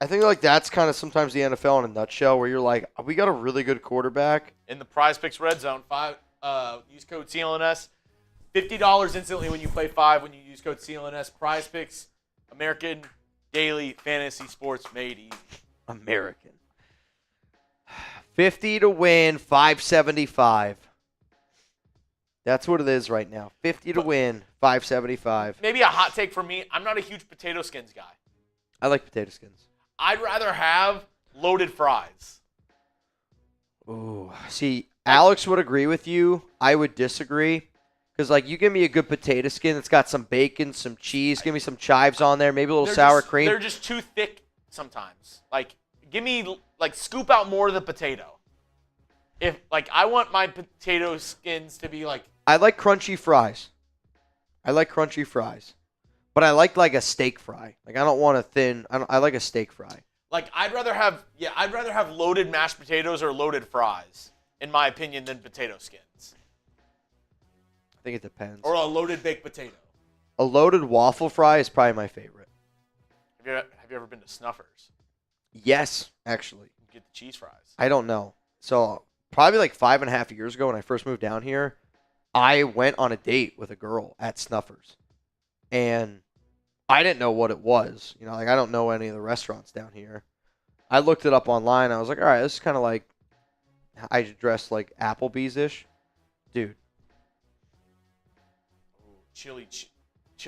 I think like that's kind of sometimes the NFL in a nutshell where you're like, we got a really good quarterback. In the PrizePicks Red Zone, use code CLNS. $50 instantly when you play 5 when you use code CLNS. PrizePicks, American Daily Fantasy Sports made easy. American. 50 to win, 575. That's what it is right now. 50 to win, 575. Maybe a hot take for me. I'm not a huge potato skins guy. I like potato skins. I'd rather have loaded fries. Ooh. See, Alex would agree with you. I would disagree. Because, like, you give me a good potato skin that's got some bacon, some cheese, give me some chives on there, maybe a little sour cream. They're just too thick sometimes. Like, give me, like, scoop out more of the potato. If, like, I want my potato skins to be, like... I like crunchy fries. But I like a steak fry. Like, I don't want a thin... I like a steak fry. Like, I'd rather have loaded mashed potatoes or loaded fries, in my opinion, than potato skins. I think it depends. Or a loaded baked potato. A loaded waffle fry is probably my favorite. Have you ever been to Snuffers? Yes, actually. You get the cheese fries. I don't know. So, probably like 5.5 years ago when I first moved down here, I went on a date with a girl at Snuffers. And I didn't know what it was. You know, like I don't know any of the restaurants down here. I looked it up online. I was like, all right, this is kind of like I dressed like Applebee's-ish. Dude. Chili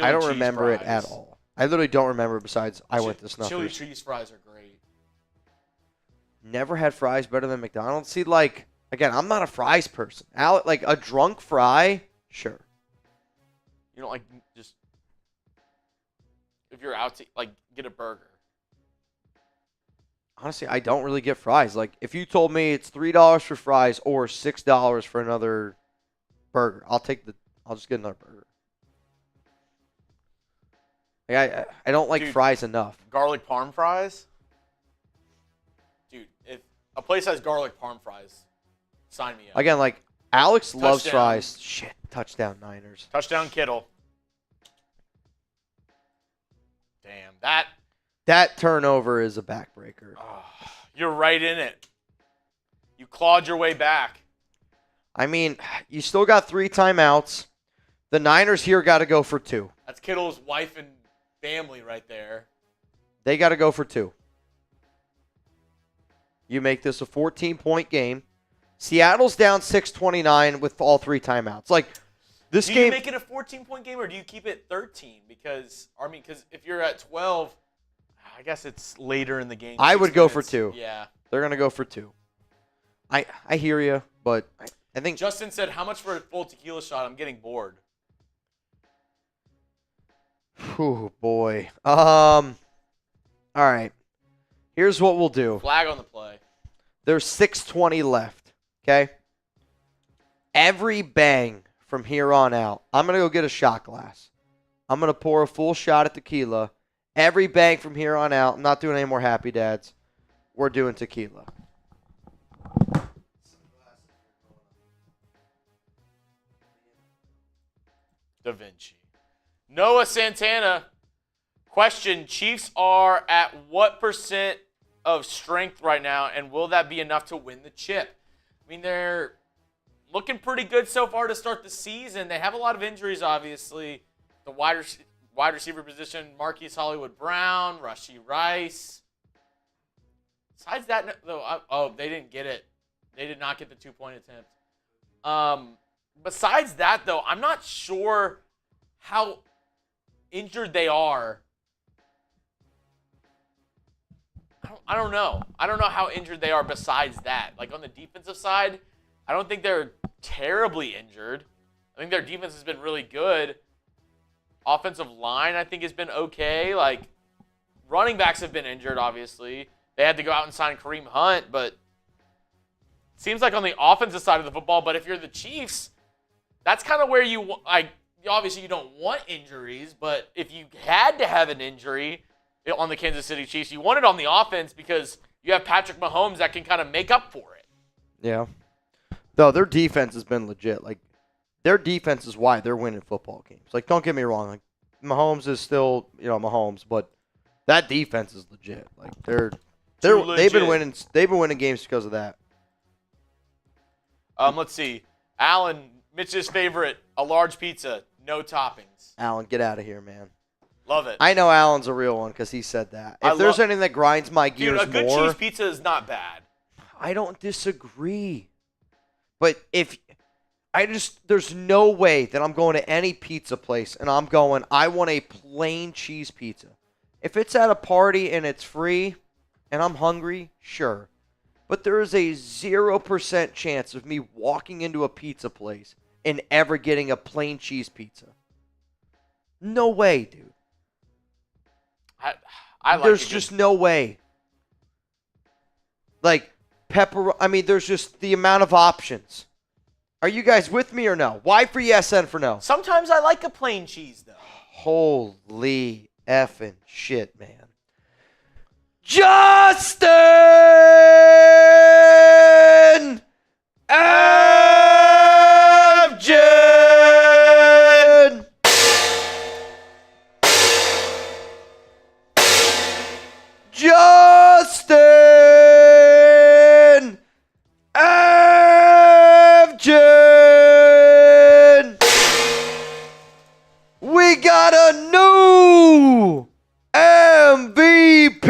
I don't cheese remember fries. it at all. I literally don't remember besides I went to Snuffers. Chili cheese fries are great. Never had fries better than McDonald's. See, like, again, I'm not a fries person. Like a drunk fry, sure. You don't like just... If you're out to, like, get a burger. Honestly, I don't really get fries. Like, if you told me it's $3 for fries or $6 for another burger, I'll just get another burger. Like, I don't like fries enough. Garlic parm fries? Dude, if a place has garlic parm fries, sign me up. Again, like, Alex loves Touchdown. fries. Shit, touchdown Niners. Touchdown Kittle. Damn, that turnover is a backbreaker. Oh, you're right in it. You clawed your way back. I mean, you still got 3 timeouts. The Niners here got to go for 2. That's Kittle's wife and family right there. They got to go for 2. You make this a 14-point game. Seattle's down 6-29 with all 3 timeouts. Like, this do game. You make it a 14-point game, or do you keep it 13? Because if you're at 12, I guess it's later in the game. I would go for 2. Yeah. They're going to go for 2. I hear you, but I think. Justin said, how much for a full tequila shot? I'm getting bored. Oh, boy. All right. Here's what we'll do. Flag on the play. There's 6:20 left, okay? Every bang from here on out, I'm going to go get a shot glass. I'm going to pour a full shot of tequila. Every bang from here on out, I'm not doing any more Happy Dads. We're doing tequila. Da Vinci. Noah Santana. Question, Chiefs are at what % of strength right now, and will that be enough to win the chip? I mean, they're looking pretty good so far to start the season. They have a lot of injuries, obviously. The wide receiver position, Marquise Hollywood-Brown, Rashee Rice. Besides that, though, they didn't get it. They did not get the 2-point attempt. Besides that, though, I'm not sure how injured they are. I don't know. I don't know how injured they are besides that. Like, on the defensive side, I don't think they're terribly injured. I think their defense has been really good. Offensive line, I think, has been okay. Like, running backs have been injured, obviously. They had to go out and sign Kareem Hunt, but it seems like on the offensive side of the football, but if you're the Chiefs, that's kind of where obviously you don't want injuries, but if you had to have an injury on the Kansas City Chiefs, you want it on the offense because you have Patrick Mahomes that can kind of make up for it. Yeah. Though their defense has been legit. Like, their defense is why they're winning football games. Like, don't get me wrong. Like, Mahomes is still, Mahomes, but that defense is legit. Like, they've been winning games because of that. Let's see. Alan, Mitch's favorite, a large pizza, no toppings. Alan, get out of here, man. Love it. I know Alan's a real one because he said that. If there's anything that grinds my gears Dude, a good more, cheese pizza is not bad. I don't disagree. But there's no way that I'm going to any pizza place and I want a plain cheese pizza. If it's at a party and it's free and I'm hungry, sure. But there is a 0% chance of me walking into a pizza place and ever getting a plain cheese pizza. No way, dude. There's just no way. Like, there's just the amount of options. Are you guys with me or no? Y for yes, N for no. Sometimes I like a plain cheese, though. Holy effing shit, man. Justin Afton. Justin Afton. We got a new MVP.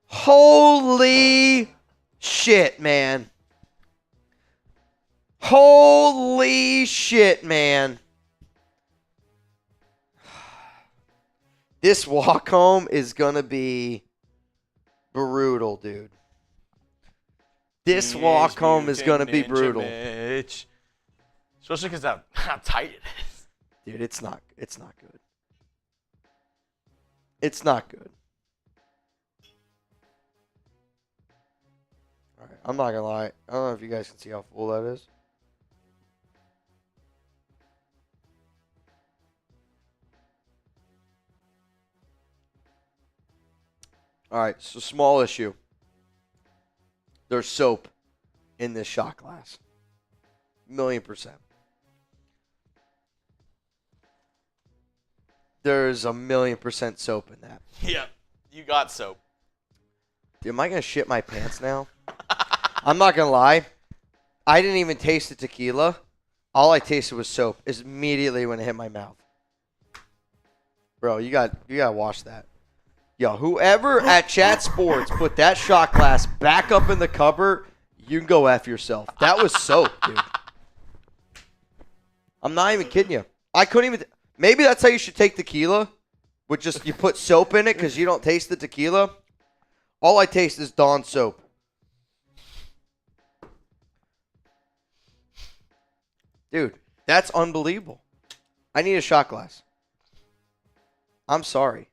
Holy shit, man. Holy shit, man. This walk home is going to be brutal, dude. This walk home is going to be brutal. Mitch. Especially because how tight it is. Dude, it's not good. It's not good. All right, I'm not going to lie. I don't know if you guys can see how full that is. All right, so small issue. There's soap in this shot glass. 1,000,000%. There's 1,000,000% soap in that. Yep, you got soap. Dude, am I going to shit my pants now? I'm not going to lie. I didn't even taste the tequila. All I tasted was soap immediately when it hit my mouth. Bro, you got to wash that. Yo, whoever at Chat Sports put that shot glass back up in the cupboard, you can go F yourself. That was soap, dude. I'm not even kidding you. I couldn't even... Maybe that's how you should take tequila. You put soap in it because you don't taste the tequila. All I taste is Dawn soap. Dude, that's unbelievable. I need a shot glass. I'm sorry.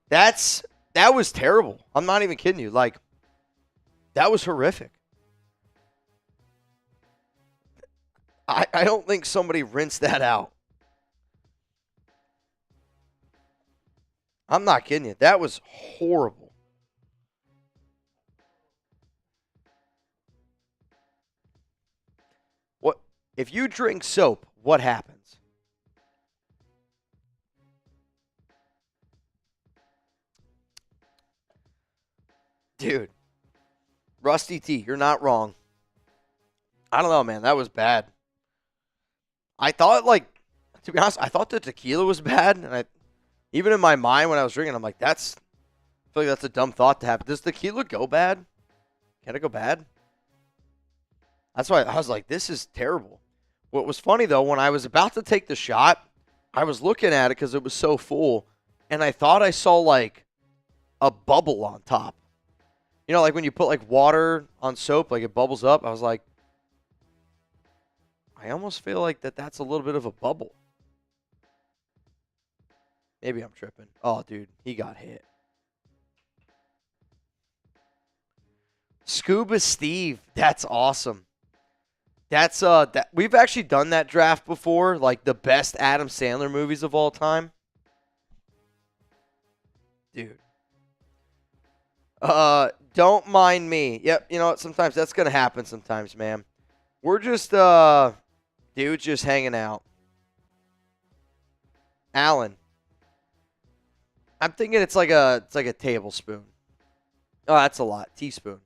That was terrible. I'm not even kidding you. Like, that was horrific. I don't think somebody rinsed that out. I'm not kidding you. That was horrible. What if you drink soap, what happens? Dude, Rusty T, you're not wrong. I don't know, man. That was bad. I thought, to be honest, I thought the tequila was bad. And even in my mind when I was drinking, I'm like, I feel like that's a dumb thought to have. Does tequila go bad? Can it go bad? That's why I was like, this is terrible. What was funny, though, when I was about to take the shot, I was looking at it because it was so full. And I thought I saw, a bubble on top. You know, like when you put, water on soap, it bubbles up. I was like, I almost feel like that's a little bit of a bubble. Maybe I'm tripping. Oh, dude, he got hit. Scuba Steve, that's awesome. That's we've actually done that draft before, like the best Adam Sandler movies of all time. Dude. Don't mind me. Yep, you know what? Sometimes that's gonna happen sometimes, man. We're just dudes just hanging out. Allen. I'm thinking it's like a tablespoon. Oh, that's a lot. Teaspoon.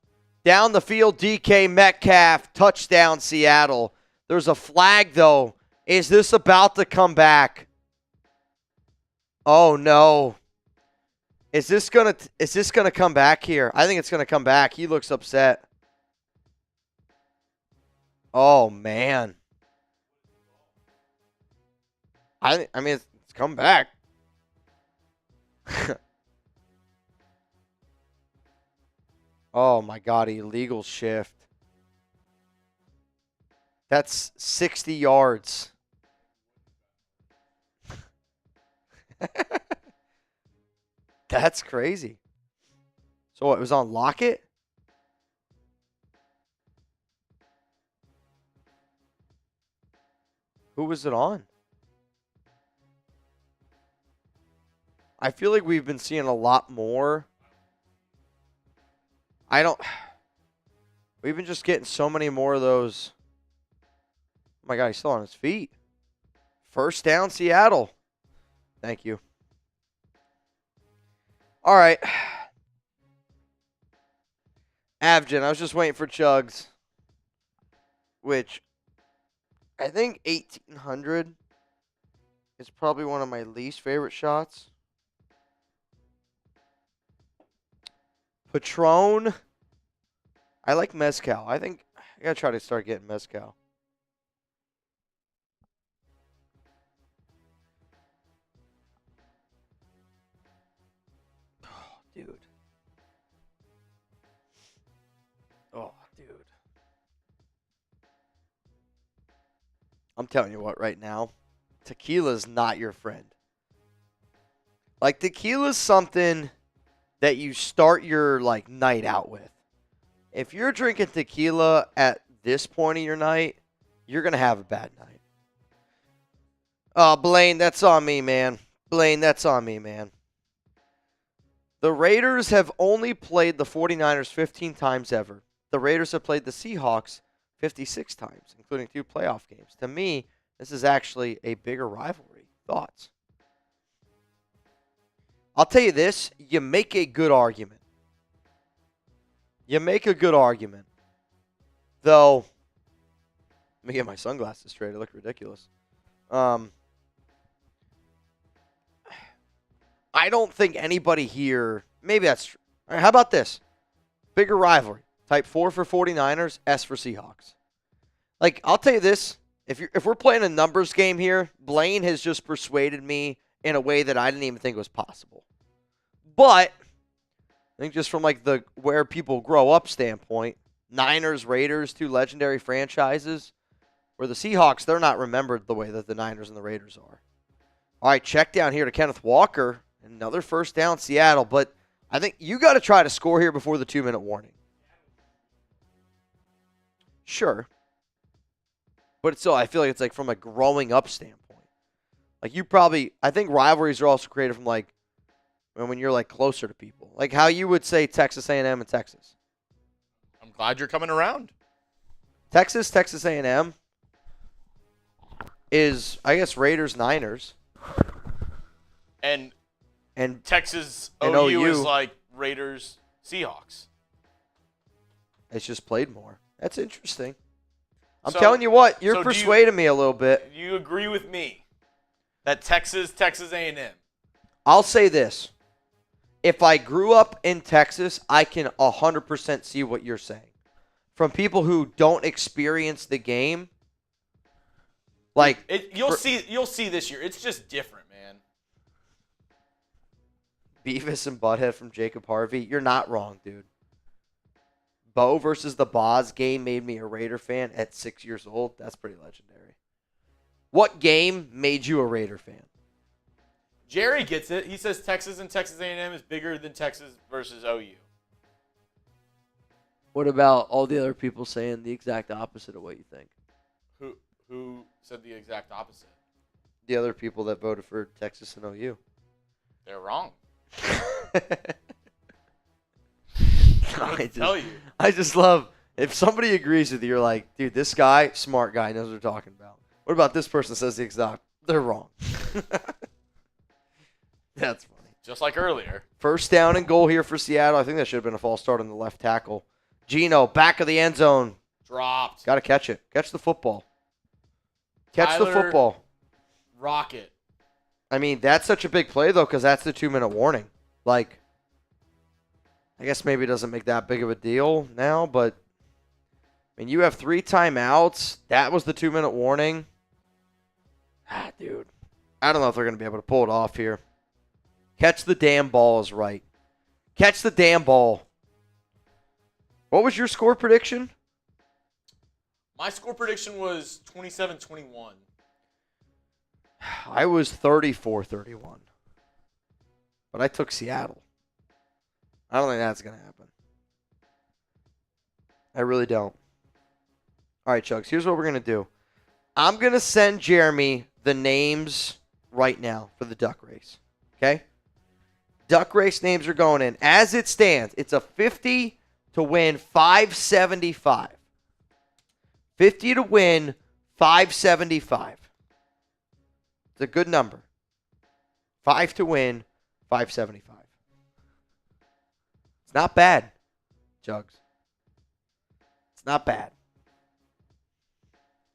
Down the field, DK Metcalf, touchdown Seattle. There's a flag though. Is this about to come back? Oh no. Is this gonna come back here? I think it's gonna come back. He looks upset. Oh man. I mean it's come back. Oh my God, illegal shift. That's 60 yards. That's crazy. So what, it was on Lockett? Who was it on? I feel like we've been seeing a lot more. We've been just getting so many more of those. Oh my God, he's still on his feet. First down, Seattle. Thank you. All right. Avgen, I was just waiting for Chuggs. Which, I think 1800 is probably one of my least favorite shots. Patron. I like Mezcal. I think I got to try to start getting Mezcal. Oh, dude. Oh, dude. I'm telling you what right now. Tequila's not your friend. Like, tequila's something that you start your, like, night out with. If you're drinking tequila at this point of your night, you're going to have a bad night. Oh, Blaine, that's on me, man. Blaine, that's on me, man. The Raiders have only played the 49ers 15 times ever. The Raiders have played the Seahawks 56 times, including 2 playoff games. To me, this is actually a bigger rivalry. Thoughts? I'll tell you this, you make a good argument. You make a good argument. Though, let me get my sunglasses straight. I look ridiculous. I don't think anybody here, maybe that's true. All right, how about this? Bigger rivalry. Type 4 for 49ers, S for Seahawks. Like, I'll tell you this. If we're playing a numbers game here, Blaine has just persuaded me in a way that I didn't even think was possible. But I think just from like the where people grow up standpoint, Niners, Raiders, 2 legendary franchises, where the Seahawks, they're not remembered the way that the Niners and the Raiders are. All right, check down here to Kenneth Walker. Another first down, Seattle. But I think you got to try to score here before the 2-minute warning. Sure. But it's still, I feel like it's like from a growing up standpoint. Like you probably, I think rivalries are also created from like, when you're like closer to people. Like how you would say Texas A&M and Texas. I'm glad you're coming around. Texas A&M is, I guess, Raiders, Niners. And Texas and OU is like Raiders, Seahawks. It's just played more. That's interesting. I'm telling you what, you're persuading me a little bit. You agree with me that Texas A&M. I'll say this. If I grew up in Texas, I can 100% see what you're saying. From people who don't experience the game, like you'll see this year. It's just different, man. Beavis and Butthead from Jacob Harvey. You're not wrong, dude. Bo versus the Boz game made me a Raider fan at 6 years old. That's pretty legendary. What game made you a Raider fan? Jerry gets it. He says Texas and Texas A&M is bigger than Texas versus OU. What about all the other people saying the exact opposite of what you think? Who said the exact opposite? The other people that voted for Texas and OU. They're wrong. I just love if somebody agrees with you, you're like, dude, this guy, smart guy, knows what they're talking about. What about this person that says the exact? They're wrong. That's funny. Just like earlier. First down and goal here for Seattle. I think that should have been a false start on the left tackle. Geno, back of the end zone. Dropped. Got to catch it. Catch the football. Catch the Tyler football. Rocket. I mean, that's such a big play, though, because that's the 2-minute warning. Like, I guess maybe it doesn't make that big of a deal now, but, I mean, you have 3 timeouts. That was the 2-minute warning. Dude. I don't know if they're going to be able to pull it off here. Catch the damn ball is right. Catch the damn ball. What was your score prediction? My score prediction was 27-21. I was 34-31. But I took Seattle. I don't think that's going to happen. I really don't. All right, Chuggs, here's what we're going to do. I'm going to send Jeremy the names right now for the duck race. Okay? Duck race names are going in. As it stands, it's a 50 to win 575. 50 to win 575. It's a good number. 5 to win 575. It's not bad, Jugs. It's not bad.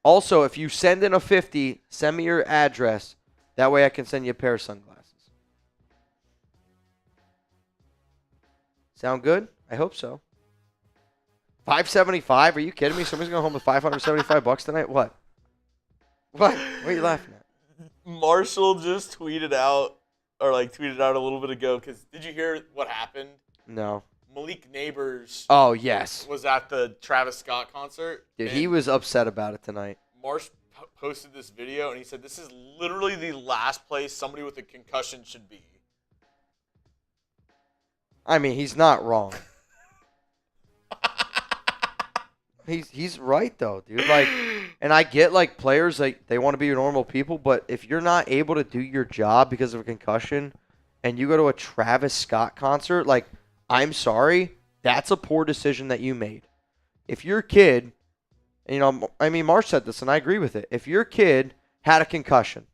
Also, if you send in a 50, send me your address. That way I can send you a pair of sunglasses. Sound good? I hope so. 575? Are you kidding me? Somebody's going home with $575 tonight? What? What? What are you laughing at? Marshall just tweeted out a little bit ago, because did you hear what happened? No. Malik Neighbors Oh, yes. was at the Travis Scott concert. Dude, he was upset about it tonight. Marsh posted this video, and he said, this is literally the last place somebody with a concussion should be. I mean, he's not wrong. He's right though, dude. Like, and I get like players like they want to be normal people, but if you're not able to do your job because of a concussion, and you go to a Travis Scott concert, like, I'm sorry, that's a poor decision that you made. If your kid, you know, I mean, Marsh said this, and I agree with it. If your kid had a concussion,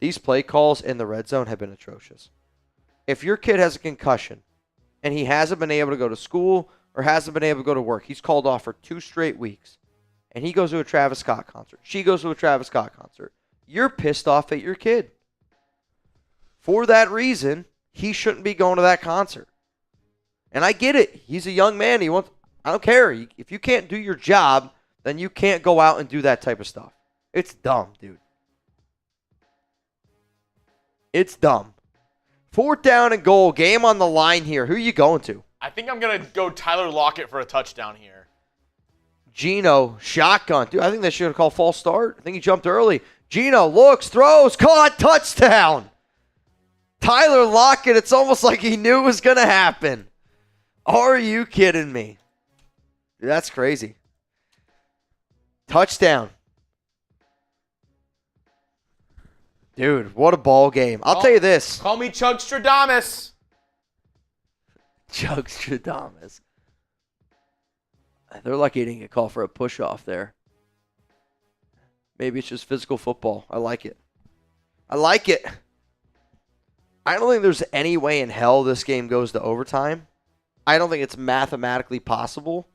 these play calls in the red zone have been atrocious. If your kid has a concussion, and he hasn't been able to go to school or hasn't been able to go to work, he's called off for 2 straight weeks, and he goes to a Travis Scott concert, she goes to a Travis Scott concert, you're pissed off at your kid. For that reason, he shouldn't be going to that concert. And I get it. He's a young man. I don't care. If you can't do your job, then you can't go out and do that type of stuff. It's dumb, dude. It's dumb. 4th down and goal. Game on the line here. Who are you going to? I think I'm going to go Tyler Lockett for a touchdown here. Geno, shotgun. Dude, I think they should have called false start. I think he jumped early. Geno looks, throws, caught, touchdown. Tyler Lockett, it's almost like he knew it was going to happen. Are you kidding me? Dude, that's crazy. Touchdown. Dude, what a ball game. I'll tell you this. Call me Chuggs Stradamus. Chuggs Stradamus. They're lucky he didn't get called for a push-off there. Maybe it's just physical football. I like it. I like it. I don't think there's any way in hell this game goes to overtime. I don't think it's mathematically possible.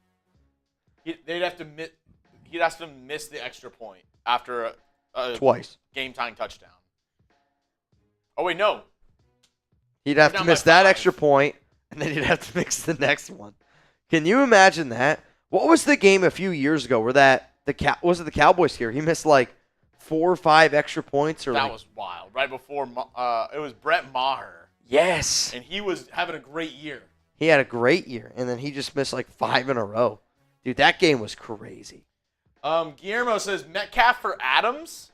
He'd have to miss the extra point after a Twice. game-time touchdown. Oh, wait, no. He'd have to miss that extra point, and then he'd have to mix the next one. Can you imagine that? What was the game a few years ago where was it the Cowboys here? He missed like 4 or 5 extra points? That was wild. Right before, it was Brett Maher. Yes. And he was having a great year. He had a great year, and then he just missed like 5 in a row. Dude, that game was crazy. Guillermo says Metcalf for Adams.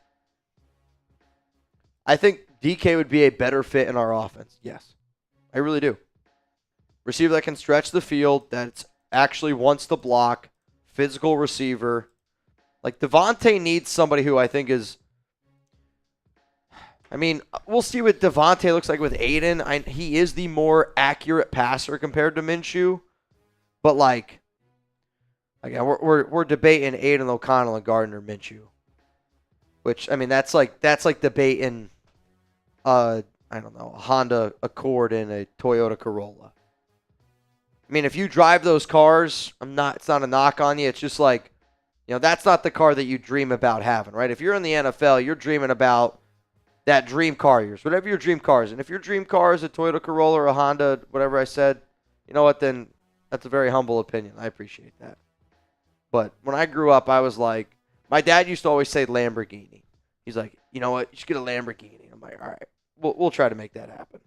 I think DK would be a better fit in our offense. Yes. I really do. Receiver that can stretch the field, that actually wants to block, physical receiver. Like, Davante needs somebody who I think is. I mean, we'll see what Davante looks like with Aidan. He is the more accurate passer compared to Minshew. But, like, again, we're debating Aidan O'Connell and Gardner Minshew. Which, I mean, that's like debating, I don't know, a Honda Accord and a Toyota Corolla. I mean, if you drive those cars, it's not a knock on you. It's just like, that's not the car that you dream about having, right? If you're in the NFL, you're dreaming about that dream car of yours, whatever your dream car is. And if your dream car is a Toyota Corolla or a Honda, whatever I said, you know what, then that's a very humble opinion. I appreciate that. But when I grew up, I was like, my dad used to always say Lamborghini. He's like, you know what, you should get a Lamborghini. I'm like, all right, we'll try to make that happen.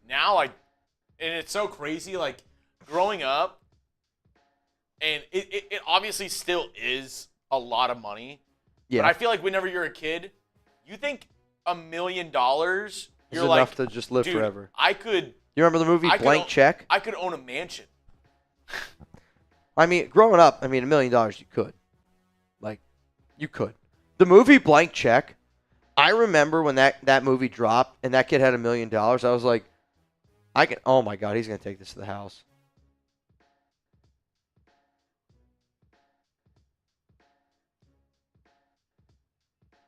Now, and it's so crazy, like, growing up, and it obviously still is a lot of money. Yeah. But I feel like whenever you're a kid, you think $1 million, you're It's like, enough to just live dude, forever. You remember the movie Blank Check? I could own a mansion. I mean, growing up, $1 million you could. Like, you could. The movie Blank Check, I remember when that movie dropped and that kid had $1 million, I was like, oh my God, he's going to take this to the house.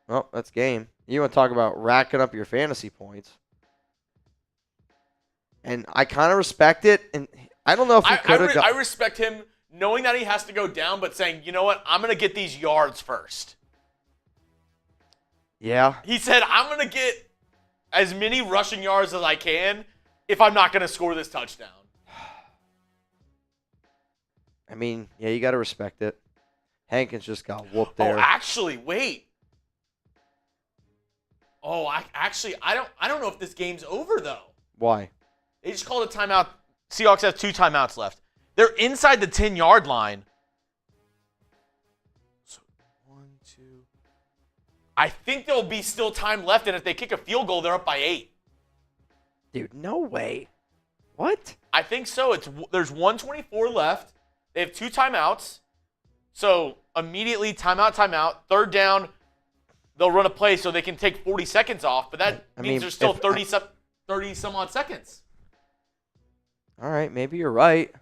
Well, that's game. You want to talk about racking up your fantasy points. And I kind of respect it. And I don't know if he could have I respect him knowing that he has to go down, but saying, you know what, I'm going to get these yards first. Yeah. He said, I'm going to get as many rushing yards as I can if I'm not going to score this touchdown. I mean, yeah, you got to respect it. Hankins just got whooped there. Oh, actually, wait. Oh, I don't know if this game's over, though. Why? They just called a timeout. Seahawks have 2 timeouts left. They're inside the 10-yard line. So, 1, 2. I think there'll be still time left, and if they kick a field goal, they're up by 8. Dude, no way. What? I think so. There's 1:24 left. They have 2 timeouts. So, immediately, timeout. 3rd down, they'll run a play so they can take 40 seconds off, but that means there's still 30 some odd seconds. All right, maybe you're right.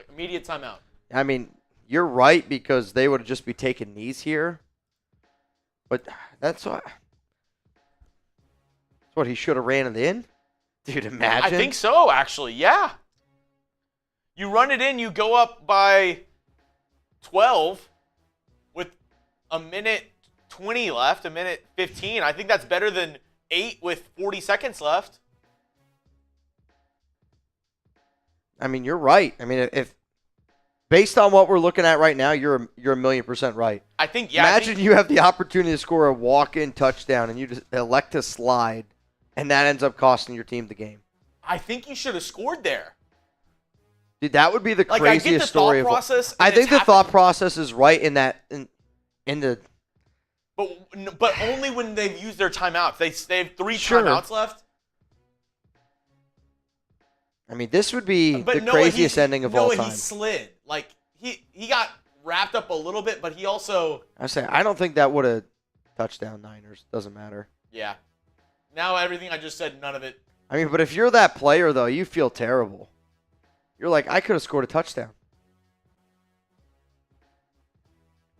Immediate timeout. I mean, you're right because they would just be taking knees here. But that's what he should have ran it in. Dude, imagine. I think so, actually. Yeah. You run it in, you go up by 12 with a minute 20 left, a minute 15. I think that's better than 8 with 40 seconds left. I mean, you're right. I mean, if based on what we're looking at right now, you're 1,000,000% right. I think, yeah. Imagine you have the opportunity to score a walk-in touchdown and you just elect to slide, and that ends up costing your team the game. I think you should have scored there. Dude, that would be the Like, craziest I get the story thought of process. I think the thought process is right in that in the. But only when they've used their timeouts. They have 3 Sure. timeouts left. I mean, this would be But the Noah, craziest ending of all time. He slid. Like, he got wrapped up a little bit, but he also... I don't think that would have touchdown Niners. Doesn't matter. Yeah. Now everything I just said, none of it. I mean, but if you're that player, though, you feel terrible. You're like, I could have scored a touchdown.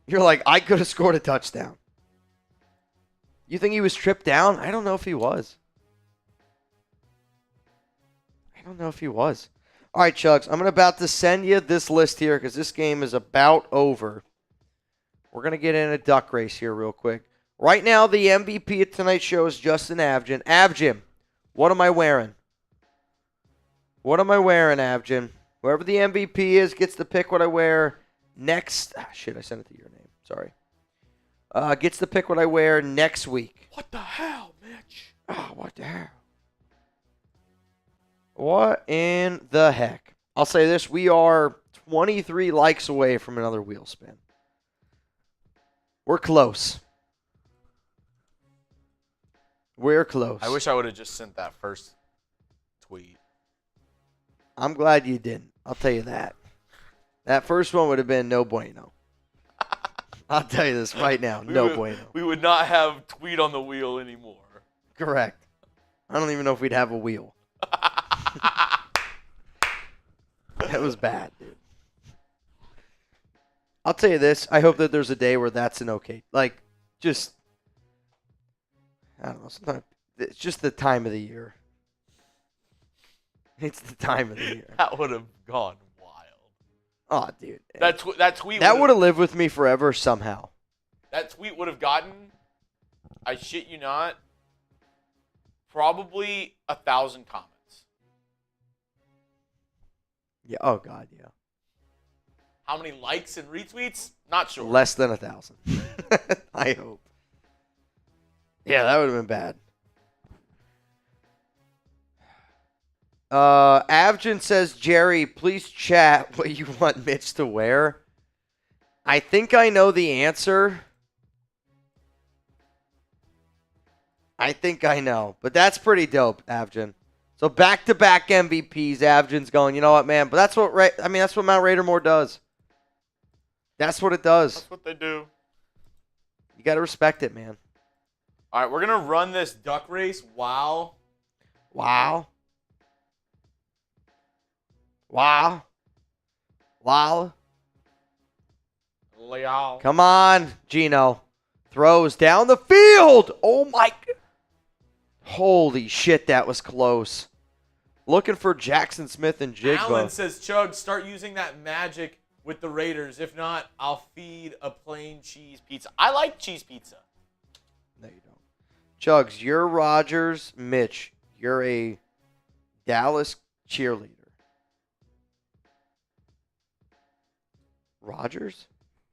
You're like, I could have scored a touchdown. You think he was tripped down? I don't know if he was. All right, Chuggs, I'm about to send you this list here because this game is about over. We're going to get in a duck race here real quick. Right now, the MVP of tonight's show is Justin Avgin. Avgin, what am I wearing? Avgin? Whoever the MVP is gets to pick what I wear next. I sent it to your name. Sorry. Gets to pick what I wear next week. What the hell, Mitch? Oh, what the hell? What in the heck? I'll say this. We are 23 likes away from another wheel spin. We're close. We're close. I wish I would have just sent that first tweet. I'm glad you didn't. I'll tell you that. That first one would have been no bueno. I'll tell you this right now, no bueno. We would not have tweet on the wheel anymore. Correct. I don't even know if we'd have a wheel. That was bad, dude. I'll tell you this. I hope that there's a day where that's an okay. Like, just, I don't know. Sometimes it's just the time of the year. It's the time of the year. That would have gone wild. Oh, dude. That tweet. That would have lived with me forever somehow. That tweet would have gotten, I shit you not, probably 1,000 comments. Yeah. Oh, God, yeah. How many likes and retweets? Not sure. Less than 1,000. I hope. Yeah, that would have been bad. Avjin says, Jerry, please chat what you want Mitch to wear. I think I know the answer. I think I know. But that's pretty dope, Avjin. So back-to-back MVPs, Avjin's going, you know what, man? But that's what that's what Mount Raidermore does. That's what it does. That's what they do. You got to respect it, man. All right, we're going to run this duck race. Wow. Wow. Wow. Wow. Leal. Come on, Gino. Throws down the field. Oh, my. Holy shit, that was close. Looking for Jackson Smith and Jigba. Alan says, Chug, start using that magic with the Raiders. If not, I'll feed a plain cheese pizza. I like cheese pizza. No, you don't. Chugs, you're Rogers. Mitch, you're a Dallas cheerleader. Rogers?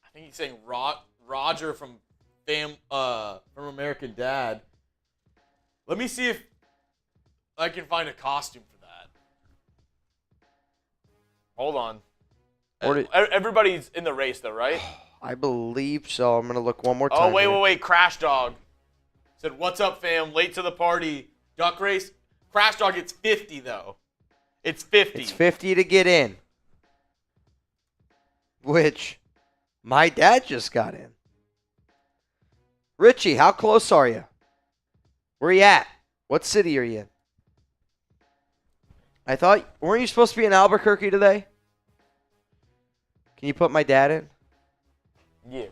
I think he's saying Roger from American Dad. Let me see if I can find a costume for that. Hold on. Everybody's in the race, though, right? I believe so. I'm going to look one more time. Oh, wait. Crash Dog said, what's up, fam? Late to the party. Duck race. Crash Dog, it's 50, though. It's 50. It's 50 to get in. Which my dad just got in. Richie, how close are you? Where are you at? What city are you in? I thought, weren't you supposed to be in Albuquerque today? Can you put my dad in? Yes.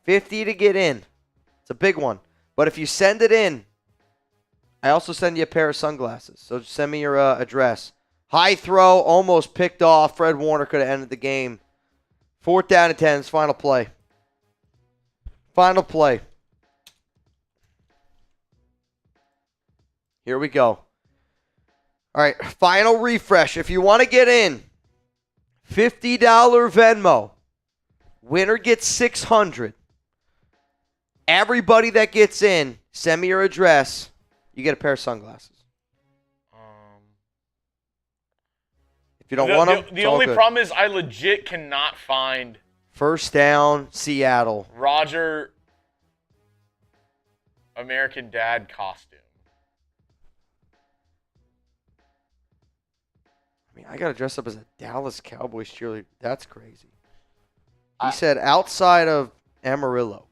50 to get in. It's a big one. But if you send it in, I also send you a pair of sunglasses. So just send me your address. High throw, almost picked off. Fred Warner could have ended the game. 4th down and 10. Final play. Final play. Here we go. All right, final refresh. If you want to get in, $50 Venmo. Winner gets $600. Everybody that gets in, send me your address. You get a pair of sunglasses. If you don't want them, the only problem is I legit cannot find 1st down, Seattle. Roger American Dad costume. I mean, I got to dress up as a Dallas Cowboys cheerleader. That's crazy. He said outside of Amarillo.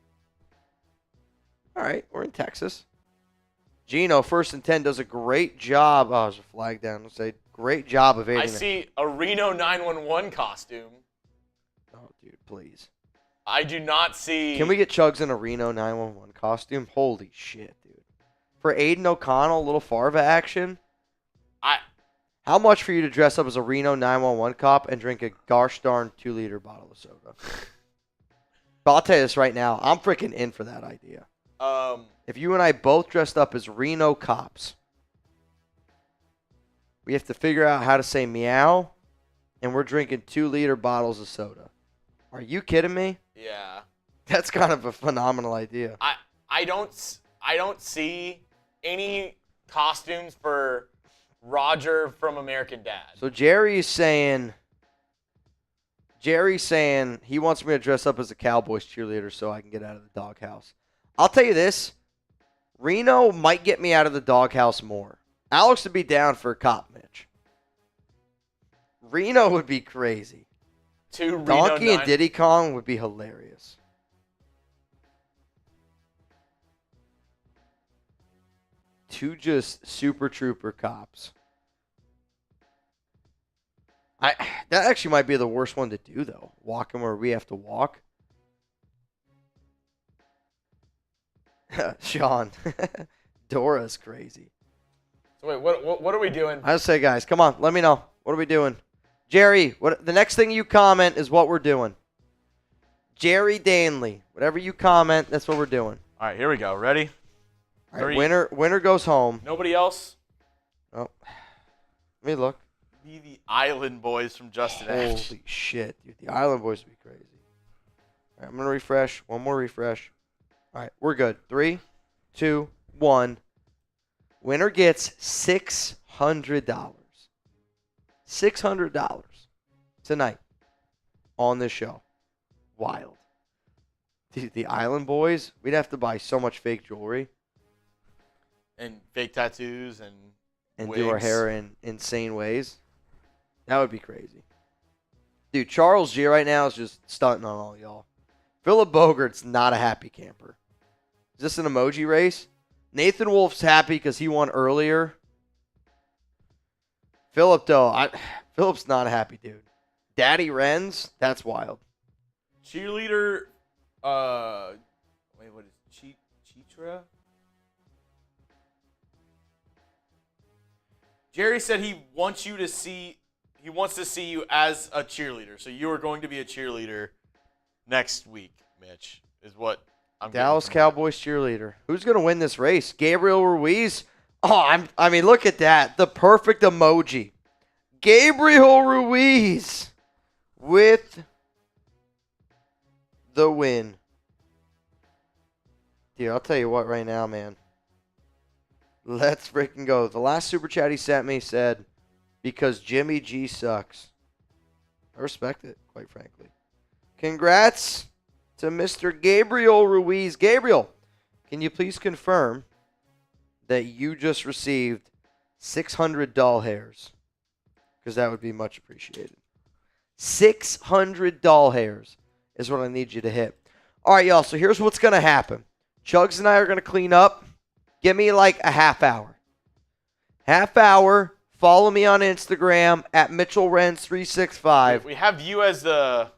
All right, we're in Texas. Gino, 1st and 10, does a great job. Oh, there's a flag down. Let's say great job of aiding. I see a Reno 911 costume. Oh, dude, please. I do not see. Can we get Chuggs in a Reno 911 costume? Holy shit, dude. For Aidan O'Connell, a little Farva action. How much for you to dress up as a Reno 911 cop and drink a gosh darn 2-liter bottle of soda? But I'll tell you this right now. I'm freaking in for that idea. If you and I both dressed up as Reno cops, we have to figure out how to say meow, and we're drinking 2-liter bottles of soda. Are you kidding me? Yeah. That's kind of a phenomenal idea. I don't see any costumes for Roger from American Dad. So Jerry's saying he wants me to dress up as a Cowboys cheerleader so I can get out of the doghouse. I'll tell you this. Reno might get me out of the doghouse more. Alex would be down for a cop, Mitch. Reno would be crazy. 2 Reno Donkey and 9. Diddy Kong would be hilarious. Two just super trooper cops. That actually might be the worst one to do, though. Walking where we have to walk. Sean. Dora's crazy. So wait, what are we doing? I say, guys, come on, let me know. What are we doing? Jerry, the next thing you comment is what we're doing. Jerry Danley. Whatever you comment, that's what we're doing. All right, here we go. Ready? All right, winner goes home. Nobody else? Oh. Let me look. Be the Island Boys from Justin Edge. Holy shit, dude. The Island Boys would be crazy. All right, I'm going to refresh. One more refresh. All right, we're good. 3, 2, 1. Winner gets $600. $600 tonight on this show. Wild. Dude, the Island Boys, we'd have to buy so much fake jewelry. And fake tattoos and Do our wigs. hair in insane ways. That would be crazy. Dude, Charles G right now is just stunting on all y'all. Philip Bogart's not a happy camper. Is this an emoji race? Nathan Wolf's happy because he won earlier. Philip, though, Philip's not a happy dude. Daddy Renz, that's wild. Cheerleader, wait, what is it? Chitra? Jerry said he wants to see you as a cheerleader. So you are going to be a cheerleader next week, Mitch, is what I'm getting Dallas from Cowboys cheerleader. Who's going to win this race? Gabriel Ruiz? Oh, I mean, look at that. The perfect emoji. Gabriel Ruiz with the win. Dude, I'll tell you what right now, man. Let's freaking go. The last super chat he sent me said, because Jimmy G sucks. I respect it, quite frankly. Congrats to Mr. Gabriel Ruiz. Gabriel, can you please confirm that you just received 600 doll hairs? Because that would be much appreciated. 600 doll hairs is what I need you to hit. All right, y'all, so here's what's going to happen. Chuggs and I are going to clean up. Give me like a half hour. Half hour. Follow me on Instagram at Mitchell Renz 365. We have you as the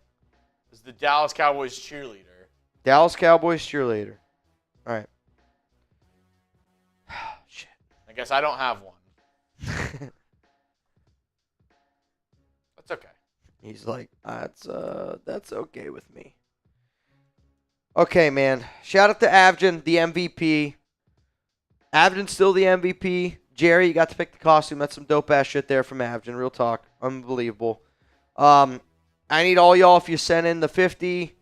Dallas Cowboys cheerleader. Dallas Cowboys cheerleader. All right. Shit. I guess I don't have one. That's okay. He's like, that's okay with me. Okay, man. Shout out to Avjin, the MVP. Avjin's still the MVP. Jerry, you got to pick the costume. That's some dope-ass shit there from Avjin. Real talk. Unbelievable. I need all y'all, if you sent in the 50,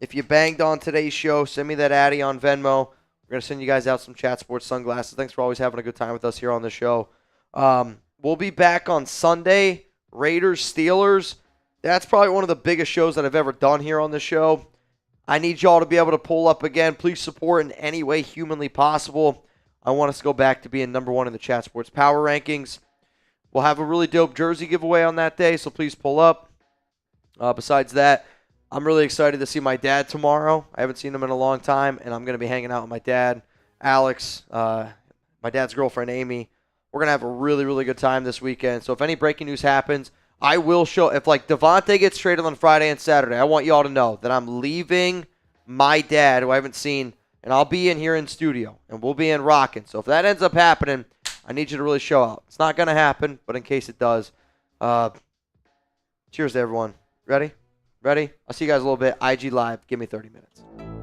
if you banged on today's show, send me that Addy on Venmo. We're going to send you guys out some Chat Sports sunglasses. Thanks for always having a good time with us here on the show. We'll be back on Sunday. Raiders, Steelers. That's probably one of the biggest shows that I've ever done here on the show. I need y'all to be able to pull up again. Please support in any way humanly possible. I want us to go back to being number one in the Chat Sports Power Rankings. We'll have a really dope jersey giveaway on that day, so please pull up. Besides that, I'm really excited to see my dad tomorrow. I haven't seen him in a long time, and I'm going to be hanging out with my dad, Alex, my dad's girlfriend, Amy. We're going to have a really, really good time this weekend. So if any breaking news happens, I will show. If, like, Davante gets traded on Friday and Saturday, I want you all to know that I'm leaving my dad, who I haven't seen, and I'll be in here in studio, and we'll be in rocking. So if that ends up happening, I need you to really show out. It's not going to happen, but in case it does, cheers to everyone. Ready? Ready? I'll see you guys a little bit. IG Live. Give me 30 minutes.